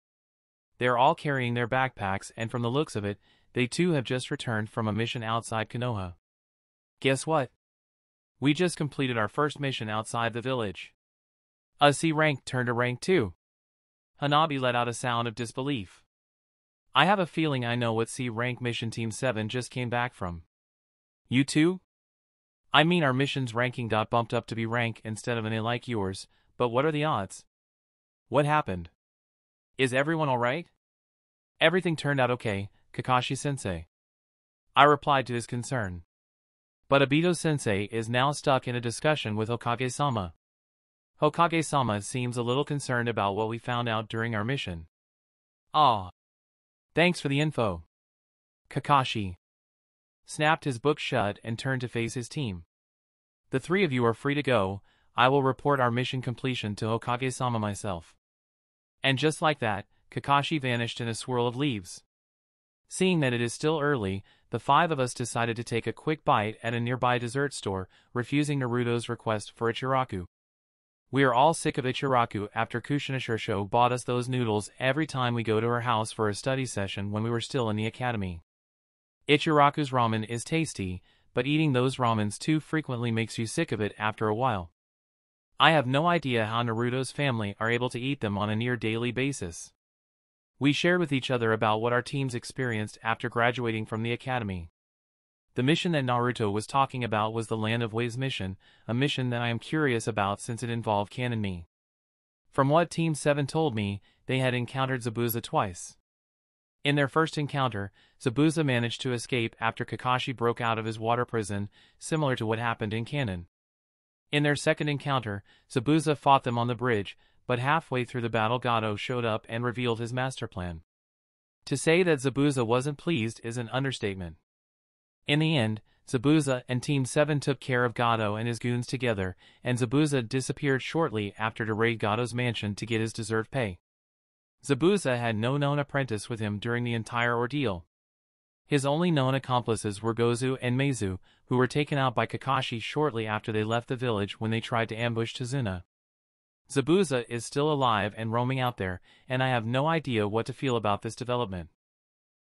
They are all carrying their backpacks and from the looks of it, they too have just returned from a mission outside Konoha. Guess what? We just completed our first mission outside the village. A C rank turned to rank 2. Hanabi let out a sound of disbelief. I have a feeling I know what C rank mission Team 7 just came back from. You too? I mean our mission's ranking got bumped up to be rank instead of an A like yours, but what are the odds? What happened? Is everyone alright? Everything turned out okay, Kakashi-sensei. I replied to his concern. But Obito-sensei is now stuck in a discussion with Hokage-sama. Hokage-sama seems a little concerned about what we found out during our mission. Ah. Thanks for the info. Kakashi snapped his book shut and turned to face his team. The three of you are free to go. I will report our mission completion to Hokage-sama myself. And just like that, Kakashi vanished in a swirl of leaves. Seeing that it is still early, the five of us decided to take a quick bite at a nearby dessert store, refusing Naruto's request for Ichiraku. We are all sick of Ichiraku after Kushina bought us those noodles every time we go to her house for a study session when we were still in the academy. Ichiraku's ramen is tasty, but eating those ramens too frequently makes you sick of it after a while. I have no idea how Naruto's family are able to eat them on a near daily basis. We shared with each other about what our teams experienced after graduating from the academy. The mission that Naruto was talking about was the Land of Waves mission, a mission that I am curious about since it involved Canon me. From what Team 7 told me, they had encountered Zabuza twice. In their first encounter, Zabuza managed to escape after Kakashi broke out of his water prison, similar to what happened in Canon. In their second encounter, Zabuza fought them on the bridge, but halfway through the battle Gato showed up and revealed his master plan. To say that Zabuza wasn't pleased is an understatement. In the end, Zabuza and Team 7 took care of Gato and his goons together, and Zabuza disappeared shortly after to raid Gato's mansion to get his deserved pay. Zabuza had no known apprentice with him during the entire ordeal. His only known accomplices were Gozu and Meizu, who were taken out by Kakashi shortly after they left the village when they tried to ambush Tazuna. Zabuza is still alive and roaming out there, and I have no idea what to feel about this development.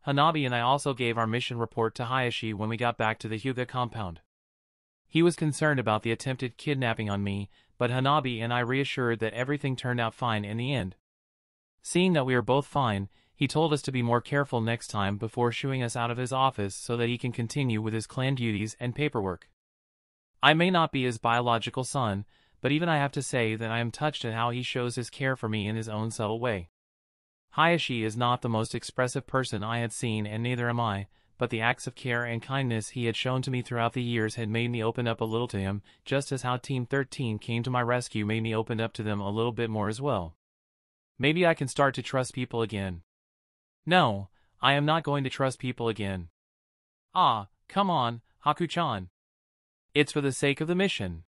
Hanabi and I also gave our mission report to Hayashi when we got back to the Hyuga compound. He was concerned about the attempted kidnapping on me, but Hanabi and I reassured that everything turned out fine in the end. Seeing that we are both fine, He told us to be more careful next time before shooing us out of his office so that he can continue with his clan duties and paperwork. I may not be his biological son, but even I have to say that I am touched at how he shows his care for me in his own subtle way. Hayashi is not the most expressive person I had seen, and neither am I, but the acts of care and kindness he had shown to me throughout the years had made me open up a little to him, just as how Team 13 came to my rescue made me open up to them a little bit more as well. Maybe I can start to trust people again. No, I am not going to trust people again. Ah, come on, Haku-chan. It's for the sake of the mission.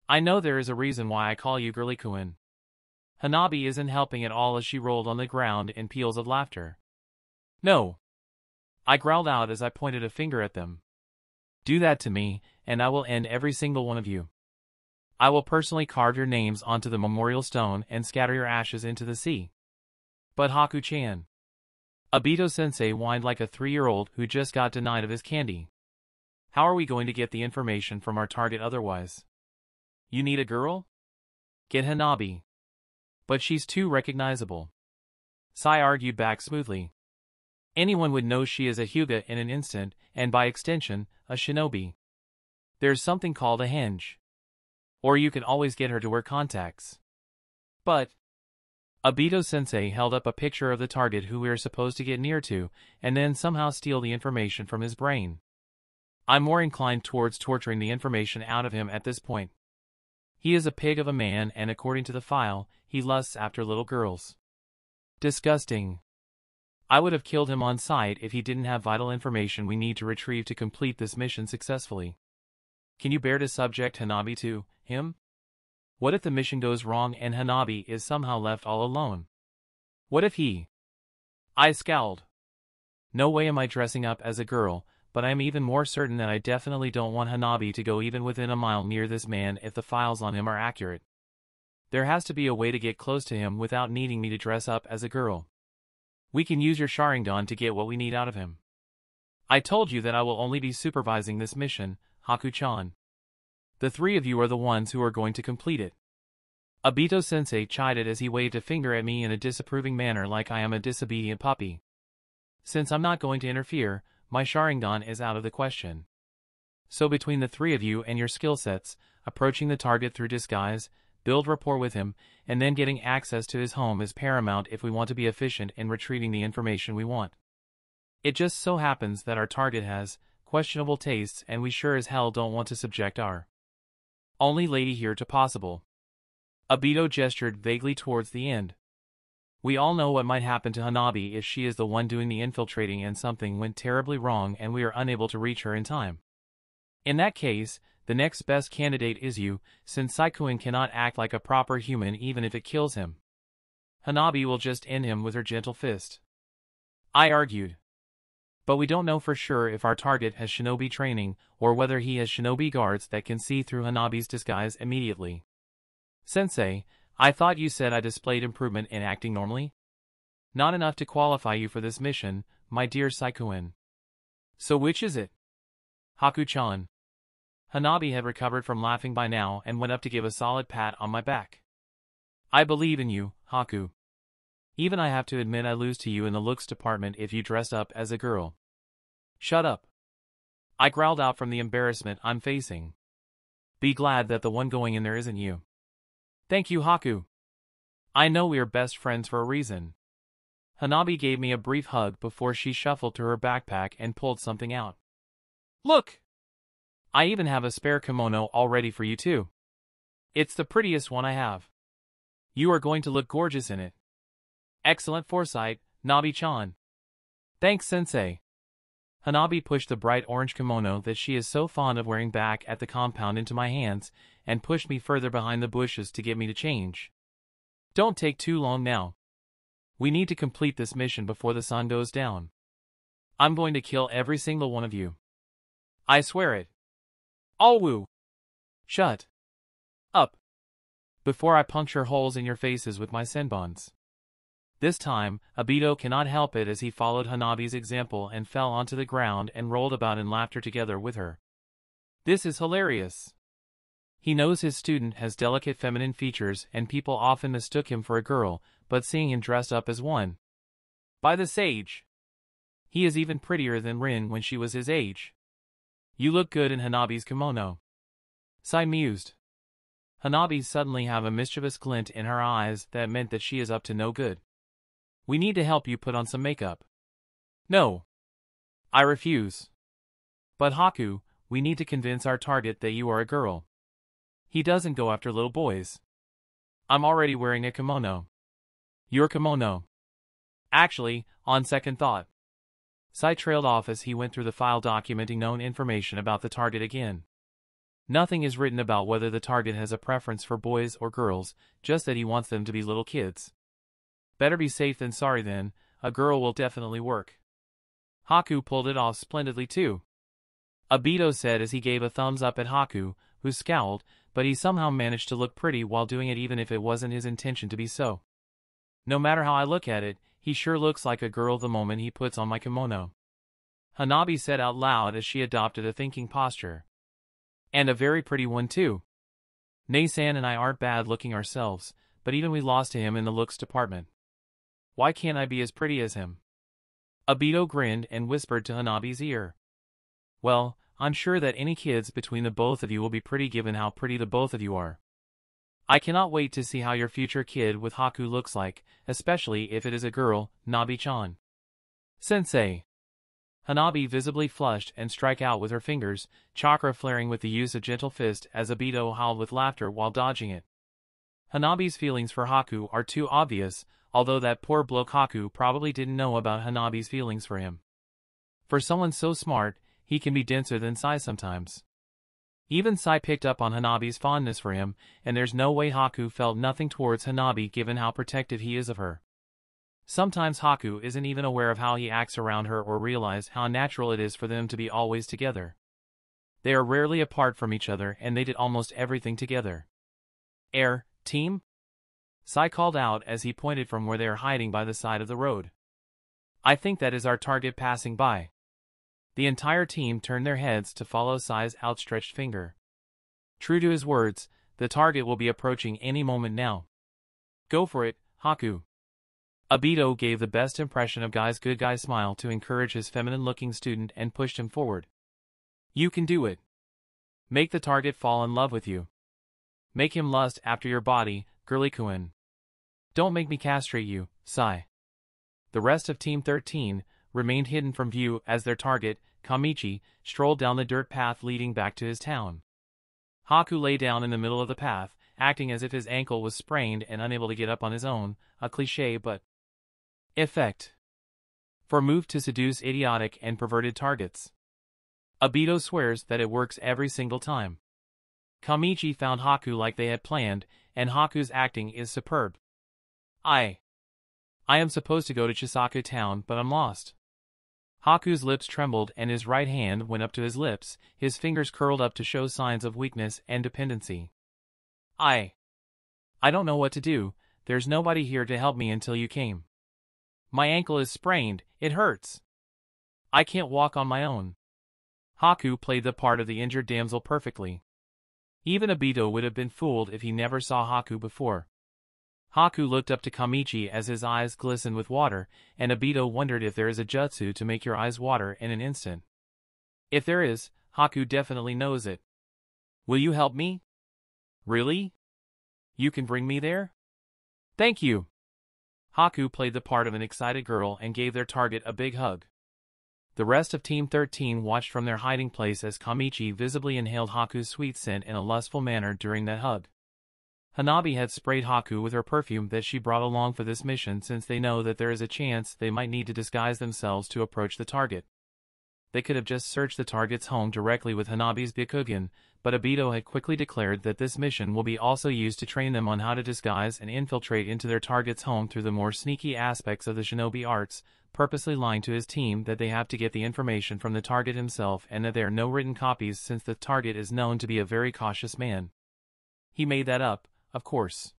I know there is a reason why I call you Girly-kun. Hanabi isn't helping at all as she rolled on the ground in peals of laughter. No. I growled out as I pointed a finger at them. Do that to me, and I will end every single one of you. I will personally carve your names onto the memorial stone and scatter your ashes into the sea. But Haku-chan. Obito-sensei whined like a 3-year-old who just got denied of his candy. How are we going to get the information from our target otherwise? You need a girl? Get Hanabi. But she's too recognizable. Sai argued back smoothly. Anyone would know she is a Hyuga in an instant, and by extension, a shinobi. There's something called a henge. Or you can always get her to wear contacts. But Obito-sensei held up a picture of the target who we are supposed to get near to, and then somehow steal the information from his brain. I'm more inclined towards torturing the information out of him at this point. He is a pig of a man, and according to the file, he lusts after little girls. Disgusting. I would have killed him on sight if he didn't have vital information we need to retrieve to complete this mission successfully. Can you bear to subject Hanabi to him? What if the mission goes wrong and Hanabi is somehow left all alone? What if he... I scowled. No way am I dressing up as a girl, but I am even more certain that I definitely don't want Hanabi to go even within a mile near this man if the files on him are accurate. There has to be a way to get close to him without needing me to dress up as a girl. We can use your Sharingan to get what we need out of him. I told you that I will only be supervising this mission, Haku-chan. The 3 of you are the ones who are going to complete it. Obito-sensei chided as he waved a finger at me in a disapproving manner like I am a disobedient puppy. Since I'm not going to interfere, my Sharingan is out of the question. So between the 3 of you and your skill sets, approaching the target through disguise, build rapport with him, and then getting access to his home is paramount if we want to be efficient in retrieving the information we want. It just so happens that our target has questionable tastes, and we sure as hell don't want to subject our only lady here to possible. Obito gestured vaguely towards the end. We all know what might happen to Hanabi if she is the one doing the infiltrating and something went terribly wrong and we are unable to reach her in time. In that case, the next best candidate is you, since Saikuin cannot act like a proper human even if it kills him. Hanabi will just end him with her gentle fist. I argued. But we don't know for sure if our target has shinobi training, or whether he has shinobi guards that can see through Hanabi's disguise immediately. Sensei, I thought you said I displayed improvement in acting normally? Not enough to qualify you for this mission, my dear Saikuin. So which is it? Haku-chan. Hanabi had recovered from laughing by now and went up to give a solid pat on my back. I believe in you, Haku. Even I have to admit I lose to you in the looks department if you dress up as a girl. Shut up. I growled out from the embarrassment I'm facing. Be glad that the one going in there isn't you. Thank you, Haku. I know we are best friends for a reason. Hanabi gave me a brief hug before she shuffled to her backpack and pulled something out. Look! I even have a spare kimono all ready for you too. It's the prettiest one I have. You are going to look gorgeous in it. Excellent foresight, Nabi-chan. Thanks, Sensei. Hanabi pushed the bright orange kimono that she is so fond of wearing back at the compound into my hands, and pushed me further behind the bushes to get me to change. Don't take too long now. We need to complete this mission before the sun goes down. I'm going to kill every single one of you. I swear it. All woo. Shut up. Before I puncture holes in your faces with my senbons. This time, Obito cannot help it as he followed Hanabi's example and fell onto the ground and rolled about in laughter together with her. This is hilarious. He knows his student has delicate feminine features and people often mistook him for a girl, but seeing him dressed up as one By the sage. He is even prettier than Rin when she was his age. You look good in Hanabi's kimono. Sai mused. Hanabi suddenly have a mischievous glint in her eyes that meant that she is up to no good. We need to help you put on some makeup. No. I refuse. But Haku, we need to convince our target that you are a girl. He doesn't go after little boys. I'm already wearing a kimono. Your kimono. Actually, on second thought. Sai trailed off as he went through the file documenting known information about the target again. Nothing is written about whether the target has a preference for boys or girls, just that he wants them to be little kids. Better be safe than sorry then, a girl will definitely work. Haku pulled it off splendidly too. Obito said as he gave a thumbs up at Haku, who scowled, but he somehow managed to look pretty while doing it even if it wasn't his intention to be so. No matter how I look at it, he sure looks like a girl the moment he puts on my kimono. Hanabi said out loud as she adopted a thinking posture. And a very pretty one too. Nei-san and I aren't bad looking ourselves, but even we lost to him in the looks department. Why can't I be as pretty as him? Obito grinned and whispered to Hanabi's ear. Well, I'm sure that any kids between the both of you will be pretty given how pretty the both of you are. I cannot wait to see how your future kid with Haku looks like, especially if it is a girl, Nabi-chan. Sensei. Hanabi visibly flushed and struck out with her fingers, chakra flaring with the use of gentle fist as Obito howled with laughter while dodging it. Hanabi's feelings for Haku are too obvious, although that poor bloke Haku probably didn't know about Hanabi's feelings for him. For someone so smart, he can be denser than Sai sometimes. Even Sai picked up on Hanabi's fondness for him, and there's no way Haku felt nothing towards Hanabi given how protective he is of her. Sometimes Haku isn't even aware of how he acts around her or realize how natural it is for them to be always together. They are rarely apart from each other and they did almost everything together. Team? Sai called out as he pointed from where they are hiding by the side of the road. I think that is our target passing by. The entire team turned their heads to follow Sai's outstretched finger. True to his words, the target will be approaching any moment now. Go for it, Haku. Obito gave the best impression of guy's good guy smile to encourage his feminine-looking student and pushed him forward. You can do it. Make the target fall in love with you. Make him lust after your body, girly-kun. Don't make me castrate you, Sai. The rest of Team 13 remained hidden from view as their target, Kamichi, strolled down the dirt path leading back to his town. Haku lay down in the middle of the path, acting as if his ankle was sprained and unable to get up on his own, a cliché but effect. For move to seduce idiotic and perverted targets. Obito swears that it works every single time. Kamichi found Haku like they had planned, and Haku's acting is superb. I am supposed to go to Chisaka town, but I'm lost. Haku's lips trembled and his right hand went up to his lips, his fingers curled up to show signs of weakness and dependency. I don't know what to do, there's nobody here to help me until you came. My ankle is sprained, it hurts. I can't walk on my own. Haku played the part of the injured damsel perfectly. Even Obito would have been fooled if he never saw Haku before. Haku looked up to Kamichi as his eyes glistened with water, and Obito wondered if there is a jutsu to make your eyes water in an instant. If there is, Haku definitely knows it. Will you help me? Really? You can bring me there? Thank you. Haku played the part of an excited girl and gave their target a big hug. The rest of Team 13 watched from their hiding place as Kamichi visibly inhaled Haku's sweet scent in a lustful manner during that hug. Hanabi had sprayed Haku with her perfume that she brought along for this mission since they know that there is a chance they might need to disguise themselves to approach the target. They could have just searched the target's home directly with Hanabi's Byakugan, but Obito had quickly declared that this mission will be also used to train them on how to disguise and infiltrate into their target's home through the more sneaky aspects of the shinobi arts, purposely lying to his team that they have to get the information from the target himself and that there are no written copies since the target is known to be a very cautious man. He made that up, of course.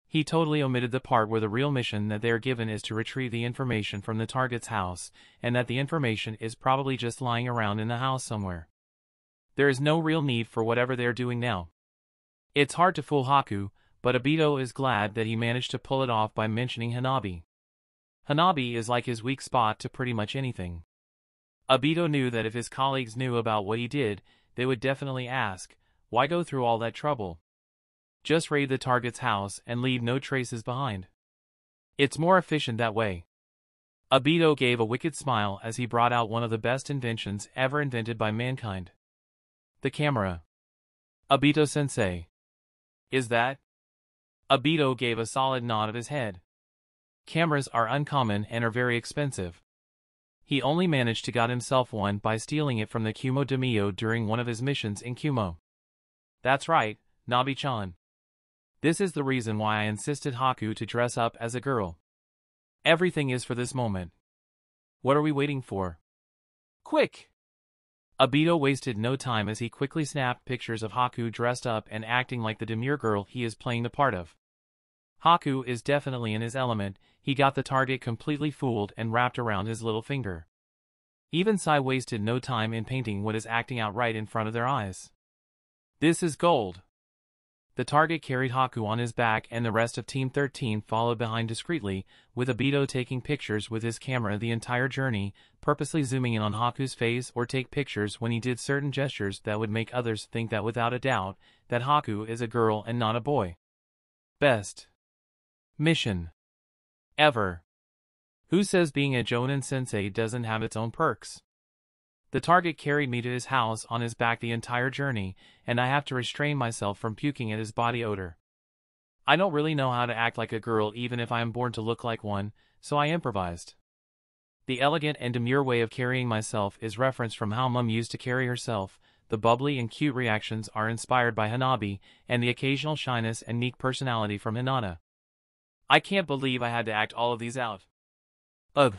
He totally omitted the part where the real mission that they are given is to retrieve the information from the target's house, and that the information is probably just lying around in the house somewhere. There is no real need for whatever they are doing now. It's hard to fool Haku, but Obito is glad that he managed to pull it off by mentioning Hanabi. Hanabi is like his weak spot to pretty much anything. Obito knew that if his colleagues knew about what he did, they would definitely ask, why go through all that trouble? Just raid the target's house and leave no traces behind. It's more efficient that way. Obito gave a wicked smile as he brought out one of the best inventions ever invented by mankind. The camera. Obito-sensei. Is that? Obito gave a solid nod of his head. Cameras are uncommon and are very expensive. He only managed to get himself one by stealing it from the Kumo daimyo during one of his missions in Kumo. That's right, Nabi-chan. This is the reason why I insisted Haku to dress up as a girl. Everything is for this moment. What are we waiting for? Quick! Obito wasted no time as he quickly snapped pictures of Haku dressed up and acting like the demure girl he is playing the part of. Haku is definitely in his element. He got the target completely fooled and wrapped around his little finger. Even Sai wasted no time in painting what is acting out right in front of their eyes. This is gold. The target carried Haku on his back and the rest of Team 13 followed behind discreetly, with Obito taking pictures with his camera the entire journey, purposely zooming in on Haku's face or take pictures when he did certain gestures that would make others think that without a doubt, that Haku is a girl and not a boy. Best mission ever. Who says being a Jonin sensei doesn't have its own perks? The target carried me to his house on his back the entire journey, and I have to restrain myself from puking at his body odor. I don't really know how to act like a girl even if I am born to look like one, so I improvised. The elegant and demure way of carrying myself is referenced from how Mum used to carry herself. The bubbly and cute reactions are inspired by Hanabi, and the occasional shyness and meek personality from Hinata. I can't believe I had to act all of these out. Ugh.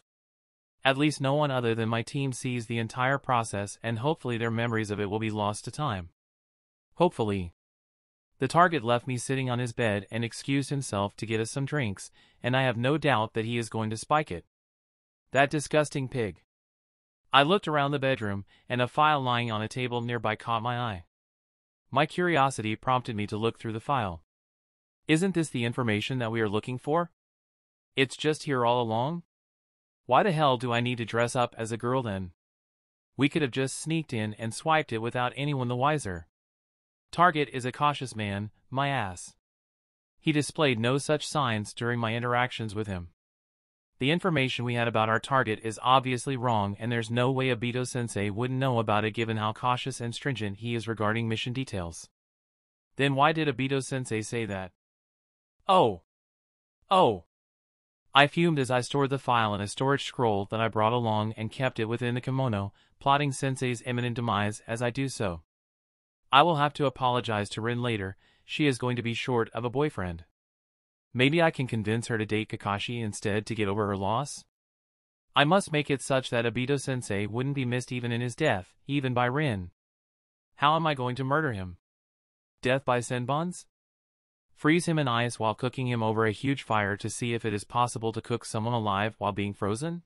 At least no one other than my team sees the entire process and hopefully their memories of it will be lost to time. Hopefully. The target left me sitting on his bed and excused himself to get us some drinks, and I have no doubt that he is going to spike it. That disgusting pig. I looked around the bedroom, and a file lying on a table nearby caught my eye. My curiosity prompted me to look through the file. Isn't this the information that we are looking for? It's just here all along? Why the hell do I need to dress up as a girl then? We could have just sneaked in and swiped it without anyone the wiser. Target is a cautious man, my ass. He displayed no such signs during my interactions with him. The information we had about our target is obviously wrong and there's no way Obito-sensei wouldn't know about it given how cautious and stringent he is regarding mission details. Then why did Obito-sensei say that? Oh. I fumed as I stored the file in a storage scroll that I brought along and kept it within the kimono, plotting Sensei's imminent demise as I do so. I will have to apologize to Rin later, she is going to be short of a boyfriend. Maybe I can convince her to date Kakashi instead to get over her loss? I must make it such that Obito-sensei wouldn't be missed even in his death, even by Rin. How am I going to murder him? Death by senbons? Freeze him in ice while cooking him over a huge fire to see if it is possible to cook someone alive while being frozen?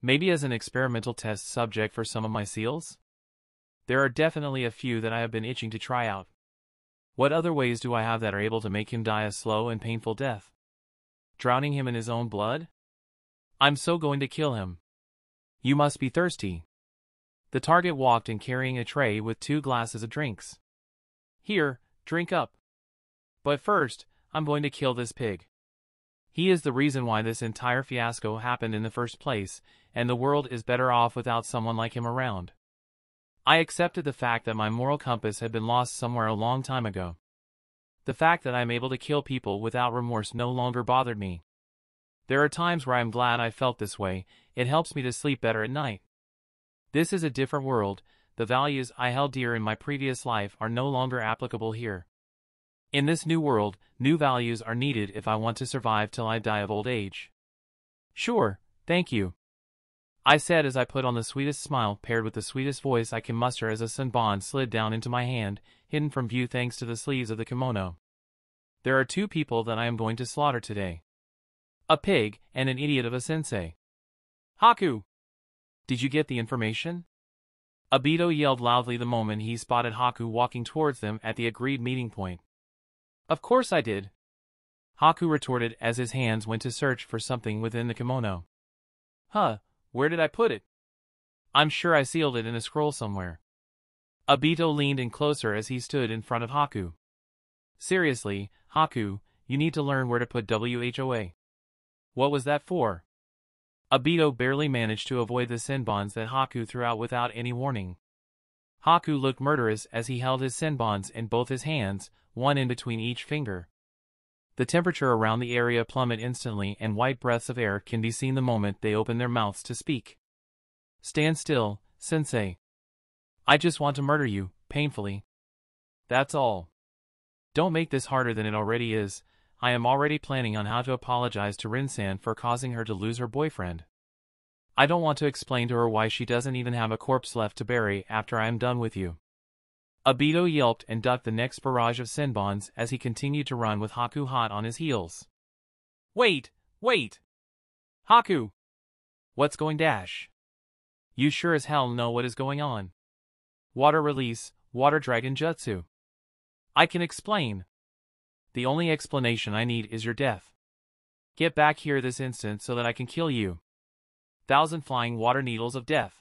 Maybe as an experimental test subject for some of my seals? There are definitely a few that I have been itching to try out. What other ways do I have that are able to make him die a slow and painful death? Drowning him in his own blood? I'm so going to kill him. You must be thirsty. The target walked in carrying a tray with 2 glasses of drinks. Here, drink up. But first, I'm going to kill this pig. He is the reason why this entire fiasco happened in the first place, and the world is better off without someone like him around. I accepted the fact that my moral compass had been lost somewhere a long time ago. The fact that I am able to kill people without remorse no longer bothered me. There are times where I am glad I felt this way, it helps me to sleep better at night. This is a different world, the values I held dear in my previous life are no longer applicable here. In this new world, new values are needed if I want to survive till I die of old age. Sure, thank you. I said as I put on the sweetest smile paired with the sweetest voice I can muster as a senbon slid down into my hand, hidden from view thanks to the sleeves of the kimono. There are 2 people that I am going to slaughter today. A pig and an idiot of a sensei. Haku! Did you get the information? Obito yelled loudly the moment he spotted Haku walking towards them at the agreed meeting point. Of course I did. Haku retorted as his hands went to search for something within the kimono. Huh, where did I put it? I'm sure I sealed it in a scroll somewhere. Obito leaned in closer as he stood in front of Haku. Seriously, Haku, you need to learn where to put WHOA. What was that for? Obito barely managed to avoid the senbons that Haku threw out without any warning. Haku looked murderous as he held his senbons in both his hands, one in between each finger. The temperature around the area plummeted instantly and white breaths of air can be seen the moment they open their mouths to speak. Stand still, sensei. I just want to murder you, painfully. That's all. Don't make this harder than it already is. I am already planning on how to apologize to Rin-san for causing her to lose her boyfriend. I don't want to explain to her why she doesn't even have a corpse left to bury after I am done with you. Obito yelped and ducked the next barrage of senbons as he continued to run with Haku hot on his heels. Wait! Haku! What's going dash? You sure as hell know what is going on. Water release, water dragon jutsu. I can explain. The only explanation I need is your death. Get back here this instant so that I can kill you. 1,000 flying water needles of death.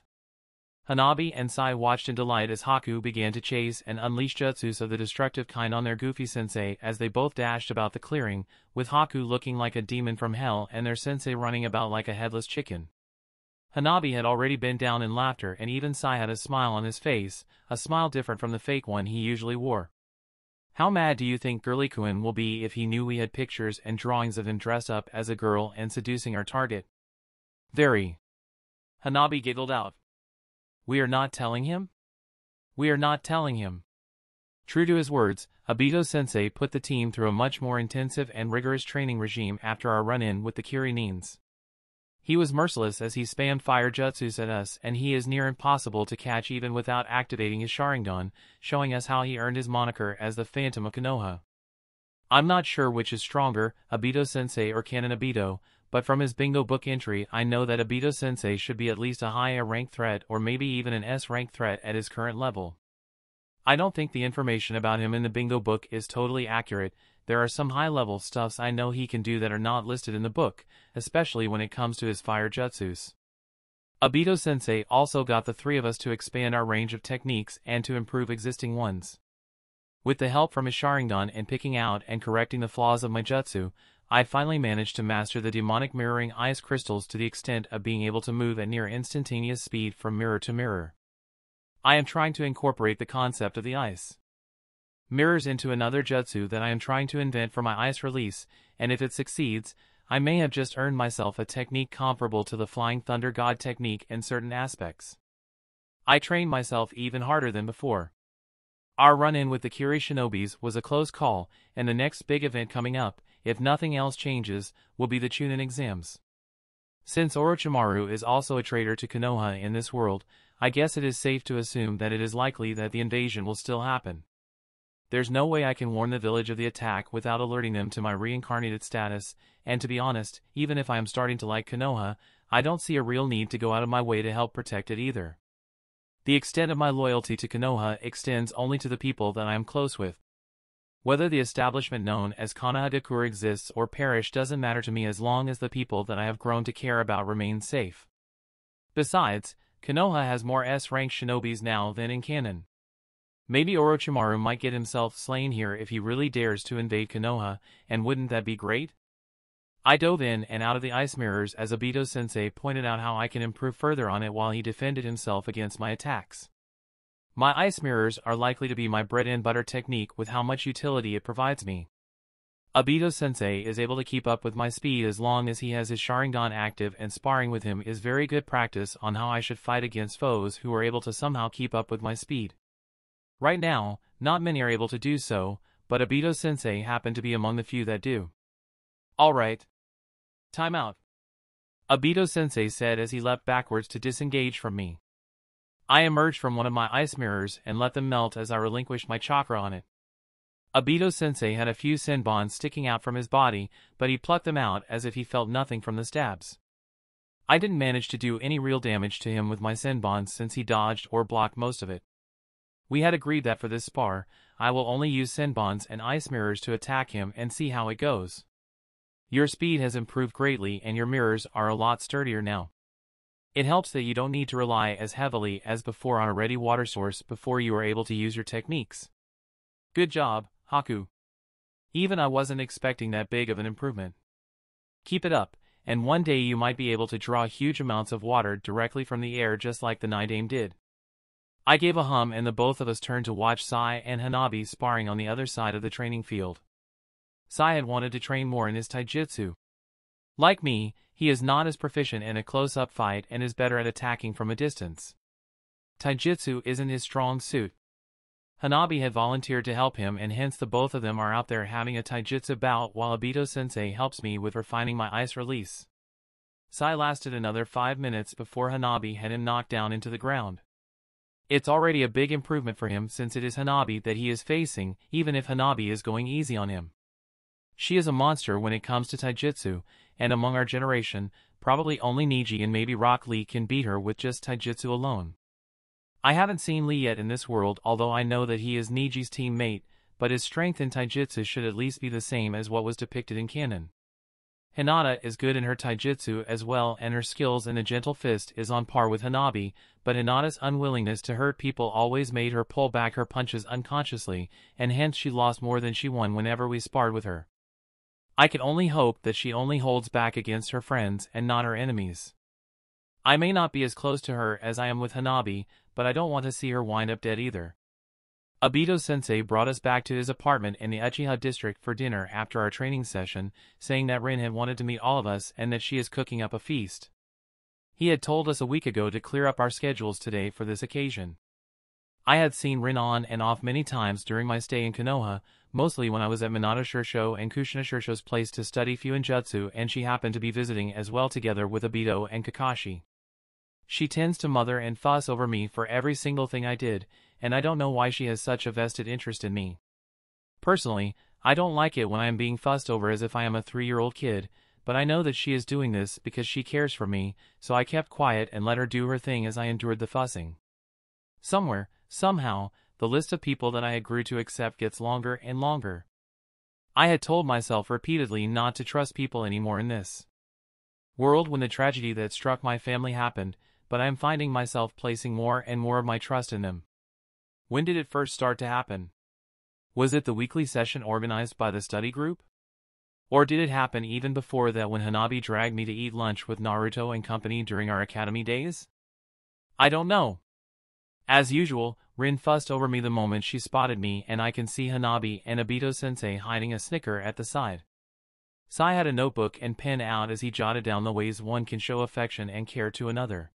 Hanabi and Sai watched in delight as Haku began to chase and unleash jutsus of the destructive kind on their goofy sensei as they both dashed about the clearing, with Haku looking like a demon from hell and their sensei running about like a headless chicken. Hanabi had already been down in laughter and even Sai had a smile on his face, a smile different from the fake one he usually wore. How mad do you think Girly-kun will be if he knew we had pictures and drawings of him dressed up as a girl and seducing our target? Very. Hanabi giggled out. We are not telling him? We are not telling him. True to his words, Obito-sensei put the team through a much more intensive and rigorous training regime after our run-in with the Kirinins. He was merciless as he spammed fire jutsus at us and he is near impossible to catch even without activating his Sharingan, showing us how he earned his moniker as the Phantom of Konoha. I'm not sure which is stronger, Obito-sensei or Canon Obito, but from his bingo book entry I know that Obito-sensei should be at least a high A-rank threat or maybe even an S-rank threat at his current level. I don't think the information about him in the bingo book is totally accurate. There are some high-level stuffs I know he can do that are not listed in the book, especially when it comes to his fire jutsus. Obito-sensei also got the three of us to expand our range of techniques and to improve existing ones. With the help from his Sharingan and picking out and correcting the flaws of my jutsu, I finally managed to master the demonic mirroring ice crystals to the extent of being able to move at near instantaneous speed from mirror to mirror. I am trying to incorporate the concept of the ice mirrors into another jutsu that I am trying to invent for my ice release, and if it succeeds, I may have just earned myself a technique comparable to the Flying Thunder God technique in certain aspects. I trained myself even harder than before. Our run-in with the Kiri Shinobis was a close call, and the next big event coming up, if nothing else changes, will be the Chunin exams. Since Orochimaru is also a traitor to Konoha in this world, I guess it is safe to assume that it is likely that the invasion will still happen. There's no way I can warn the village of the attack without alerting them to my reincarnated status, and to be honest, even if I am starting to like Konoha, I don't see a real need to go out of my way to help protect it either. The extent of my loyalty to Konoha extends only to the people that I am close with. Whether the establishment known as Konohagakure exists or perish doesn't matter to me as long as the people that I have grown to care about remain safe. Besides, Konoha has more S-rank shinobis now than in Canon. Maybe Orochimaru might get himself slain here if he really dares to invade Konoha, and wouldn't that be great? I dove in and out of the ice mirrors as Obito-sensei pointed out how I can improve further on it while he defended himself against my attacks. My ice mirrors are likely to be my bread and butter technique with how much utility it provides me. Obito-sensei is able to keep up with my speed as long as he has his Sharingan active, and sparring with him is very good practice on how I should fight against foes who are able to somehow keep up with my speed. Right now, not many are able to do so, but Obito-sensei happened to be among the few that do. Alright. Time out. Obito-sensei said as he leapt backwards to disengage from me. I emerged from one of my ice mirrors and let them melt as I relinquished my chakra on it. Obito-sensei had a few senbons sticking out from his body, but he plucked them out as if he felt nothing from the stabs. I didn't manage to do any real damage to him with my senbons since he dodged or blocked most of it. We had agreed that for this spar, I will only use senbons and ice mirrors to attack him and see how it goes. Your speed has improved greatly and your mirrors are a lot sturdier now. It helps that you don't need to rely as heavily as before on a ready water source before you are able to use your techniques. Good job, Haku. Even I wasn't expecting that big of an improvement. Keep it up, and one day you might be able to draw huge amounts of water directly from the air just like the Night Dame did. I gave a hum and the both of us turned to watch Sai and Hanabi sparring on the other side of the training field. Sai had wanted to train more in his taijutsu. Like me, he is not as proficient in a close-up fight and is better at attacking from a distance. Taijutsu isn't his strong suit. Hanabi had volunteered to help him and hence the both of them are out there having a taijutsu bout while Obito-sensei helps me with refining my ice release. Sai lasted another 5 minutes before Hanabi had him knocked down into the ground. It's already a big improvement for him since it is Hanabi that he is facing, even if Hanabi is going easy on him. She is a monster when it comes to taijutsu, and among our generation, probably only Neji and maybe Rock Lee can beat her with just taijutsu alone. I haven't seen Lee yet in this world, although I know that he is Neji's teammate, but his strength in taijutsu should at least be the same as what was depicted in Canon. Hinata is good in her taijutsu as well and her skills in the gentle fist is on par with Hanabi, but Hinata's unwillingness to hurt people always made her pull back her punches unconsciously, and hence she lost more than she won whenever we sparred with her. I can only hope that she only holds back against her friends and not her enemies. I may not be as close to her as I am with Hanabi, but I don't want to see her wind up dead either. Obito-sensei brought us back to his apartment in the Uchiha district for dinner after our training session, saying that Rin had wanted to meet all of us and that she is cooking up a feast. He had told us a week ago to clear up our schedules today for this occasion. I had seen Rin on and off many times during my stay in Konoha, mostly when I was at Minato Shirsho and Kushina Shirsho's place to study Fuinjutsu, and she happened to be visiting as well together with Obito and Kakashi. She tends to mother and fuss over me for every single thing I did, and I don't know why she has such a vested interest in me. Personally, I don't like it when I am being fussed over as if I am a 3-year-old kid, but I know that she is doing this because she cares for me, so I kept quiet and let her do her thing as I endured the fussing. Somewhere, somehow, the list of people that I had grew to accept gets longer and longer. I had told myself repeatedly not to trust people anymore in this world when the tragedy that struck my family happened, but I am finding myself placing more and more of my trust in them. When did it first start to happen? Was it the weekly session organized by the study group? Or did it happen even before that when Hanabi dragged me to eat lunch with Naruto and company during our academy days? I don't know. As usual, Rin fussed over me the moment she spotted me, and I can see Hanabi and Obito-sensei hiding a snicker at the side. Sai had a notebook and pen out as he jotted down the ways one can show affection and care to another.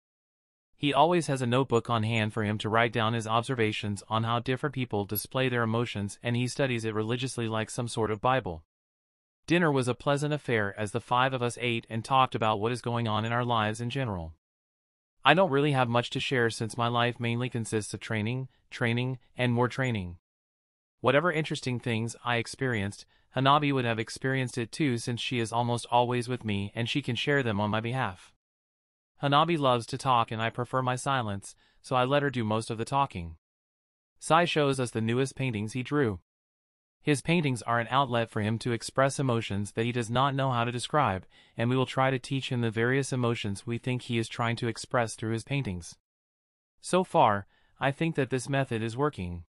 He always has a notebook on hand for him to write down his observations on how different people display their emotions, and he studies it religiously like some sort of Bible. Dinner was a pleasant affair as the 5 of us ate and talked about what is going on in our lives in general. I don't really have much to share since my life mainly consists of training, and more training. Whatever interesting things I experienced, Hanabi would have experienced it too since she is almost always with me and she can share them on my behalf. Hanabi loves to talk and I prefer my silence, so I let her do most of the talking. Sai shows us the newest paintings he drew. His paintings are an outlet for him to express emotions that he does not know how to describe, and we will try to teach him the various emotions we think he is trying to express through his paintings. So far, I think that this method is working.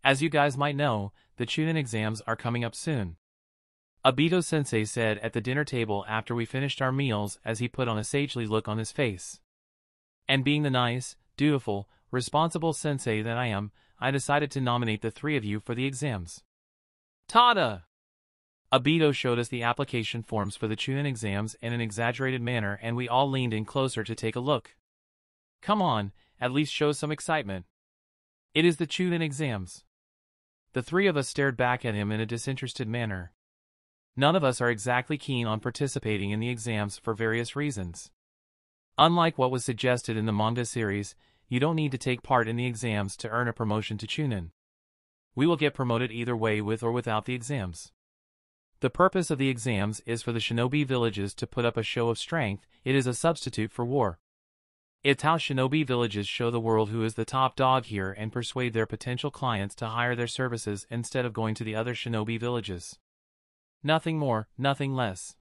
As you guys might know, the Chunin exams are coming up soon. Obito-sensei said at the dinner table after we finished our meals as he put on a sagely look on his face. And being the nice, dutiful, responsible sensei that I am, I decided to nominate the 3 of you for the exams. Tada! Obito showed us the application forms for the Chunin exams in an exaggerated manner and we all leaned in closer to take a look. Come on, at least show some excitement. It is the Chunin exams. The 3 of us stared back at him in a disinterested manner. None of us are exactly keen on participating in the exams for various reasons. Unlike what was suggested in the manga series, you don't need to take part in the exams to earn a promotion to Chunin. We will get promoted either way with or without the exams. The purpose of the exams is for the shinobi villages to put up a show of strength. It is a substitute for war. It's how shinobi villages show the world who is the top dog here and persuade their potential clients to hire their services instead of going to the other shinobi villages. Nothing more, nothing less.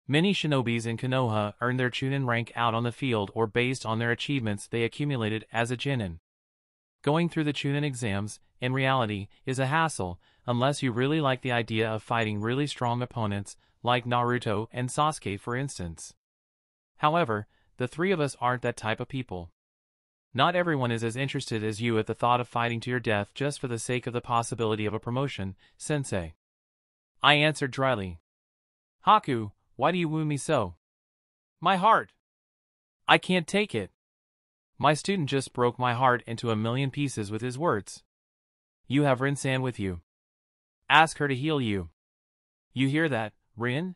Many shinobis in Konoha earn their chunin rank out on the field or based on their achievements they accumulated as a genin. Going through the chunin exams, in reality, is a hassle, unless you really like the idea of fighting really strong opponents, like Naruto and Sasuke for instance. However, the three of us aren't that type of people. Not everyone is as interested as you at the thought of fighting to your death just for the sake of the possibility of a promotion, sensei. I answered dryly. Haku, why do you wound me so? My heart. I can't take it. My student just broke my heart into a million pieces with his words. You have Rin-san with you. Ask her to heal you. You hear that, Rin?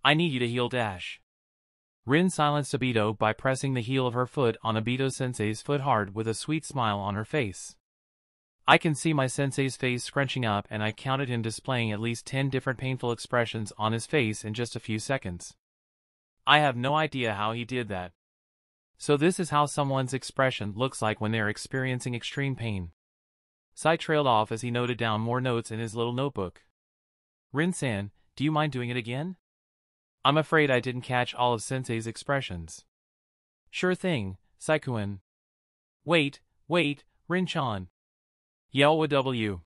I need you to heal Dash. Rin silenced Obito by pressing the heel of her foot on Obito-sensei's foot hard with a sweet smile on her face. I can see my sensei's face scrunching up and I counted him displaying at least 10 different painful expressions on his face in just a few seconds. I have no idea how he did that. So this is how someone's expression looks like when they're experiencing extreme pain. Sai trailed off as he noted down more notes in his little notebook. Rin-san, do you mind doing it again? I'm afraid I didn't catch all of Sensei's expressions. Sure thing, Saikuen. Wait, Rin-chan. Yell with W.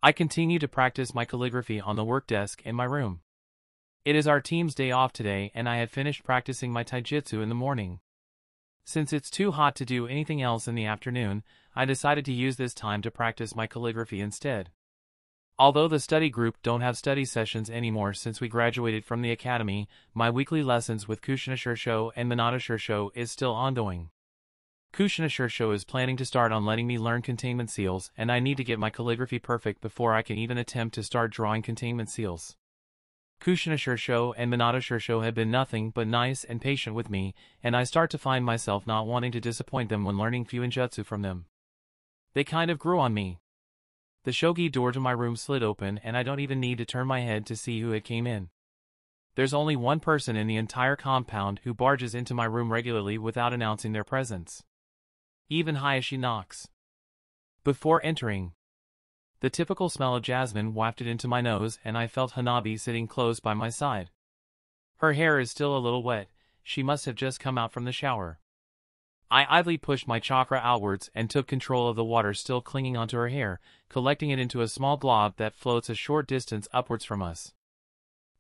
I continue to practice my calligraphy on the work desk in my room. It is our team's day off today and I had finished practicing my taijutsu in the morning. Since it's too hot to do anything else in the afternoon, I decided to use this time to practice my calligraphy instead. Although the study group don't have study sessions anymore since we graduated from the academy, my weekly lessons with Kushina Shursho and Minato Shursho is still ongoing. Kushina Shursho is planning to start on letting me learn containment seals and I need to get my calligraphy perfect before I can even attempt to start drawing containment seals. Kushina Shursho and Minato Shursho have been nothing but nice and patient with me, and I start to find myself not wanting to disappoint them when learning Fuinjutsu from them. They kind of grew on me. The shogi door to my room slid open and I don't even need to turn my head to see who it came in. There's only one person in the entire compound who barges into my room regularly without announcing their presence. Even Hayashi knocks. Before entering, the typical smell of jasmine wafted into my nose and I felt Hanabi sitting close by my side. Her hair is still a little wet, she must have just come out from the shower. I idly pushed my chakra outwards and took control of the water still clinging onto her hair, collecting it into a small glob that floats a short distance upwards from us.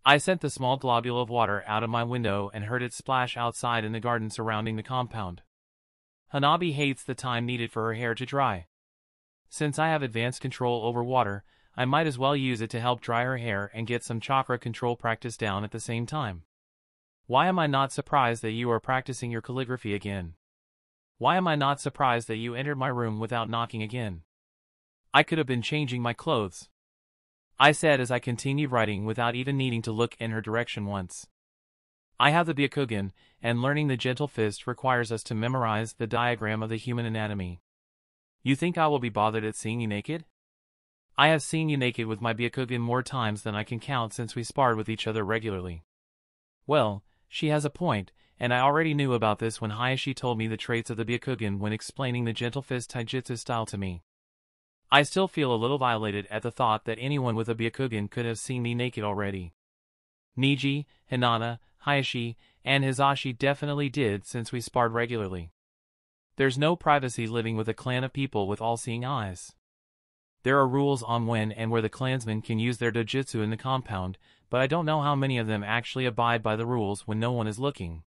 I sent the small globule of water out of my window and heard it splash outside in the garden surrounding the compound. Hanabi hates the time needed for her hair to dry. Since I have advanced control over water, I might as well use it to help dry her hair and get some chakra control practice down at the same time. Why am I not surprised that you are practicing your calligraphy again? Why am I not surprised that you entered my room without knocking again? I could have been changing my clothes, I said as I continued writing without even needing to look in her direction once. I have the Byakugan, and learning the gentle fist requires us to memorize the diagram of the human anatomy. You think I will be bothered at seeing you naked? I have seen you naked with my Byakugan more times than I can count since we sparred with each other regularly. Well, she has a point, and I already knew about this when Hayashi told me the traits of the Byakugan when explaining the gentle fist taijutsu style to me. I still feel a little violated at the thought that anyone with a Byakugan could have seen me naked already. Niji, Hinata, Hayashi, and Hizashi definitely did since we sparred regularly. There's no privacy living with a clan of people with all-seeing eyes. There are rules on when and where the clansmen can use their dojutsu in the compound, but I don't know how many of them actually abide by the rules when no one is looking.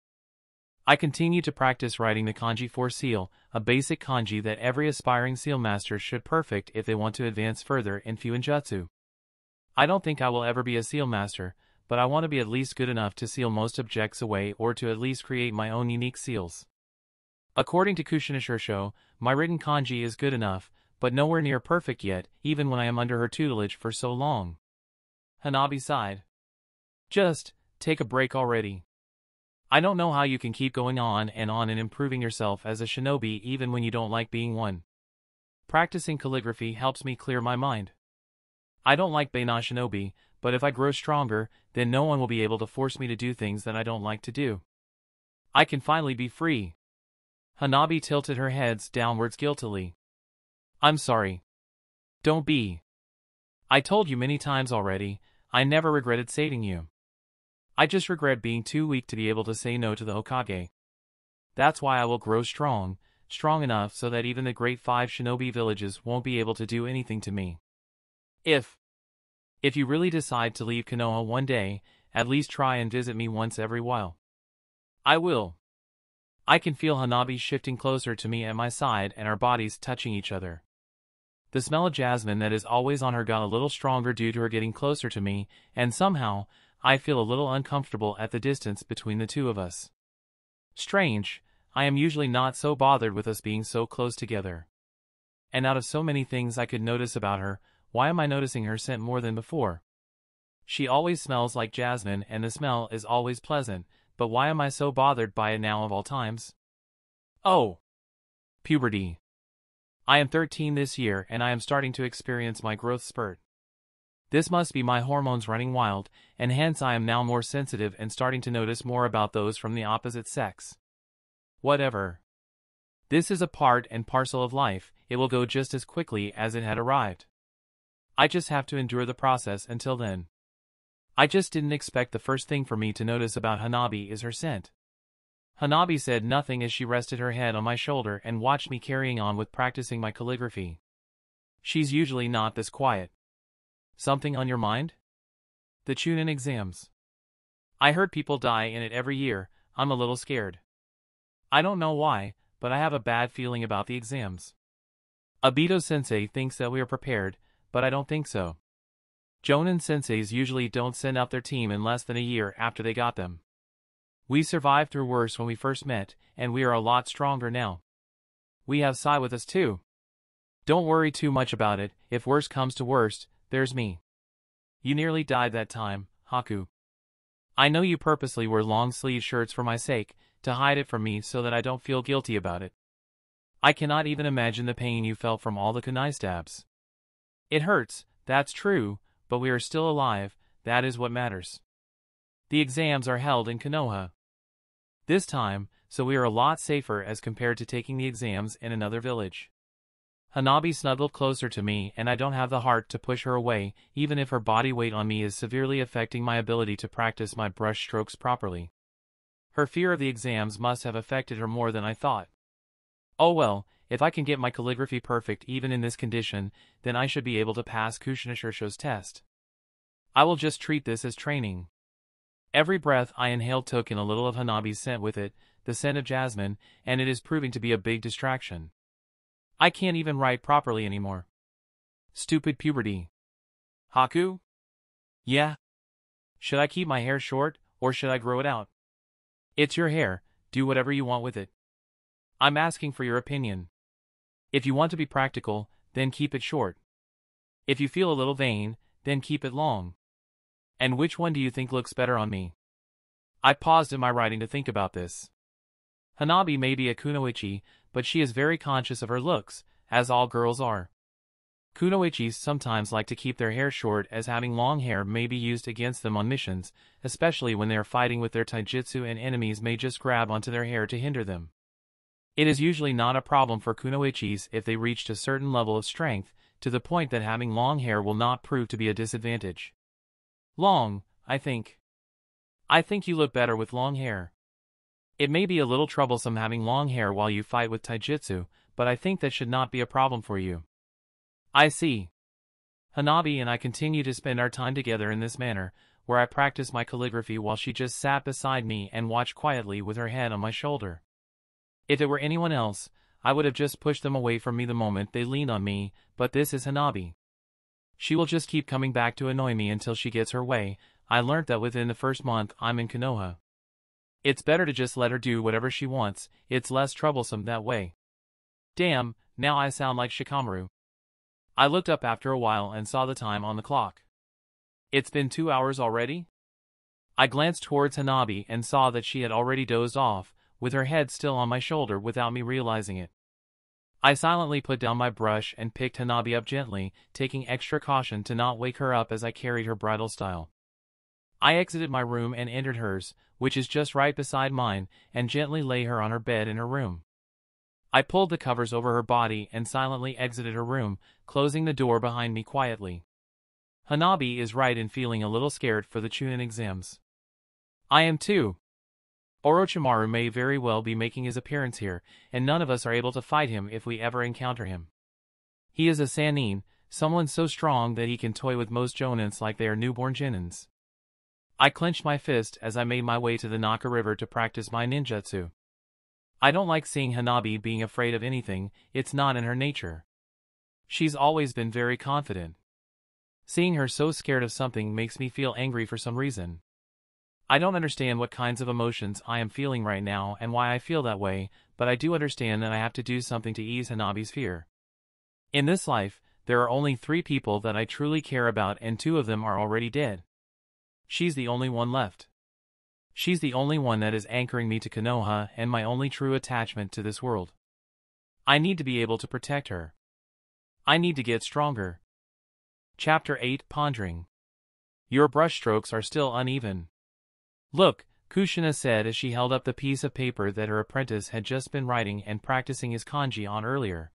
I continue to practice writing the kanji for seal, a basic kanji that every aspiring seal master should perfect if they want to advance further in Fuinjutsu. I don't think I will ever be a seal master, but I want to be at least good enough to seal most objects away or to at least create my own unique seals. According to Kushina Shursho, my written kanji is good enough, but nowhere near perfect yet, even when I am under her tutelage for so long. Hanabi sighed. Just take a break already. I don't know how you can keep going on and improving yourself as a shinobi even when you don't like being one. Practicing calligraphy helps me clear my mind. I don't like being a shinobi, but if I grow stronger, then no one will be able to force me to do things that I don't like to do. I can finally be free. Hanabi tilted her head downwards guiltily. I'm sorry. Don't be. I told you many times already, I never regretted saving you. I just regret being too weak to be able to say no to the Hokage. That's why I will grow strong enough so that even the great 5 shinobi villages won't be able to do anything to me. If you really decide to leave Konoha one day, at least try and visit me once every while. I will. I can feel Hanabi shifting closer to me at my side and our bodies touching each other. The smell of jasmine that is always on her got a little stronger due to her getting closer to me, and somehow, I feel a little uncomfortable at the distance between the two of us. Strange, I am usually not so bothered with us being so close together. And out of so many things I could notice about her, why am I noticing her scent more than before? She always smells like jasmine and the smell is always pleasant, but why am I so bothered by it now of all times? Oh! Puberty. I am 13 this year and I am starting to experience my growth spurt. This must be my hormones running wild, and hence I am now more sensitive and starting to notice more about those from the opposite sex. Whatever. This is a part and parcel of life, it will go just as quickly as it had arrived. I just have to endure the process until then. I just didn't expect the first thing for me to notice about Hanabi is her scent. Hanabi said nothing as she rested her head on my shoulder and watched me carrying on with practicing my calligraphy. She's usually not this quiet. Something on your mind? The Chunin exams. I heard people die in it every year, I'm a little scared. I don't know why, but I have a bad feeling about the exams. Obito-sensei thinks that we are prepared, but I don't think so. Jonin senseis usually don't send out their team in less than a year after they got them. We survived through worse when we first met, and we are a lot stronger now. We have Sai with us too. Don't worry too much about it, if worst comes to worst, there's me. You nearly died that time, Haku. I know you purposely wear long-sleeve shirts for my sake, to hide it from me so that I don't feel guilty about it. I cannot even imagine the pain you felt from all the kunai stabs. It hurts, that's true, but we are still alive, that is what matters. The exams are held in Konoha this time, so we are a lot safer as compared to taking the exams in another village. Hanabi snuggled closer to me and I don't have the heart to push her away, even if her body weight on me is severely affecting my ability to practice my brush strokes properly. Her fear of the exams must have affected her more than I thought. Oh well, if I can get my calligraphy perfect even in this condition, then I should be able to pass Kushina-Shirsho's test. I will just treat this as training. Every breath I inhaled took in a little of Hanabi's scent with it, the scent of jasmine, and it is proving to be a big distraction. I can't even write properly anymore. Stupid puberty. Haku? Yeah? Should I keep my hair short, or should I grow it out? It's your hair, do whatever you want with it. I'm asking for your opinion. If you want to be practical, then keep it short. If you feel a little vain, then keep it long. And which one do you think looks better on me? I paused in my writing to think about this. Hanabi may be a kunoichi, but she is very conscious of her looks, as all girls are. Kunoichis sometimes like to keep their hair short as having long hair may be used against them on missions, especially when they are fighting with their taijutsu and enemies may just grab onto their hair to hinder them. It is usually not a problem for kunoichis if they reached a certain level of strength, to the point that having long hair will not prove to be a disadvantage. Long, I think. I think you look better with long hair. It may be a little troublesome having long hair while you fight with taijutsu, but I think that should not be a problem for you. I see. Hanabi and I continue to spend our time together in this manner, where I practice my calligraphy while she just sat beside me and watched quietly with her head on my shoulder. If it were anyone else, I would have just pushed them away from me the moment they leaned on me, but this is Hanabi. She will just keep coming back to annoy me until she gets her way. I learnt that within the first month I'm in Konoha. It's better to just let her do whatever she wants, it's less troublesome that way. Damn, now I sound like Shikamaru. I looked up after a while and saw the time on the clock. It's been 2 hours already? I glanced towards Hanabi and saw that she had already dozed off, with her head still on my shoulder without me realizing it. I silently put down my brush and picked Hanabi up gently, taking extra caution to not wake her up as I carried her bridal style. I exited my room and entered hers, which is just right beside mine, and gently lay her on her bed in her room. I pulled the covers over her body and silently exited her room, closing the door behind me quietly. Hanabi is right in feeling a little scared for the Chunin exams. I am too. Orochimaru may very well be making his appearance here, and none of us are able to fight him if we ever encounter him. He is a Sannin, someone so strong that he can toy with most jonins like they are newborn genins. I clenched my fist as I made my way to the Naka River to practice my ninjutsu. I don't like seeing Hanabi being afraid of anything, it's not in her nature. She's always been very confident. Seeing her so scared of something makes me feel angry for some reason. I don't understand what kinds of emotions I am feeling right now and why I feel that way, but I do understand that I have to do something to ease Hanabi's fear. In this life, there are only 3 people that I truly care about and 2 of them are already dead. She's the only one left. She's the only one that is anchoring me to Konoha and my only true attachment to this world. I need to be able to protect her. I need to get stronger. Chapter 8 Pondering. Your brushstrokes are still uneven. Look, Kushina said as she held up the piece of paper that her apprentice had just been writing and practicing his kanji on earlier.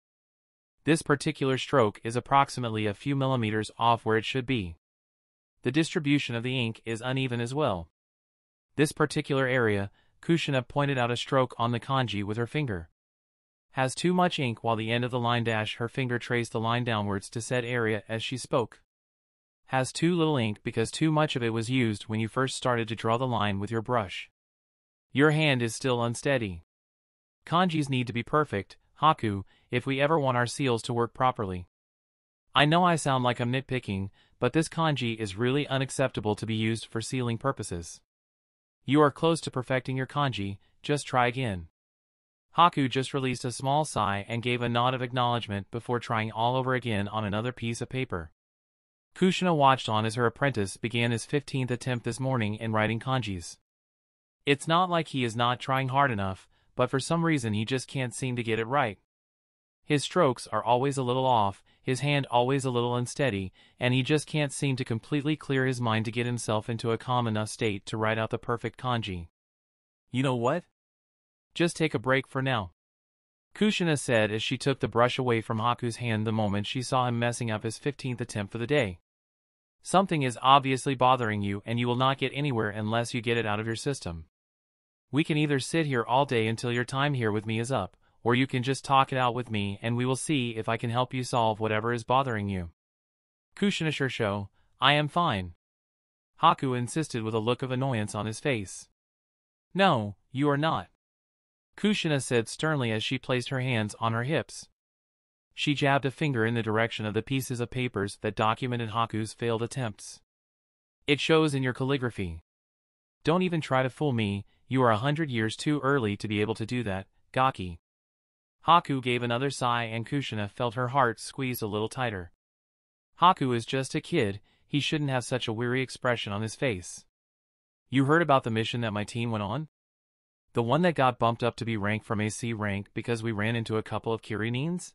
This particular stroke is approximately a few millimeters off where it should be. The distribution of the ink is uneven as well. This particular area, Kushina pointed out a stroke on the kanji with her finger. Has too much ink while the end of the line dash her finger traced the line downwards to said area as she spoke. Has too little ink because too much of it was used when you first started to draw the line with your brush. Your hand is still unsteady. Kanjis need to be perfect, Haku, if we ever want our seals to work properly. I know I sound like I'm nitpicking, but this kanji is really unacceptable to be used for sealing purposes. You are close to perfecting your kanji, just try again. Haku just released a small sigh and gave a nod of acknowledgement before trying all over again on another piece of paper. Kushina watched on as her apprentice began his 15th attempt this morning in writing kanjis. It's not like he is not trying hard enough, but for some reason he just can't seem to get it right. His strokes are always a little off, his hand always a little unsteady, and he just can't seem to completely clear his mind to get himself into a calm enough state to write out the perfect kanji. You know what? Just take a break for now. Kushina said as she took the brush away from Haku's hand the moment she saw him messing up his 15th attempt for the day. Something is obviously bothering you and you will not get anywhere unless you get it out of your system. We can either sit here all day until your time here with me is up, or you can just talk it out with me and we will see if I can help you solve whatever is bothering you. Kushina Shirsho, I am fine. Haku insisted with a look of annoyance on his face. No, you are not. Kushina said sternly as she placed her hands on her hips. She jabbed a finger in the direction of the pieces of papers that documented Haku's failed attempts. It shows in your calligraphy. Don't even try to fool me, you are 100 years too early to be able to do that, Gaki. Haku gave another sigh and Kushina felt her heart squeeze a little tighter. Haku is just a kid, he shouldn't have such a weary expression on his face. You heard about the mission that my team went on? The one that got bumped up to B rank from AC rank because we ran into a couple of Kirinins?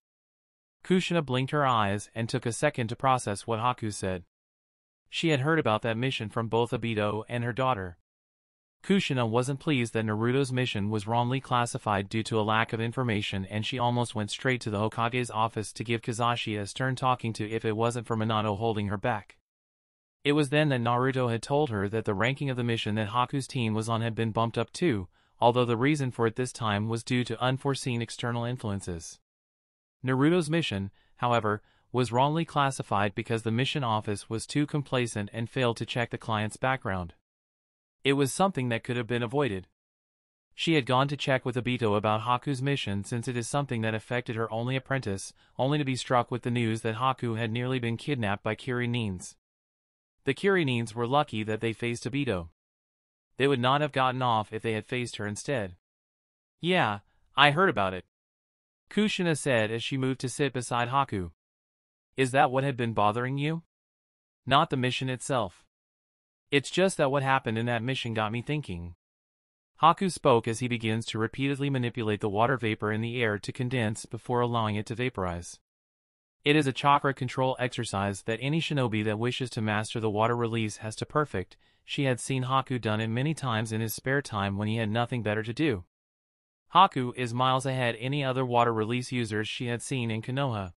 Kushina blinked her eyes and took a second to process what Haku said. She had heard about that mission from both Obito and her daughter. Kushina wasn't pleased that Naruto's mission was wrongly classified due to a lack of information and she almost went straight to the Hokage's office to give Kizashi a stern talking to if it wasn't for Minato holding her back. It was then that Naruto had told her that the ranking of the mission that Haku's team was on had been bumped up too, although the reason for it this time was due to unforeseen external influences. Naruto's mission, however, was wrongly classified because the mission office was too complacent and failed to check the client's background. It was something that could have been avoided. She had gone to check with Obito about Haku's mission since it is something that affected her only apprentice, only to be struck with the news that Haku had nearly been kidnapped by Kirinins. The Kirinins were lucky that they faced Obito. They would not have gotten off if they had faced her instead. Yeah, I heard about it. Kushina said as she moved to sit beside Haku. Is that what had been bothering you? Not the mission itself. It's just that what happened in that mission got me thinking. Haku spoke as he begins to repeatedly manipulate the water vapor in the air to condense before allowing it to vaporize. It is a chakra control exercise that any shinobi that wishes to master the water release has to perfect. She had seen Haku done it many times in his spare time when he had nothing better to do. Haku is miles ahead any other water release users she had seen in Konoha.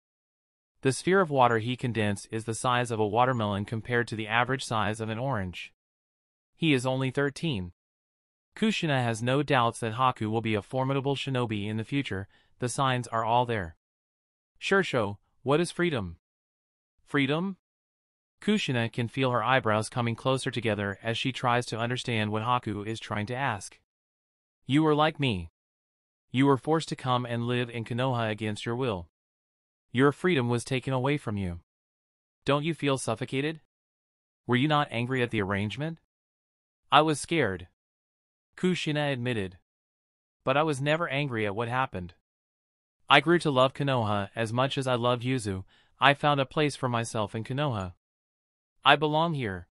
The sphere of water he condensed is the size of a watermelon compared to the average size of an orange. He is only 13. Kushina has no doubts that Haku will be a formidable shinobi in the future. The signs are all there. Shursho, what is freedom? Freedom? Kushina can feel her eyebrows coming closer together as she tries to understand what Haku is trying to ask. You were like me. You were forced to come and live in Konoha against your will. Your freedom was taken away from you. Don't you feel suffocated? Were you not angry at the arrangement? I was scared, Kushina admitted. But I was never angry at what happened. I grew to love Konoha as much as I loved Yuzu. I found a place for myself in Konoha. I belong here.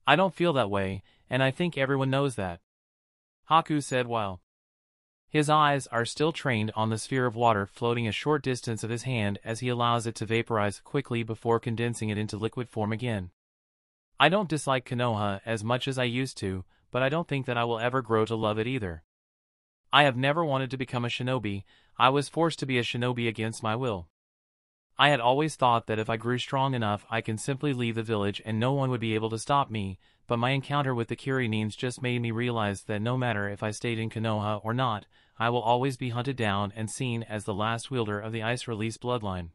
I don't feel that way, and I think everyone knows that, Haku said while his eyes are still trained on the sphere of water floating a short distance of his hand as he allows it to vaporize quickly before condensing it into liquid form again. I don't dislike Konoha as much as I used to, but I don't think that I will ever grow to love it either. I have never wanted to become a shinobi. I was forced to be a shinobi against my will. I had always thought that if I grew strong enough I can simply leave the village and no one would be able to stop me, but my encounter with the Kirinins just made me realize that no matter if I stayed in Konoha or not, I will always be hunted down and seen as the last wielder of the ice-release bloodline.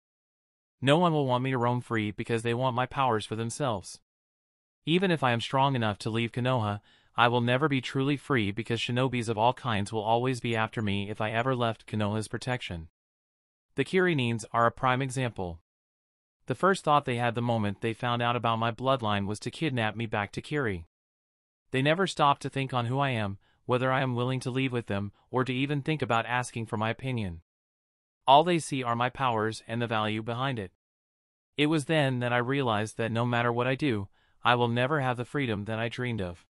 No one will want me to roam free because they want my powers for themselves. Even if I am strong enough to leave Konoha, I will never be truly free because shinobis of all kinds will always be after me if I ever left Konoha's protection. The Kirinins are a prime example. The first thought they had the moment they found out about my bloodline was to kidnap me back to Kiri. They never stopped to think on who I am, whether I am willing to leave with them, or to even think about asking for my opinion. All they see are my powers and the value behind it. It was then that I realized that no matter what I do, I will never have the freedom that I dreamed of.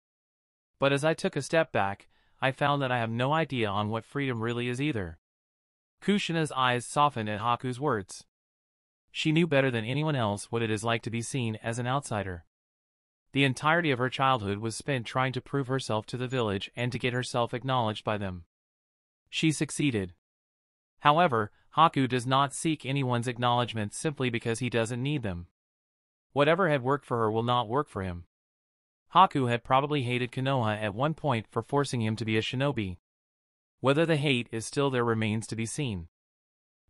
But as I took a step back, I found that I have no idea on what freedom really is either. Kushina's eyes softened at Haku's words. She knew better than anyone else what it is like to be seen as an outsider. The entirety of her childhood was spent trying to prove herself to the village and to get herself acknowledged by them. She succeeded. However, Haku does not seek anyone's acknowledgement simply because he doesn't need them. Whatever had worked for her will not work for him. Haku had probably hated Konoha at one point for forcing him to be a shinobi. Whether the hate is still there remains to be seen.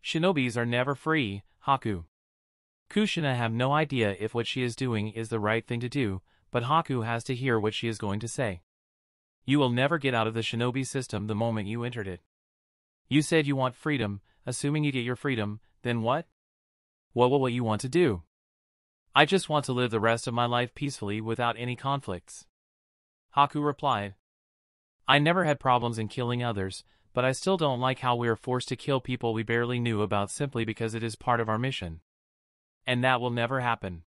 Shinobis are never free, Haku. Kushina have no idea if what she is doing is the right thing to do, but Haku has to hear what she is going to say. You will never get out of the shinobi system the moment you entered it. You said you want freedom. Assuming you get your freedom, then what? What will you want to do? I just want to live the rest of my life peacefully without any conflicts, Haku replied. I never had problems in killing others, but I still don't like how we are forced to kill people we barely knew about simply because it is part of our mission. And that will never happen.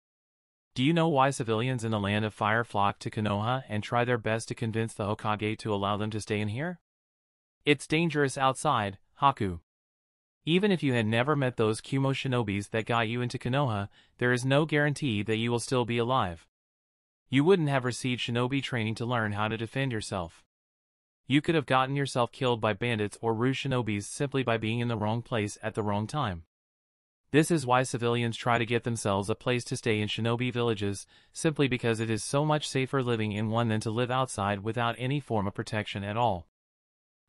Do you know why civilians in the Land of Fire flock to Konoha and try their best to convince the Hokage to allow them to stay in here? It's dangerous outside, Haku. Even if you had never met those Kumo shinobis that got you into Konoha, there is no guarantee that you will still be alive. You wouldn't have received shinobi training to learn how to defend yourself. You could have gotten yourself killed by bandits or rude shinobis simply by being in the wrong place at the wrong time. This is why civilians try to get themselves a place to stay in shinobi villages, simply because it is so much safer living in one than to live outside without any form of protection at all.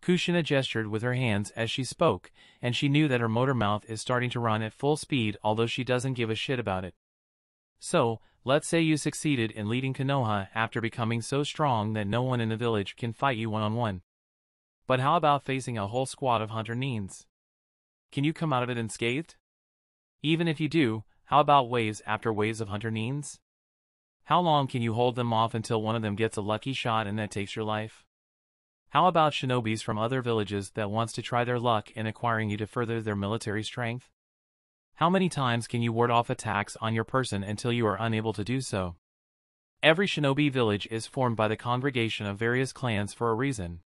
Kushina gestured with her hands as she spoke, and she knew that her motor mouth is starting to run at full speed, although she doesn't give a shit about it. So, let's say you succeeded in leading Konoha after becoming so strong that no one in the village can fight you one-on-one. But how about facing a whole squad of hunter nins? Can you come out of it unscathed? Even if you do, how about waves after waves of hunter nins? How long can you hold them off until one of them gets a lucky shot and that takes your life? How about shinobis from other villages that wants to try their luck in acquiring you to further their military strength? How many times can you ward off attacks on your person until you are unable to do so? Every shinobi village is formed by the congregation of various clans for a reason.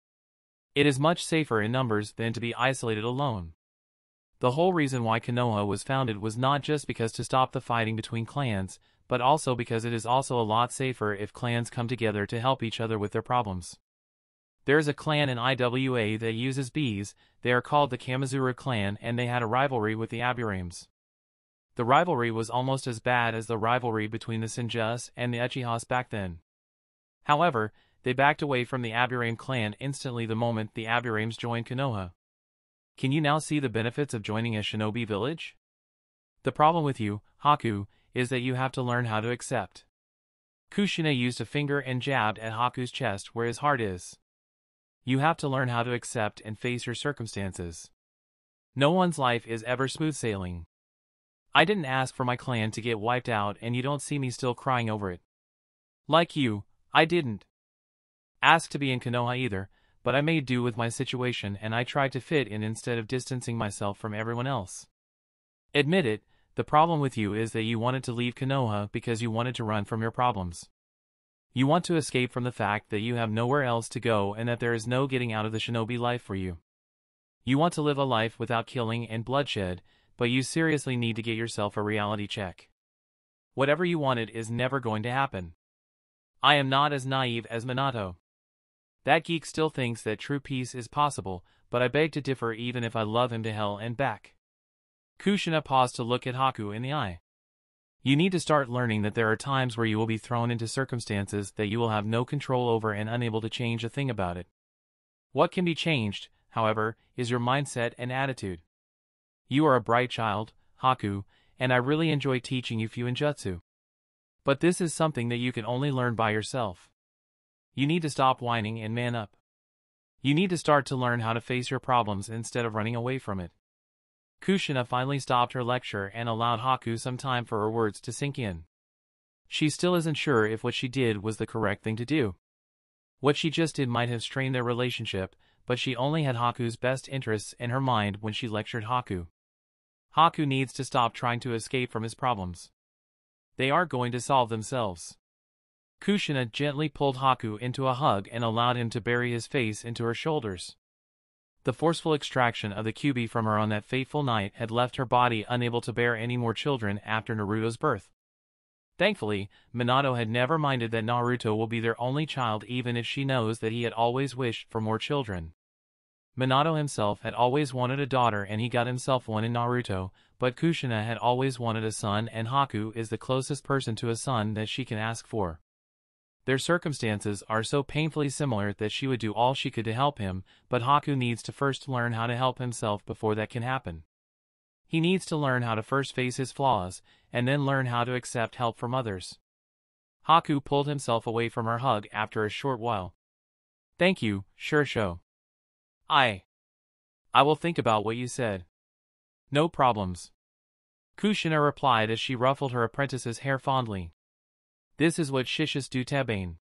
It is much safer in numbers than to be isolated alone. The whole reason why Konoha was founded was not just because to stop the fighting between clans, but also because it is also a lot safer if clans come together to help each other with their problems. There is a clan in IWA that uses bees. They are called the Kamizuru clan and they had a rivalry with the Aburames. The rivalry was almost as bad as the rivalry between the Senjus and the Uchihas back then. However, they backed away from the Aburame clan instantly the moment the Aburames joined Konoha. Can you now see the benefits of joining a shinobi village? The problem with you, Haku, is that you have to learn how to accept. Kushina used a finger and jabbed at Haku's chest where his heart is. You have to learn how to accept and face your circumstances. No one's life is ever smooth sailing. I didn't ask for my clan to get wiped out and you don't see me still crying over it. Like you, I didn't ask to be in Konoha either, but I made do with my situation and I tried to fit in instead of distancing myself from everyone else. Admit it, the problem with you is that you wanted to leave Konoha because you wanted to run from your problems. You want to escape from the fact that you have nowhere else to go and that there is no getting out of the shinobi life for you. You want to live a life without killing and bloodshed, but you seriously need to get yourself a reality check. Whatever you wanted is never going to happen. I am not as naive as Minato. That geek still thinks that true peace is possible, but I beg to differ even if I love him to hell and back. Kushina paused to look at Haku in the eye. You need to start learning that there are times where you will be thrown into circumstances that you will have no control over and unable to change a thing about it. What can be changed, however, is your mindset and attitude. You are a bright child, Haku, and I really enjoy teaching you Fuinjutsu. But this is something that you can only learn by yourself. You need to stop whining and man up. You need to start to learn how to face your problems instead of running away from it. Kushina finally stopped her lecture and allowed Haku some time for her words to sink in. She still isn't sure if what she did was the correct thing to do. What she just did might have strained their relationship, but she only had Haku's best interests in her mind when she lectured Haku. Haku needs to stop trying to escape from his problems. They are going to solve themselves. Kushina gently pulled Haku into a hug and allowed him to bury his face into her shoulders. The forceful extraction of the Kyuubi from her on that fateful night had left her body unable to bear any more children after Naruto's birth. Thankfully, Minato had never minded that Naruto will be their only child even if she knows that he had always wished for more children. Minato himself had always wanted a daughter and he got himself one in Naruto, but Kushina had always wanted a son and Haku is the closest person to a son that she can ask for. Their circumstances are so painfully similar that she would do all she could to help him, but Haku needs to first learn how to help himself before that can happen. He needs to learn how to first face his flaws, and then learn how to accept help from others. Haku pulled himself away from her hug after a short while. Thank you, Shursho. I will think about what you said. No problems. Kushina replied as she ruffled her apprentice's hair fondly. This is what shishis do tabane.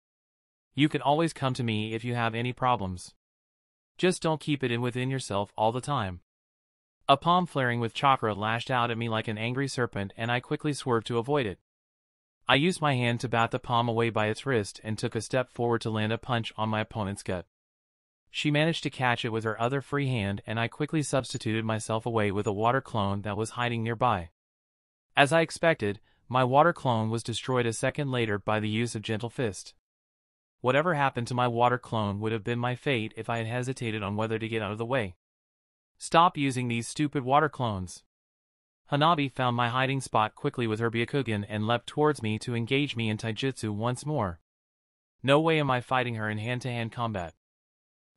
You can always come to me if you have any problems. Just don't keep it in within yourself all the time. A palm flaring with chakra lashed out at me like an angry serpent and I quickly swerved to avoid it. I used my hand to bat the palm away by its wrist and took a step forward to land a punch on my opponent's gut. She managed to catch it with her other free hand and I quickly substituted myself away with a water clone that was hiding nearby. As I expected, my water clone was destroyed a second later by the use of Gentle Fist. Whatever happened to my water clone would have been my fate if I had hesitated on whether to get out of the way. Stop using these stupid water clones. Hanabi found my hiding spot quickly with her Byakugan and leapt towards me to engage me in taijutsu once more. No way am I fighting her in hand-to-hand combat.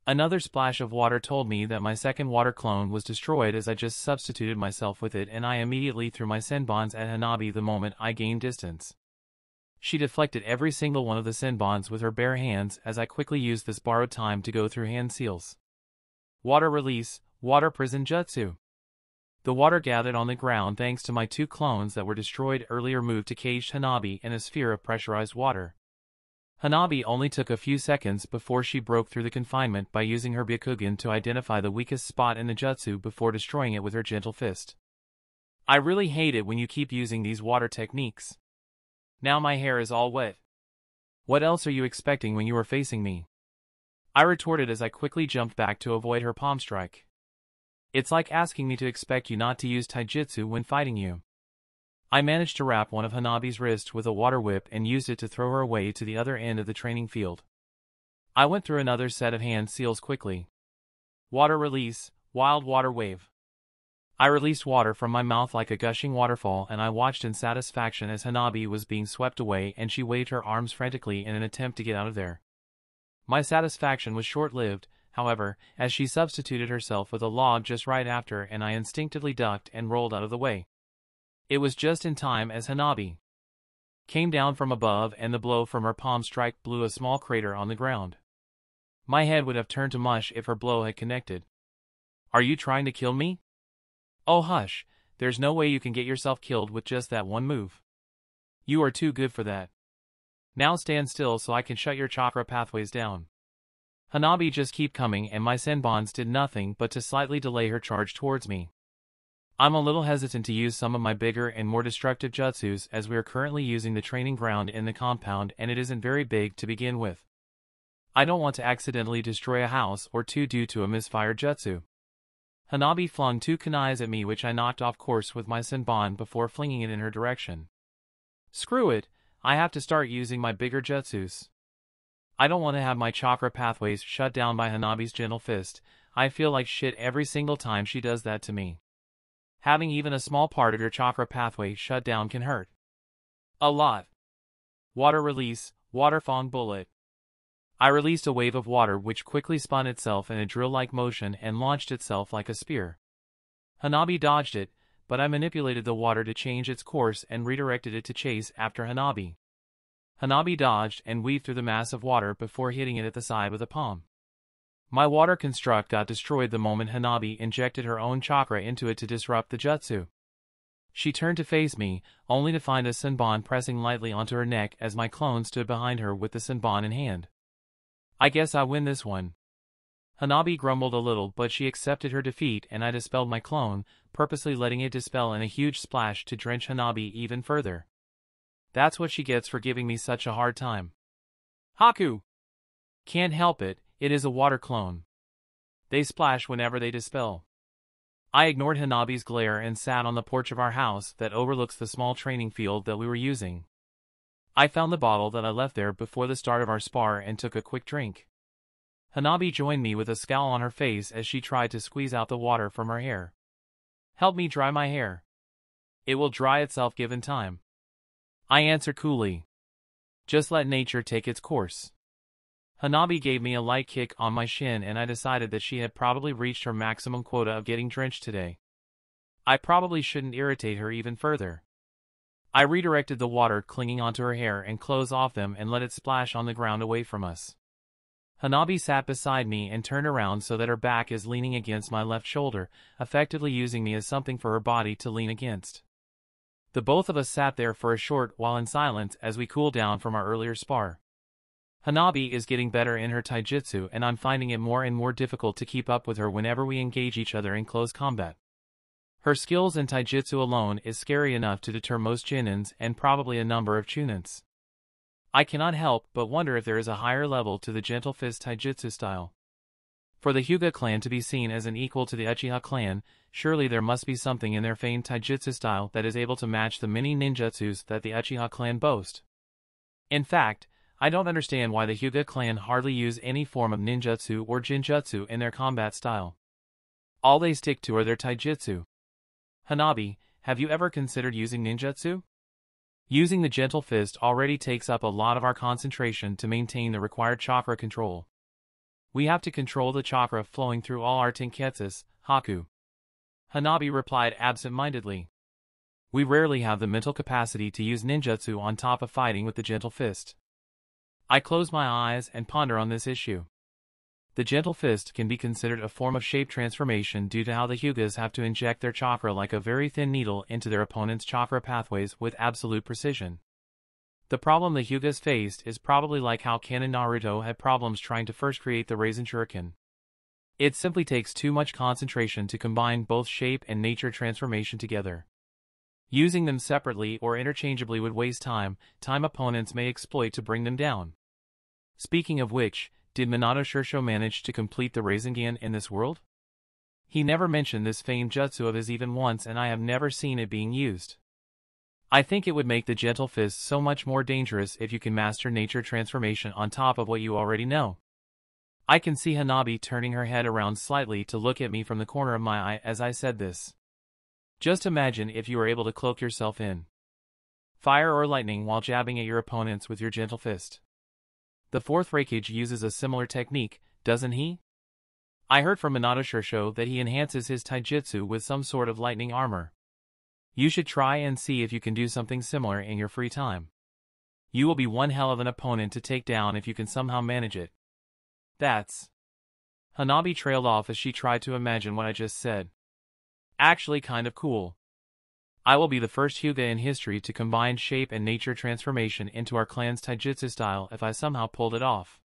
Another splash of water told me that my second water clone was destroyed as I just substituted myself with it and I immediately threw my senbons at Hanabi the moment I gained distance. She deflected every single one of the senbons with her bare hands as I quickly used this borrowed time to go through hand seals. Water release, water prison jutsu. The water gathered on the ground thanks to my two clones that were destroyed earlier moved to cage Hanabi in a sphere of pressurized water. Hanabi only took a few seconds before she broke through the confinement by using her Byakugan to identify the weakest spot in the jutsu before destroying it with her Gentle Fist. I really hate it when you keep using these water techniques. Now my hair is all wet. What else are you expecting when you are facing me? I retorted as I quickly jumped back to avoid her palm strike. It's like asking me to expect you not to use taijutsu when fighting you. I managed to wrap one of Hanabi's wrists with a water whip and used it to throw her away to the other end of the training field. I went through another set of hand seals quickly. Water release, wild water wave. I released water from my mouth like a gushing waterfall, and I watched in satisfaction as Hanabi was being swept away and she waved her arms frantically in an attempt to get out of there. My satisfaction was short-lived, however, as she substituted herself with a log just right after, and I instinctively ducked and rolled out of the way. It was just in time as Hanabi came down from above and the blow from her palm strike blew a small crater on the ground. My head would have turned to mush if her blow had connected. "Are you trying to kill me?" "Oh hush, there's no way you can get yourself killed with just that one move. You are too good for that. Now stand still so I can shut your chakra pathways down." Hanabi just kept coming and my senbons did nothing but to slightly delay her charge towards me. I'm a little hesitant to use some of my bigger and more destructive jutsus as we are currently using the training ground in the compound and it isn't very big to begin with. I don't want to accidentally destroy a house or two due to a misfired jutsu. Hanabi flung 2 kunais at me which I knocked off course with my senbon before flinging it in her direction. Screw it, I have to start using my bigger jutsus. I don't want to have my chakra pathways shut down by Hanabi's gentle fist. I feel like shit every single time she does that to me. Having even a small part of your chakra pathway shut down can hurt a lot. Water release, water fong bullet. I released a wave of water which quickly spun itself in a drill-like motion and launched itself like a spear. Hanabi dodged it, but I manipulated the water to change its course and redirected it to chase after Hanabi. Hanabi dodged and weaved through the mass of water before hitting it at the side with a palm. My water construct got destroyed the moment Hanabi injected her own chakra into it to disrupt the jutsu. She turned to face me, only to find a senbon pressing lightly onto her neck as my clone stood behind her with the senbon in hand. I guess I win this one. Hanabi grumbled a little but she accepted her defeat and I dispelled my clone, purposely letting it dispel in a huge splash to drench Hanabi even further. That's what she gets for giving me such a hard time. Haku! Can't help it, it is a water clone. They splash whenever they dispel. I ignored Hanabi's glare and sat on the porch of our house that overlooks the small training field that we were using. I found the bottle that I left there before the start of our spar and took a quick drink. Hanabi joined me with a scowl on her face as she tried to squeeze out the water from her hair. "Help me dry my hair. It will dry itself given time." I answered coolly. "Just let nature take its course." Hanabi gave me a light kick on my shin and I decided that she had probably reached her maximum quota of getting drenched today. I probably shouldn't irritate her even further. I redirected the water clinging onto her hair and clothes off them and let it splash on the ground away from us. Hanabi sat beside me and turned around so that her back is leaning against my left shoulder, effectively using me as something for her body to lean against. The both of us sat there for a short while in silence as we cooled down from our earlier spar. Hanabi is getting better in her taijutsu and I'm finding it more and more difficult to keep up with her whenever we engage each other in close combat. Her skills in taijutsu alone is scary enough to deter most Junins and probably a number of Chunins. I cannot help but wonder if there is a higher level to the Gentle Fist taijutsu style. For the Hyuga clan to be seen as an equal to the Uchiha clan, surely there must be something in their famed taijutsu style that is able to match the many ninjutsus that the Uchiha clan boast. In fact, I don't understand why the Hyuga clan hardly use any form of ninjutsu or jinjutsu in their combat style. All they stick to are their taijutsu. Hanabi, have you ever considered using ninjutsu? Using the Gentle Fist already takes up a lot of our concentration to maintain the required chakra control. We have to control the chakra flowing through all our tenketsus, Haku. Hanabi replied absent-mindedly. We rarely have the mental capacity to use ninjutsu on top of fighting with the Gentle Fist. I close my eyes and ponder on this issue. The Gentle Fist can be considered a form of shape transformation due to how the Hyugas have to inject their chakra like a very thin needle into their opponent's chakra pathways with absolute precision. The problem the Hyugas faced is probably like how Canon Naruto had problems trying to first create the Raisin Shuriken. It simply takes too much concentration to combine both shape and nature transformation together. Using them separately or interchangeably would waste time opponents may exploit to bring them down. Speaking of which, did Minato Shursho manage to complete the Rasengan in this world? He never mentioned this famed jutsu of his even once and I have never seen it being used. I think it would make the Gentle Fist so much more dangerous if you can master nature transformation on top of what you already know. I can see Hanabi turning her head around slightly to look at me from the corner of my eye as I said this. Just imagine if you were able to cloak yourself in fire or lightning while jabbing at your opponents with your gentle fist. The fourth Raikage uses a similar technique, doesn't he? I heard from Minato Shursho that he enhances his taijutsu with some sort of lightning armor. You should try and see if you can do something similar in your free time. You will be one hell of an opponent to take down if you can somehow manage it. That's... Hanabi trailed off as she tried to imagine what I just said. Actually kind of cool. I will be the first Hyuga in history to combine shape and nature transformation into our clan's taijutsu style if I somehow pulled it off.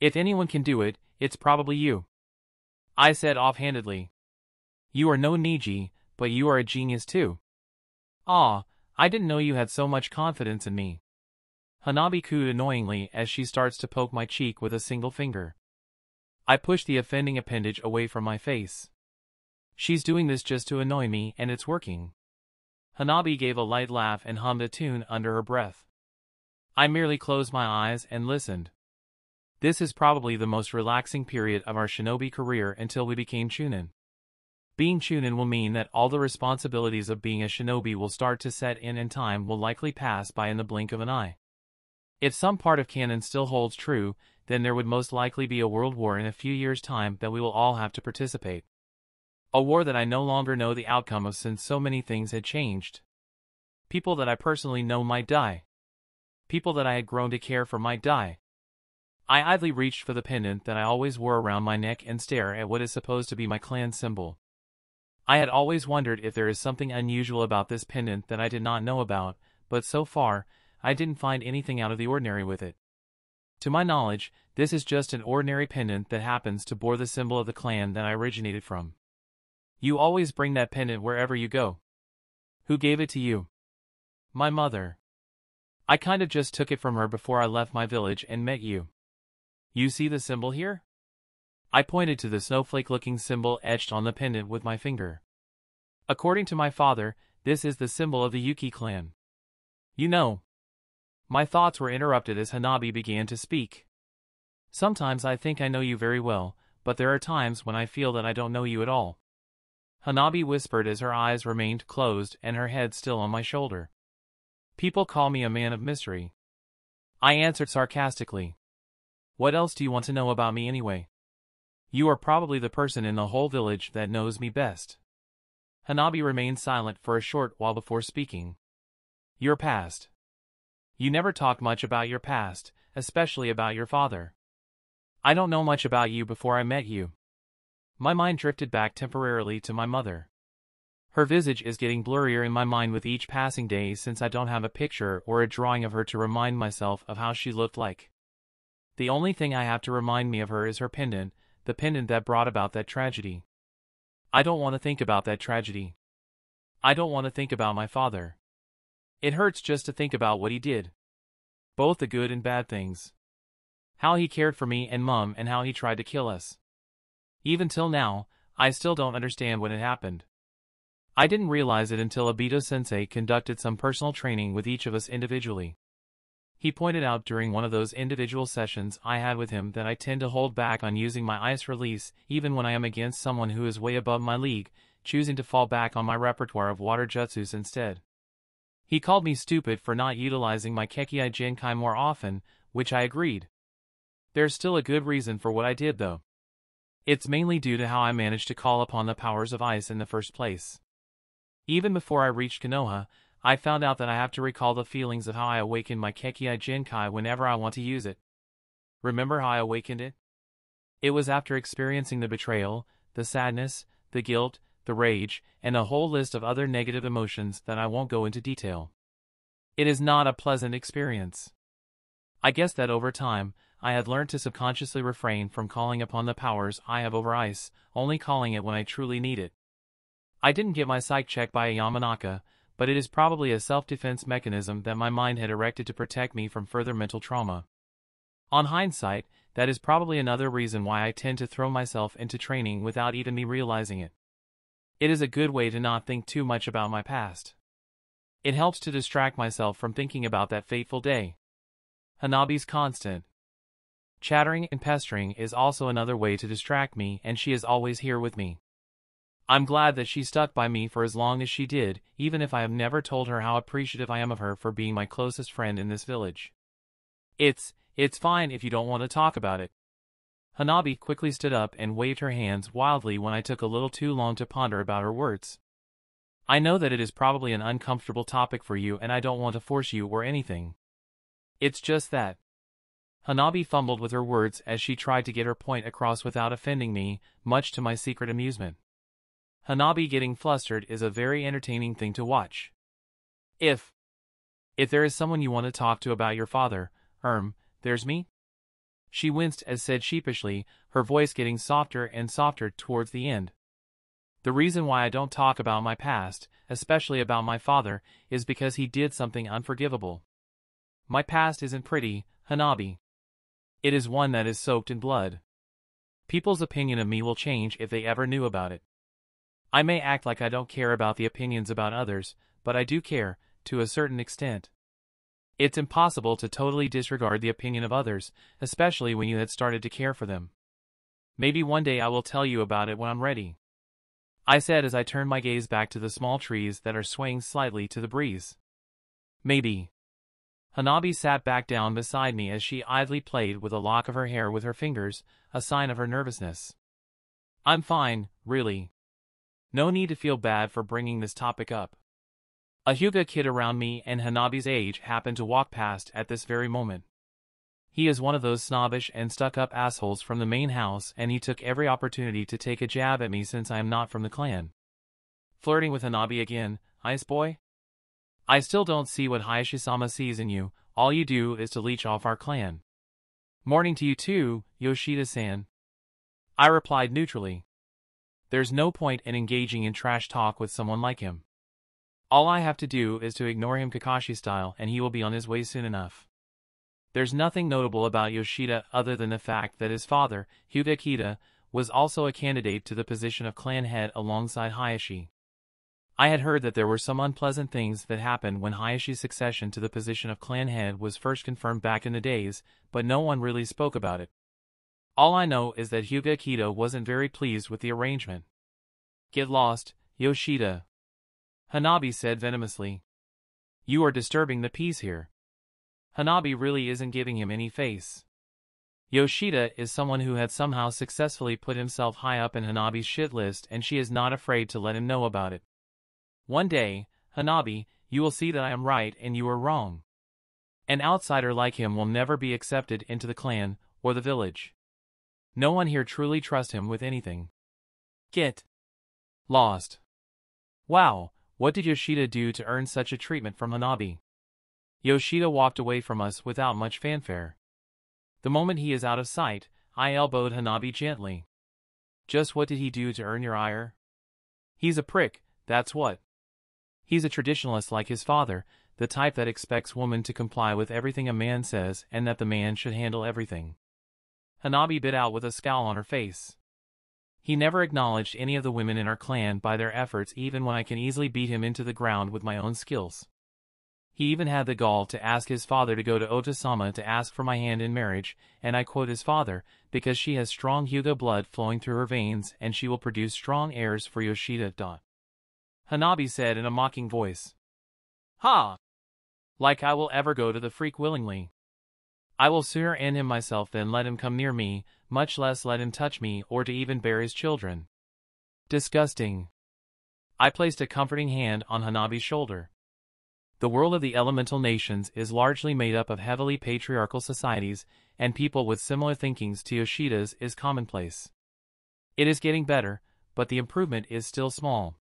If anyone can do it, it's probably you. I said offhandedly. You are no Niji, but you are a genius too. Aw, I didn't know you had so much confidence in me. Hanabi cooed annoyingly as she starts to poke my cheek with a single finger. I push the offending appendage away from my face. She's doing this just to annoy me, and it's working. Hanabi gave a light laugh and hummed a tune under her breath. I merely closed my eyes and listened. This is probably the most relaxing period of our shinobi career until we became chunin. Being chunin will mean that all the responsibilities of being a shinobi will start to set in and time will likely pass by in the blink of an eye. If some part of canon still holds true, then there would most likely be a world war in a few years' time that we will all have to participate. A war that I no longer know the outcome of since so many things had changed. People that I personally know might die. People that I had grown to care for might die. I idly reached for the pendant that I always wore around my neck and stare at what is supposed to be my clan symbol. I had always wondered if there is something unusual about this pendant that I did not know about, but so far, I didn't find anything out of the ordinary with it. To my knowledge, this is just an ordinary pendant that happens to bore the symbol of the clan that I originated from. You always bring that pendant wherever you go. Who gave it to you? My mother. I kind of just took it from her before I left my village and met you. You see the symbol here? I pointed to the snowflake-looking symbol etched on the pendant with my finger. According to my father, this is the symbol of the Yuki clan. You know. My thoughts were interrupted as Hanabi began to speak. Sometimes I think I know you very well, but there are times when I feel that I don't know you at all. Hanabi whispered as her eyes remained closed and her head still on my shoulder. People call me a man of mystery. I answered sarcastically. What else do you want to know about me anyway? You are probably the person in the whole village that knows me best. Hanabi remained silent for a short while before speaking. Your past. You never talk much about your past, especially about your father. I don't know much about you before I met you. My mind drifted back temporarily to my mother. Her visage is getting blurrier in my mind with each passing day since I don't have a picture or a drawing of her to remind myself of how she looked like. The only thing I have to remind me of her is her pendant, the pendant that brought about that tragedy. I don't want to think about that tragedy. I don't want to think about my father. It hurts just to think about what he did. Both the good and bad things. How he cared for me and Mum and how he tried to kill us. Even till now, I still don't understand what had happened. I didn't realize it until Obito-sensei conducted some personal training with each of us individually. He pointed out during one of those individual sessions I had with him that I tend to hold back on using my ice release even when I am against someone who is way above my league, choosing to fall back on my repertoire of water jutsus instead. He called me stupid for not utilizing my Kekkei Genkai more often, which I agreed. There's still a good reason for what I did though. It's mainly due to how I managed to call upon the powers of ice in the first place. Even before I reached Konoha, I found out that I have to recall the feelings of how I awakened my Kekkei Genkai whenever I want to use it. Remember how I awakened it? It was after experiencing the betrayal, the sadness, the guilt, the rage, and a whole list of other negative emotions that I won't go into detail. It is not a pleasant experience. I guess that over time, I had learned to subconsciously refrain from calling upon the powers I have over ice, only calling it when I truly need it. I didn't get my psych checked by a Yamanaka, but it is probably a self-defense mechanism that my mind had erected to protect me from further mental trauma. On hindsight, that is probably another reason why I tend to throw myself into training without even me realizing it. It is a good way to not think too much about my past. It helps to distract myself from thinking about that fateful day. Hanabi's constant chattering and pestering is also another way to distract me, and she is always here with me. I'm glad that she stuck by me for as long as she did, even if I have never told her how appreciative I am of her for being my closest friend in this village. It's fine if you don't want to talk about it. Hanabi quickly stood up and waved her hands wildly when I took a little too long to ponder about her words. I know that it is probably an uncomfortable topic for you and I don't want to force you or anything. It's just that. Hanabi fumbled with her words as she tried to get her point across without offending me, much to my secret amusement. Hanabi getting flustered is a very entertaining thing to watch. If there is someone you want to talk to about your father, there's me. She winced as said sheepishly, her voice getting softer and softer towards the end. The reason why I don't talk about my past, especially about my father, is because he did something unforgivable. My past isn't pretty, Hanabi. It is one that is soaked in blood. People's opinion of me will change if they ever knew about it. I may act like I don't care about the opinions about others, but I do care, to a certain extent. It's impossible to totally disregard the opinion of others, especially when you had started to care for them. Maybe one day I will tell you about it when I'm ready. I said as I turned my gaze back to the small trees that are swaying slightly to the breeze. Maybe. Hanabi sat back down beside me as she idly played with a lock of her hair with her fingers, a sign of her nervousness. I'm fine, really. No need to feel bad for bringing this topic up. A Hyuga kid around me and Hanabi's age happened to walk past at this very moment. He is one of those snobbish and stuck-up assholes from the main house and he took every opportunity to take a jab at me since I am not from the clan. Flirting with Hanabi again, ice boy? I still don't see what Hayashi-sama sees in you, all you do is to leech off our clan. Morning to you too, Yoshida-san. I replied neutrally. There's no point in engaging in trash talk with someone like him. All I have to do is to ignore him Kakashi style and he will be on his way soon enough. There's nothing notable about Yoshida other than the fact that his father, Hyuga Kida, was also a candidate to the position of clan head alongside Hayashi. I had heard that there were some unpleasant things that happened when Hayashi's succession to the position of clan head was first confirmed back in the days, but no one really spoke about it. All I know is that Hyuga Kida wasn't very pleased with the arrangement. Get lost, Yoshida. Hanabi said venomously. You are disturbing the peace here. Hanabi really isn't giving him any face. Yoshida is someone who had somehow successfully put himself high up in Hanabi's shit list and she is not afraid to let him know about it. One day, Hanabi, you will see that I am right and you are wrong. An outsider like him will never be accepted into the clan or the village. No one here truly trusts him with anything. Get lost. Wow, what did Yoshida do to earn such a treatment from Hanabi? Yoshida walked away from us without much fanfare. The moment he is out of sight, I elbowed Hanabi gently. Just what did he do to earn your ire? He's a prick, that's what. He's a traditionalist like his father, the type that expects women to comply with everything a man says and that the man should handle everything. Hanabi bit out with a scowl on her face. He never acknowledged any of the women in our clan by their efforts even when I can easily beat him into the ground with my own skills. He even had the gall to ask his father to go to Ota-sama to ask for my hand in marriage, and I quote his father, because she has strong Hyuga blood flowing through her veins and she will produce strong heirs for Yoshida. Hanabi said in a mocking voice. Ha! Like I will ever go to the freak willingly. I will sooner end him myself than let him come near me, much less let him touch me or to even bear his children. Disgusting. I placed a comforting hand on Hanabi's shoulder. The world of the elemental nations is largely made up of heavily patriarchal societies, and people with similar thinkings to Yoshida's is commonplace. It is getting better, but the improvement is still small.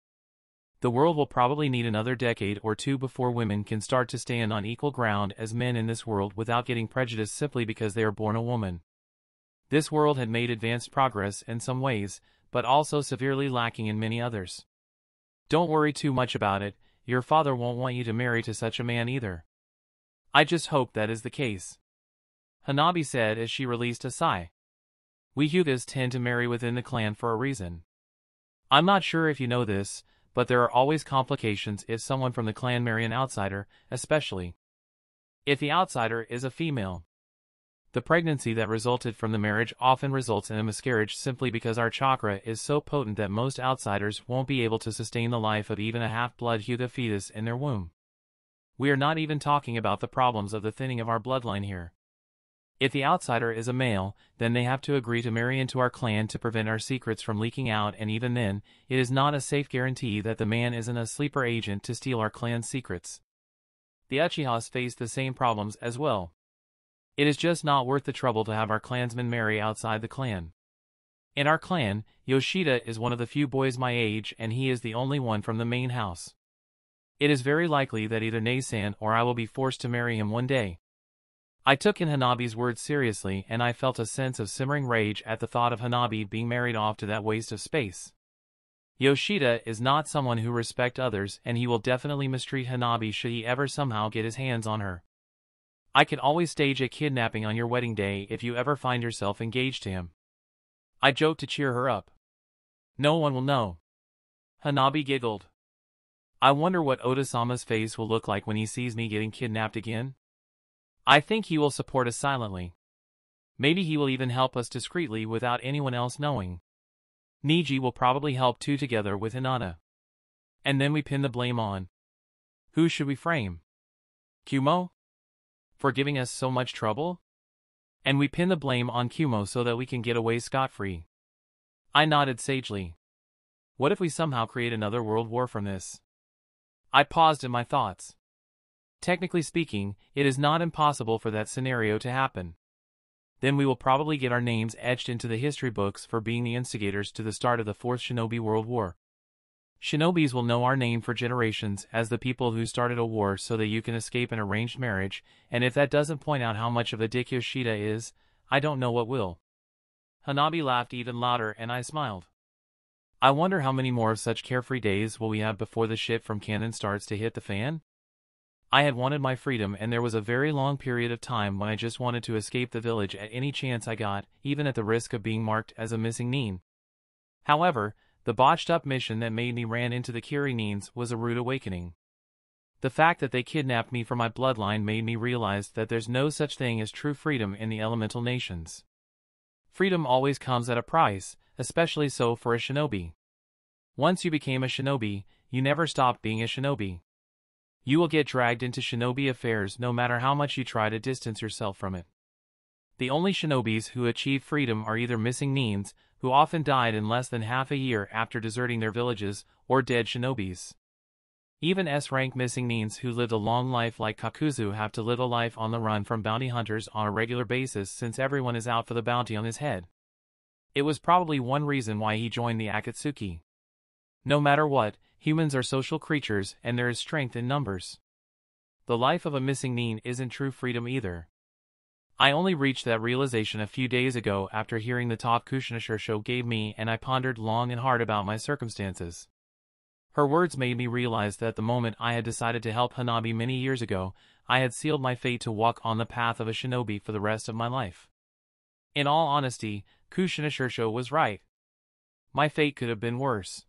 The world will probably need another decade or two before women can start to stand on equal ground as men in this world without getting prejudiced simply because they are born a woman. This world had made advanced progress in some ways, but also severely lacking in many others. Don't worry too much about it, your father won't want you to marry to such a man either. I just hope that is the case. Hanabi said as she released a sigh. We Hyugas tend to marry within the clan for a reason. I'm not sure if you know this, but there are always complications if someone from the clan marry an outsider, especially if the outsider is a female. The pregnancy that resulted from the marriage often results in a miscarriage simply because our chakra is so potent that most outsiders won't be able to sustain the life of even a half-blood Hyuga fetus in their womb. We are not even talking about the problems of the thinning of our bloodline here. If the outsider is a male, then they have to agree to marry into our clan to prevent our secrets from leaking out, and even then, it is not a safe guarantee that the man isn't a sleeper agent to steal our clan's secrets. The Uchihas face the same problems as well. It is just not worth the trouble to have our clansmen marry outside the clan. In our clan, Yoshida is one of the few boys my age, and he is the only one from the main house. It is very likely that either Nei-san or I will be forced to marry him one day. I took in Hanabi's words seriously, and I felt a sense of simmering rage at the thought of Hanabi being married off to that waste of space. Yoshida is not someone who respects others, and he will definitely mistreat Hanabi should he ever somehow get his hands on her. I can always stage a kidnapping on your wedding day if you ever find yourself engaged to him. I joked to cheer her up. No one will know. Hanabi giggled. I wonder what Oda-sama's face will look like when he sees me getting kidnapped again. I think he will support us silently. Maybe he will even help us discreetly without anyone else knowing. Niji will probably help too, together with Hinata. And then we pin the blame on. Who should we frame? Kumo? For giving us so much trouble? And we pin the blame on Kumo so that we can get away scot-free. I nodded sagely. What if we somehow create another world war from this? I paused in my thoughts. Technically speaking, it is not impossible for that scenario to happen. Then we will probably get our names etched into the history books for being the instigators to the start of the Fourth Shinobi World War. Shinobis will know our name for generations as the people who started a war so that you can escape an arranged marriage, and if that doesn't point out how much of a dick Yoshida is, I don't know what will. Hanabi laughed even louder, and I smiled. I wonder how many more of such carefree days will we have before the shit from Canon starts to hit the fan? I had wanted my freedom, and there was a very long period of time when I just wanted to escape the village at any chance I got, even at the risk of being marked as a missing nin. However, the botched-up mission that made me ran into the Kiri nins was a rude awakening. The fact that they kidnapped me from my bloodline made me realize that there's no such thing as true freedom in the elemental nations. Freedom always comes at a price, especially so for a shinobi. Once you became a shinobi, you never stopped being a shinobi. You will get dragged into shinobi affairs no matter how much you try to distance yourself from it. The only shinobis who achieve freedom are either missing nins, who often died in less than half a year after deserting their villages, or dead shinobis. Even S-rank missing nins who lived a long life like Kakuzu have to live a life on the run from bounty hunters on a regular basis since everyone is out for the bounty on his head. It was probably one reason why he joined the Akatsuki. No matter what, humans are social creatures, and there is strength in numbers. The life of a missing nin isn't true freedom either. I only reached that realization a few days ago after hearing the talk Kushina show gave me, and I pondered long and hard about my circumstances. Her words made me realize that the moment I had decided to help Hanabi many years ago, I had sealed my fate to walk on the path of a shinobi for the rest of my life. In all honesty, Kushina was right. My fate could have been worse.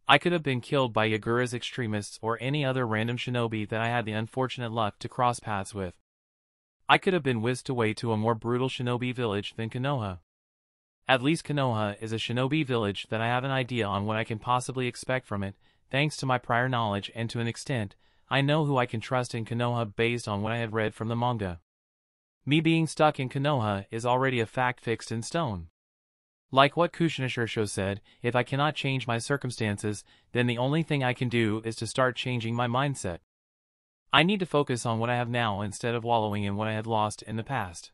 I could have been killed by Yagura's extremists or any other random shinobi that I had the unfortunate luck to cross paths with. I could have been whisked away to a more brutal shinobi village than Konoha. At least Konoha is a shinobi village that I have an idea on what I can possibly expect from it, thanks to my prior knowledge, and to an extent, I know who I can trust in Konoha based on what I had read from the manga. Me being stuck in Konoha is already a fact fixed in stone. Like what Kushina said, if I cannot change my circumstances, then the only thing I can do is to start changing my mindset. I need to focus on what I have now instead of wallowing in what I had lost in the past.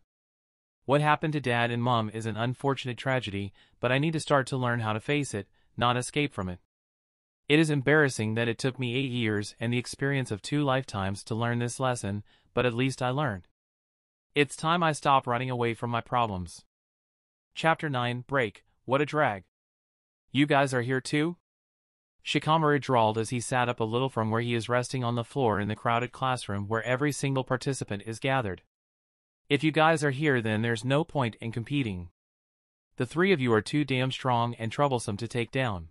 What happened to Dad and Mom is an unfortunate tragedy, but I need to start to learn how to face it, not escape from it. It is embarrassing that it took me 8 years and the experience of 2 lifetimes to learn this lesson, but at least I learned. It's time I stop running away from my problems. Chapter 9, Break, What a Drag. You guys are here too? Shikamaru drawled as he sat up a little from where he is resting on the floor in the crowded classroom where every single participant is gathered. If you guys are here, then there's no point in competing. The 3 of you are too damn strong and troublesome to take down.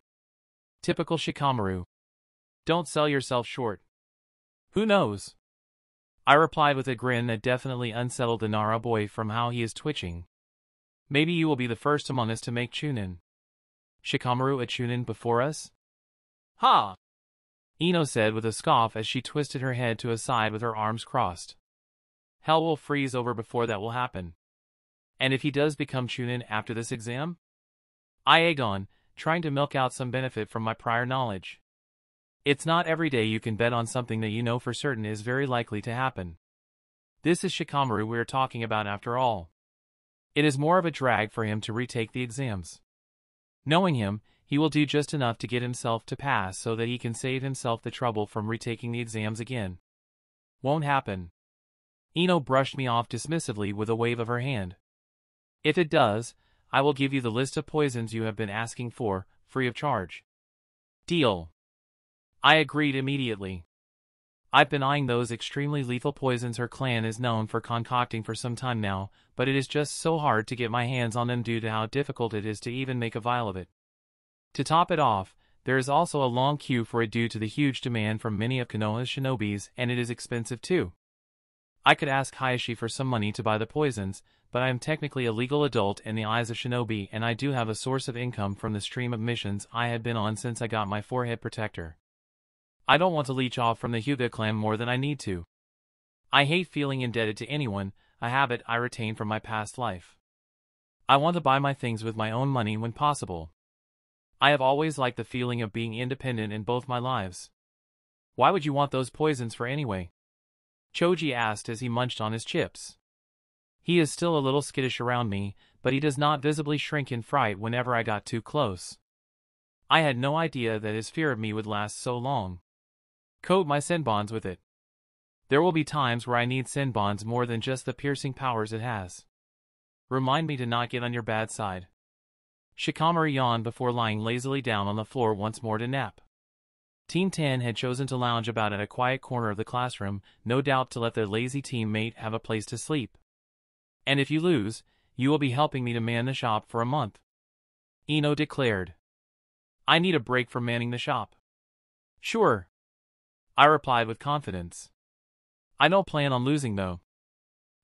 Typical Shikamaru. Don't sell yourself short. Who knows? I replied with a grin that definitely unsettled the Nara boy from how he is twitching. Maybe you will be the first among us to make Chunin. Shikamaru a Chunin before us? Ha! Ino said with a scoff as she twisted her head to a side with her arms crossed. Hell will freeze over before that will happen. And if he does become Chunin after this exam? I egg on, trying to milk out some benefit from my prior knowledge. It's not every day you can bet on something that you know for certain is very likely to happen. This is Shikamaru we're talking about after all. It is more of a drag for him to retake the exams. Knowing him, he will do just enough to get himself to pass so that he can save himself the trouble from retaking the exams again. Won't happen. Ino brushed me off dismissively with a wave of her hand. If it does, I will give you the list of poisons you have been asking for, free of charge. Deal. I agreed immediately. I've been eyeing those extremely lethal poisons her clan is known for concocting for some time now, but it is just so hard to get my hands on them due to how difficult it is to even make a vial of it. To top it off, there is also a long queue for it due to the huge demand from many of Konoha's shinobis, and it is expensive too. I could ask Hayashi for some money to buy the poisons, but I am technically a legal adult in the eyes of shinobi, and I do have a source of income from the stream of missions I had been on since I got my forehead protector. I don't want to leech off from the Hyuga clan more than I need to. I hate feeling indebted to anyone, a habit I retain from my past life. I want to buy my things with my own money when possible. I have always liked the feeling of being independent in both my lives. Why would you want those poisons for anyway? Choji asked as he munched on his chips. He is still a little skittish around me, but he does not visibly shrink in fright whenever I got too close. I had no idea that his fear of me would last so long. Coat my senbons with it. There will be times where I need senbons more than just the piercing powers it has. Remind me to not get on your bad side. Shikamaru yawned before lying lazily down on the floor once more to nap. Team 10 had chosen to lounge about at a quiet corner of the classroom, no doubt to let their lazy teammate have a place to sleep. And if you lose, you will be helping me to man the shop for a month. Ino declared. I need a break from manning the shop. Sure. I replied with confidence. I don't plan on losing though.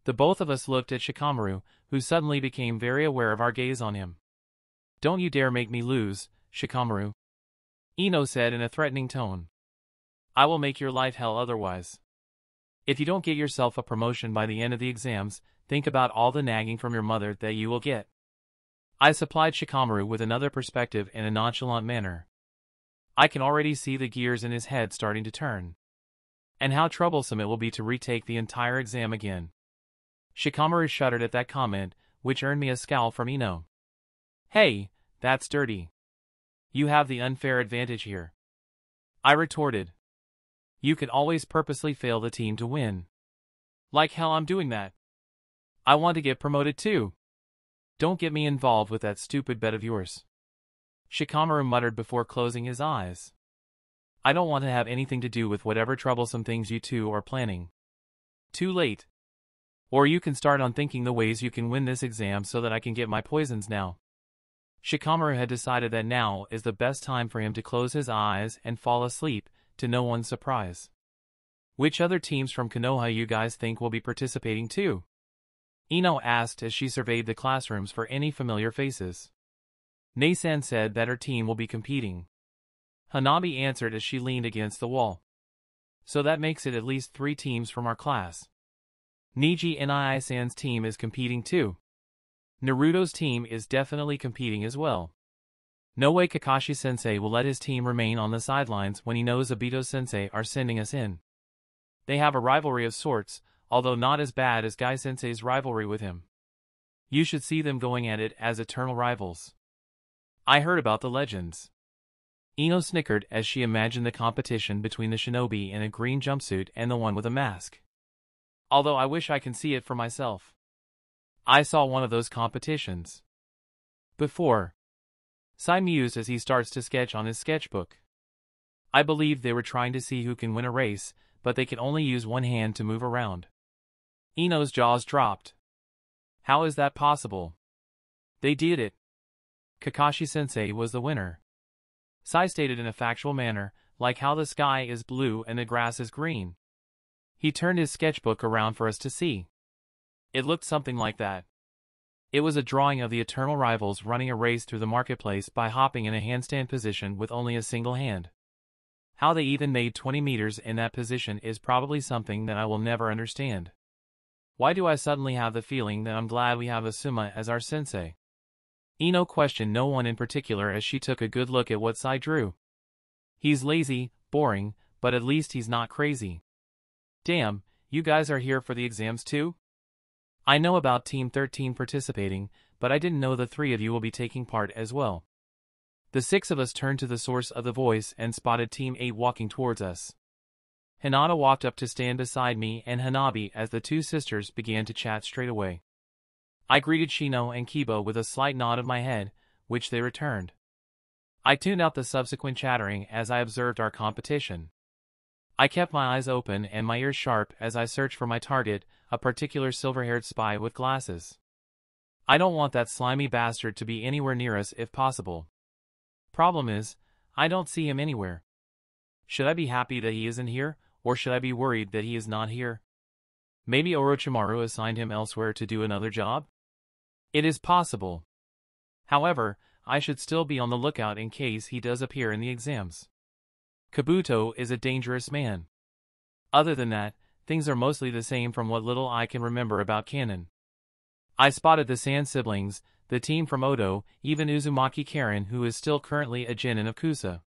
The both of us looked at Shikamaru, who suddenly became very aware of our gaze on him. Don't you dare make me lose, Shikamaru. Ino said in a threatening tone. I will make your life hell otherwise. If you don't get yourself a promotion by the end of the exams, think about all the nagging from your mother that you will get. I supplied Shikamaru with another perspective in a nonchalant manner. I can already see the gears in his head starting to turn. And how troublesome it will be to retake the entire exam again. Shikamaru shuddered at that comment, which earned me a scowl from Ino. Hey, that's dirty. You have the unfair advantage here. I retorted. You can always purposely fail the team to win. Like hell I'm doing that. I want to get promoted too. Don't get me involved with that stupid bet of yours. Shikamaru muttered before closing his eyes. I don't want to have anything to do with whatever troublesome things you two are planning. Too late. Or you can start on thinking the ways you can win this exam so that I can get my poisons now. Shikamaru had decided that now is the best time for him to close his eyes and fall asleep, to no one's surprise. Which other teams from Konoha you guys think will be participating too? Ino asked as she surveyed the classrooms for any familiar faces. Nei-san said that her team will be competing. Hanabi answered as she leaned against the wall. So that makes it at least 3 teams from our class. Niji and Nii-san's team is competing too. Naruto's team is definitely competing as well. No way Kakashi-sensei will let his team remain on the sidelines when he knows Obito-sensei are sending us in. They have a rivalry of sorts, although not as bad as Guy-sensei's rivalry with him. You should see them going at it as eternal rivals. I heard about the legends. Ino snickered as she imagined the competition between the shinobi in a green jumpsuit and the one with a mask. Although I wish I can see it for myself. I saw one of those competitions before. Sai mused as he starts to sketch on his sketchbook. I believe they were trying to see who can win a race, but they can only use one hand to move around. Ino's jaws dropped. How is that possible? They did it. Kakashi-sensei was the winner. Sai stated in a factual manner, like how the sky is blue and the grass is green. He turned his sketchbook around for us to see. It looked something like that. It was a drawing of the eternal rivals running a race through the marketplace by hopping in a handstand position with only a single hand. How they even made 20 meters in that position is probably something that I will never understand. Why do I suddenly have the feeling that I'm glad we have Asuma as our sensei? Ino questioned no one in particular as she took a good look at what Sai drew. He's lazy, boring, but at least he's not crazy. Damn, you guys are here for the exams too? I know about Team 13 participating, but I didn't know the 3 of you will be taking part as well. The 6 of us turned to the source of the voice and spotted Team 8 walking towards us. Hinata walked up to stand beside me and Hanabi as the 2 sisters began to chat straight away. I greeted Shino and Kiba with a slight nod of my head, which they returned. I tuned out the subsequent chattering as I observed our competition. I kept my eyes open and my ears sharp as I searched for my target, a particular silver-haired spy with glasses. I don't want that slimy bastard to be anywhere near us if possible. Problem is, I don't see him anywhere. Should I be happy that he isn't here, or should I be worried that he is not here? Maybe Orochimaru assigned him elsewhere to do another job? It is possible. However, I should still be on the lookout in case he does appear in the exams. Kabuto is a dangerous man. Other than that, things are mostly the same from what little I can remember about Canon. I spotted the Sand siblings, the team from Odo, even Uzumaki Karen, who is still currently a genin of Kusa.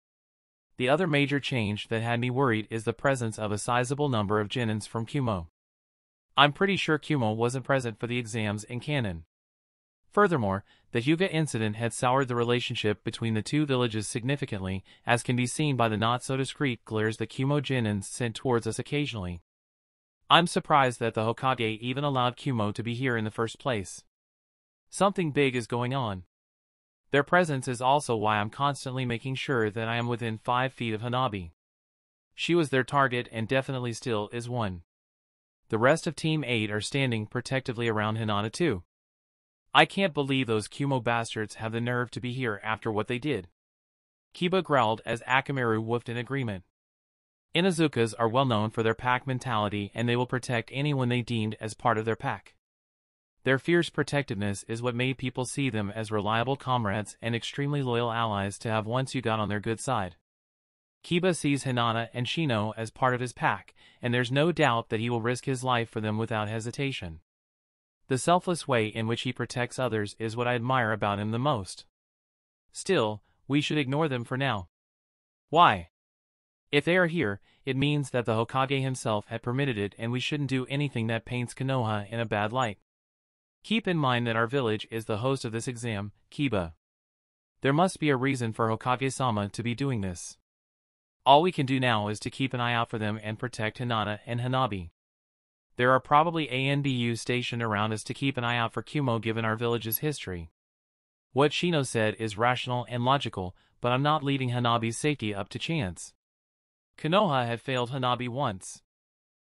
The other major change that had me worried is the presence of a sizable number of genins from Kumo. I'm pretty sure Kumo wasn't present for the exams in Canon. Furthermore, the Hyuga incident had soured the relationship between the 2 villages significantly, as can be seen by the not-so-discreet glares the Kumo genins sent towards us occasionally. I'm surprised that the Hokage even allowed Kumo to be here in the first place. Something big is going on. Their presence is also why I'm constantly making sure that I am within 5 feet of Hanabi. She was their target and definitely still is one. The rest of Team 8 are standing protectively around Hinata too. I can't believe those Kumo bastards have the nerve to be here after what they did. Kiba growled as Akamaru woofed in agreement. Inazukas are well known for their pack mentality and they will protect anyone they deemed as part of their pack. Their fierce protectiveness is what made people see them as reliable comrades and extremely loyal allies to have once you got on their good side. Kiba sees Hinata and Shino as part of his pack, and there's no doubt that he will risk his life for them without hesitation. The selfless way in which he protects others is what I admire about him the most. Still, we should ignore them for now. Why? If they are here, it means that the Hokage himself had permitted it and we shouldn't do anything that paints Konoha in a bad light. Keep in mind that our village is the host of this exam, Kiba. There must be a reason for Hokage-sama to be doing this. All we can do now is to keep an eye out for them and protect Hinata and Hanabi. There are probably ANBUs stationed around us to keep an eye out for Kumo given our village's history. What Shino said is rational and logical, but I'm not leaving Hanabi's safety up to chance. Konoha had failed Hanabi once.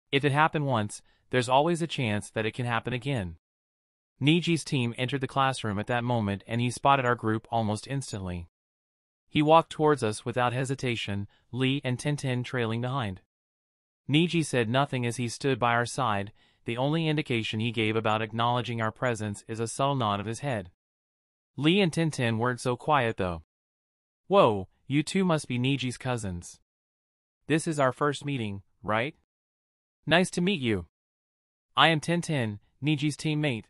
If it happened once, there's always a chance that it can happen again. Niji's team entered the classroom at that moment and he spotted our group almost instantly. He walked towards us without hesitation, Lee and Tenten trailing behind. Niji said nothing as he stood by our side, the only indication he gave about acknowledging our presence is a subtle nod of his head. Lee and Tenten weren't so quiet though. Whoa, you two must be Niji's cousins. This is our first meeting, right? Nice to meet you. I am Tenten, Niji's teammate.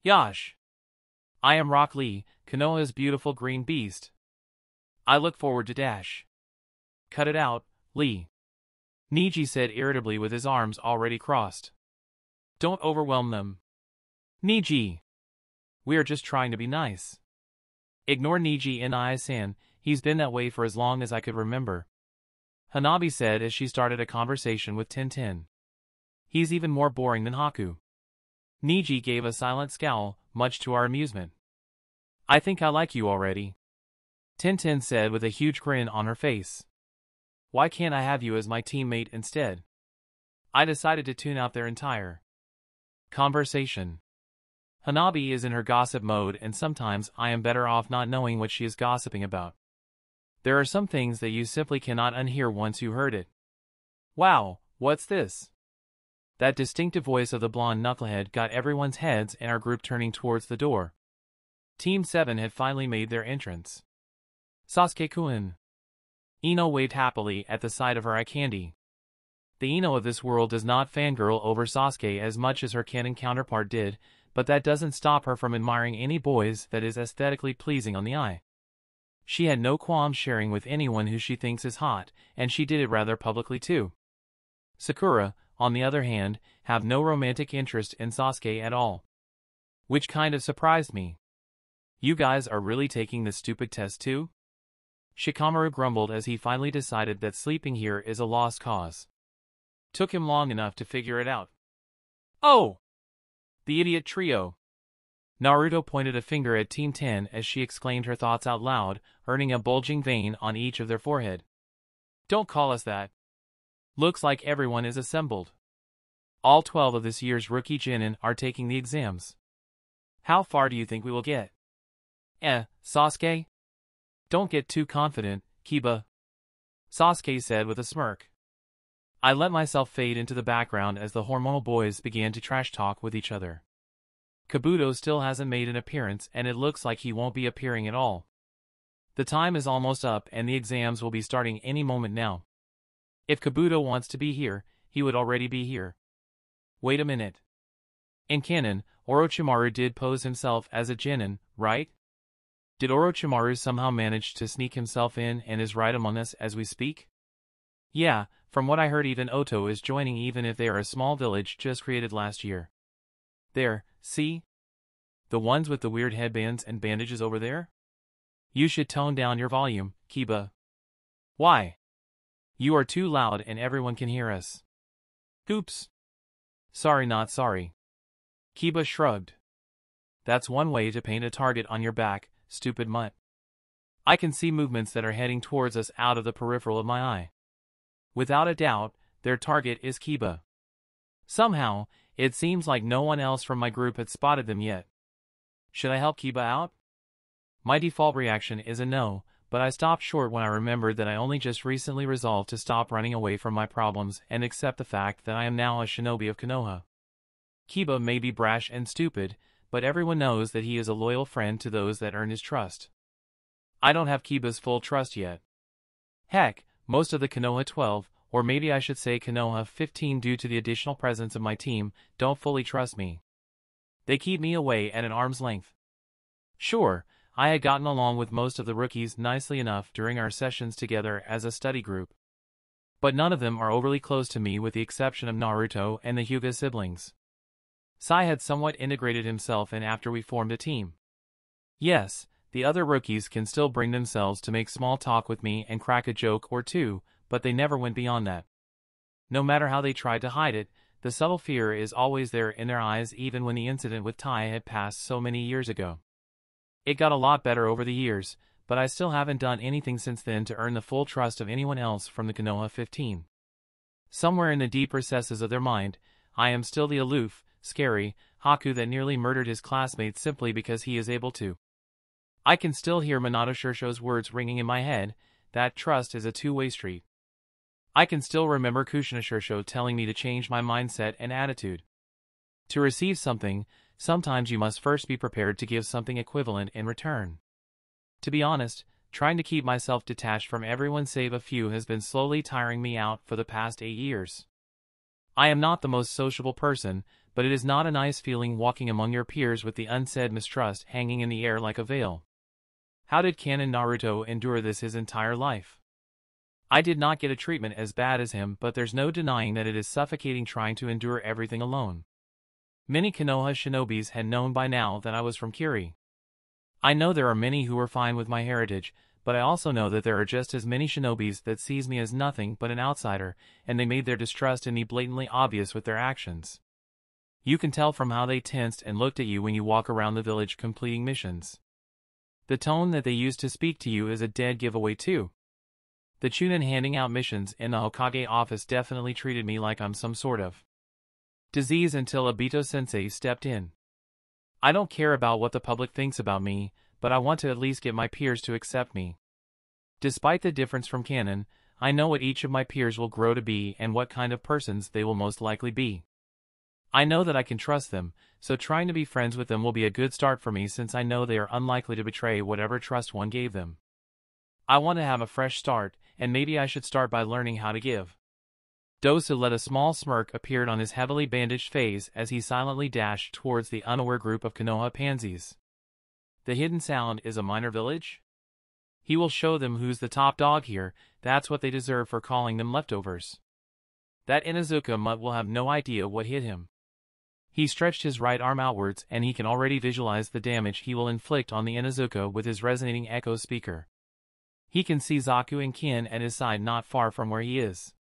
Yash. I am Rock Lee, Konoha's beautiful green beast. I look forward to Dash. Cut it out, Lee. Niji said irritably with his arms already crossed. Don't overwhelm them. Niji. We are just trying to be nice. Ignore Niji and Ai-san, he's been that way for as long as I could remember. Hanabi said as she started a conversation with Tenten. He's even more boring than Haku. Niji gave a silent scowl, much to our amusement. I think I like you already. Tenten said with a huge grin on her face. Why can't I have you as my teammate instead? I decided to tune out their entire conversation. Hanabi is in her gossip mode and sometimes I am better off not knowing what she is gossiping about. There are some things that you simply cannot unhear once you heard it. Wow, what's this? That distinctive voice of the blonde knucklehead got everyone's heads and our group turning towards the door. Team 7 had finally made their entrance. Sasuke-kun. Ino waved happily at the sight of her eye candy. The Ino of this world does not fangirl over Sasuke as much as her Canon counterpart did, but that doesn't stop her from admiring any boys that is aesthetically pleasing on the eye. She had no qualms sharing with anyone who she thinks is hot, and she did it rather publicly too. Sakura, on the other hand, have no romantic interest in Sasuke at all. Which kind of surprised me. You guys are really taking this stupid test too? Shikamaru grumbled as he finally decided that sleeping here is a lost cause. Took him long enough to figure it out. Oh! The idiot trio. Naruto pointed a finger at Team 10 as she exclaimed her thoughts out loud, earning a bulging vein on each of their forehead. Don't call us that. Looks like everyone is assembled. All 12 of this year's rookie genin are taking the exams. How far do you think we will get? Sasuke? Don't get too confident, Kiba. Sasuke said with a smirk. I let myself fade into the background as the hormonal boys began to trash talk with each other. Kabuto still hasn't made an appearance and it looks like he won't be appearing at all. The time is almost up and the exams will be starting any moment now. If Kabuto wants to be here, he would already be here. Wait a minute. In Canon, Orochimaru did pose himself as a genin, right? Did Orochimaru somehow manage to sneak himself in and is right among us as we speak? Yeah, from what I heard even Oto is joining even if they are a small village just created last year. There, see? The ones with the weird headbands and bandages over there? You should tone down your volume, Kiba. Why? You are too loud and everyone can hear us. Oops. Sorry not sorry. Kiba shrugged. That's one way to paint a target on your back, stupid mutt. I can see movements that are heading towards us out of the peripheral of my eye. Without a doubt, their target is Kiba. Somehow, it seems like no one else from my group had spotted them yet. Should I help Kiba out? My default reaction is a no, but I stopped short when I remembered that I only just recently resolved to stop running away from my problems and accept the fact that I am now a shinobi of Konoha. Kiba may be brash and stupid, but everyone knows that he is a loyal friend to those that earn his trust. I don't have Kiba's full trust yet. Heck, most of the Konoha 12, or maybe I should say Konoha 15 due to the additional presence of my team, don't fully trust me. They keep me away at an arm's length. Sure, I had gotten along with most of the rookies nicely enough during our sessions together as a study group. But none of them are overly close to me with the exception of Naruto and the Hyuga siblings. Sai had somewhat integrated himself in after we formed a team. Yes, the other rookies can still bring themselves to make small talk with me and crack a joke or two, but they never went beyond that. No matter how they tried to hide it, the subtle fear is always there in their eyes even when the incident with Tai had passed so many years ago. It got a lot better over the years, but I still haven't done anything since then to earn the full trust of anyone else from the Konoha 15. Somewhere in the deep recesses of their mind, I am still the aloof, scary Haku that nearly murdered his classmates simply because he is able to. I can still hear Minato Shirsho's words ringing in my head, that trust is a two-way street. I can still remember Kushina Shirsho telling me to change my mindset and attitude. To receive something, sometimes you must first be prepared to give something equivalent in return. To be honest, trying to keep myself detached from everyone save a few has been slowly tiring me out for the past 8 years. I am not the most sociable person, but it is not a nice feeling walking among your peers with the unsaid mistrust hanging in the air like a veil. How did Canon Naruto endure this his entire life? I did not get a treatment as bad as him, but there's no denying that it is suffocating trying to endure everything alone. Many Konoha shinobis had known by now that I was from Kiri. I know there are many who are fine with my heritage, but I also know that there are just as many shinobis that sees me as nothing but an outsider, and they made their distrust in me blatantly obvious with their actions. You can tell from how they tensed and looked at you when you walk around the village completing missions. The tone that they use to speak to you is a dead giveaway too. The Chunin handing out missions in the Hokage office definitely treated me like I'm some sort of disease until Obito-sensei stepped in. I don't care about what the public thinks about me, but I want to at least get my peers to accept me. Despite the difference from Canon, I know what each of my peers will grow to be and what kind of persons they will most likely be. I know that I can trust them, so trying to be friends with them will be a good start for me since I know they are unlikely to betray whatever trust one gave them. I want to have a fresh start, and maybe I should start by learning how to give. Dosu let a small smirk appear on his heavily bandaged face as he silently dashed towards the unaware group of Konoha pansies. The hidden sound is a minor village? He will show them who's the top dog here. That's what they deserve for calling them leftovers. That Inuzuka mutt will have no idea what hit him. He stretched his right arm outwards and he can already visualize the damage he will inflict on the Inuzuka with his resonating echo speaker. He can see Zaku and Kin at his side not far from where he is.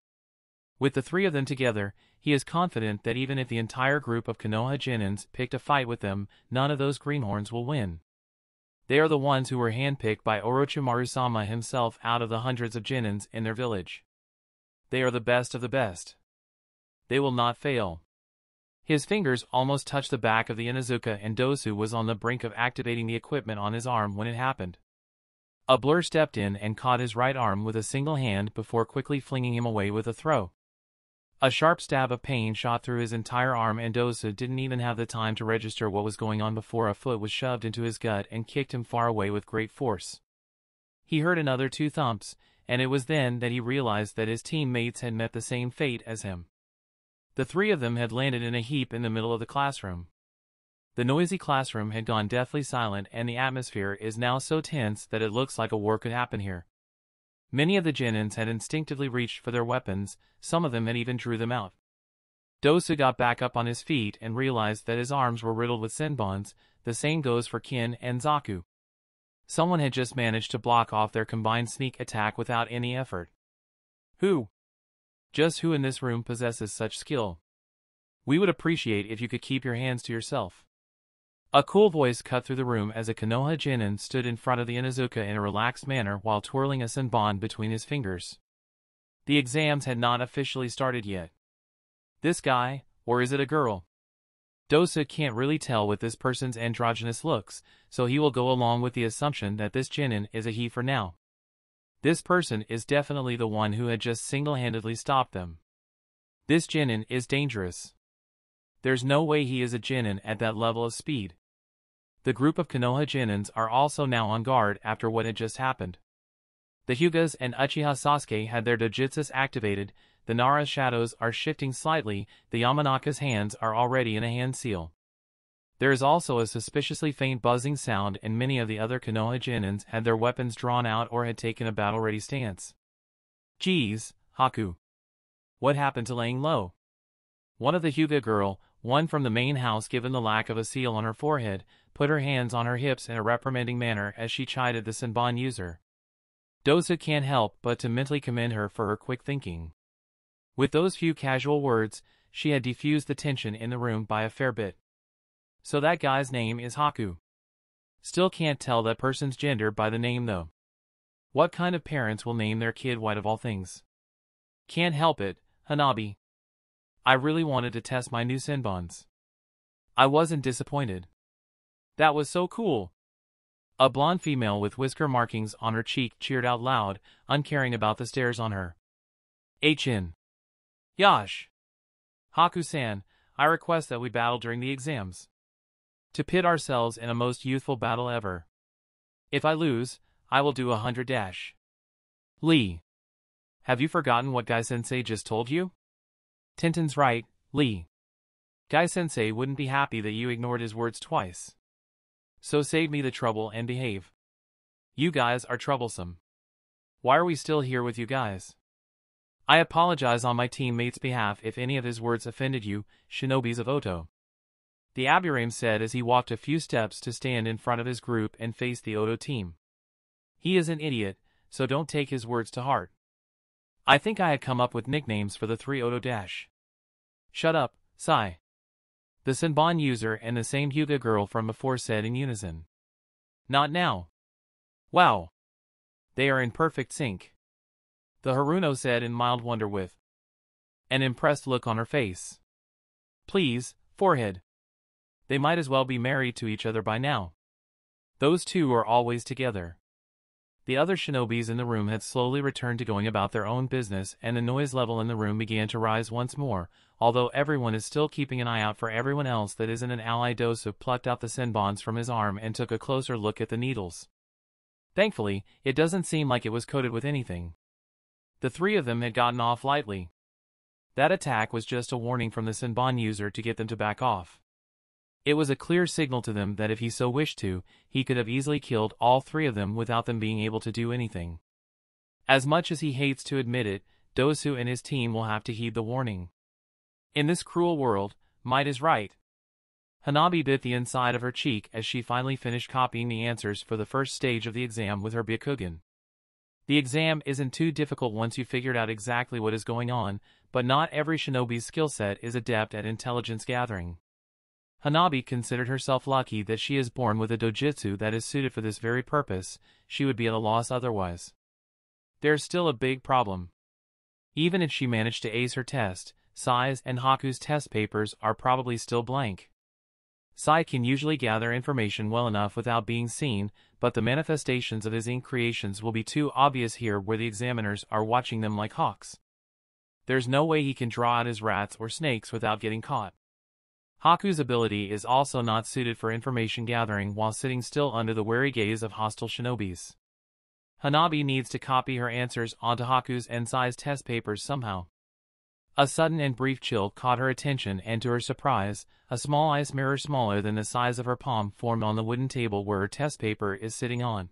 With the three of them together, he is confident that even if the entire group of Konoha Genins picked a fight with them, none of those greenhorns will win. They are the ones who were handpicked by Orochimaru-sama himself out of the hundreds of Genins in their village. They are the best of the best. They will not fail. His fingers almost touched the back of the Inuzuka and Dosu was on the brink of activating the equipment on his arm when it happened. A blur stepped in and caught his right arm with a single hand before quickly flinging him away with a throw. A sharp stab of pain shot through his entire arm and Dosu didn't even have the time to register what was going on before a foot was shoved into his gut and kicked him far away with great force. He heard another 2 thumps, and it was then that he realized that his teammates had met the same fate as him. The 3 of them had landed in a heap in the middle of the classroom. The noisy classroom had gone deathly silent and the atmosphere is now so tense that it looks like a war could happen here. Many of the Genins had instinctively reached for their weapons, some of them had even drew them out. Dosu got back up on his feet and realized that his arms were riddled with senbons. The same goes for Kin and Zaku. Someone had just managed to block off their combined sneak attack without any effort. Who? Just who in this room possesses such skill? We would appreciate if you could keep your hands to yourself. A cool voice cut through the room as a Konoha Genin stood in front of the Inuzuka in a relaxed manner while twirling a senbon between his fingers. The exams had not officially started yet. This guy, or is it a girl? Dosu can't really tell with this person's androgynous looks, so he will go along with the assumption that this Genin is a he for now. This person is definitely the one who had just single-handedly stopped them. This Genin is dangerous. There's no way he is a Genin at that level of speed. The group of Konoha Genins are also now on guard after what had just happened. The Hyugas and Uchiha Sasuke had their dojutsus activated, the Nara's shadows are shifting slightly, the Yamanaka's hands are already in a hand seal. There is also a suspiciously faint buzzing sound and many of the other Konoha Genins had their weapons drawn out or had taken a battle-ready stance. Geez, Haku. What happened to laying low? One of the Hyuga girl, one from the main house given the lack of a seal on her forehead, put her hands on her hips in a reprimanding manner as she chided the senbon user. Dosu can't help but to mentally commend her for her quick thinking. With those few casual words, she had diffused the tension in the room by a fair bit. So that guy's name is Haku. Still can't tell that person's gender by the name though. What kind of parents will name their kid White of all things? Can't help it, Hanabi. I really wanted to test my new senbons. I wasn't disappointed. That was so cool. A blonde female with whisker markings on her cheek cheered out loud, uncaring about the stares on her. H.N. Yash. Haku-san, I request that we battle during the exams. To pit ourselves in a most youthful battle ever. If I lose, I will do 100 dash. Lee. Have you forgotten what Guy-sensei just told you? Tintin's right, Lee. Guy-sensei wouldn't be happy that you ignored his words twice. So save me the trouble and behave. You guys are troublesome. Why are we still here with you guys? I apologize on my teammate's behalf if any of his words offended you, shinobis of Oto. The Aburame said as he walked a few steps to stand in front of his group and face the Oto team. He is an idiot, so don't take his words to heart. I think I had come up with nicknames for the 3 Oto dash. Shut up, Sai. The senbon user and the same Hyuga girl from before said in unison. Not now. Wow. They are in perfect sync. The Haruno said in mild wonder with an impressed look on her face. Please, forehead. They might as well be married to each other by now. Those two are always together. The other shinobis in the room had slowly returned to going about their own business, and the noise level in the room began to rise once more, although everyone is still keeping an eye out for everyone else that isn't an ally. Dosu plucked out the senbons from his arm and took a closer look at the needles. Thankfully, it doesn't seem like it was coated with anything. The three of them had gotten off lightly. That attack was just a warning from the senbon user to get them to back off. It was a clear signal to them that if he so wished to, he could have easily killed all three of them without them being able to do anything. As much as he hates to admit it, Dosu and his team will have to heed the warning. In this cruel world, might is right. Hanabi bit the inside of her cheek as she finally finished copying the answers for the first stage of the exam with her Byakugan. The exam isn't too difficult once you figured out exactly what is going on, but not every shinobi's skill set is adept at intelligence gathering. Hanabi considered herself lucky that she is born with a dojutsu that is suited for this very purpose. She would be at a loss otherwise. There's still a big problem. Even if she managed to ace her test, Sai's and Haku's test papers are probably still blank. Sai can usually gather information well enough without being seen, but the manifestations of his ink creations will be too obvious here where the examiners are watching them like hawks. There's no way he can draw out his rats or snakes without getting caught. Haku's ability is also not suited for information gathering while sitting still under the wary gaze of hostile shinobis. Hanabi needs to copy her answers onto Haku's and Sai's test papers somehow. A sudden and brief chill caught her attention, and to her surprise, a small ice mirror smaller than the size of her palm formed on the wooden table where her test paper is sitting on.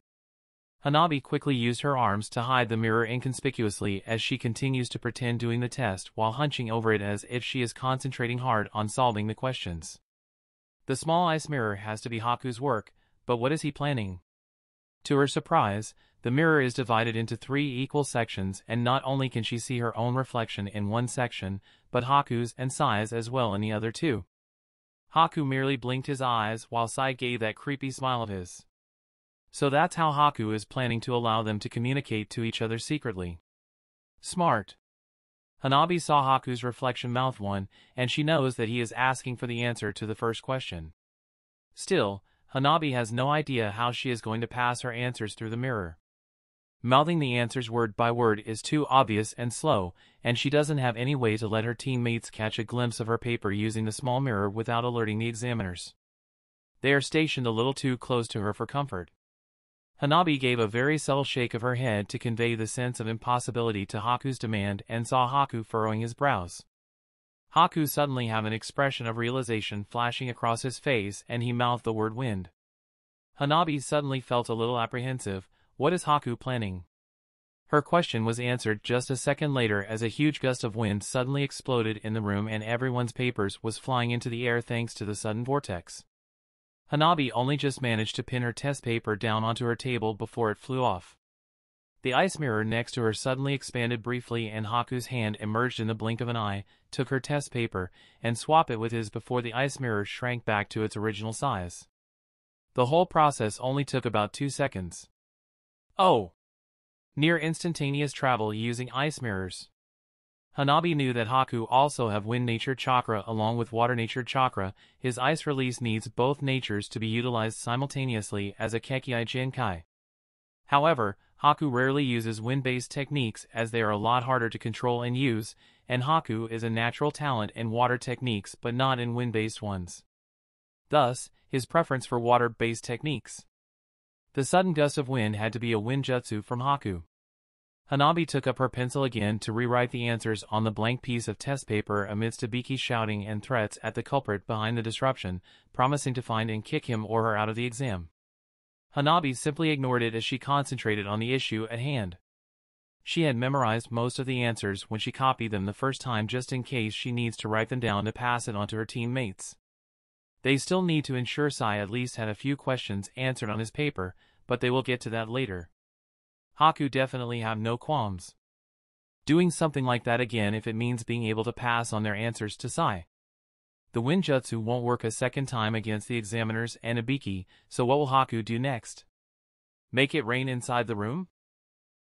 Hanabi quickly used her arms to hide the mirror inconspicuously as she continues to pretend doing the test while hunching over it as if she is concentrating hard on solving the questions. The small ice mirror has to be Haku's work, but what is he planning? To her surprise, the mirror is divided into 3 equal sections, and not only can she see her own reflection in one section, but Haku's and Sai's as well in the other 2. Haku merely blinked his eyes while Sai gave that creepy smile of his. So that's how Haku is planning to allow them to communicate to each other secretly. Smart. Hanabi saw Haku's reflection mouth one, and she knows that he is asking for the answer to the first question. Still, Hanabi has no idea how she is going to pass her answers through the mirror. Mouthing the answers word by word is too obvious and slow, and she doesn't have any way to let her teammates catch a glimpse of her paper using the small mirror without alerting the examiners. They are stationed a little too close to her for comfort. Hanabi gave a very subtle shake of her head to convey the sense of impossibility to Haku's demand and saw Haku furrowing his brows. Haku suddenly had an expression of realization flashing across his face, and he mouthed the word wind. Hanabi suddenly felt a little apprehensive. What is Haku planning? Her question was answered just a second later as a huge gust of wind suddenly exploded in the room and everyone's papers was flying into the air thanks to the sudden vortex. Hanabi only just managed to pin her test paper down onto her table before it flew off. The ice mirror next to her suddenly expanded briefly, and Haku's hand emerged in the blink of an eye, took her test paper, and swapped it with his before the ice mirror shrank back to its original size. The whole process only took about 2 seconds. Oh! Near instantaneous travel using ice mirrors. Hanabi knew that Haku also have wind nature chakra along with water nature chakra. His ice release needs both natures to be utilized simultaneously as a Kekkei Genkai. However, Haku rarely uses wind-based techniques as they are a lot harder to control and use, and Haku is a natural talent in water techniques but not in wind-based ones. Thus, his preference for water-based techniques. The sudden gust of wind had to be a wind jutsu from Haku. Hanabi took up her pencil again to rewrite the answers on the blank piece of test paper amidst Ibuki's shouting and threats at the culprit behind the disruption, promising to find and kick him or her out of the exam. Hanabi simply ignored it as she concentrated on the issue at hand. She had memorized most of the answers when she copied them the first time just in case she needs to write them down to pass it on to her teammates. They still need to ensure Sai at least had a few questions answered on his paper, but they will get to that later. Haku definitely have no qualms doing something like that again if it means being able to pass on their answers to Sai. The wind jutsu won't work a second time against the examiners and Ibuki, so what will Haku do next? Make it rain inside the room?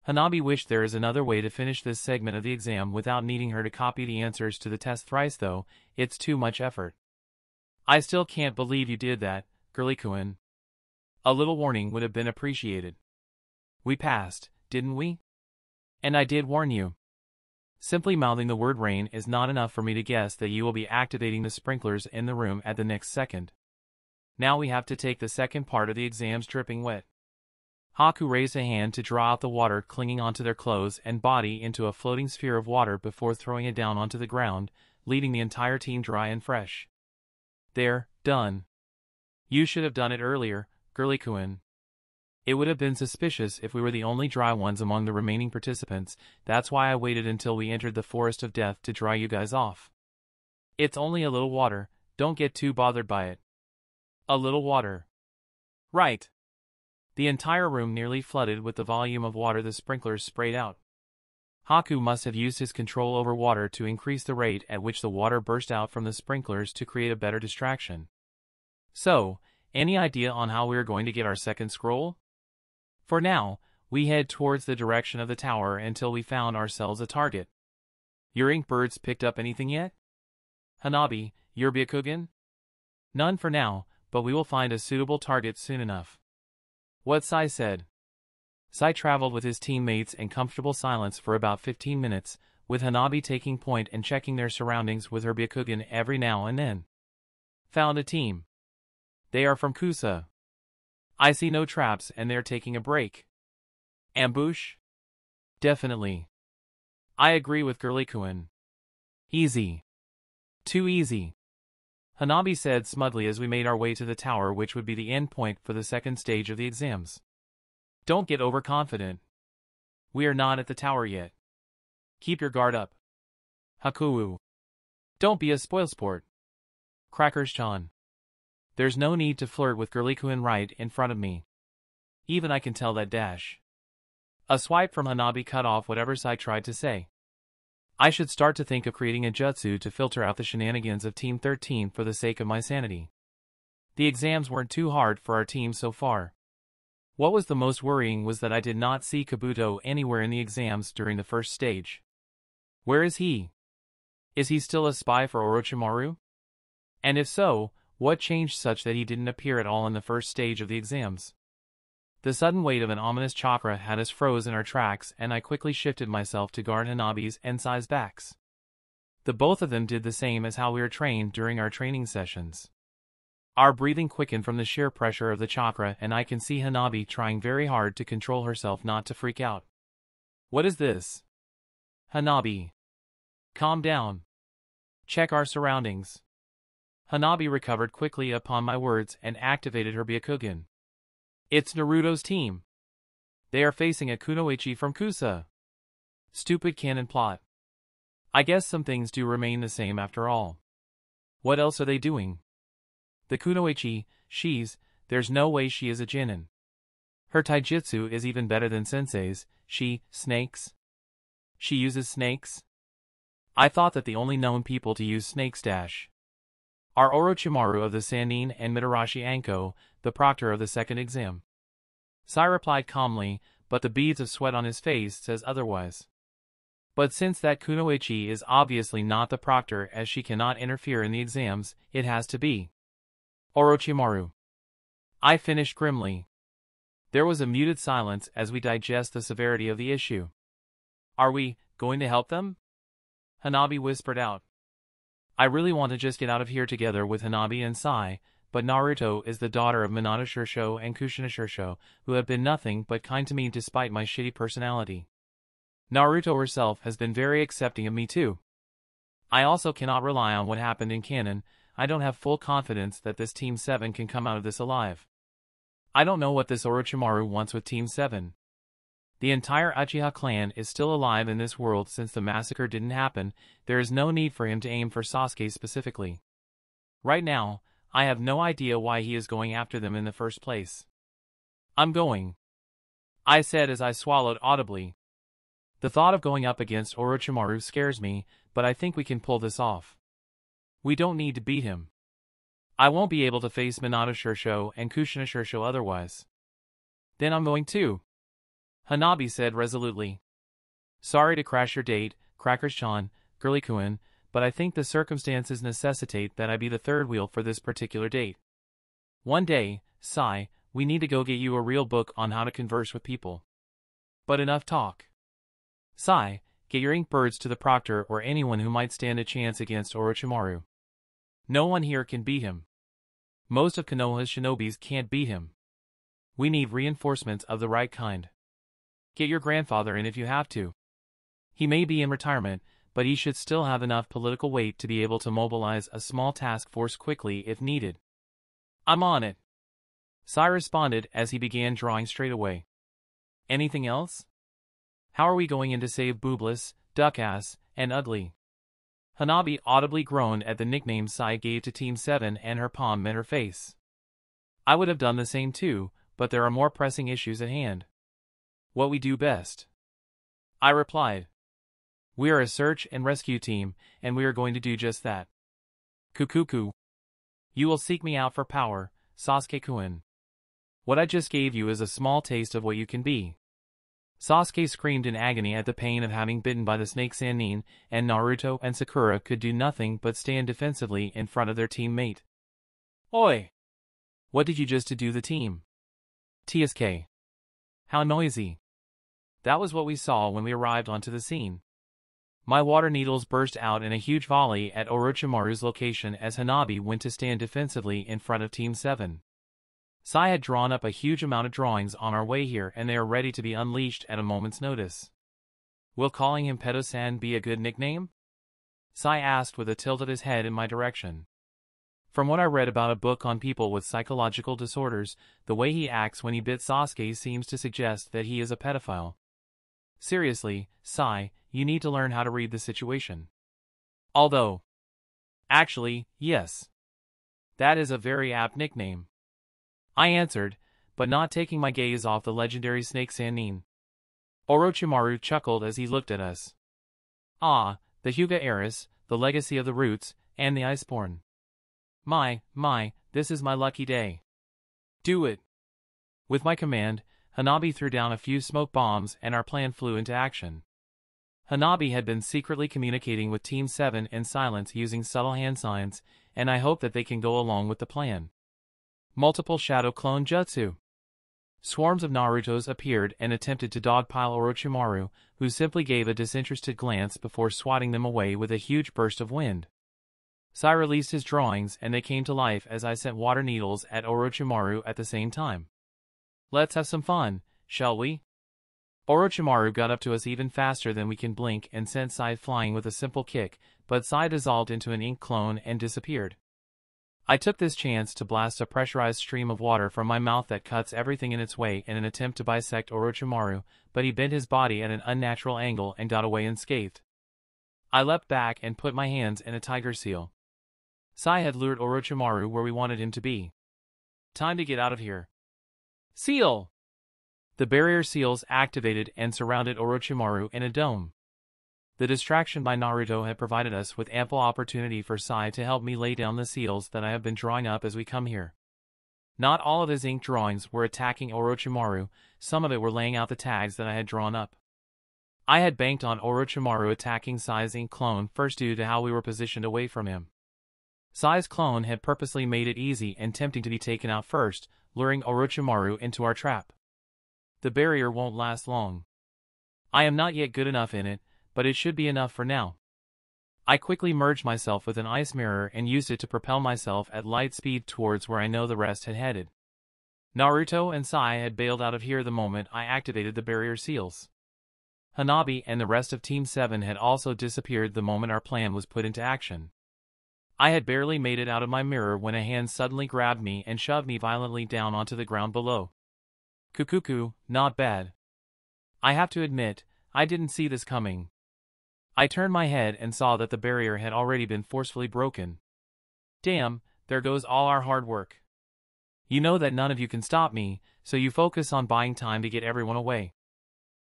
Hanabi wished there is another way to finish this segment of the exam without needing her to copy the answers to the test thrice though, it's too much effort. I still can't believe you did that, Girly-kun. A little warning would have been appreciated. We passed, didn't we? And I did warn you. Simply mouthing the word rain is not enough for me to guess that you will be activating the sprinklers in the room at the next second. Now we have to take the second part of the exams dripping wet. Haku raised a hand to draw out the water clinging onto their clothes and body into a floating sphere of water before throwing it down onto the ground, leaving the entire team dry and fresh. There, done. You should have done it earlier, Girly-kun. It would have been suspicious if we were the only dry ones among the remaining participants. That's why I waited until we entered the forest of death to dry you guys off. It's only a little water, don't get too bothered by it. A little water. Right. The entire room nearly flooded with the volume of water the sprinklers sprayed out. Haku must have used his control over water to increase the rate at which the water burst out from the sprinklers to create a better distraction. So, any idea on how we are going to get our second scroll? For now, we head towards the direction of the tower until we found ourselves a target. Your ink birds picked up anything yet? Hanabi, your Byakugan? None for now, but we will find a suitable target soon enough. What Sai said. Sai traveled with his teammates in comfortable silence for about 15 minutes, with Hanabi taking point and checking their surroundings with her Byakugan every now and then. Found a team. They are from Kusa. I see no traps and they're taking a break. Ambush? Definitely. I agree with Girly-kun. Easy. Too easy. Hanabi said smugly as we made our way to the tower, which would be the end point for the second stage of the exams. Don't get overconfident. We are not at the tower yet. Keep your guard up. Haku. Don't be a spoilsport. Crackers-chan. There's no need to flirt with Girly-kun right in front of me. Even I can tell that dash. A swipe from Hanabi cut off whatever Sai tried to say. I should start to think of creating a jutsu to filter out the shenanigans of Team 13 for the sake of my sanity. The exams weren't too hard for our team so far. What was the most worrying was that I did not see Kabuto anywhere in the exams during the first stage. Where is he? Is he still a spy for Orochimaru? And if so, what changed such that he didn't appear at all in the first stage of the exams? The sudden weight of an ominous chakra had us froze in our tracks, and I quickly shifted myself to guard Hanabi's and Sai's backs. The both of them did the same as how we were trained during our training sessions. Our breathing quickened from the sheer pressure of the chakra, and I can see Hanabi trying very hard to control herself not to freak out. What is this? Hanabi. Calm down. Check our surroundings. Hanabi recovered quickly upon my words and activated her Byakugan. It's Naruto's team. They are facing a kunoichi from Kusa. Stupid canon plot. I guess some things do remain the same after all. What else are they doing? The kunoichi, there's no way she is a Jinin. Her taijutsu is even better than Sensei's, snakes. She uses snakes? I thought that the only known people to use snakes are Orochimaru of the Sannin and Mitarashi Anko, the proctor of the second exam. Sai replied calmly, but the beads of sweat on his face says otherwise. But since that kunoichi is obviously not the proctor as she cannot interfere in the exams, it has to be Orochimaru. I finished grimly. There was a muted silence as we digest the severity of the issue. Are we going to help them? Hanabi whispered out. I really want to just get out of here together with Hanabi and Sai, but Naruto is the daughter of Minato Shirsho and Kushina Shirsho, who have been nothing but kind to me despite my shitty personality. Naruto herself has been very accepting of me too. I also cannot rely on what happened in Canon. I don't have full confidence that this Team 7 can come out of this alive. I don't know what this Orochimaru wants with Team 7. The entire Uchiha clan is still alive in this world since the massacre didn't happen. There is no need for him to aim for Sasuke specifically. Right now, I have no idea why he is going after them in the first place. I'm going, I said as I swallowed audibly. The thought of going up against Orochimaru scares me, but I think we can pull this off. We don't need to beat him. I won't be able to face Minato Shirsho and Kushina Shirsho otherwise. Then I'm going too, Hanabi said resolutely. Sorry to crash your date, Crackers-chan, Girly-kun, but I think the circumstances necessitate that I be the third wheel for this particular date. One day, Sai, we need to go get you a real book on how to converse with people. But enough talk. Sai, get your ink birds to the proctor or anyone who might stand a chance against Orochimaru. No one here can beat him. Most of Konoha's shinobis can't beat him. We need reinforcements of the right kind. Get your grandfather in if you have to. He may be in retirement, but he should still have enough political weight to be able to mobilize a small task force quickly if needed. I'm on it. Sai responded as he began drawing straight away. Anything else? How are we going in to save Boobless, Duckass, and Ugly? Hanabi audibly groaned at the nickname Sai gave to Team 7 and her palm met her face. I would have done the same too, but there are more pressing issues at hand. What we do best. I replied. We are a search and rescue team, and we are going to do just that. Kukuku. You will seek me out for power, Sasuke-kun. What I just gave you is a small taste of what you can be. Sasuke screamed in agony at the pain of having bitten by the snake Sannin, and Naruto and Sakura could do nothing but stand defensively in front of their teammate. Oi! What did you just do the team? TSK. How noisy. That was what we saw when we arrived onto the scene. My water needles burst out in a huge volley at Orochimaru's location as Hanabi went to stand defensively in front of Team 7. Sai had drawn up a huge amount of drawings on our way here and they are ready to be unleashed at a moment's notice. Will calling him Pedo-san be a good nickname? Sai asked with a tilt of his head in my direction. From what I read about a book on people with psychological disorders, the way he acts when he bit Sasuke seems to suggest that he is a pedophile. Seriously, Sai, you need to learn how to read the situation. Although. Actually, yes. That is a very apt nickname. I answered, but not taking my gaze off the legendary snake Sannin. Orochimaru chuckled as he looked at us. Ah, the Hyuga heiress, the legacy of the roots, and the Iceborn. My, this is my lucky day. Do it. With my command, Hanabi threw down a few smoke bombs and our plan flew into action. Hanabi had been secretly communicating with Team 7 in silence using subtle hand signs, and I hope that they can go along with the plan. Multiple shadow clone jutsu. Swarms of Narutos appeared and attempted to dogpile Orochimaru, who simply gave a disinterested glance before swatting them away with a huge burst of wind. Sai released his drawings and they came to life as I sent water needles at Orochimaru at the same time. Let's have some fun, shall we? Orochimaru got up to us even faster than we can blink and sent Sai flying with a simple kick, but Sai dissolved into an ink clone and disappeared. I took this chance to blast a pressurized stream of water from my mouth that cuts everything in its way in an attempt to bisect Orochimaru, but he bent his body at an unnatural angle and got away unscathed. I leapt back and put my hands in a tiger seal. Sai had lured Orochimaru where we wanted him to be. Time to get out of here. Seal! The barrier seals activated and surrounded Orochimaru in a dome. The distraction by Naruto had provided us with ample opportunity for Sai to help me lay down the seals that I have been drawing up as we come here. Not all of his ink drawings were attacking Orochimaru, some of it were laying out the tags that I had drawn up. I had banked on Orochimaru attacking Sai's ink clone first due to how we were positioned away from him. Sai's clone had purposely made it easy and tempting to be taken out first, luring Orochimaru into our trap. The barrier won't last long. I am not yet good enough in it, but it should be enough for now. I quickly merged myself with an ice mirror and used it to propel myself at light speed towards where I know the rest had headed. Naruto and Sai had bailed out of here the moment I activated the barrier seals. Hanabi and the rest of Team 7 had also disappeared the moment our plan was put into action. I had barely made it out of my mirror when a hand suddenly grabbed me and shoved me violently down onto the ground below. Kukuku, not bad. I have to admit, I didn't see this coming. I turned my head and saw that the barrier had already been forcefully broken. Damn, there goes all our hard work. You know that none of you can stop me, so you focus on buying time to get everyone away.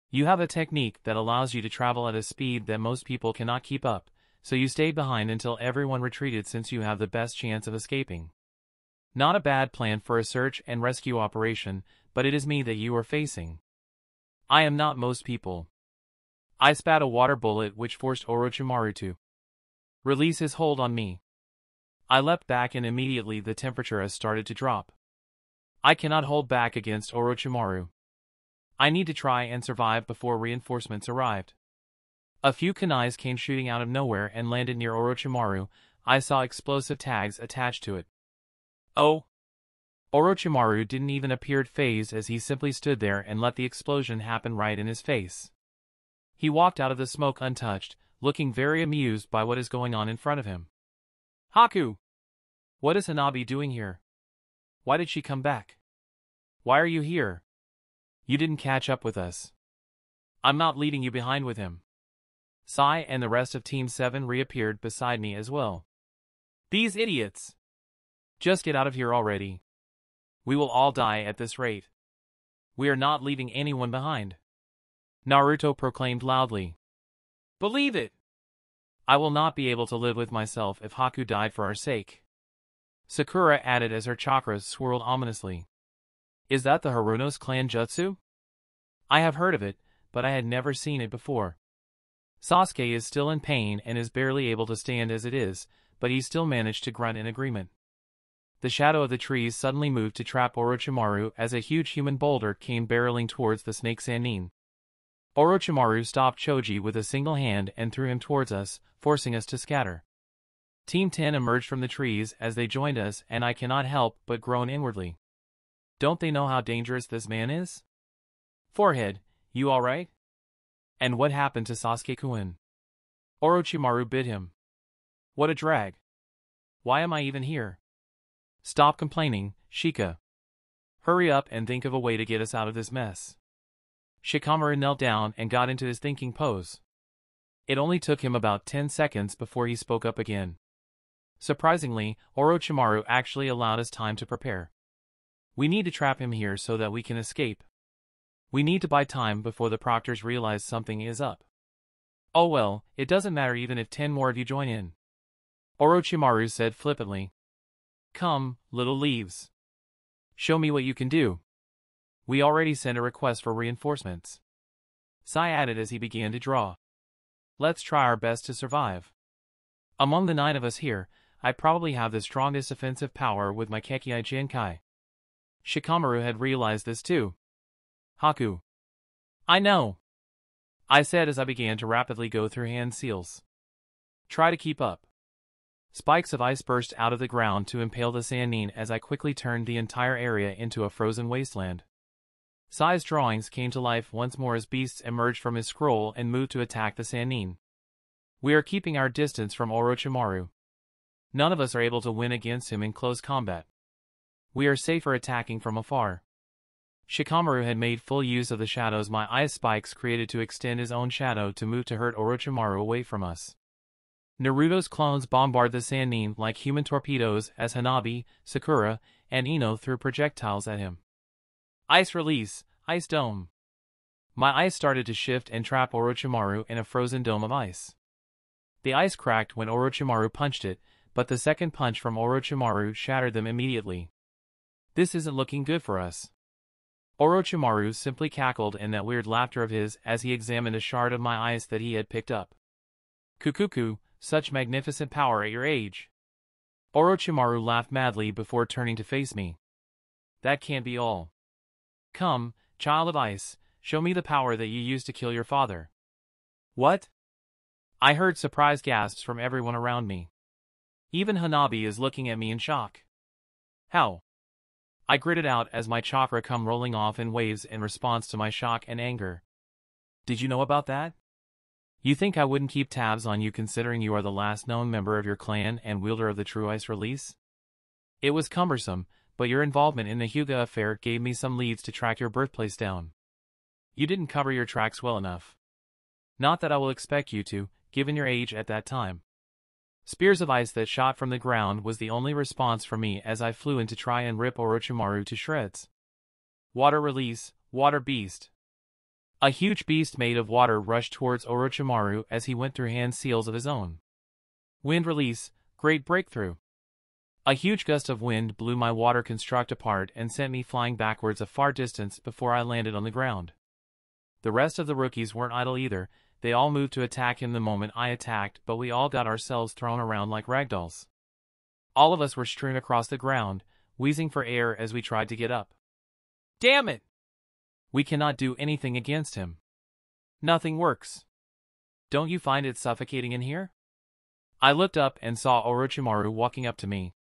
You have a technique that allows you to travel at a speed that most people cannot keep up, so you stayed behind until everyone retreated since you have the best chance of escaping. Not a bad plan for a search and rescue operation, but it is me that you are facing. I am not most people. I spat a water bullet which forced Orochimaru to release his hold on me. I leapt back and immediately the temperature has started to drop. I cannot hold back against Orochimaru. I need to try and survive before reinforcements arrived. A few kunais came shooting out of nowhere and landed near Orochimaru. I saw explosive tags attached to it. Oh! Orochimaru didn't even appear phased as he simply stood there and let the explosion happen right in his face. He walked out of the smoke untouched, looking very amused by what is going on in front of him. Haku! What is Hanabi doing here? Why did she come back? Why are you here? You didn't catch up with us. I'm not leaving you behind with him. Sai and the rest of Team 7 reappeared beside me as well. These idiots! Just get out of here already. We will all die at this rate. We are not leaving anyone behind. Naruto proclaimed loudly. Believe it! I will not be able to live with myself if Haku died for our sake. Sakura added as her chakras swirled ominously. Is that the Haruno's clan jutsu? I have heard of it, but I had never seen it before. Sasuke is still in pain and is barely able to stand as it is, but he still managed to grunt in agreement. The shadow of the trees suddenly moved to trap Orochimaru as a huge human boulder came barreling towards the snake Sannin. Orochimaru stopped Choji with a single hand and threw him towards us, forcing us to scatter. Team 10 emerged from the trees as they joined us, and I cannot help but groan inwardly. Don't they know how dangerous this man is? Forehead, you alright? And what happened to Sasuke-kun? Orochimaru bit him. What a drag. Why am I even here? Stop complaining, Shika. Hurry up and think of a way to get us out of this mess. Shikamaru knelt down and got into his thinking pose. It only took him about 10 seconds before he spoke up again. Surprisingly, Orochimaru actually allowed us time to prepare. We need to trap him here so that we can escape. We need to buy time before the proctors realize something is up. Oh well, it doesn't matter even if 10 more of you join in. Orochimaru said flippantly. Come, little leaves. Show me what you can do. We already sent a request for reinforcements. Sai added as he began to draw. Let's try our best to survive. Among the 9 of us here, I probably have the strongest offensive power with my Kekkei Jinkai. Shikamaru had realized this too. Haku. I know. I said as I began to rapidly go through hand seals. Try to keep up. Spikes of ice burst out of the ground to impale the Sannin as I quickly turned the entire area into a frozen wasteland. Sai's drawings came to life once more as beasts emerged from his scroll and moved to attack the Sannin. We are keeping our distance from Orochimaru. None of us are able to win against him in close combat. We are safer attacking from afar. Shikamaru had made full use of the shadows my ice spikes created to extend his own shadow to move to hurt Orochimaru away from us. Naruto's clones bombard the Sannin like human torpedoes as Hanabi, Sakura, and Ino threw projectiles at him. Ice release, ice dome. My ice started to shift and trap Orochimaru in a frozen dome of ice. The ice cracked when Orochimaru punched it, but the second punch from Orochimaru shattered them immediately. This isn't looking good for us. Orochimaru simply cackled in that weird laughter of his as he examined a shard of my ice that he had picked up. Kukuku, such magnificent power at your age. Orochimaru laughed madly before turning to face me. That can't be all. Come, child of ice, show me the power that you used to kill your father. What? I heard surprised gasps from everyone around me. Even Hanabi is looking at me in shock. How? I gritted out as my chakra come rolling off in waves in response to my shock and anger. Did you know about that? You think I wouldn't keep tabs on you considering you are the last known member of your clan and wielder of the true ice release? It was cumbersome, but your involvement in the Hyuga affair gave me some leads to track your birthplace down. You didn't cover your tracks well enough. Not that I will expect you to, given your age at that time. Spears of ice that shot from the ground was the only response for me as I flew in to try and rip Orochimaru to shreds. Water release, water beast. A huge beast made of water rushed towards Orochimaru as he went through hand seals of his own. Wind release, great breakthrough. A huge gust of wind blew my water construct apart and sent me flying backwards a far distance before I landed on the ground. The rest of the rookies weren't idle either. They all moved to attack him the moment I attacked, but we all got ourselves thrown around like ragdolls. All of us were strewn across the ground, wheezing for air as we tried to get up. Damn it! We cannot do anything against him. Nothing works. Don't you find it suffocating in here? I looked up and saw Orochimaru walking up to me,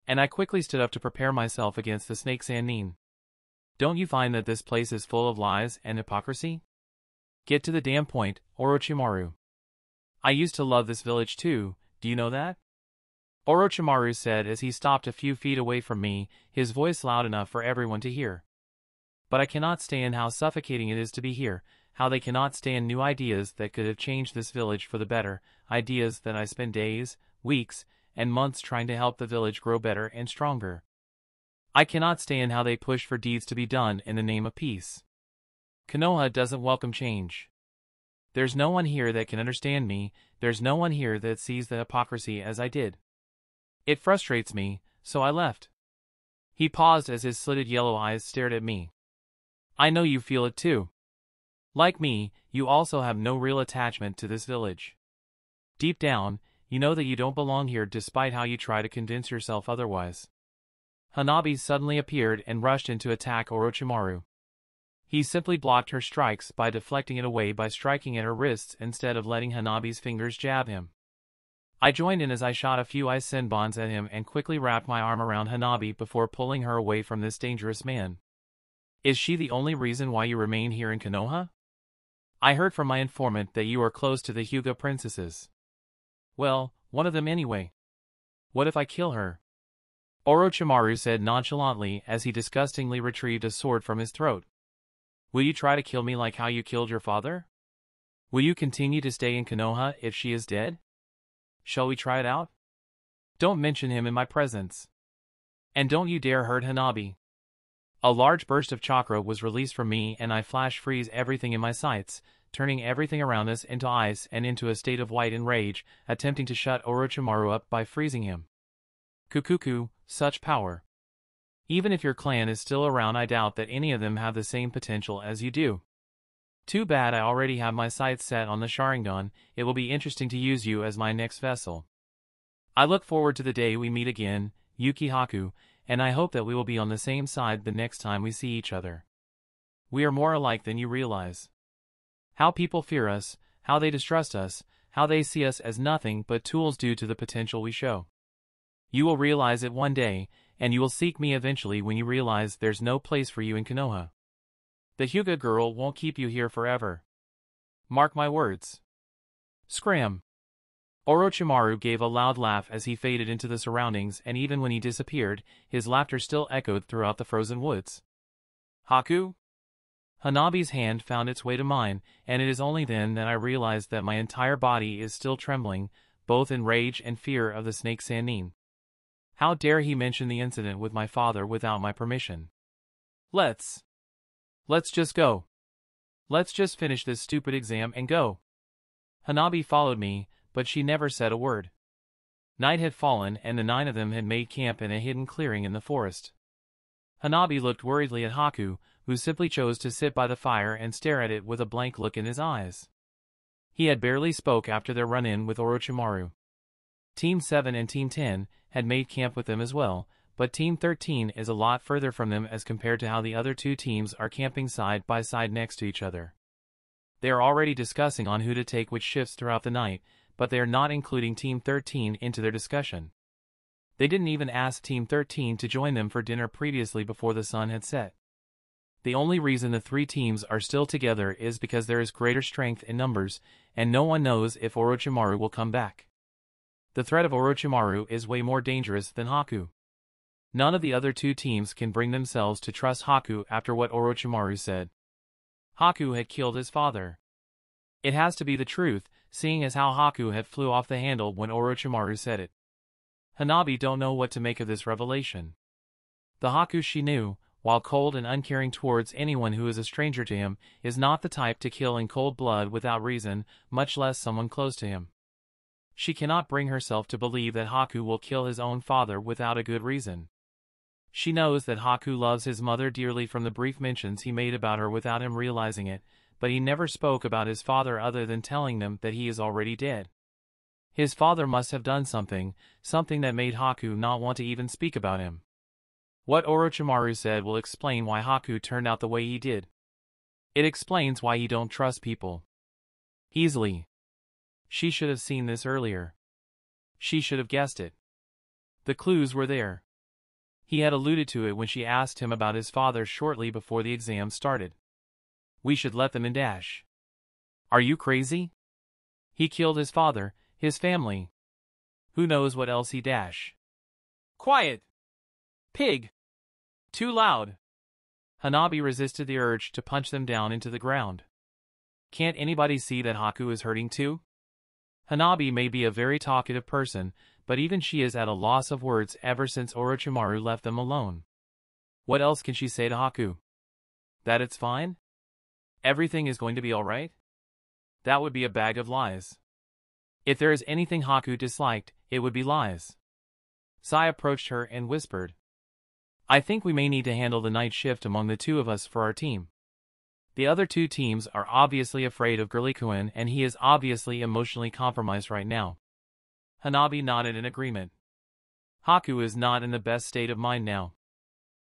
and I quickly stood up to prepare myself against the snake Sannin. Don't you find that this place is full of lies and hypocrisy? Get to the damn point, Orochimaru. I used to love this village too, do you know that? Orochimaru said as he stopped a few feet away from me, his voice loud enough for everyone to hear. But I cannot stand how suffocating it is to be here, how they cannot stand new ideas that could have changed this village for the better, ideas that I spend days, weeks, and months trying to help the village grow better and stronger. I cannot stand how they push for deeds to be done in the name of peace. Konoha doesn't welcome change. There's no one here that can understand me, there's no one here that sees the hypocrisy as I did. It frustrates me, so I left. He paused as his slitted yellow eyes stared at me. I know you feel it too. Like me, you also have no real attachment to this village. Deep down, you know that you don't belong here despite how you try to convince yourself otherwise. Hanabi suddenly appeared and rushed in to attack Orochimaru. He simply blocked her strikes by deflecting it away by striking at her wrists instead of letting Hanabi's fingers jab him. I joined in as I shot a few ice senbons at him and quickly wrapped my arm around Hanabi before pulling her away from this dangerous man. Is she the only reason why you remain here in Konoha? I heard from my informant that you are close to the Hyuga princesses. Well, one of them anyway. What if I kill her? Orochimaru said nonchalantly as he disgustingly retrieved a sword from his throat. Will you try to kill me like how you killed your father? Will you continue to stay in Konoha if she is dead? Shall we try it out? Don't mention him in my presence. And don't you dare hurt Hanabi. A large burst of chakra was released from me and I flash freeze everything in my sights, turning everything around us into ice and into a state of white enrage, attempting to shut Orochimaru up by freezing him. Kukuku, such power. Even if your clan is still around, I doubt that any of them have the same potential as you do. Too bad I already have my sights set on the Sharingan. It will be interesting to use you as my next vessel. I look forward to the day we meet again, Yuki Haku, and I hope that we will be on the same side the next time we see each other. We are more alike than you realize. How people fear us, how they distrust us, how they see us as nothing but tools due to the potential we show. You will realize it one day, and you will seek me eventually when you realize there's no place for you in Konoha. The Hyuga girl won't keep you here forever. Mark my words. Scram. Orochimaru gave a loud laugh as he faded into the surroundings, and even when he disappeared, his laughter still echoed throughout the frozen woods. Haku? Hanabi's hand found its way to mine, and it is only then that I realized that my entire body is still trembling, both in rage and fear of the snake Sannin. How dare he mention the incident with my father without my permission? Let's just go. Let's just finish this stupid exam and go. Hanabi followed me, but she never said a word. Night had fallen and the 9 of them had made camp in a hidden clearing in the forest. Hanabi looked worriedly at Haku, who simply chose to sit by the fire and stare at it with a blank look in his eyes. He had barely spoke after their run-in with Orochimaru. Team 7 and Team 10 had made camp with them as well, but Team 13 is a lot further from them as compared to how the other two teams are camping side by side next to each other. They are already discussing on who to take which shifts throughout the night, but they are not including Team 13 into their discussion. They didn't even ask Team 13 to join them for dinner previously before the sun had set. The only reason the 3 teams are still together is because there is greater strength in numbers, and no one knows if Orochimaru will come back. The threat of Orochimaru is way more dangerous than Haku. None of the other 2 teams can bring themselves to trust Haku after what Orochimaru said. Haku had killed his father. It has to be the truth, seeing as how Haku had flew off the handle when Orochimaru said it. Hanabi don't know what to make of this revelation. The Haku she knew, while cold and uncaring towards anyone who is a stranger to him, is not the type to kill in cold blood without reason, much less someone close to him. She cannot bring herself to believe that Haku will kill his own father without a good reason. She knows that Haku loves his mother dearly from the brief mentions he made about her without him realizing it, but he never spoke about his father other than telling them that he is already dead. His father must have done something that made Haku not want to even speak about him. What Orochimaru said will explain why Haku turned out the way he did. It explains why you don't trust people easily. She should have seen this earlier. She should have guessed it. The clues were there. He had alluded to it when she asked him about his father shortly before the exam started. We should let them in dash. Are you crazy? He killed his father, his family. Who knows what else he dash. Quiet! Pig! Too loud! Hanabi resisted the urge to punch them down into the ground. Can't anybody see that Haku is hurting too? Hanabi may be a very talkative person, but even she is at a loss of words ever since Orochimaru left them alone. What else can she say to Haku? That it's fine? Everything is going to be alright? That would be a bag of lies. If there is anything Haku disliked, it would be lies. Sai approached her and whispered, I think we may need to handle the night shift among the two of us for our team. The other two teams are obviously afraid of Gurlikuin and he is obviously emotionally compromised right now. Hanabi nodded in agreement. Haku is not in the best state of mind now.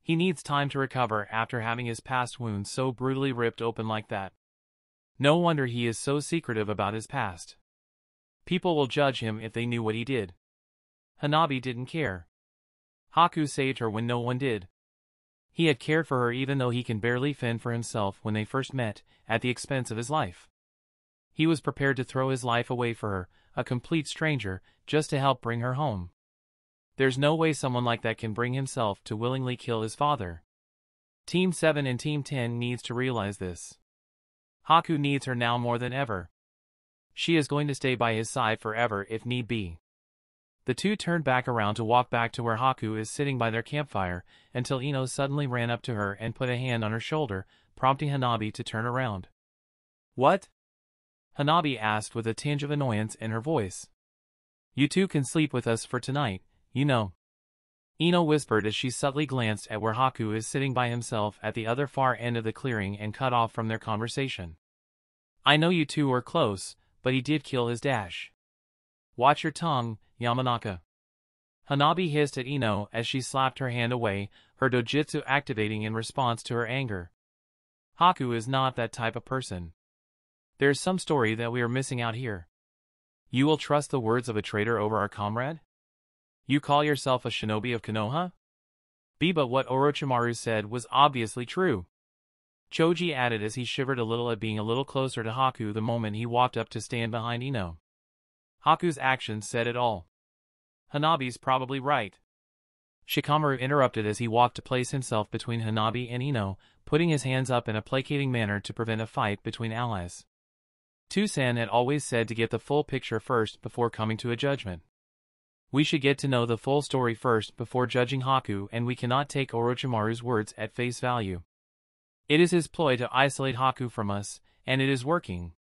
He needs time to recover after having his past wounds so brutally ripped open like that. No wonder he is so secretive about his past. People will judge him if they knew what he did. Hanabi didn't care. Haku saved her when no one did. He had cared for her even though he can barely fend for himself when they first met, at the expense of his life. He was prepared to throw his life away for her, a complete stranger, just to help bring her home. There's no way someone like that can bring himself to willingly kill his father. Team 7 and Team 10 needs to realize this. Haku needs her now more than ever. She is going to stay by his side forever if need be. The two turned back around to walk back to where Haku is sitting by their campfire, until Ino suddenly ran up to her and put a hand on her shoulder, prompting Hanabi to turn around. What? Hanabi asked with a tinge of annoyance in her voice. You two can sleep with us for tonight, you know. Ino whispered as she subtly glanced at where Haku is sitting by himself at the other far end of the clearing and cut off from their conversation. I know you two are close, but he did kill his dash. Watch your tongue, Yamanaka. Hanabi hissed at Ino as she slapped her hand away, her dojutsu activating in response to her anger. Haku is not that type of person. There's some story that we are missing out here. You will trust the words of a traitor over our comrade? You call yourself a shinobi of Konoha? But what Orochimaru said was obviously true. Choji added as he shivered a little at being a little closer to Haku the moment he walked up to stand behind Ino. Haku's actions said it all. Hanabi's probably right. Shikamaru interrupted as he walked to place himself between Hanabi and Ino, putting his hands up in a placating manner to prevent a fight between allies. Toussaint had always said to get the full picture first before coming to a judgment. We should get to know the full story first before judging Haku, and we cannot take Orochimaru's words at face value. It is his ploy to isolate Haku from us, and it is working.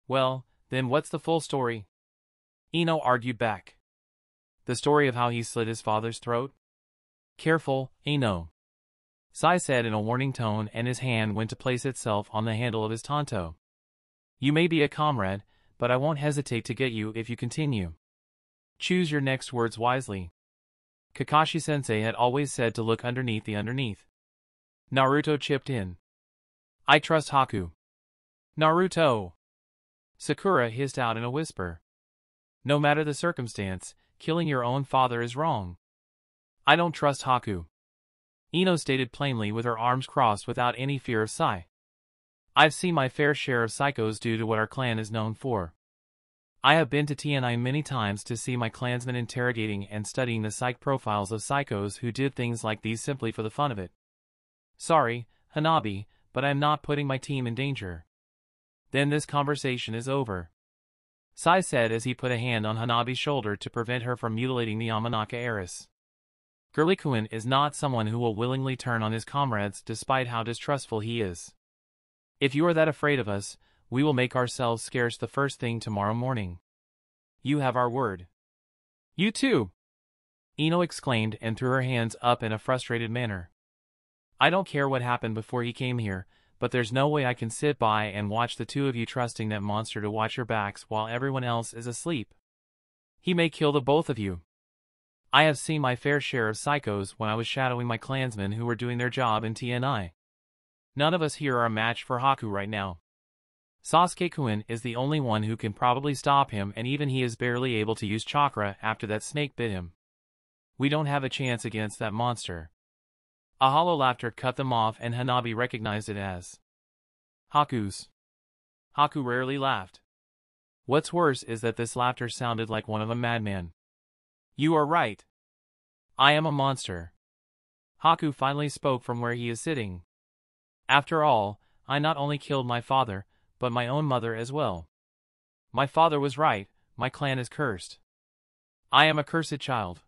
Well, then what's the full story? Ino argued back. The story of how he slit his father's throat? Careful, Ino. Sai said in a warning tone, and his hand went to place itself on the handle of his tanto. You may be a comrade, but I won't hesitate to get you if you continue. Choose your next words wisely. Kakashi-sensei had always said to look underneath the underneath. Naruto chipped in. I trust Haku. Naruto! Sakura hissed out in a whisper. No matter the circumstance, killing your own father is wrong. I don't trust Haku. Ino stated plainly with her arms crossed without any fear of Sai. I've seen my fair share of psychos due to what our clan is known for. I have been to TNI many times to see my clansmen interrogating and studying the psych profiles of psychos who did things like these simply for the fun of it. Sorry, Hanabi, but I'm not putting my team in danger. Then this conversation is over. Sai said as he put a hand on Hanabi's shoulder to prevent her from mutilating the Yamanaka heiress. Gurlikuin is not someone who will willingly turn on his comrades despite how distrustful he is. If you are that afraid of us, we will make ourselves scarce the first thing tomorrow morning. You have our word. You too! Ino exclaimed and threw her hands up in a frustrated manner. I don't care what happened before he came here, but there's no way I can sit by and watch the two of you trusting that monster to watch your backs while everyone else is asleep. He may kill the both of you. I have seen my fair share of psychos when I was shadowing my clansmen who were doing their job in TNI. None of us here are a match for Haku right now. Sasuke-kun is the only one who can probably stop him, and even he is barely able to use chakra after that snake bit him. We don't have a chance against that monster. A hollow laughter cut them off, and Hanabi recognized it as Haku's. Haku rarely laughed. What's worse is that this laughter sounded like one of a madman. You are right. I am a monster. Haku finally spoke from where he is sitting. After all, I not only killed my father, but my own mother as well. My father was right, my clan is cursed. I am a cursed child.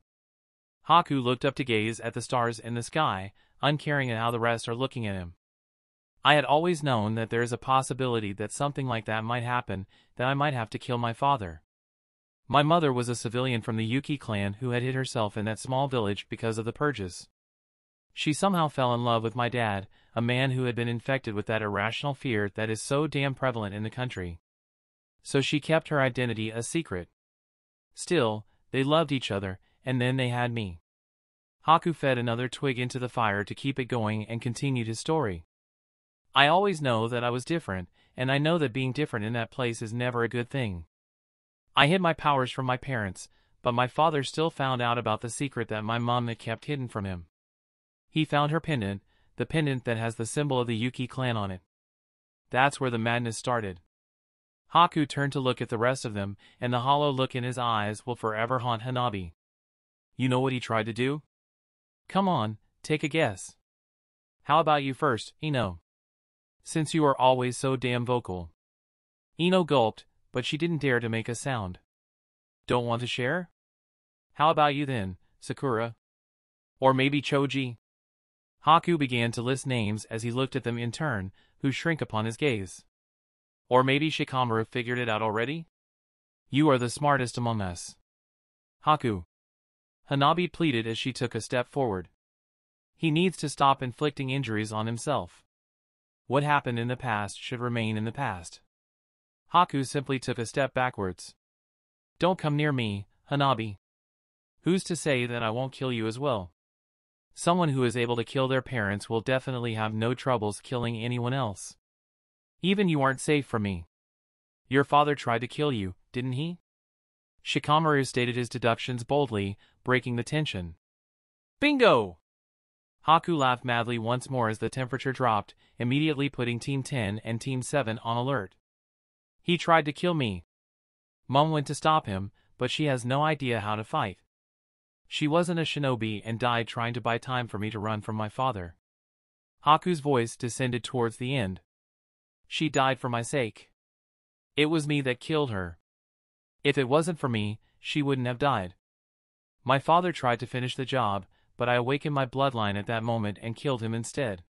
Haku looked up to gaze at the stars in the sky, uncaring at how the rest are looking at him. I had always known that there is a possibility that something like that might happen, that I might have to kill my father. My mother was a civilian from the Yuki clan who had hid herself in that small village because of the purges. She somehow fell in love with my dad, a man who had been infected with that irrational fear that is so damn prevalent in the country. So she kept her identity a secret. Still, they loved each other, and then they had me. Haku fed another twig into the fire to keep it going and continued his story. I always know that I was different, and I know that being different in that place is never a good thing. I hid my powers from my parents, but my father still found out about the secret that my mom had kept hidden from him. He found her pendant, the pendant that has the symbol of the Yuki clan on it. That's where the madness started. Haku turned to look at the rest of them, and the hollow look in his eyes will forever haunt Hanabi. You know what he tried to do? Come on, take a guess. How about you first, Ino? Since you are always so damn vocal. Ino gulped, but she didn't dare to make a sound. Don't want to share? How about you then, Sakura? Or maybe Choji? Haku began to list names as he looked at them in turn, who shrank upon his gaze. Or maybe Shikamaru figured it out already? You are the smartest among us. Haku. Hanabi pleaded as she took a step forward. He needs to stop inflicting injuries on himself. What happened in the past should remain in the past. Haku simply took a step backwards. Don't come near me, Hanabi. Who's to say that I won't kill you as well? Someone who is able to kill their parents will definitely have no troubles killing anyone else. Even you aren't safe from me. Your father tried to kill you, didn't he? Shikamaru stated his deductions boldly, breaking the tension. Bingo! Haku laughed madly once more as the temperature dropped, immediately putting Team 10 and Team 7 on alert. He tried to kill me. Mom went to stop him, but she has no idea how to fight. She wasn't a shinobi and died trying to buy time for me to run from my father. Haku's voice descended towards the end. She died for my sake. It was me that killed her. If it wasn't for me, she wouldn't have died. My father tried to finish the job, but I awakened my bloodline at that moment and killed him instead.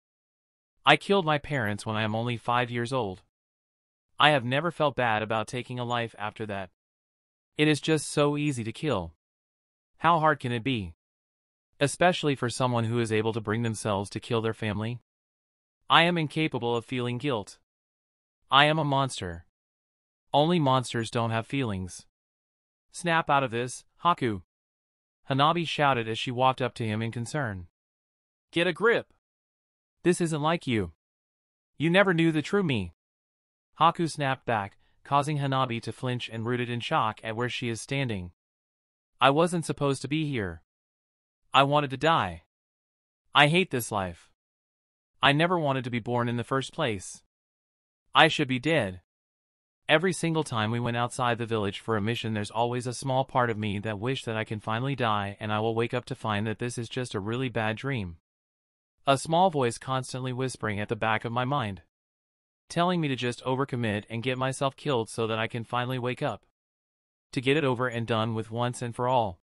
I killed my parents when I am only 5 years old. I have never felt bad about taking a life after that. It is just so easy to kill. How hard can it be? Especially for someone who is able to bring themselves to kill their family. I am incapable of feeling guilt. I am a monster. Only monsters don't have feelings. Snap out of this, Haku. Hanabi shouted as she walked up to him in concern. Get a grip. This isn't like you. You never knew the true me. Haku snapped back, causing Hanabi to flinch and rooted in shock at where she is standing. I wasn't supposed to be here. I wanted to die. I hate this life. I never wanted to be born in the first place. I should be dead. Every single time we went outside the village for a mission, there's always a small part of me that wish that I can finally die, and I will wake up to find that this is just a really bad dream. A small voice constantly whispering at the back of my mind, telling me to just overcommit and get myself killed so that I can finally wake up. To get it over and done with once and for all.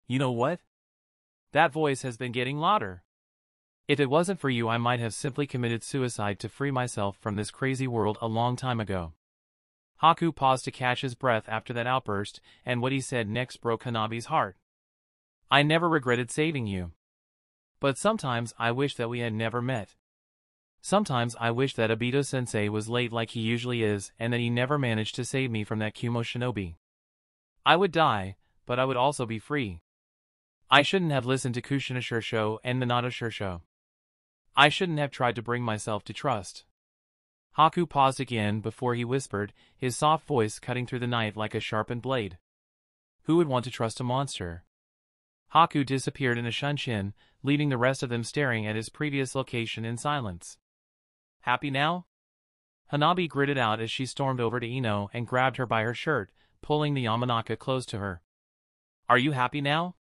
You know what? That voice has been getting louder. If it wasn't for you, I might have simply committed suicide to free myself from this crazy world a long time ago. Haku paused to catch his breath after that outburst, and what he said next broke Hanabi's heart. I never regretted saving you. But sometimes I wish that we had never met. Sometimes I wish that Obito-sensei was late like he usually is, and that he never managed to save me from that Kumo shinobi. I would die, but I would also be free. I shouldn't have listened to Kushina Shirsho and Minato Shirsho. I shouldn't have tried to bring myself to trust. Haku paused again before he whispered, his soft voice cutting through the night like a sharpened blade. Who would want to trust a monster? Haku disappeared in a shunshin, leaving the rest of them staring at his previous location in silence. Happy now? Hanabi gritted out as she stormed over to Ino and grabbed her by her shirt, pulling the Yamanaka close to her. Are you happy now?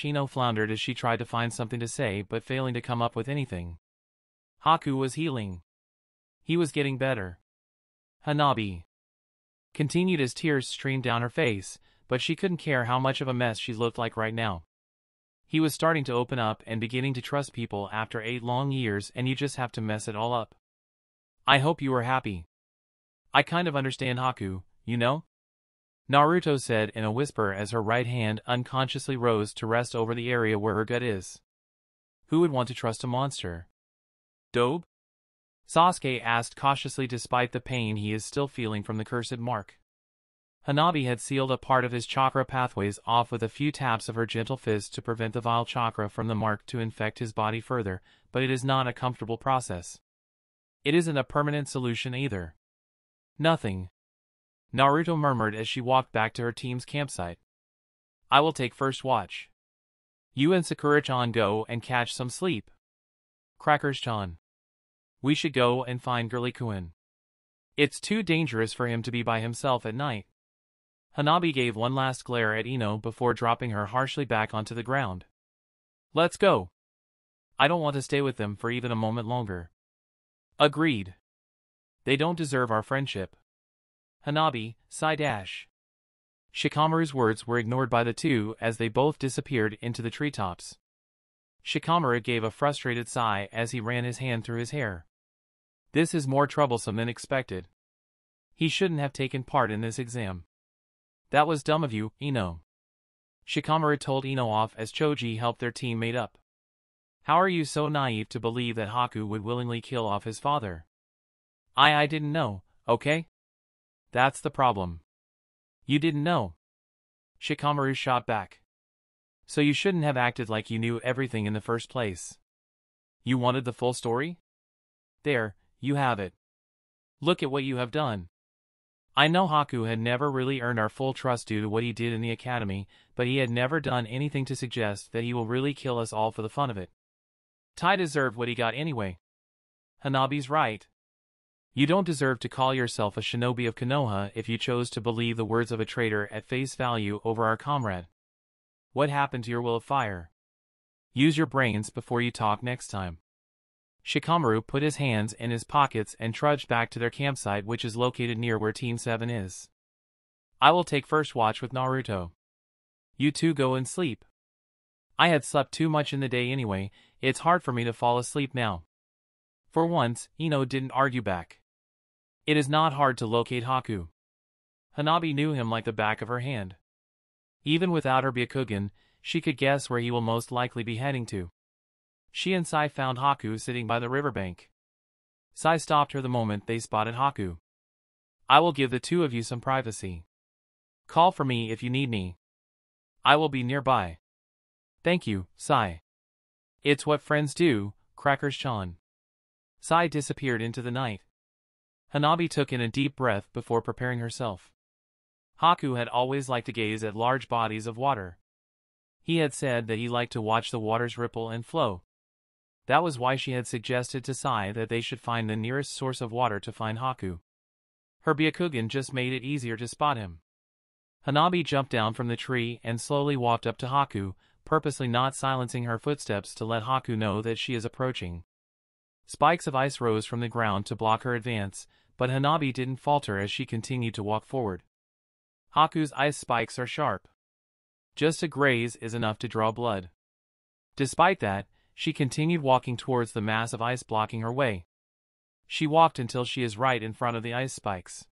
Ino floundered as she tried to find something to say but failing to come up with anything. Haku was healing. He was getting better. Hanabi continued as tears streamed down her face, but she couldn't care how much of a mess she looked like right now. He was starting to open up and beginning to trust people after 8 long years, and you just have to mess it all up. I hope you are happy. I kind of understand Haku, you know? Naruto said in a whisper as her right hand unconsciously rose to rest over the area where her gut is. Who would want to trust a monster? Dobe? Sasuke asked cautiously despite the pain he is still feeling from the cursed mark. Hanabi had sealed a part of his chakra pathways off with a few taps of her gentle fist to prevent the vile chakra from the mark to infect his body further, but it is not a comfortable process. It isn't a permanent solution either. Nothing. Naruto murmured as she walked back to her team's campsite. I will take first watch. You and Sakura-chan go and catch some sleep. Crackers-chan. We should go and find Girly-kun. It's too dangerous for him to be by himself at night. Hanabi gave one last glare at Ino before dropping her harshly back onto the ground. Let's go. I don't want to stay with them for even a moment longer. Agreed. They don't deserve our friendship. Hanabi, sighed. Shikamaru's words were ignored by the two as they both disappeared into the treetops. Shikamaru gave a frustrated sigh as he ran his hand through his hair. This is more troublesome than expected. He shouldn't have taken part in this exam. That was dumb of you, Ino. Shikamaru told Ino off as Choji helped their team mate up. How are you so naive to believe that Haku would willingly kill off his father? I didn't know, okay? That's the problem. You didn't know. Shikamaru shot back. So you shouldn't have acted like you knew everything in the first place. You wanted the full story? There, you have it. Look at what you have done. I know Haku had never really earned our full trust due to what he did in the academy, but he had never done anything to suggest that he will really kill us all for the fun of it. Tai deserved what he got anyway. Hanabi's right. You don't deserve to call yourself a shinobi of Konoha if you chose to believe the words of a traitor at face value over our comrade. What happened to your will of fire? Use your brains before you talk next time. Shikamaru put his hands in his pockets and trudged back to their campsite, which is located near where Team 7 is. I will take first watch with Naruto. You two go and sleep. I had slept too much in the day anyway, it's hard for me to fall asleep now. For once, Ino didn't argue back. It is not hard to locate Haku. Hanabi knew him like the back of her hand. Even without her Byakugan, she could guess where he will most likely be heading to. She and Sai found Haku sitting by the riverbank. Sai stopped her the moment they spotted Haku. I will give the two of you some privacy. Call for me if you need me. I will be nearby. Thank you, Sai. It's what friends do, Crackers-chan. Sai disappeared into the night. Hanabi took in a deep breath before preparing herself. Haku had always liked to gaze at large bodies of water. He had said that he liked to watch the waters ripple and flow. That was why she had suggested to Sai that they should find the nearest source of water to find Haku. Her Byakugan just made it easier to spot him. Hanabi jumped down from the tree and slowly walked up to Haku, purposely not silencing her footsteps to let Haku know that she is approaching. Spikes of ice rose from the ground to block her advance, but Hanabi didn't falter as she continued to walk forward. Haku's ice spikes are sharp. Just a graze is enough to draw blood. Despite that, she continued walking towards the mass of ice blocking her way. She walked until she is right in front of the ice spikes.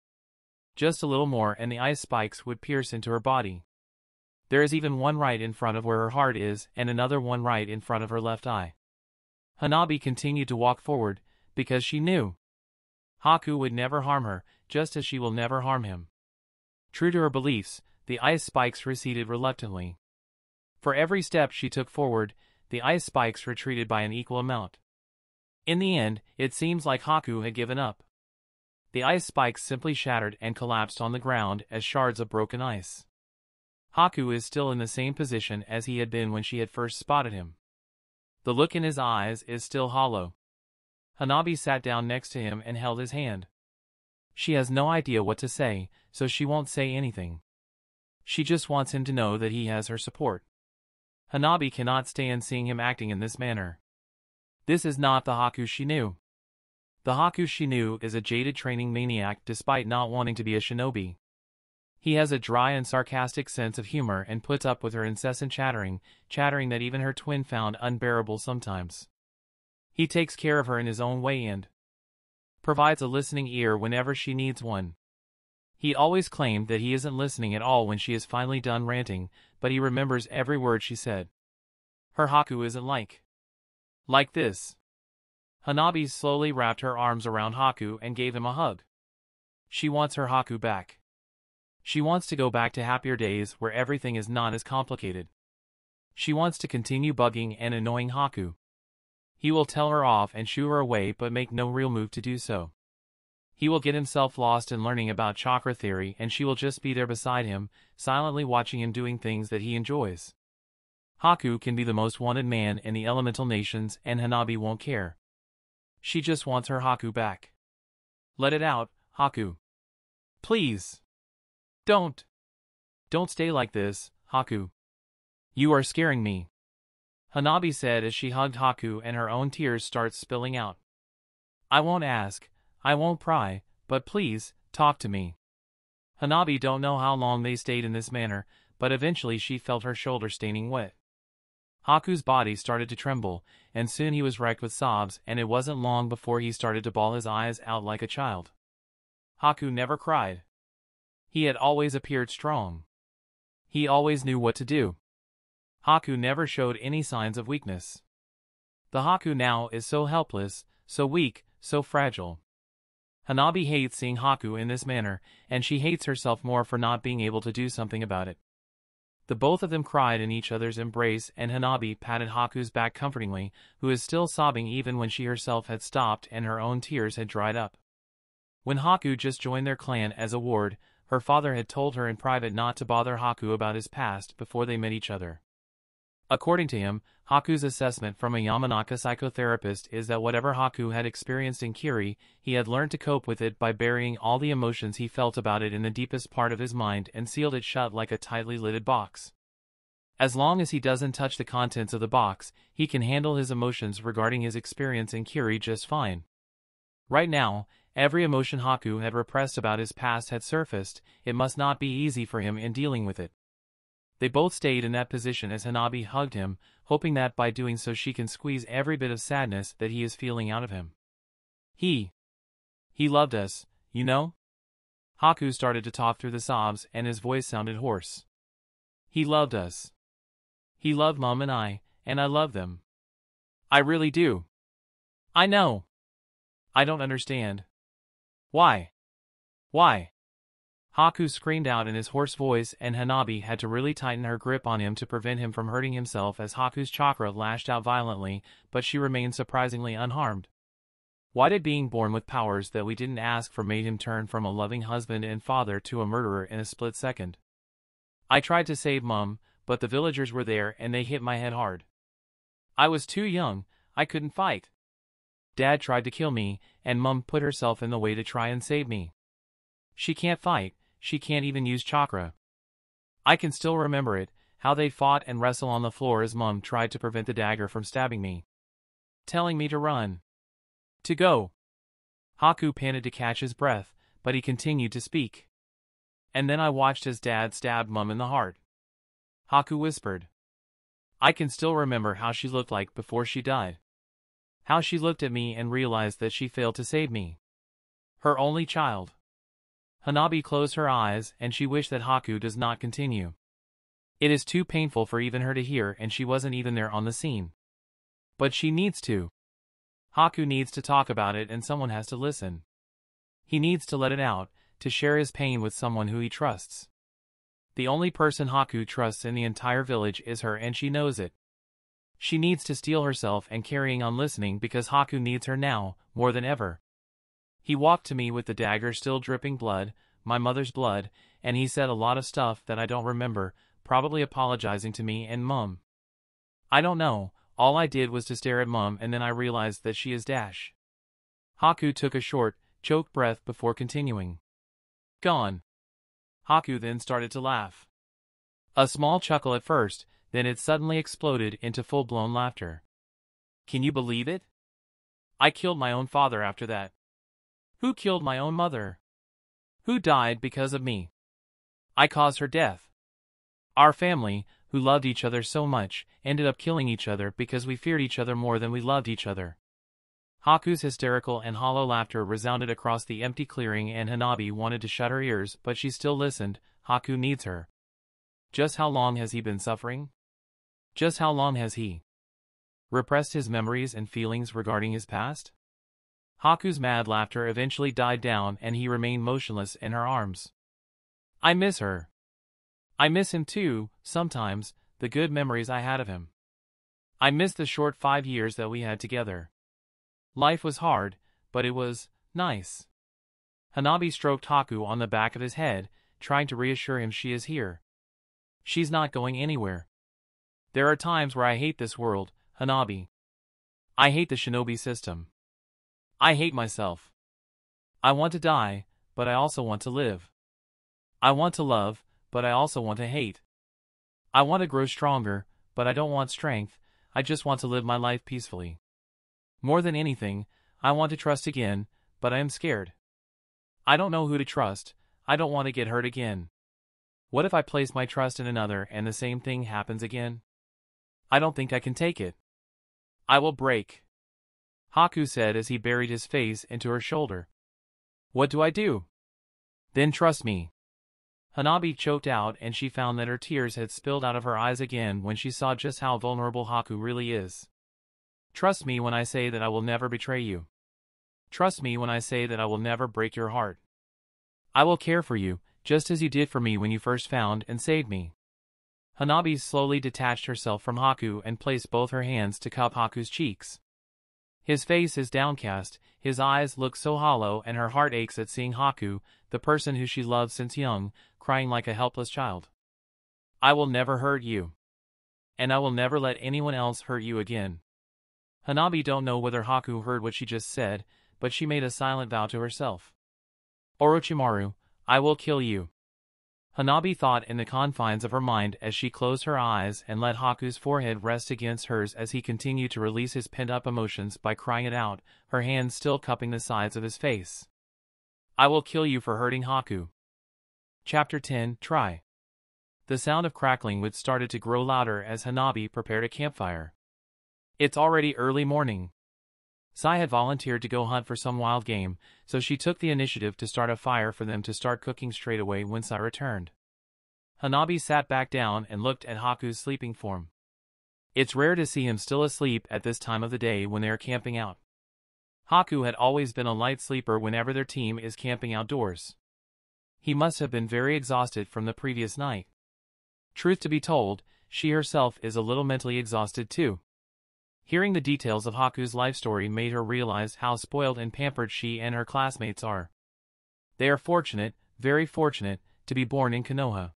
Just a little more and the ice spikes would pierce into her body. There is even one right in front of where her heart is and another one right in front of her left eye. Hanabi continued to walk forward, because she knew Haku would never harm her, just as she will never harm him. True to her beliefs, the ice spikes receded reluctantly. For every step she took forward, the ice spikes retreated by an equal amount. In the end, it seems like Haku had given up. The ice spikes simply shattered and collapsed on the ground as shards of broken ice. Haku is still in the same position as he had been when she had first spotted him. The look in his eyes is still hollow. Hanabi sat down next to him and held his hand. She has no idea what to say, so she won't say anything. She just wants him to know that he has her support. Hanabi cannot stand seeing him acting in this manner. This is not the Haku she knew. The Haku she knew is a jaded training maniac despite not wanting to be a shinobi. He has a dry and sarcastic sense of humor and puts up with her incessant chattering that even her twin found unbearable sometimes. He takes care of her in his own way and provides a listening ear whenever she needs one. He always claimed that he isn't listening at all when she is finally done ranting, but he remembers every word she said. Her Haku isn't like this. Hanabi slowly wrapped her arms around Haku and gave him a hug. She wants her Haku back. She wants to go back to happier days where everything is not as complicated. She wants to continue bugging and annoying Haku. He will tell her off and shoo her away but make no real move to do so. He will get himself lost in learning about chakra theory and she will just be there beside him, silently watching him doing things that he enjoys. Haku can be the most wanted man in the elemental nations and Hanabi won't care. She just wants her Haku back. Let it out, Haku. Please. Don't stay like this, Haku. You are scaring me. Hanabi said as she hugged Haku and her own tears start spilling out. I won't ask, I won't pry, but please, talk to me. Hanabi don't know how long they stayed in this manner, but eventually she felt her shoulder staining wet. Haku's body started to tremble, and soon he was wrecked with sobs and it wasn't long before he started to bawl his eyes out like a child. Haku never cried. He had always appeared strong. He always knew what to do. Haku never showed any signs of weakness. The Haku now is so helpless, so weak, so fragile. Hanabi hates seeing Haku in this manner, and she hates herself more for not being able to do something about it. The both of them cried in each other's embrace and Hanabi patted Haku's back comfortingly, who is still sobbing even when she herself had stopped and her own tears had dried up. When Haku just joined their clan as a ward, her father had told her in private not to bother Haku about his past before they met each other. According to him, Haku's assessment from a Yamanaka psychotherapist is that whatever Haku had experienced in Kiri, he had learned to cope with it by burying all the emotions he felt about it in the deepest part of his mind and sealed it shut like a tightly lidded box. As long as he doesn't touch the contents of the box, he can handle his emotions regarding his experience in Kiri just fine. Right now, every emotion Haku had repressed about his past had surfaced. It must not be easy for him in dealing with it. They both stayed in that position as Hanabi hugged him, hoping that by doing so she can squeeze every bit of sadness that he is feeling out of him. He loved us, you know? Haku started to talk through the sobs and his voice sounded hoarse. He loved us. He loved Mom and I love them. I really do. I know. I don't understand. Why? Why? Haku screamed out in his hoarse voice and Hanabi had to really tighten her grip on him to prevent him from hurting himself as Haku's chakra lashed out violently, but she remained surprisingly unharmed. Why did being born with powers that we didn't ask for made him turn from a loving husband and father to a murderer in a split second? I tried to save Mum, but the villagers were there and they hit my head hard. I was too young, I couldn't fight. Dad tried to kill me, and Mum put herself in the way to try and save me. She can't fight. She can't even use chakra. I can still remember it, how they fought and wrestled on the floor as Mum tried to prevent the dagger from stabbing me. Telling me to run. To go. Haku panted to catch his breath, but he continued to speak. And then I watched as Dad stabbed Mum in the heart. Haku whispered. I can still remember how she looked like before she died. How she looked at me and realized that she failed to save me. Her only child. Hanabi closed her eyes and she wished that Haku does not continue. It is too painful for even her to hear and she wasn't even there on the scene. But she needs to. Haku needs to talk about it and someone has to listen. He needs to let it out, to share his pain with someone who he trusts. The only person Haku trusts in the entire village is her and she knows it. She needs to steel herself and carrying on listening because Haku needs her now, more than ever. He walked to me with the dagger still dripping blood, my mother's blood, and he said a lot of stuff that I don't remember, probably apologizing to me and Mum. I don't know, all I did was to stare at Mum and then I realized that she is Dash. Haku took a short, choked breath before continuing. Gone. Haku then started to laugh. A small chuckle at first, then it suddenly exploded into full-blown laughter. Can you believe it? I killed my own father after that. Who killed my own mother? Who died because of me? I caused her death. Our family, who loved each other so much, ended up killing each other because we feared each other more than we loved each other. Haku's hysterical and hollow laughter resounded across the empty clearing and Hanabi wanted to shut her ears but she still listened. Haku needs her. Just how long has he been suffering? Just how long has he repressed his memories and feelings regarding his past? Haku's mad laughter eventually died down and he remained motionless in her arms. I miss her. I miss him too, sometimes, the good memories I had of him. I miss the short 5 years that we had together. Life was hard, but it was nice. Hanabi stroked Haku on the back of his head, trying to reassure him she is here. She's not going anywhere. There are times where I hate this world, Hanabi. I hate the shinobi system. I hate myself. I want to die, but I also want to live. I want to love, but I also want to hate. I want to grow stronger, but I don't want strength, I just want to live my life peacefully. More than anything, I want to trust again, but I am scared. I don't know who to trust, I don't want to get hurt again. What if I place my trust in another and the same thing happens again? I don't think I can take it. I will break. Haku said as he buried his face into her shoulder. What do I do? Then trust me. Hanabi choked out and she found that her tears had spilled out of her eyes again when she saw just how vulnerable Haku really is. Trust me when I say that I will never betray you. Trust me when I say that I will never break your heart. I will care for you, just as you did for me when you first found and saved me. Hanabi slowly detached herself from Haku and placed both her hands to cup Haku's cheeks. His face is downcast, his eyes look so hollow and her heart aches at seeing Haku, the person who she loved since young, crying like a helpless child. I will never hurt you. And I will never let anyone else hurt you again. Hanabi don't know whether Haku heard what she just said, but she made a silent vow to herself. Orochimaru, I will kill you. Hanabi thought in the confines of her mind as she closed her eyes and let Haku's forehead rest against hers as he continued to release his pent-up emotions by crying it out, her hands still cupping the sides of his face. I will kill you for hurting Haku. Chapter 10, Try. The sound of crackling wood started to grow louder as Hanabi prepared a campfire. It's already early morning. Sai had volunteered to go hunt for some wild game, so she took the initiative to start a fire for them to start cooking straight away when Sai returned. Hanabi sat back down and looked at Haku's sleeping form. It's rare to see him still asleep at this time of the day when they are camping out. Haku had always been a light sleeper whenever their team is camping outdoors. He must have been very exhausted from the previous night. Truth to be told, she herself is a little mentally exhausted too. Hearing the details of Haku's life story made her realize how spoiled and pampered she and her classmates are. They are fortunate, very fortunate, to be born in Konoha.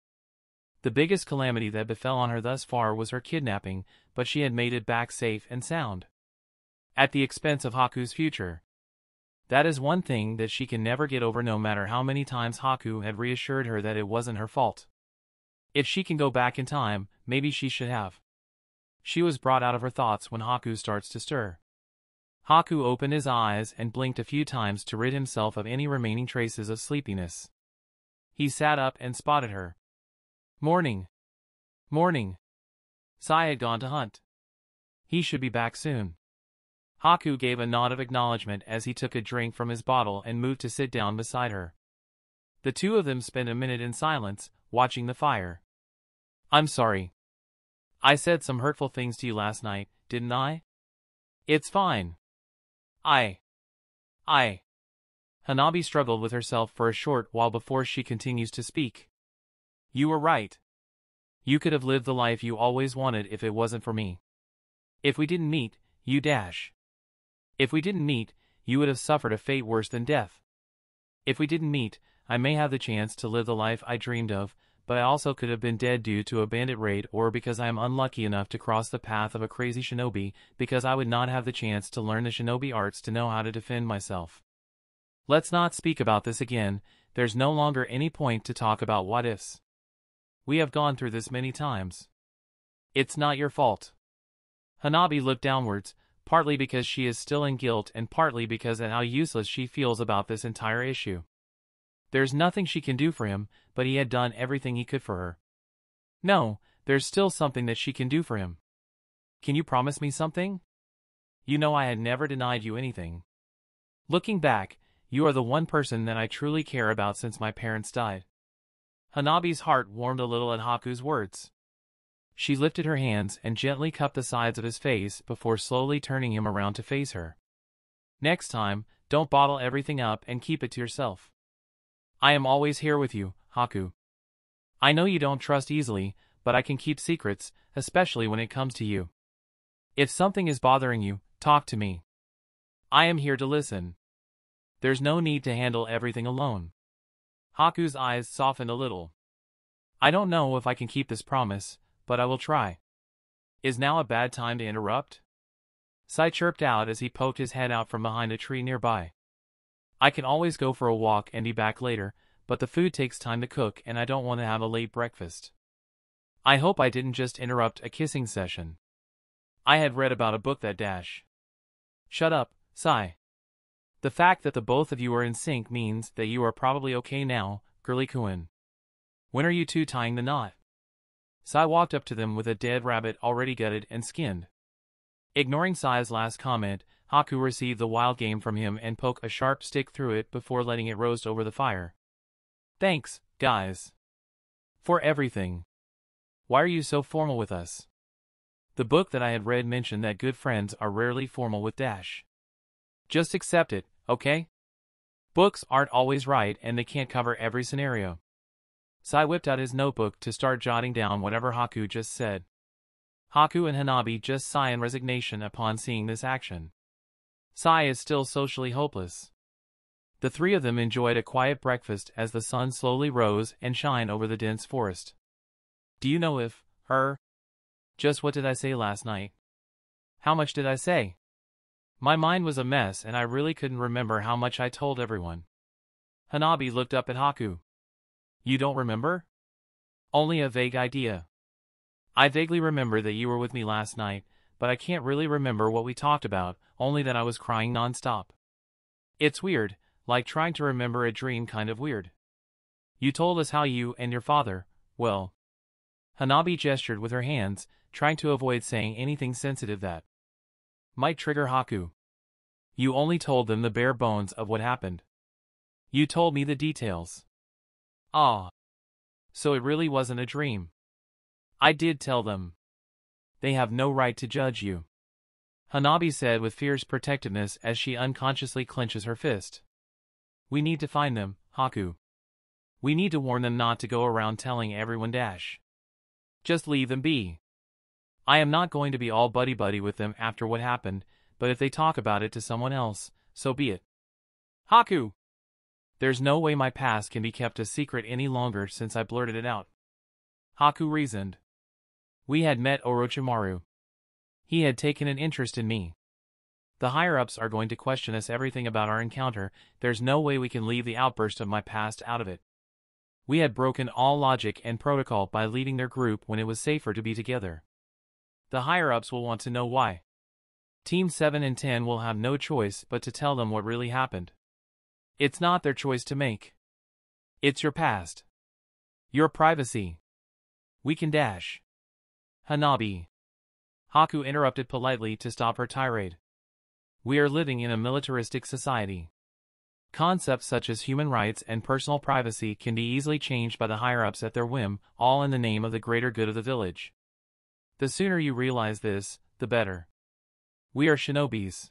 The biggest calamity that befell on her thus far was her kidnapping, but she had made it back safe and sound. At the expense of Haku's future. That is one thing that she can never get over no matter how many times Haku had reassured her that it wasn't her fault. If she can go back in time, maybe she should have. She was brought out of her thoughts when Haku starts to stir. Haku opened his eyes and blinked a few times to rid himself of any remaining traces of sleepiness. He sat up and spotted her. Morning. Morning. Sai had gone to hunt. He should be back soon. Haku gave a nod of acknowledgement as he took a drink from his bottle and moved to sit down beside her. The two of them spent a minute in silence, watching the fire. I'm sorry. I said some hurtful things to you last night, didn't I? It's fine. I. Hanabi struggled with herself for a short while before she continues to speak. You were right. You could have lived the life you always wanted if it wasn't for me. If we didn't meet, you dash. If we didn't meet, you would have suffered a fate worse than death. If we didn't meet, I may have the chance to live the life I dreamed of, but I also could have been dead due to a bandit raid or because I am unlucky enough to cross the path of a crazy shinobi, because I would not have the chance to learn the shinobi arts to know how to defend myself. Let's not speak about this again, there's no longer any point to talk about what ifs. We have gone through this many times. It's not your fault. Hanabi looked downwards, partly because she is still in guilt and partly because of how useless she feels about this entire issue. There's nothing she can do for him, but he had done everything he could for her. No, there's still something that she can do for him. Can you promise me something? You know I had never denied you anything. Looking back, you are the one person that I truly care about since my parents died. Hanabi's heart warmed a little at Haku's words. She lifted her hands and gently cupped the sides of his face before slowly turning him around to face her. Next time, don't bottle everything up and keep it to yourself. I am always here with you, Haku. I know you don't trust easily, but I can keep secrets, especially when it comes to you. If something is bothering you, talk to me. I am here to listen. There's no need to handle everything alone. Haku's eyes softened a little. I don't know if I can keep this promise, but I will try. Is now a bad time to interrupt? Sai chirped out as he poked his head out from behind a tree nearby. I can always go for a walk and be back later, but the food takes time to cook and I don't want to have a late breakfast. I hope I didn't just interrupt a kissing session. I had read about a book that dash. Shut up, Sai. The fact that the both of you are in sync means that you are probably okay now, girly-kun. When are you two tying the knot? Sai walked up to them with a dead rabbit already gutted and skinned. Ignoring Sai's last comment, Haku received the wild game from him and poked a sharp stick through it before letting it roast over the fire. Thanks, guys. For everything. Why are you so formal with us? The book that I had read mentioned that good friends are rarely formal with dash. Just accept it, okay? Books aren't always right and they can't cover every scenario. Sai whipped out his notebook to start jotting down whatever Haku just said. Haku and Hanabi just sigh in resignation upon seeing this action. Sai is still socially hopeless. The three of them enjoyed a quiet breakfast as the sun slowly rose and shined over the dense forest. Do you know if, just what did I say last night? How much did I say? My mind was a mess and I really couldn't remember how much I told everyone. Hanabi looked up at Haku. You don't remember? Only a vague idea. I vaguely remember that you were with me last night, but I can't really remember what we talked about, only that I was crying non-stop. It's weird, like trying to remember a dream kind of weird. You told us how you and your father, well. Hanabi gestured with her hands, trying to avoid saying anything sensitive that might trigger Haku. You only told them the bare bones of what happened. You told me the details. Ah. So it really wasn't a dream. I did tell them. They have no right to judge you. Hanabi said with fierce protectiveness as she unconsciously clenches her fist. We need to find them, Haku. We need to warn them not to go around telling everyone dash. Just leave them be. I am not going to be all buddy-buddy with them after what happened, but if they talk about it to someone else, so be it. Haku! There's no way my past can be kept a secret any longer since I blurted it out. Haku reasoned. We had met Orochimaru. He had taken an interest in me. The higher-ups are going to question us everything about our encounter, there's no way we can leave the outburst of my past out of it. We had broken all logic and protocol by leaving their group when it was safer to be together. The higher-ups will want to know why. Team 7 and 10 will have no choice but to tell them what really happened. It's not their choice to make. It's your past. Your privacy. We can dash. Hanabi. Haku interrupted politely to stop her tirade. We are living in a militaristic society. Concepts such as human rights and personal privacy can be easily changed by the higher-ups at their whim, all in the name of the greater good of the village. The sooner you realize this, the better. We are shinobis.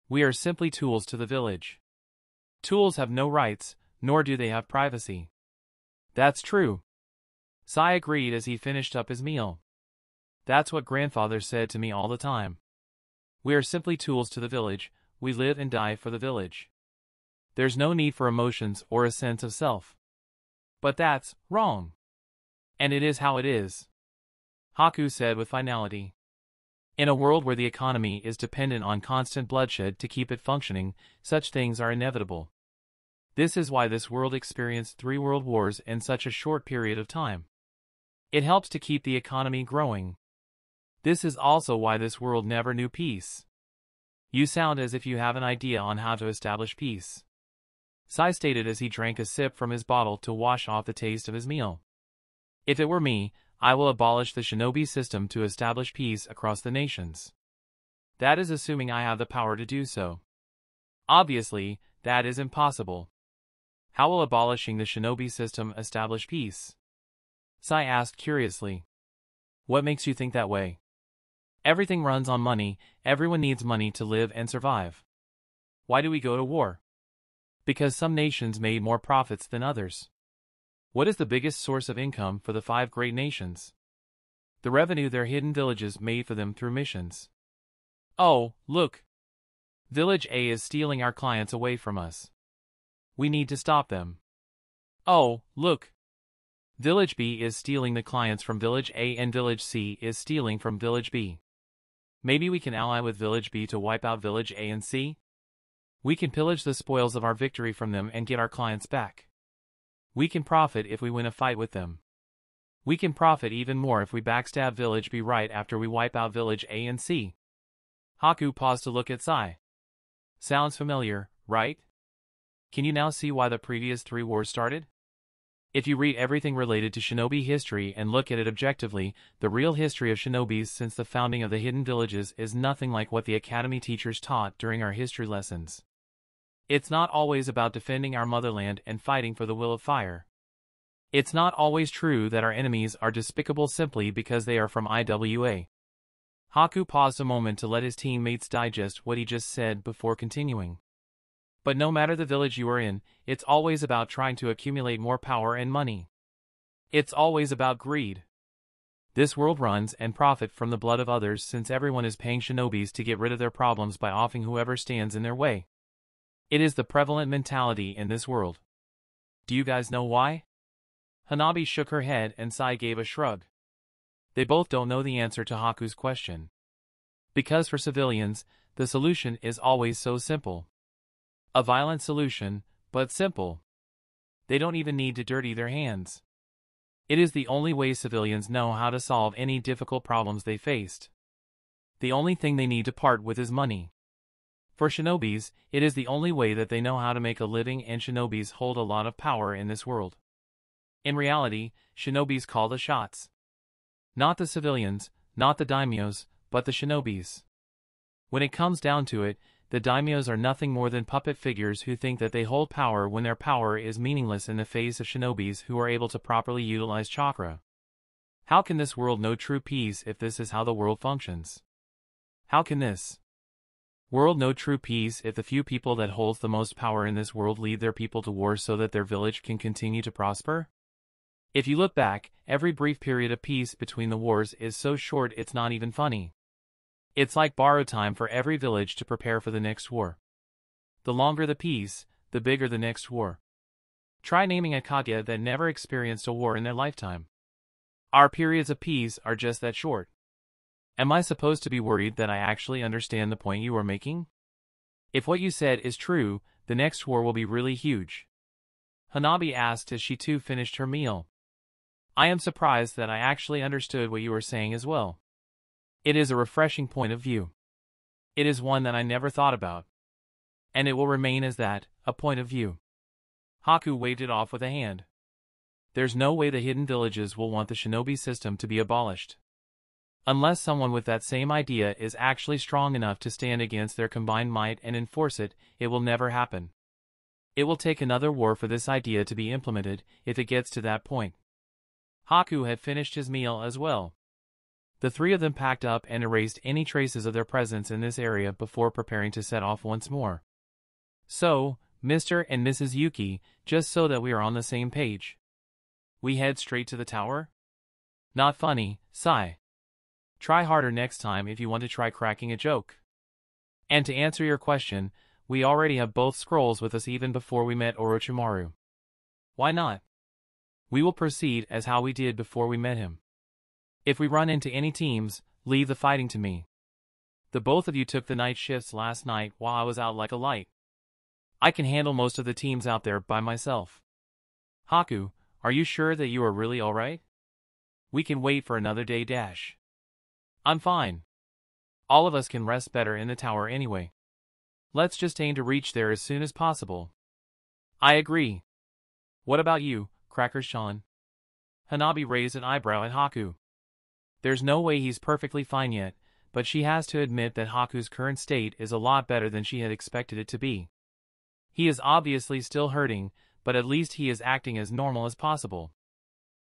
We are simply tools to the village. Tools have no rights, nor do they have privacy. That's true. Sai agreed as he finished up his meal. That's what grandfather said to me all the time. We are simply tools to the village, we live and die for the village. There's no need for emotions or a sense of self. But that's wrong. And it is how it is. Haku said with finality. In a world where the economy is dependent on constant bloodshed to keep it functioning, such things are inevitable. This is why this world experienced 3 world wars in such a short period of time. It helps to keep the economy growing. This is also why this world never knew peace. You sound as if you have an idea on how to establish peace. Sai stated as he drank a sip from his bottle to wash off the taste of his meal. If it were me, I will abolish the shinobi system to establish peace across the nations. That is assuming I have the power to do so. Obviously, that is impossible. How will abolishing the shinobi system establish peace? Sai asked curiously. What makes you think that way? Everything runs on money, everyone needs money to live and survive. Why do we go to war? Because some nations made more profits than others. What is the biggest source of income for the 5 great nations? The revenue their hidden villages made for them through missions. Oh, look! Village A is stealing our clients away from us. We need to stop them. Oh, look! Village B is stealing the clients from Village A and Village C is stealing from Village B. Maybe we can ally with Village B to wipe out Village A and C? We can pillage the spoils of our victory from them and get our clients back. We can profit if we win a fight with them. We can profit even more if we backstab Village B right after we wipe out Village A and C. Haku paused to look at Sai. Sounds familiar, right? Can you now see why the previous 3 wars started? If you read everything related to shinobi history and look at it objectively, the real history of shinobis since the founding of the hidden villages is nothing like what the academy teachers taught during our history lessons. It's not always about defending our motherland and fighting for the will of fire. It's not always true that our enemies are despicable simply because they are from IWA. Haku paused a moment to let his teammates digest what he just said before continuing. But no matter the village you are in, it's always about trying to accumulate more power and money. It's always about greed. This world runs and profit from the blood of others since everyone is paying shinobis to get rid of their problems by offing whoever stands in their way. It is the prevalent mentality in this world. Do you guys know why? Hanabi shook her head and Sai gave a shrug. They both don't know the answer to Haku's question. Because for civilians, the solution is always so simple. A violent solution, but simple. They don't even need to dirty their hands. It is the only way civilians know how to solve any difficult problems they faced. The only thing they need to part with is money. For shinobis, it is the only way that they know how to make a living, and shinobis hold a lot of power in this world. In reality, shinobis call the shots. Not the civilians, not the daimyos, but the shinobis. When it comes down to it, the daimyos are nothing more than puppet figures who think that they hold power when their power is meaningless in the face of shinobis who are able to properly utilize chakra. How can this world know true peace if this is how the world functions? How can this world know true peace if the few people that holds the most power in this world lead their people to war so that their village can continue to prosper? If you look back, every brief period of peace between the wars is so short it's not even funny. It's like borrowed time for every village to prepare for the next war. The longer the peace, the bigger the next war. Try naming a kage that never experienced a war in their lifetime. Our periods of peace are just that short. Am I supposed to be worried that I actually understand the point you are making? If what you said is true, the next war will be really huge. Hanabi asked as she too finished her meal. I am surprised that I actually understood what you were saying as well. It is a refreshing point of view. It is one that I never thought about. And it will remain as that, a point of view. Haku waved it off with a hand. There's no way the hidden villages will want the shinobi system to be abolished. Unless someone with that same idea is actually strong enough to stand against their combined might and enforce it, it will never happen. It will take another war for this idea to be implemented, if it gets to that point. Haku had finished his meal as well. The 3 of them packed up and erased any traces of their presence in this area before preparing to set off once more. So, Mr. and Mrs. Yuki, just so that we are on the same page. We head straight to the tower? Not funny, sigh. Try harder next time if you want to try cracking a joke. And to answer your question, we already have both scrolls with us even before we met Orochimaru. Why not? We will proceed as how we did before we met him. If we run into any teams, leave the fighting to me. The both of you took the night shifts last night while I was out like a light. I can handle most of the teams out there by myself. Haku, are you sure that you are really alright? We can wait for another day dash. I'm fine. All of us can rest better in the tower anyway. Let's just aim to reach there as soon as possible. I agree. What about you, Cracker-chan? Hanabi raised an eyebrow at Haku. There's no way he's perfectly fine yet, but she has to admit that Haku's current state is a lot better than she had expected it to be. He is obviously still hurting, but at least he is acting as normal as possible.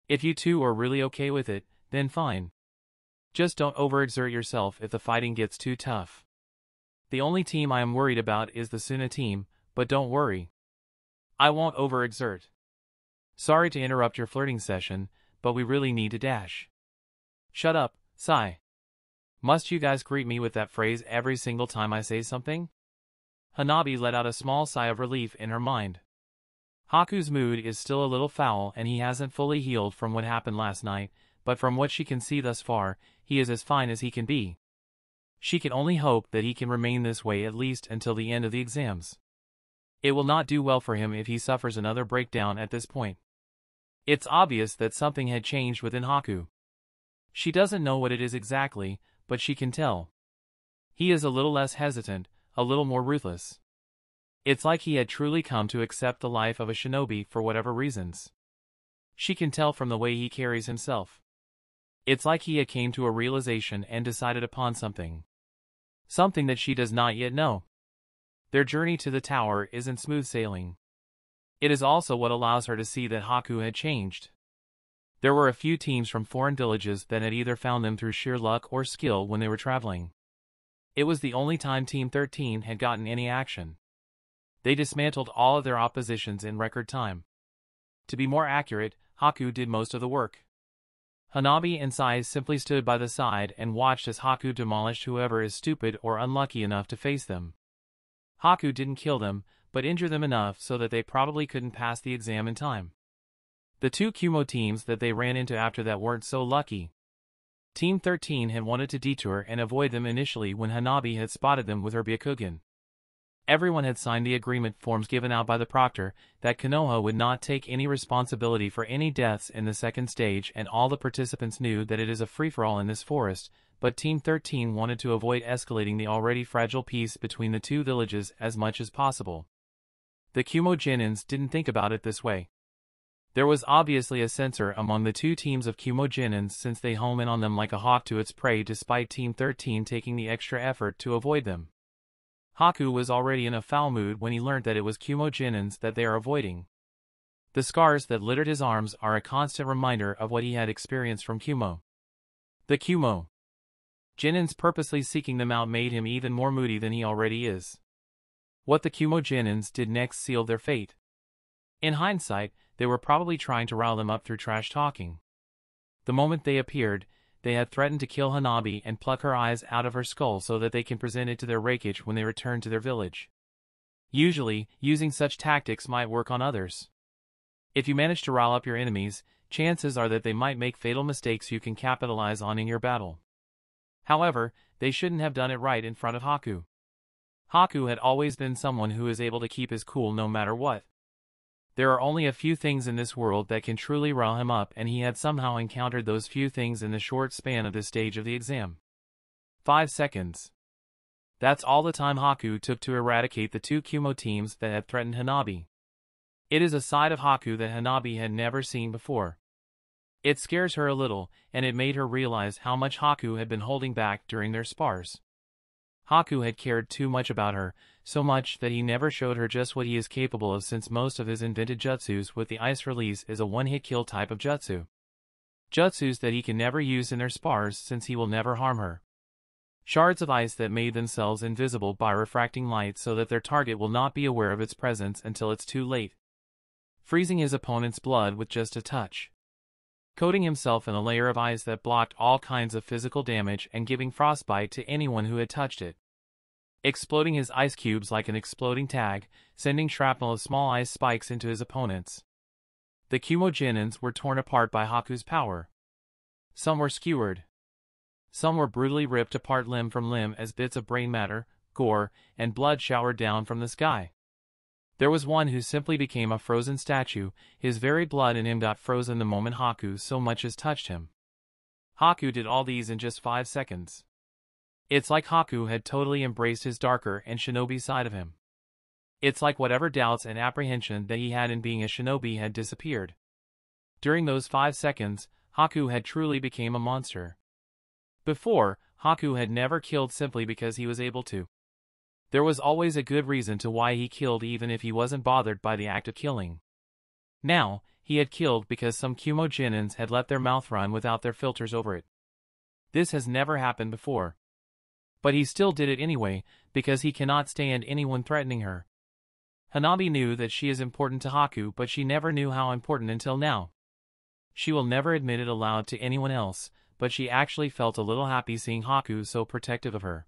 If you two are really okay with it, then fine. Just don't overexert yourself if the fighting gets too tough. The only team I am worried about is the Suna team, but don't worry. I won't overexert. Sorry to interrupt your flirting session, but we really need to dash. Shut up, Sai. Must you guys greet me with that phrase every single time I say something? Hanabi let out a small sigh of relief in her mind. Haku's mood is still a little foul and he hasn't fully healed from what happened last night, but from what she can see thus far, he is as fine as he can be. She can only hope that he can remain this way at least until the end of the exams. It will not do well for him if he suffers another breakdown at this point. It's obvious that something had changed within Haku. She doesn't know what it is exactly, but she can tell. He is a little less hesitant, a little more ruthless. It's like he had truly come to accept the life of a shinobi for whatever reasons. She can tell from the way he carries himself. It's like he had came to a realization and decided upon something. Something that she does not yet know. Their journey to the tower isn't smooth sailing. It is also what allows her to see that Haku had changed. There were a few teams from foreign villages that had either found them through sheer luck or skill when they were traveling. It was the only time Team 13 had gotten any action. They dismantled all of their oppositions in record time. To be more accurate, Haku did most of the work. Hanabi and Sai simply stood by the side and watched as Haku demolished whoever is stupid or unlucky enough to face them. Haku didn't kill them, but injure them enough so that they probably couldn't pass the exam in time. The two Kumo teams that they ran into after that weren't so lucky. Team 13 had wanted to detour and avoid them initially when Hanabi had spotted them with her Byakugan. Everyone had signed the agreement forms given out by the proctor that Konoha would not take any responsibility for any deaths in the second stage, and all the participants knew that it is a free-for-all in this forest, but Team 13 wanted to avoid escalating the already fragile peace between the two villages as much as possible. The Kumo Genins didn't think about it this way. There was obviously a censor among the two teams of Kumo Genins since they home in on them like a hawk to its prey despite Team 13 taking the extra effort to avoid them. Haku was already in a foul mood when he learned that it was Kumo Genins that they are avoiding. The scars that littered his arms are a constant reminder of what he had experienced from Kumo. The Kumo Genins purposely seeking them out made him even more moody than he already is. What the Kumo Genins did next sealed their fate. In hindsight, they were probably trying to rile them up through trash talking. The moment they appeared, they had threatened to kill Hanabi and pluck her eyes out of her skull so that they can present it to their Reikage when they return to their village. Usually, using such tactics might work on others. If you manage to rile up your enemies, chances are that they might make fatal mistakes you can capitalize on in your battle. However, they shouldn't have done it right in front of Haku. Haku had always been someone who is able to keep his cool no matter what. There are only a few things in this world that can truly rile him up, and he had somehow encountered those few things in the short span of this stage of the exam. 5 seconds. That's all the time Haku took to eradicate the two Kumo teams that had threatened Hanabi. It is a side of Haku that Hanabi had never seen before. It scares her a little, and it made her realize how much Haku had been holding back during their spars. Haku had cared too much about her, so much that he never showed her just what he is capable of, since most of his invented jutsus with the ice release is a one-hit kill type of jutsu. Jutsus that he can never use in their spars since he will never harm her. Shards of ice that made themselves invisible by refracting light so that their target will not be aware of its presence until it's too late. Freezing his opponent's blood with just a touch. coating himself in a layer of ice that blocked all kinds of physical damage and giving frostbite to anyone who had touched it. Exploding his ice cubes like an exploding tag, sending shrapnel of small ice spikes into his opponents. The Kumo-Genins were torn apart by Haku's power. Some were skewered. Some were brutally ripped apart limb from limb as bits of brain matter, gore, and blood showered down from the sky. There was one who simply became a frozen statue, his very blood in him got frozen the moment Haku so much as touched him. Haku did all these in just 5 seconds. It's like Haku had totally embraced his darker and shinobi side of him. It's like whatever doubts and apprehension that he had in being a shinobi had disappeared. During those 5 seconds, Haku had truly become a monster. Before, Haku had never killed simply because he was able to. There was always a good reason to why he killed even if he wasn't bothered by the act of killing. Now, he had killed because some Kumo-Genins had let their mouth run without their filters over it. This has never happened before. But he still did it anyway, because he cannot stand anyone threatening her. Hanabi knew that she is important to Haku, but she never knew how important until now. She will never admit it aloud to anyone else, but she actually felt a little happy seeing Haku so protective of her.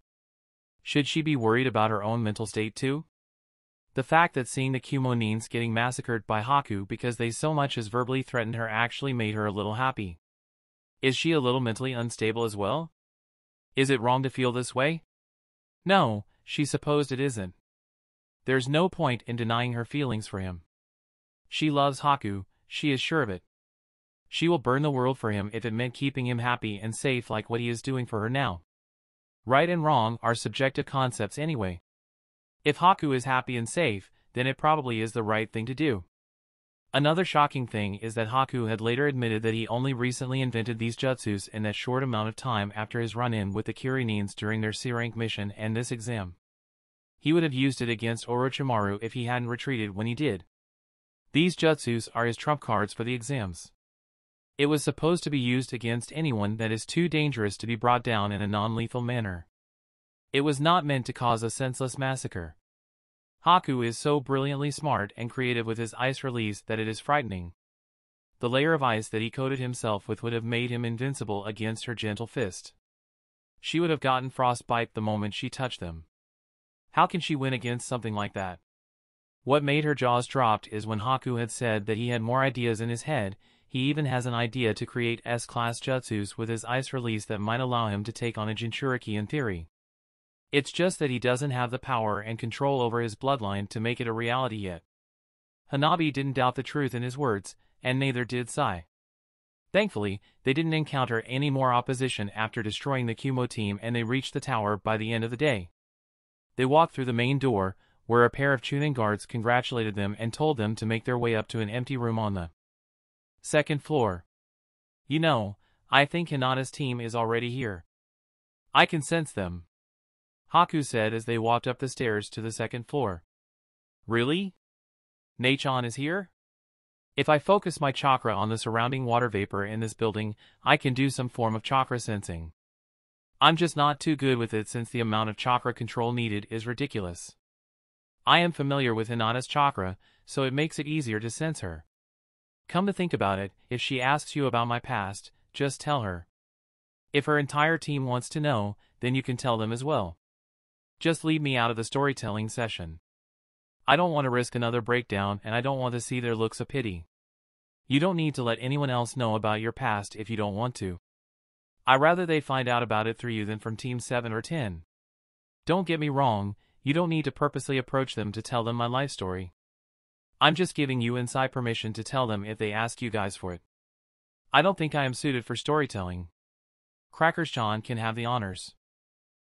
Should she be worried about her own mental state too? The fact that seeing the Kumo-Genins getting massacred by Haku because they so much as verbally threatened her actually made her a little happy. Is she a little mentally unstable as well? Is it wrong to feel this way? No, she supposed it isn't. There's no point in denying her feelings for him. She loves Haku, she is sure of it. She will burn the world for him if it meant keeping him happy and safe like what he is doing for her now. Right and wrong are subjective concepts anyway. If Haku is happy and safe, then it probably is the right thing to do. Another shocking thing is that Haku had later admitted that he only recently invented these jutsus in that short amount of time after his run-in with the Kirinins during their C-rank mission and this exam. He would have used it against Orochimaru if he hadn't retreated when he did. These jutsus are his trump cards for the exams. It was supposed to be used against anyone that is too dangerous to be brought down in a non-lethal manner. It was not meant to cause a senseless massacre. Haku is so brilliantly smart and creative with his ice release that it is frightening. The layer of ice that he coated himself with would have made him invincible against her gentle fist. She would have gotten frostbite the moment she touched them. How can she win against something like that? What made her jaws dropped is when Haku had said that he had more ideas in his head. He even has an idea to create S-class jutsus with his ice release that might allow him to take on a Jinchuriki in theory. It's just that he doesn't have the power and control over his bloodline to make it a reality yet. Hanabi didn't doubt the truth in his words, and neither did Sai. Thankfully, they didn't encounter any more opposition after destroying the Kumo team and they reached the tower by the end of the day. They walked through the main door, where a pair of Chunin guards congratulated them and told them to make their way up to an empty room on the second floor. You know, I think Hinata's team is already here. I can sense them, Haku said as they walked up the stairs to the second floor. Really? Nachan is here? If I focus my chakra on the surrounding water vapor in this building, I can do some form of chakra sensing. I'm just not too good with it since the amount of chakra control needed is ridiculous. I am familiar with Hinata's chakra, so it makes it easier to sense her. Come to think about it, if she asks you about my past, just tell her. If her entire team wants to know, then you can tell them as well. Just leave me out of the storytelling session. I don't want to risk another breakdown and I don't want to see their looks of pity. You don't need to let anyone else know about your past if you don't want to. I'd rather they find out about it through you than from Team 7 or 10. Don't get me wrong, you don't need to purposely approach them to tell them my life story. I'm just giving you inside permission to tell them if they ask you guys for it. I don't think I am suited for storytelling. Crackers-chan can have the honors.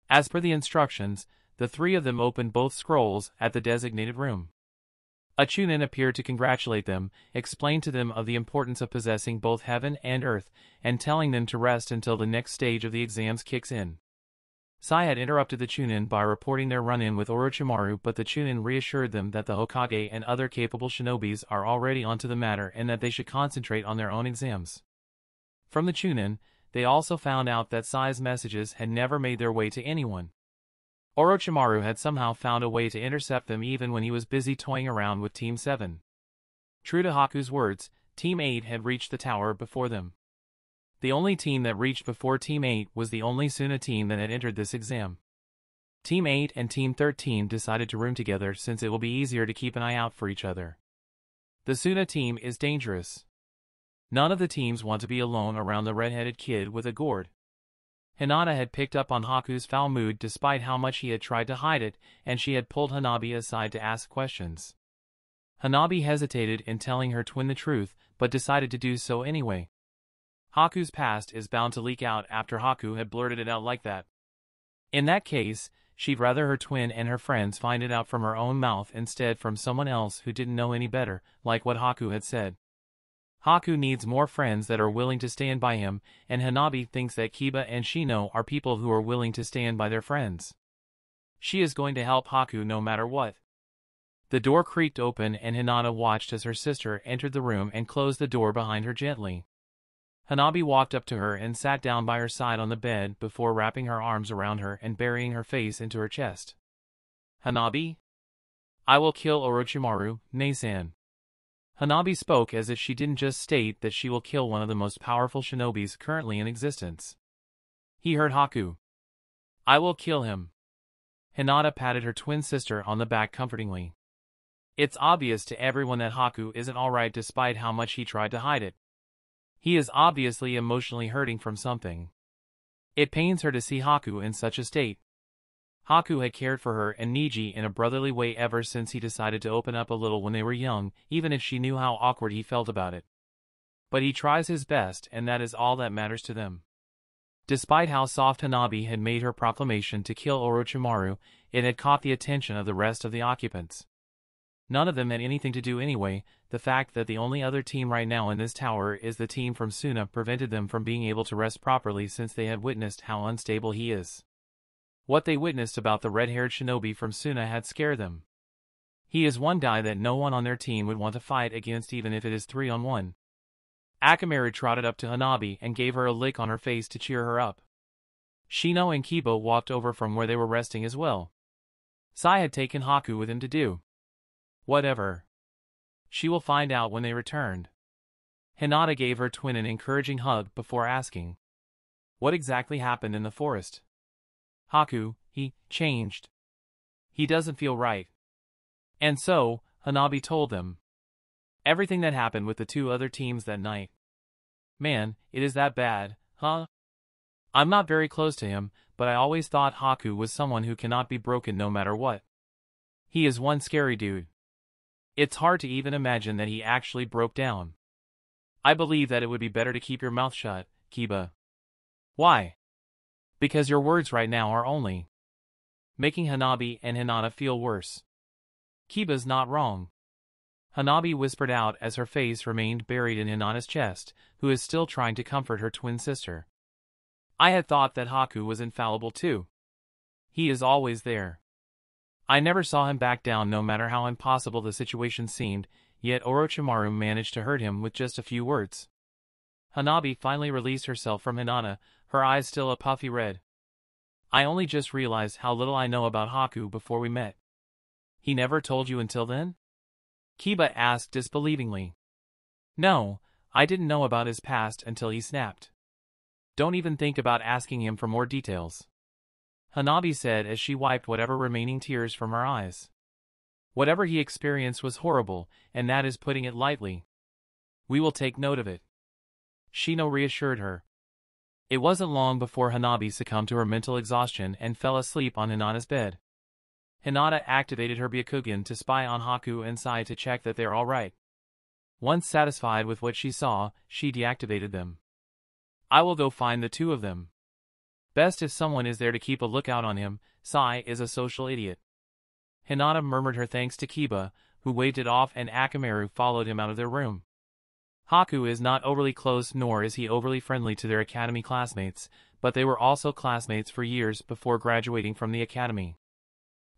As per the instructions, the three of them opened both scrolls at the designated room. A Chunin appeared to congratulate them, explained to them of the importance of possessing both heaven and earth, and telling them to rest until the next stage of the exams kicks in. Sai had interrupted the Chunin by reporting their run-in with Orochimaru, but the Chunin reassured them that the Hokage and other capable shinobis are already onto the matter and that they should concentrate on their own exams. From the Chunin, they also found out that Sai's messages had never made their way to anyone. Orochimaru had somehow found a way to intercept them even when he was busy toying around with Team 7. True to Haku's words, Team 8 had reached the tower before them. The only team that reached before Team 8 was the only Suna team that had entered this exam. Team 8 and Team 13 decided to room together since it will be easier to keep an eye out for each other. The Suna team is dangerous. None of the teams want to be alone around the red-headed kid with a gourd. Hinata had picked up on Haku's foul mood despite how much he had tried to hide it, and she had pulled Hanabi aside to ask questions. Hanabi hesitated in telling her twin the truth, but decided to do so anyway. Haku's past is bound to leak out after Haku had blurted it out like that. In that case, she'd rather her twin and her friends find it out from her own mouth instead from someone else who didn't know any better, like what Haku had said. Haku needs more friends that are willing to stand by him, and Hanabi thinks that Kiba and Shino are people who are willing to stand by their friends. She is going to help Haku no matter what. The door creaked open and Hinata watched as her sister entered the room and closed the door behind her gently. Hanabi walked up to her and sat down by her side on the bed before wrapping her arms around her and burying her face into her chest. Hanabi? I will kill Orochimaru, Nei-san. Hanabi spoke as if she didn't just state that she will kill one of the most powerful shinobis currently in existence. He heard Haku. I will kill him. Hinata patted her twin sister on the back comfortingly. It's obvious to everyone that Haku isn't alright despite how much he tried to hide it. He is obviously emotionally hurting from something. It pains her to see Haku in such a state. Haku had cared for her and Niji in a brotherly way ever since he decided to open up a little when they were young, even if she knew how awkward he felt about it. But he tries his best and that is all that matters to them. Despite how soft Hanabi had made her proclamation to kill Orochimaru, it had caught the attention of the rest of the occupants. None of them had anything to do anyway. The fact that the only other team right now in this tower is the team from Suna prevented them from being able to rest properly since they had witnessed how unstable he is. What they witnessed about the red-haired shinobi from Suna had scared them. He is one guy that no one on their team would want to fight against even if it is 3-on-1. Akamaru trotted up to Hanabi and gave her a lick on her face to cheer her up. Shino and Kiba walked over from where they were resting as well. Sai had taken Haku with him to do whatever. She will find out when they returned. Hinata gave her twin an encouraging hug before asking, what exactly happened in the forest? Haku, he changed. He doesn't feel right. And so, Hanabi told them everything that happened with the two other teams that night. Man, it is that bad, huh? I'm not very close to him, but I always thought Haku was someone who cannot be broken no matter what. He is one scary dude. It's hard to even imagine that he actually broke down. I believe that it would be better to keep your mouth shut, Kiba. Why? Because your words right now are only making Hanabi and Hinata feel worse. Kiba's not wrong. Hanabi whispered out as her face remained buried in Hinata's chest, who is still trying to comfort her twin sister. I had thought that Haku was infallible too. He is always there. I never saw him back down no matter how impossible the situation seemed, yet Orochimaru managed to hurt him with just a few words. Hanabi finally released herself from Hinata, her eyes still a puffy red. I only just realized how little I know about Haku before we met. He never told you until then? Kiba asked disbelievingly. No, I didn't know about his past until he snapped. Don't even think about asking him for more details. Hanabi said as she wiped whatever remaining tears from her eyes. Whatever he experienced was horrible, and that is putting it lightly. We will take note of it. Shino reassured her. It wasn't long before Hanabi succumbed to her mental exhaustion and fell asleep on Hinata's bed. Hinata activated her Byakugan to spy on Haku and Sai to check that they're alright. Once satisfied with what she saw, she deactivated them. I will go find the two of them. Best if someone is there to keep a lookout on him. Sai is a social idiot. Hinata murmured her thanks to Kiba, who waved it off, and Akamaru followed him out of their room. Haku is not overly close nor is he overly friendly to their academy classmates, but they were also classmates for years before graduating from the academy.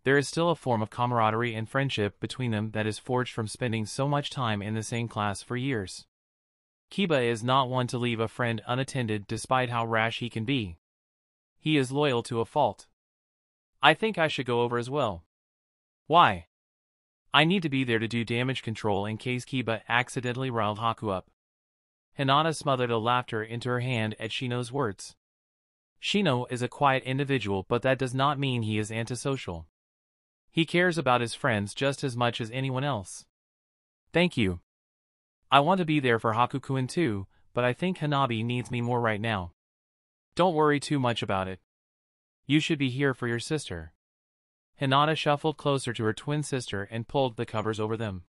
There is still a form of camaraderie and friendship between them that is forged from spending so much time in the same class for years. Kiba is not one to leave a friend unattended despite how rash he can be. He is loyal to a fault. I think I should go over as well. Why? I need to be there to do damage control in case Kiba accidentally riled Haku up. Hinata smothered a laughter into her hand at Shino's words. Shino is a quiet individual, but that does not mean he is antisocial. He cares about his friends just as much as anyone else. Thank you. I want to be there for Haku-kun too, but I think Hanabi needs me more right now. Don't worry too much about it. You should be here for your sister. Hinata shuffled closer to her twin sister and pulled the covers over them.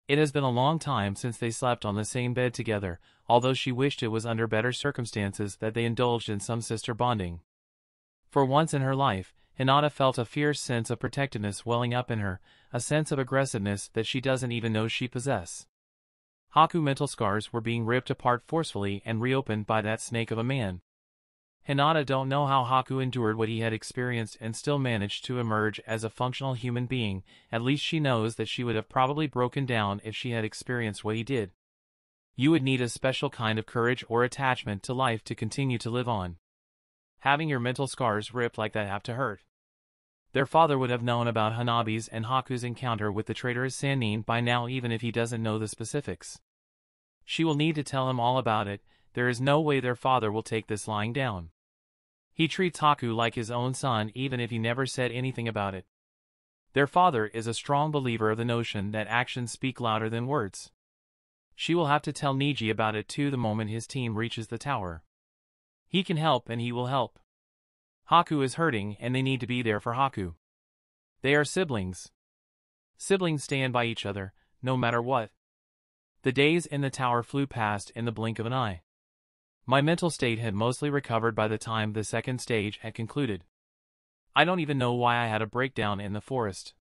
It has been a long time since they slept on the same bed together, although she wished it was under better circumstances that they indulged in some sister bonding. For once in her life, Hinata felt a fierce sense of protectiveness welling up in her, a sense of aggressiveness that she doesn't even know she possesses. Haku's mental scars were being ripped apart forcefully and reopened by that snake of a man. Hinata don't know how Haku endured what he had experienced and still managed to emerge as a functional human being. At least she knows that she would have probably broken down if she had experienced what he did. You would need a special kind of courage or attachment to life to continue to live on. Having your mental scars ripped like that have to hurt. Their father would have known about Hanabi's and Haku's encounter with the traitorous Sannin by now, even if he doesn't know the specifics. She will need to tell him all about it. There is no way their father will take this lying down. He treats Haku like his own son even if he never said anything about it. Their father is a strong believer of the notion that actions speak louder than words. She will have to tell Niji about it too the moment his team reaches the tower. He can help and he will help. Haku is hurting and they need to be there for Haku. They are siblings. Siblings stand by each other, no matter what. The days in the tower flew past in the blink of an eye. My mental state had mostly recovered by the time the second stage had concluded. I don't even know why I had a breakdown in the forest.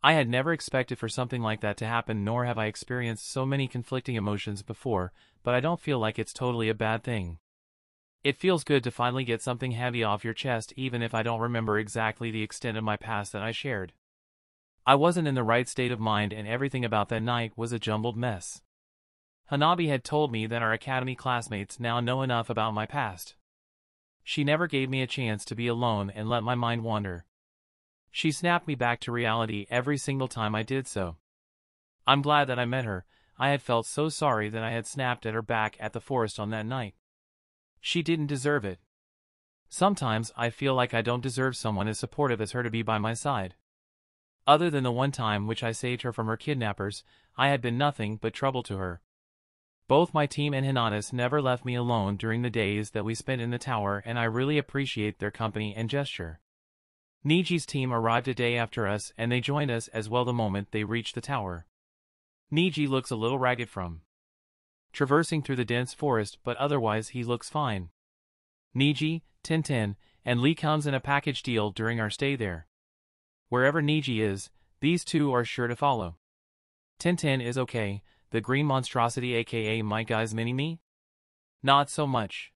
I had never expected for something like that to happen, nor have I experienced so many conflicting emotions before, but I don't feel like it's totally a bad thing. It feels good to finally get something heavy off your chest, even if I don't remember exactly the extent of my past that I shared. I wasn't in the right state of mind and everything about that night was a jumbled mess. Hanabi had told me that our academy classmates now know enough about my past. She never gave me a chance to be alone and let my mind wander. She snapped me back to reality every single time I did so. I'm glad that I met her. I had felt so sorry that I had snapped at her back at the forest on that night. She didn't deserve it. Sometimes I feel like I don't deserve someone as supportive as her to be by my side. Other than the one time which I saved her from her kidnappers, I had been nothing but trouble to her. Both my team and Hinata's never left me alone during the days that we spent in the tower, and I really appreciate their company and gesture. Niji's team arrived a day after us and they joined us as well the moment they reached the tower. Niji looks a little ragged from traversing through the dense forest, but otherwise he looks fine. Niji, Tintin, and Lee comes in a package deal during our stay there. Wherever Niji is, these two are sure to follow. Tintin is okay. The green monstrosity aka my guy's mini-me? Not so much.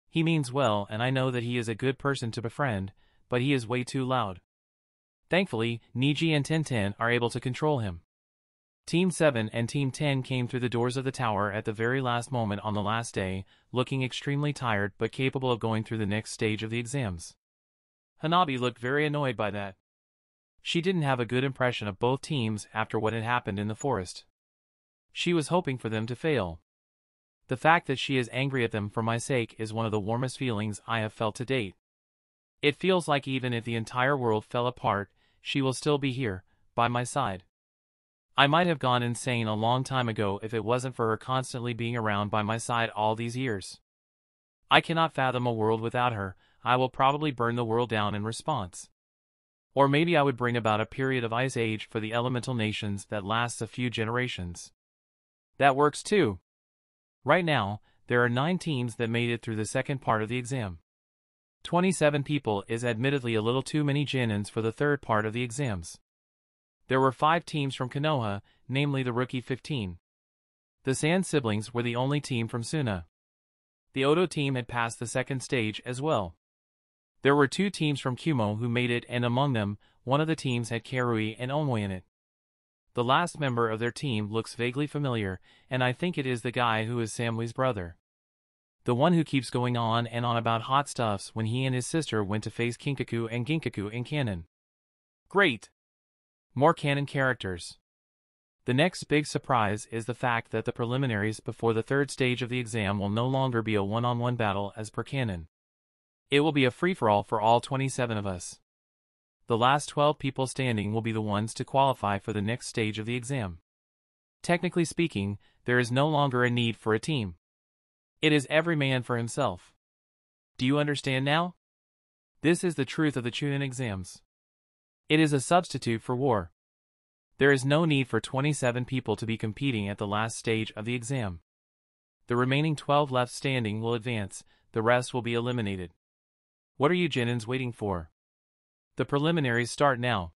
He means well and I know that he is a good person to befriend, but he is way too loud. Thankfully, Niji and Tintin are able to control him. Team 7 and Team 10 came through the doors of the tower at the very last moment on the last day, looking extremely tired but capable of going through the next stage of the exams. Hanabi looked very annoyed by that. She didn't have a good impression of both teams after what had happened in the forest. She was hoping for them to fail. The fact that she is angry at them for my sake is one of the warmest feelings I have felt to date. It feels like even if the entire world fell apart, she will still be here, by my side. I might have gone insane a long time ago if it wasn't for her constantly being around by my side all these years. I cannot fathom a world without her. I will probably burn the world down in response. Or maybe I would bring about a period of ice age for the elemental nations that lasts a few generations. That works too. Right now, there are 9 teams that made it through the second part of the exam. 27 people is admittedly a little too many Genins for the third part of the exams. There were 5 teams from Konoha, namely the Rookie 15. The Sand siblings were the only team from Suna. The Odo team had passed the second stage as well. There were 2 teams from Kumo who made it, and among them, one of the teams had Karui and Omoi in it. The last member of their team looks vaguely familiar, and I think it is the guy who is Samui's brother. The one who keeps going on and on about hot stuffs when he and his sister went to face Kinkaku and Ginkaku in Canon. Great! More Canon characters. The next big surprise is the fact that the preliminaries before the third stage of the exam will no longer be a one-on-one battle as per Canon. It will be a free-for-all for all 27 of us. The last 12 people standing will be the ones to qualify for the next stage of the exam. Technically speaking, there is no longer a need for a team. It is every man for himself. Do you understand now? This is the truth of the Chunin exams. It is a substitute for war. There is no need for 27 people to be competing at the last stage of the exam. The remaining 12 left standing will advance, the rest will be eliminated. What are you Genins waiting for? The preliminaries start now.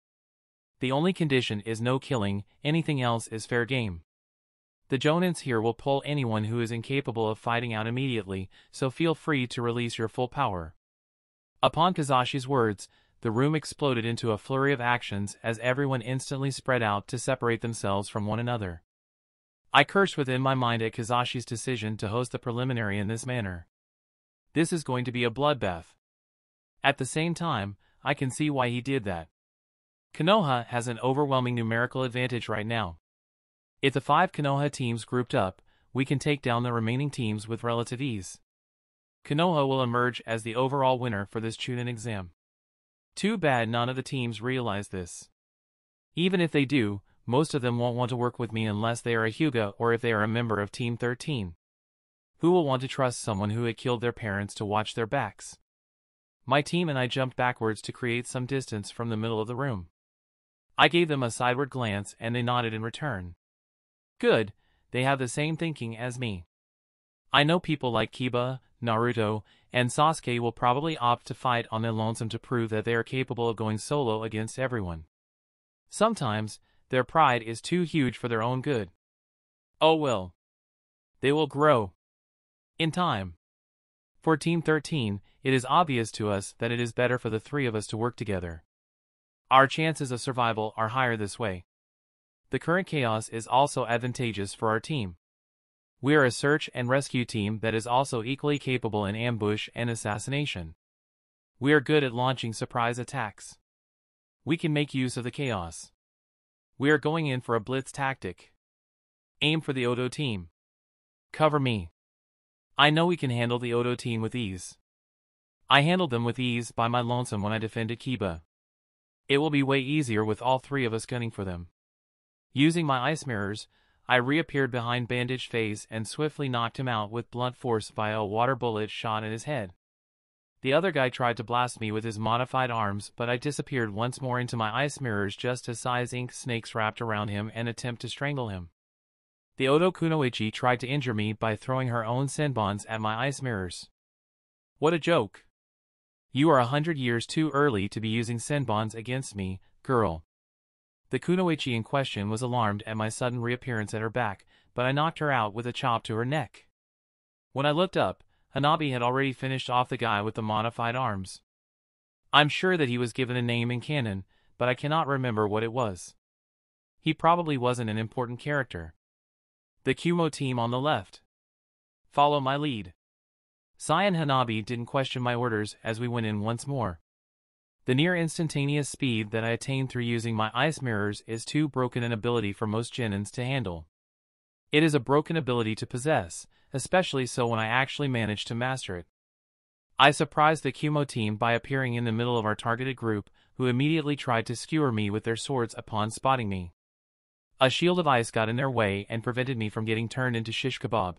The only condition is no killing, anything else is fair game. The Jonins here will pull anyone who is incapable of fighting out immediately, so feel free to release your full power. Upon Kazashi's words, the room exploded into a flurry of actions as everyone instantly spread out to separate themselves from one another. I cursed within my mind at Kazashi's decision to host the preliminary in this manner. This is going to be a bloodbath. At the same time, I can see why he did that. Konoha has an overwhelming numerical advantage right now. If the 5 Konoha teams grouped up, we can take down the remaining teams with relative ease. Konoha will emerge as the overall winner for this Chunin exam. Too bad none of the teams realize this. Even if they do, most of them won't want to work with me unless they are a Hyuga or if they are a member of Team 13. Who will want to trust someone who had killed their parents to watch their backs? My team and I jumped backwards to create some distance from the middle of the room. I gave them a sideward glance and they nodded in return. Good, they have the same thinking as me. I know people like Kiba, Naruto, and Sasuke will probably opt to fight on their lonesome to prove that they are capable of going solo against everyone. Sometimes, their pride is too huge for their own good. Oh well. They will grow. In time. For Team 13, it is obvious to us that it is better for the 3 of us to work together. Our chances of survival are higher this way. The current chaos is also advantageous for our team. We are a search and rescue team that is also equally capable in ambush and assassination. We are good at launching surprise attacks. We can make use of the chaos. We are going in for a blitz tactic. Aim for the Odo team. Cover me. I know we can handle the Odo team with ease. I handled them with ease by my lonesome when I defended Kiba. It will be way easier with all 3 of us gunning for them. Using my ice mirrors, I reappeared behind Bandaged Phase and swiftly knocked him out with blunt force via a water bullet shot at his head. The other guy tried to blast me with his modified arms, but I disappeared once more into my ice mirrors just as Sai's ink snakes wrapped around him and attempt to strangle him. The Odo Kunoichi tried to injure me by throwing her own senbons at my ice mirrors. What a joke. You are 100 years too early to be using senbons against me, girl. The Kunoichi in question was alarmed at my sudden reappearance at her back, but I knocked her out with a chop to her neck. When I looked up, Hanabi had already finished off the guy with the modified arms. I'm sure that he was given a name in Canon, but I cannot remember what it was. He probably wasn't an important character. The Kumo team on the left. Follow my lead. Sai and Hanabi didn't question my orders as we went in once more. The near instantaneous speed that I attained through using my ice mirrors is too broken an ability for most Genins to handle. It is a broken ability to possess, especially so when I actually manage to master it. I surprised the Kumo team by appearing in the middle of our targeted group, who immediately tried to skewer me with their swords upon spotting me. A shield of ice got in their way and prevented me from getting turned into shish kebab.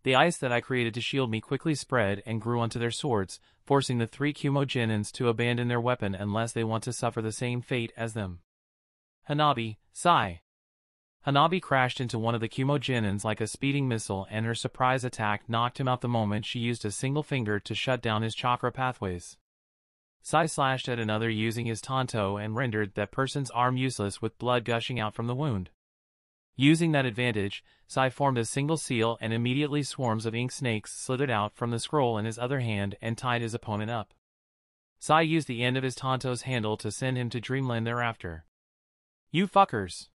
The ice that I created to shield me quickly spread and grew onto their swords, forcing the 3 Kumo Genins to abandon their weapon unless they want to suffer the same fate as them. Hanabi, Sai. Hanabi crashed into one of the Kumo Genins like a speeding missile and her surprise attack knocked him out the moment she used a single finger to shut down his chakra pathways. Sai slashed at another using his tanto and rendered that person's arm useless with blood gushing out from the wound. Using that advantage, Sai formed a single seal and immediately swarms of ink snakes slithered out from the scroll in his other hand and tied his opponent up. Sai used the end of his tanto's handle to send him to dreamland thereafter. You fuckers!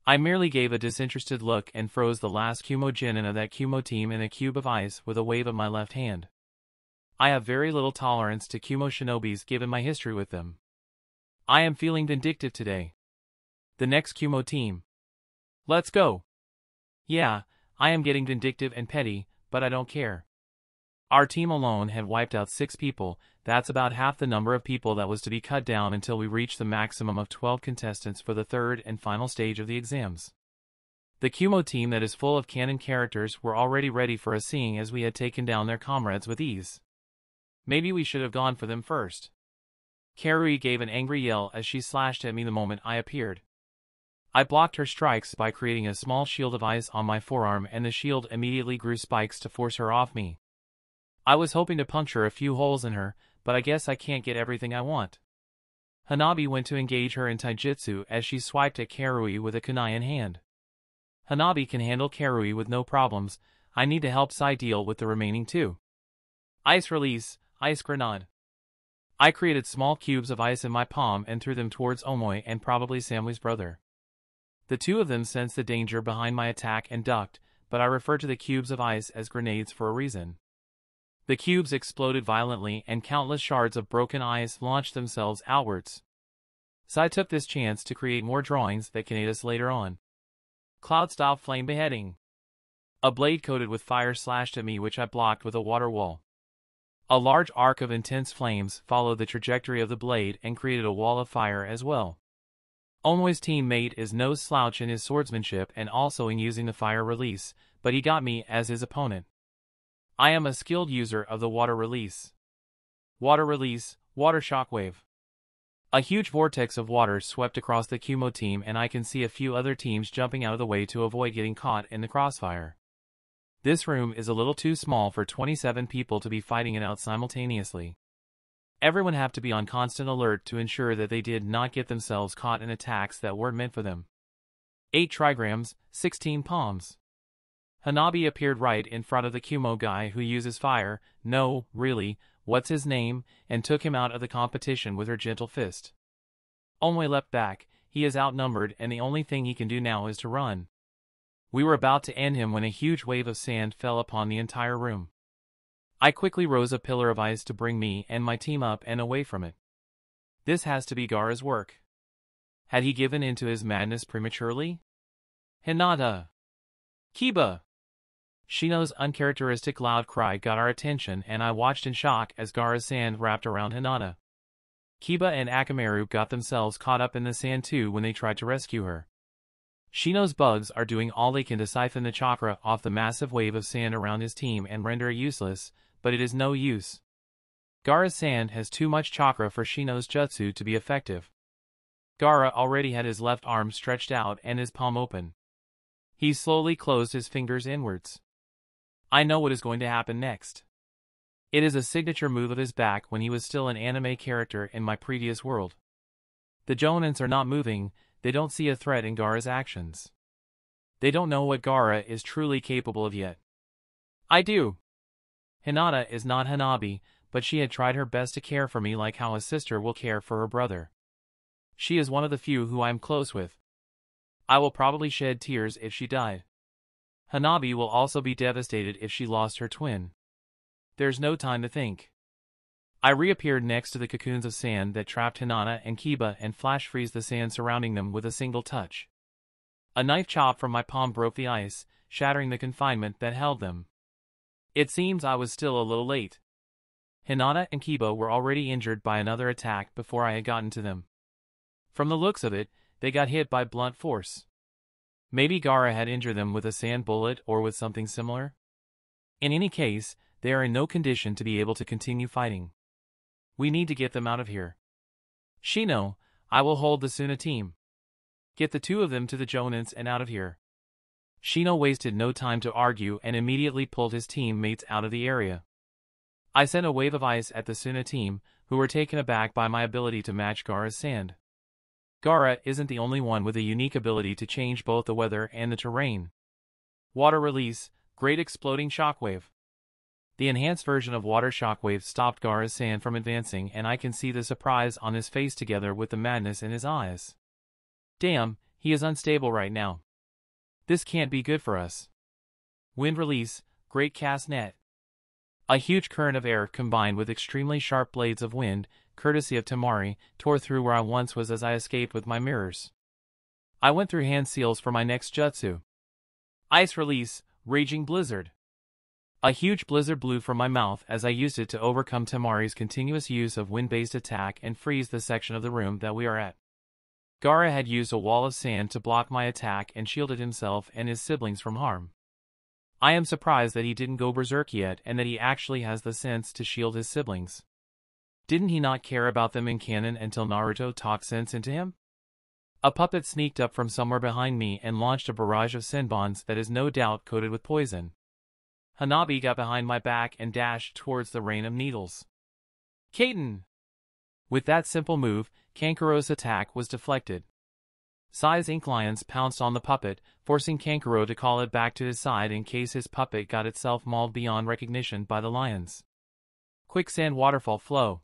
I merely gave a disinterested look and froze the last Kumo Genin of that Kumo team in a cube of ice with a wave of my left hand. I have very little tolerance to Kumo shinobis given my history with them. I am feeling vindictive today. The next Kumo team. Let's go. Yeah, I am getting vindictive and petty, but I don't care. Our team alone had wiped out 6 people. That's about half the number of people that was to be cut down until we reached the maximum of 12 contestants for the third and final stage of the exams. The Kumo team that is full of Canon characters were already ready for us, seeing as we had taken down their comrades with ease. Maybe we should have gone for them first. Karui gave an angry yell as she slashed at me the moment I appeared. I blocked her strikes by creating a small shield of ice on my forearm, and the shield immediately grew spikes to force her off me. I was hoping to puncture a few holes in her, but I guess I can't get everything I want. Hanabi went to engage her in taijutsu as she swiped at Karui with a kunai in hand. Hanabi can handle Karui with no problems. I need to help Sai deal with the remaining 2. Ice release, ice grenade. I created small cubes of ice in my palm and threw them towards Omoi and probably Samui's brother. The 2 of them sensed the danger behind my attack and ducked, but I refer to the cubes of ice as grenades for a reason. The cubes exploded violently and countless shards of broken ice launched themselves outwards. Sai took this chance to create more drawings that can aid us later on. Cloud-style flame beheading. A blade coated with fire slashed at me, which I blocked with a water wall. A large arc of intense flames followed the trajectory of the blade and created a wall of fire as well. Omoi's teammate is no slouch in his swordsmanship and also in using the fire release, but he got me as his opponent. I am a skilled user of the water release. Water release, water shockwave. A huge vortex of water swept across the Kumo team, and I can see a few other teams jumping out of the way to avoid getting caught in the crossfire. This room is a little too small for 27 people to be fighting it out simultaneously. Everyone have to be on constant alert to ensure that they did not get themselves caught in attacks that weren't meant for them. 8 trigrams, 16 palms. Hanabi appeared right in front of the Kumo guy who uses fire, no, really, what's his name, and took him out of the competition with her gentle fist. Omoi leapt back. He is outnumbered and the only thing he can do now is to run. We were about to end him when a huge wave of sand fell upon the entire room. I quickly rose a pillar of ice to bring me and my team up and away from it. This has to be Gaara's work. Had he given in to his madness prematurely? Hinata! Kiba! Shino's uncharacteristic loud cry got our attention, and I watched in shock as Gaara's sand wrapped around Hinata. Kiba and Akamaru got themselves caught up in the sand too when they tried to rescue her. Shino's bugs are doing all they can to siphon the chakra off the massive wave of sand around his team and render it useless, but it is no use. Gaara's sand has too much chakra for Shino's jutsu to be effective. Gaara already had his left arm stretched out and his palm open. He slowly closed his fingers inwards. I know what is going to happen next. It is a signature move of his back when he was still an anime character in my previous world. The Jonins are not moving, they don't see a threat in Gaara's actions. They don't know what Gaara is truly capable of yet. I do. Hinata is not Hanabi, but she had tried her best to care for me like how a sister will care for her brother. She is one of the few who I am close with. I will probably shed tears if she died. Hanabi will also be devastated if she lost her twin. There's no time to think. I reappeared next to the cocoons of sand that trapped Hinata and Kiba and flash freeze the sand surrounding them with a single touch. A knife chop from my palm broke the ice, shattering the confinement that held them. It seems I was still a little late. Hinata and Kiba were already injured by another attack before I had gotten to them. From the looks of it, they got hit by blunt force. Maybe Gaara had injured them with a sand bullet or with something similar. In any case, they are in no condition to be able to continue fighting. We need to get them out of here. Shino, I will hold the Suna team. Get the 2 of them to the Jonins and out of here. Shino wasted no time to argue and immediately pulled his teammates out of the area. I sent a wave of ice at the Suna team, who were taken aback by my ability to match Gaara's sand. Gaara isn't the only one with a unique ability to change both the weather and the terrain. Water release, great exploding shockwave. The enhanced version of water shockwave stopped Gaara's sand from advancing, and I can see the surprise on his face together with the madness in his eyes. Damn, he is unstable right now. This can't be good for us. Wind release, great cast net. A huge current of air combined with extremely sharp blades of wind, courtesy of Tamari, tore through where I once was as I escaped with my mirrors. I went through hand seals for my next jutsu. Ice release, raging blizzard. A huge blizzard blew from my mouth as I used it to overcome Temari's continuous use of wind-based attack and freeze the section of the room that we are at. Gaara had used a wall of sand to block my attack and shielded himself and his siblings from harm. I am surprised that he didn't go berserk yet and that he actually has the sense to shield his siblings. Didn't he not care about them in canon until Naruto talked sense into him? A puppet sneaked up from somewhere behind me and launched a barrage of senbons that is no doubt coated with poison. Hanabi got behind my back and dashed towards the rain of needles. Canon! With that simple move, Kankuro's attack was deflected. Sai's ink lions pounced on the puppet, forcing Kankuro to call it back to his side in case his puppet got itself mauled beyond recognition by the lions. Quicksand waterfall flow.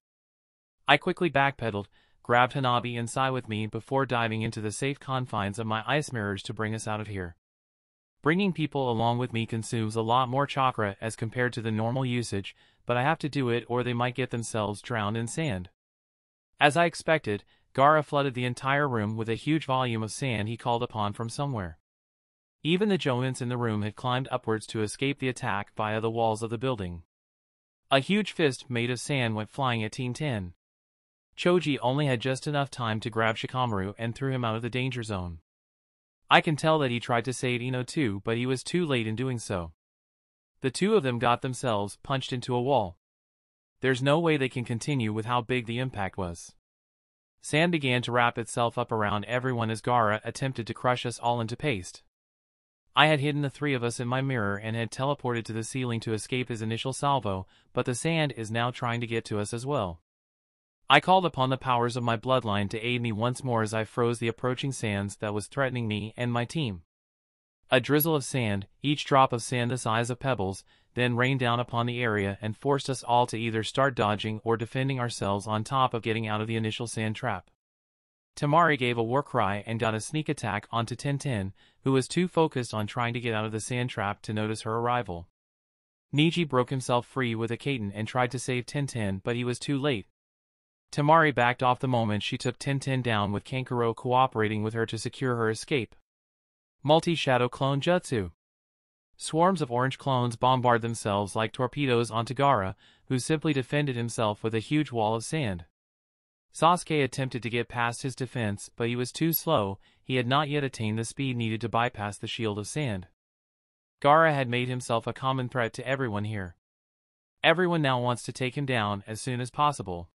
I quickly backpedaled, grabbed Hanabi and Sai with me before diving into the safe confines of my ice mirrors to bring us out of here. Bringing people along with me consumes a lot more chakra as compared to the normal usage, but I have to do it or they might get themselves drowned in sand. As I expected, Gaara flooded the entire room with a huge volume of sand he called upon from somewhere. Even the giants in the room had climbed upwards to escape the attack via the walls of the building. A huge fist made of sand went flying at Team 10. Choji only had just enough time to grab Shikamaru and threw him out of the danger zone. I can tell that he tried to save Ino too, but he was too late in doing so. The two of them got themselves punched into a wall. There's no way they can continue with how big the impact was. Sand began to wrap itself up around everyone as Gaara attempted to crush us all into paste. I had hidden the three of us in my mirror and had teleported to the ceiling to escape his initial salvo, but the sand is now trying to get to us as well. I called upon the powers of my bloodline to aid me once more as I froze the approaching sands that was threatening me and my team. A drizzle of sand, each drop of sand the size of pebbles, then rained down upon the area and forced us all to either start dodging or defending ourselves on top of getting out of the initial sand trap. Temari gave a war cry and got a sneak attack onto Tenten, who was too focused on trying to get out of the sand trap to notice her arrival. Niji broke himself free with a Caton and tried to save Tenten, but he was too late. Temari backed off the moment she took Tenten down, with Kankuro cooperating with her to secure her escape. Multi-shadow clone jutsu. Swarms of orange clones bombard themselves like torpedoes onto Gaara, who simply defended himself with a huge wall of sand. Sasuke attempted to get past his defense, but he was too slow. He had not yet attained the speed needed to bypass the shield of sand. Gaara had made himself a common threat to everyone here. Everyone now wants to take him down as soon as possible.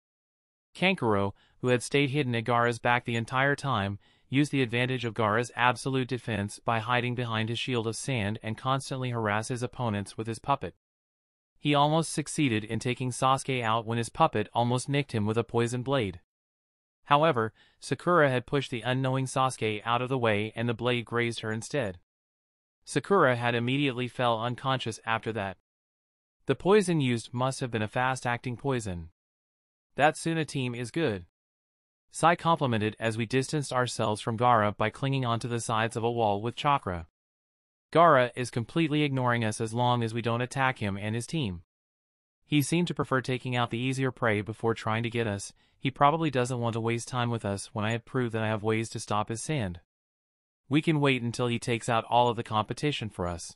Kankuro, who had stayed hidden at Gaara's back the entire time, used the advantage of Gaara's absolute defense by hiding behind his shield of sand and constantly harass his opponents with his puppet. He almost succeeded in taking Sasuke out when his puppet almost nicked him with a poison blade. However, Sakura had pushed the unknowing Sasuke out of the way and the blade grazed her instead. Sakura had immediately fell unconscious after that. The poison used must have been a fast-acting poison. That Suna team is good. Sai complimented as we distanced ourselves from Gaara by clinging onto the sides of a wall with chakra. Gaara is completely ignoring us as long as we don't attack him and his team. He seemed to prefer taking out the easier prey before trying to get us. He probably doesn't want to waste time with us when I have proved that I have ways to stop his sand. We can wait until he takes out all of the competition for us.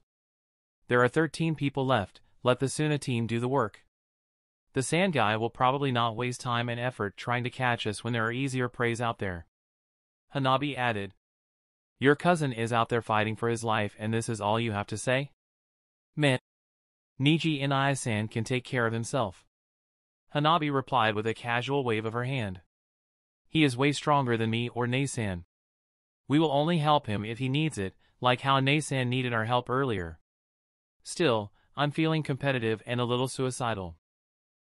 There are 13 people left. Let the Suna team do the work. The sand guy will probably not waste time and effort trying to catch us when there are easier preys out there. Hanabi added. Your cousin is out there fighting for his life and this is all you have to say? Meh. Niji Inai-san can take care of himself. Hanabi replied with a casual wave of her hand. He is way stronger than me or Nei-san. We will only help him if he needs it, like how Nei-san needed our help earlier. Still, I'm feeling competitive and a little suicidal.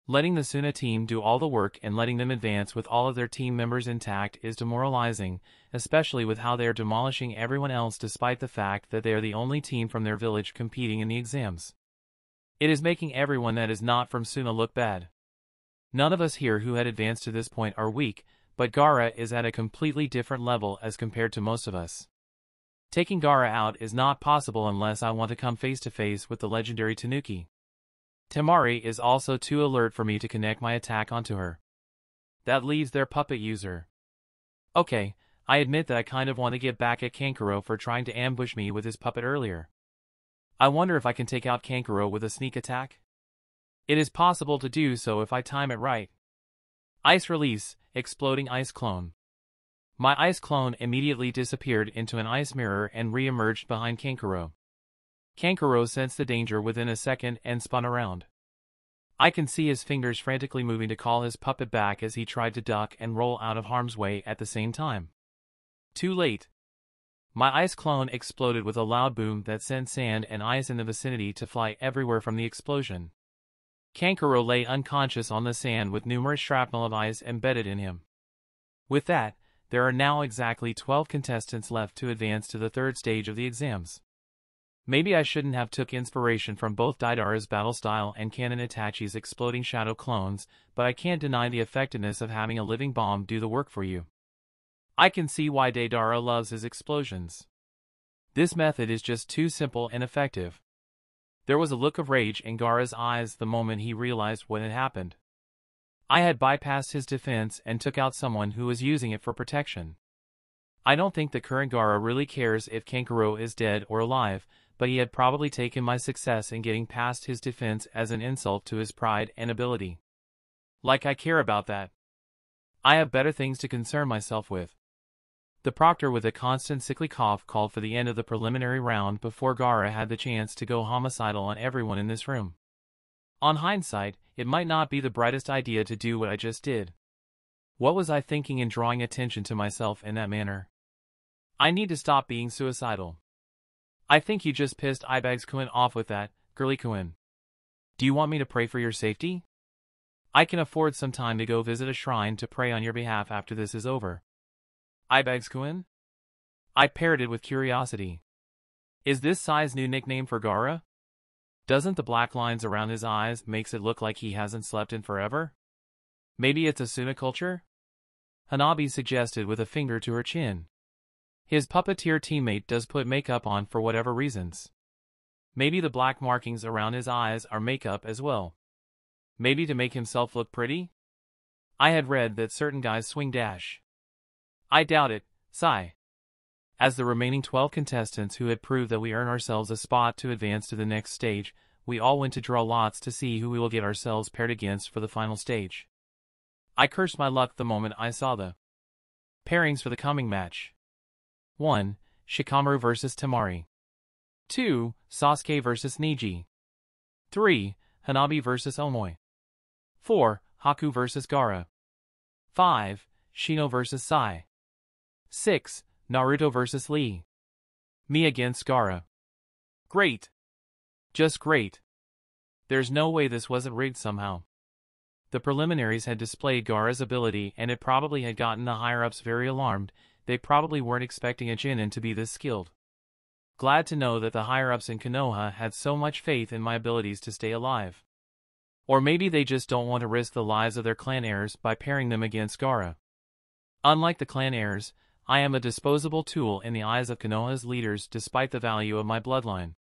Letting the Suna team do all the work and letting them advance with all of their team members intact is demoralizing, especially with how they are demolishing everyone else despite the fact that they are the only team from their village competing in the exams. It is making everyone that is not from Suna look bad. None of us here who had advanced to this point are weak, but Gaara is at a completely different level as compared to most of us. Taking Gaara out is not possible unless I want to come face to face with the legendary Tanuki. Temari is also too alert for me to connect my attack onto her. That leaves their puppet user. Okay, I admit that I kind of want to get back at Kankuro for trying to ambush me with his puppet earlier. I wonder if I can take out Kankuro with a sneak attack? It is possible to do so if I time it right. Ice release, exploding ice clone. My ice clone immediately disappeared into an ice mirror and re-emerged behind Kankuro. Kankuro sensed the danger within a second and spun around. I can see his fingers frantically moving to call his puppet back as he tried to duck and roll out of harm's way at the same time. Too late. My ice clone exploded with a loud boom that sent sand and ice in the vicinity to fly everywhere from the explosion. Kankuro lay unconscious on the sand with numerous shrapnel of ice embedded in him. With that, there are now exactly 12 contestants left to advance to the third stage of the exams. Maybe I shouldn't have took inspiration from both Deidara's battle style and Canon Itachi's exploding shadow clones, but I can't deny the effectiveness of having a living bomb do the work for you. I can see why Deidara loves his explosions. This method is just too simple and effective. There was a look of rage in Gaara's eyes the moment he realized what had happened. I had bypassed his defense and took out someone who was using it for protection. I don't think the current Gaara really cares if Kankuro is dead or alive, but he had probably taken my success in getting past his defense as an insult to his pride and ability. Like I care about that. I have better things to concern myself with. The proctor with a constant sickly cough called for the end of the preliminary round before Gaara had the chance to go homicidal on everyone in this room. On hindsight, it might not be the brightest idea to do what I just did. What was I thinking in drawing attention to myself in that manner? I need to stop being suicidal. I think you just pissed Ibags-kun off with that, Girly-kun. Do you want me to pray for your safety? I can afford some time to go visit a shrine to pray on your behalf after this is over. Ibags-kun? I parroted with curiosity. Is this Sai's new nickname for Gaara? Doesn't the black lines around his eyes makes it look like he hasn't slept in forever? Maybe it's a Suna culture? Hanabi suggested with a finger to her chin. His puppeteer teammate does put makeup on for whatever reasons. Maybe the black markings around his eyes are makeup as well. Maybe to make himself look pretty? I had read that certain guys swing dash. I doubt it, Sai. As the remaining 12 contestants who had proved that we earn ourselves a spot to advance to the next stage, we all went to draw lots to see who we will get ourselves paired against for the final stage. I cursed my luck the moment I saw the pairings for the coming match. 1. Shikamaru vs. Temari. 2. Sasuke vs. Neji. 3. Hanabi vs. Omoi. 4. Haku vs. Gaara. 5. Shino vs. Sai. 6. Naruto vs. Lee. Me against Gaara. Great. Just great. There's no way this wasn't rigged somehow. The preliminaries had displayed Gaara's ability and it probably had gotten the higher-ups very alarmed. They probably weren't expecting a Chunin to be this skilled. Glad to know that the higher-ups in Konoha had so much faith in my abilities to stay alive. Or maybe they just don't want to risk the lives of their clan heirs by pairing them against Gaara. Unlike the clan heirs, I am a disposable tool in the eyes of Konoha's leaders despite the value of my bloodline.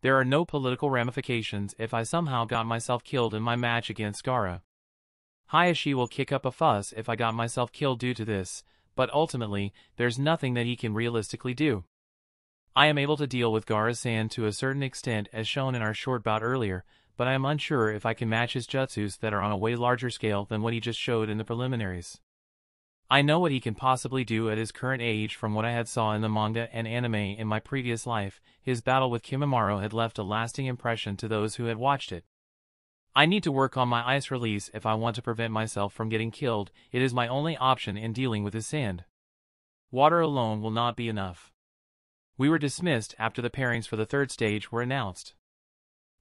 There are no political ramifications if I somehow got myself killed in my match against Gaara. Hayashi will kick up a fuss if I got myself killed due to this, but ultimately, there's nothing that he can realistically do. I am able to deal with Gaara's sand to a certain extent as shown in our short bout earlier, but I am unsure if I can match his jutsus that are on a way larger scale than what he just showed in the preliminaries. I know what he can possibly do at his current age from what I had saw in the manga and anime in my previous life. His battle with Kimimaro had left a lasting impression to those who had watched it. I need to work on my ice release if I want to prevent myself from getting killed. It is my only option in dealing with his sand. Water alone will not be enough. We were dismissed after the pairings for the third stage were announced.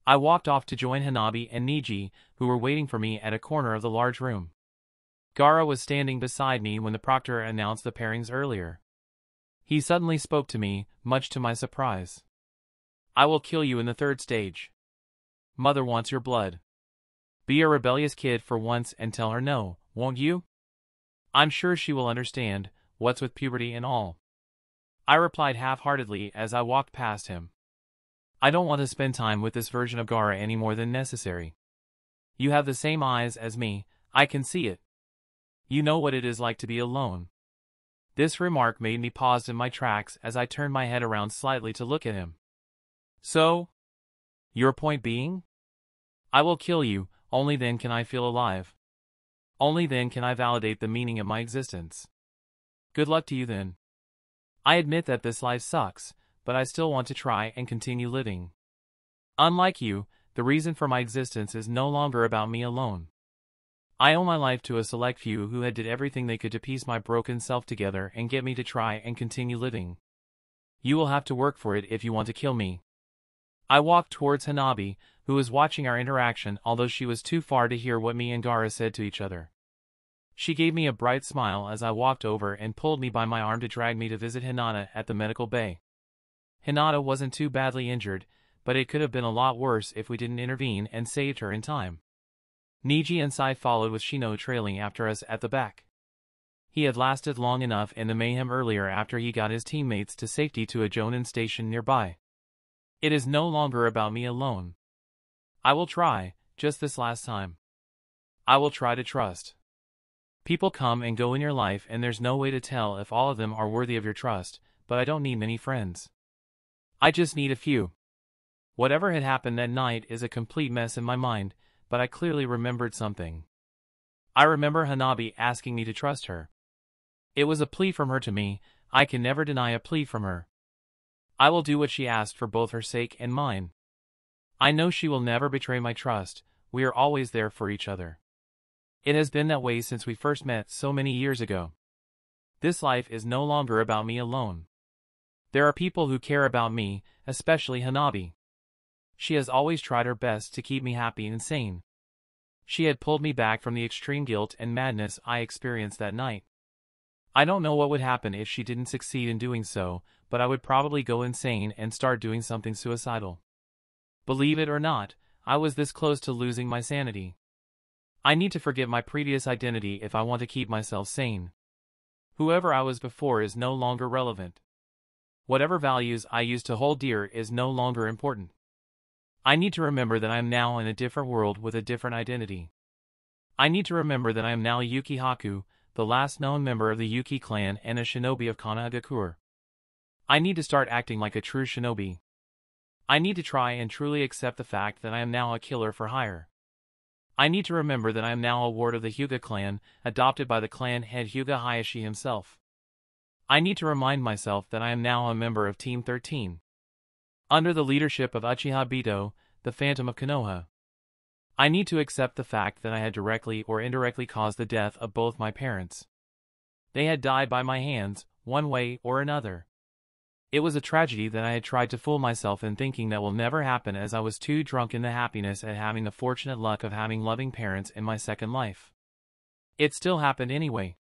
I walked off to join Hanabi and Neji, who were waiting for me at a corner of the large room. Gaara was standing beside me when the proctor announced the pairings earlier. He suddenly spoke to me, much to my surprise. I will kill you in the third stage. Mother wants your blood. Be a rebellious kid for once and tell her no, won't you? I'm sure she will understand, what's with puberty and all. I replied half-heartedly as I walked past him. I don't want to spend time with this version of Gaara any more than necessary. You have the same eyes as me, I can see it. You know what it is like to be alone. This remark made me pause in my tracks as I turned my head around slightly to look at him. So? Your point being? I will kill you, only then can I feel alive. Only then can I validate the meaning of my existence. Good luck to you then. I admit that this life sucks, but I still want to try and continue living. Unlike you, the reason for my existence is no longer about me alone. I owe my life to a select few who had did everything they could to piece my broken self together and get me to try and continue living. You will have to work for it if you want to kill me. I walked towards Hanabi, who was watching our interaction although she was too far to hear what me and Gaara said to each other. She gave me a bright smile as I walked over and pulled me by my arm to drag me to visit Hinata at the medical bay. Hinata wasn't too badly injured, but it could have been a lot worse if we didn't intervene and saved her in time. Niji and Sai followed with Shino trailing after us at the back. He had lasted long enough in the mayhem earlier after he got his teammates to safety to a Jonin station nearby. It is no longer about me alone. I will try, just this last time. I will try to trust. People come and go in your life and there's no way to tell if all of them are worthy of your trust, but I don't need many friends. I just need a few. Whatever had happened that night is a complete mess in my mind, but I clearly remembered something. I remember Hanabi asking me to trust her. It was a plea from her to me. I can never deny a plea from her. I will do what she asked for both her sake and mine. I know she will never betray my trust. We are always there for each other. It has been that way since we first met so many years ago. This life is no longer about me alone. There are people who care about me, especially Hanabi. She has always tried her best to keep me happy and sane. She had pulled me back from the extreme guilt and madness I experienced that night. I don't know what would happen if she didn't succeed in doing so, but I would probably go insane and start doing something suicidal. Believe it or not, I was this close to losing my sanity. I need to forget my previous identity if I want to keep myself sane. Whoever I was before is no longer relevant. Whatever values I used to hold dear is no longer important. I need to remember that I am now in a different world with a different identity. I need to remember that I am now Yuki Haku, the last known member of the Yuki clan and a shinobi of Kanagakur. I need to start acting like a true shinobi. I need to try and truly accept the fact that I am now a killer for hire. I need to remember that I am now a ward of the Hyuga clan, adopted by the clan head Hyuga Hayashi himself. I need to remind myself that I am now a member of Team 13. Under the leadership of Uchiha Bito, the Phantom of Konoha. I need to accept the fact that I had directly or indirectly caused the death of both my parents. They had died by my hands, one way or another. It was a tragedy that I had tried to fool myself in thinking that will never happen, as I was too drunk in the happiness at having the fortunate luck of having loving parents in my second life. It still happened anyway.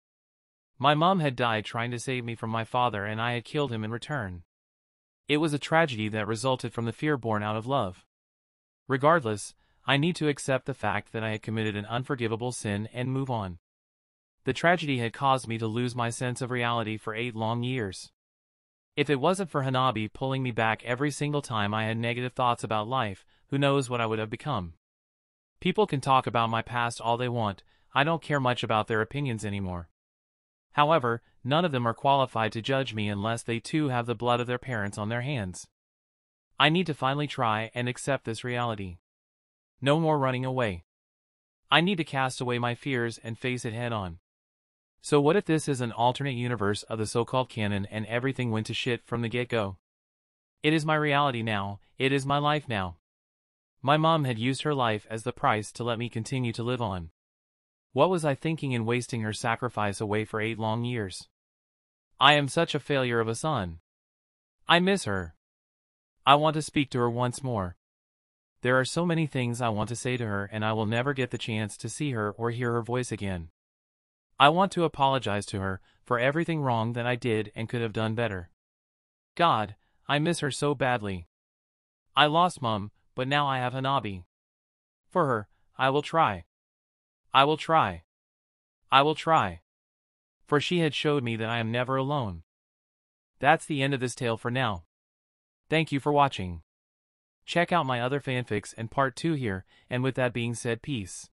My mom had died trying to save me from my father, and I had killed him in return. It was a tragedy that resulted from the fear born out of love. Regardless, I need to accept the fact that I had committed an unforgivable sin and move on. The tragedy had caused me to lose my sense of reality for 8 long years. If it wasn't for Hanabi pulling me back every single time I had negative thoughts about life, who knows what I would have become. People can talk about my past all they want. I don't care much about their opinions anymore. However, none of them are qualified to judge me unless they too have the blood of their parents on their hands. I need to finally try and accept this reality. No more running away. I need to cast away my fears and face it head on. So what if this is an alternate universe of the so-called canon and everything went to shit from the get-go? It is my reality now. It is my life now. My mom had used her life as the price to let me continue to live on. What was I thinking in wasting her sacrifice away for 8 long years? I am such a failure of a son. I miss her. I want to speak to her once more. There are so many things I want to say to her, and I will never get the chance to see her or hear her voice again. I want to apologize to her for everything wrong that I did and could have done better. God, I miss her so badly. I lost Mom, but now I have Hanabi. For her, I will try. I will try. I will try. For she had showed me that I am never alone. That's the end of this tale for now. Thank you for watching. Check out my other fanfics and part 2 here, and with that being said, peace.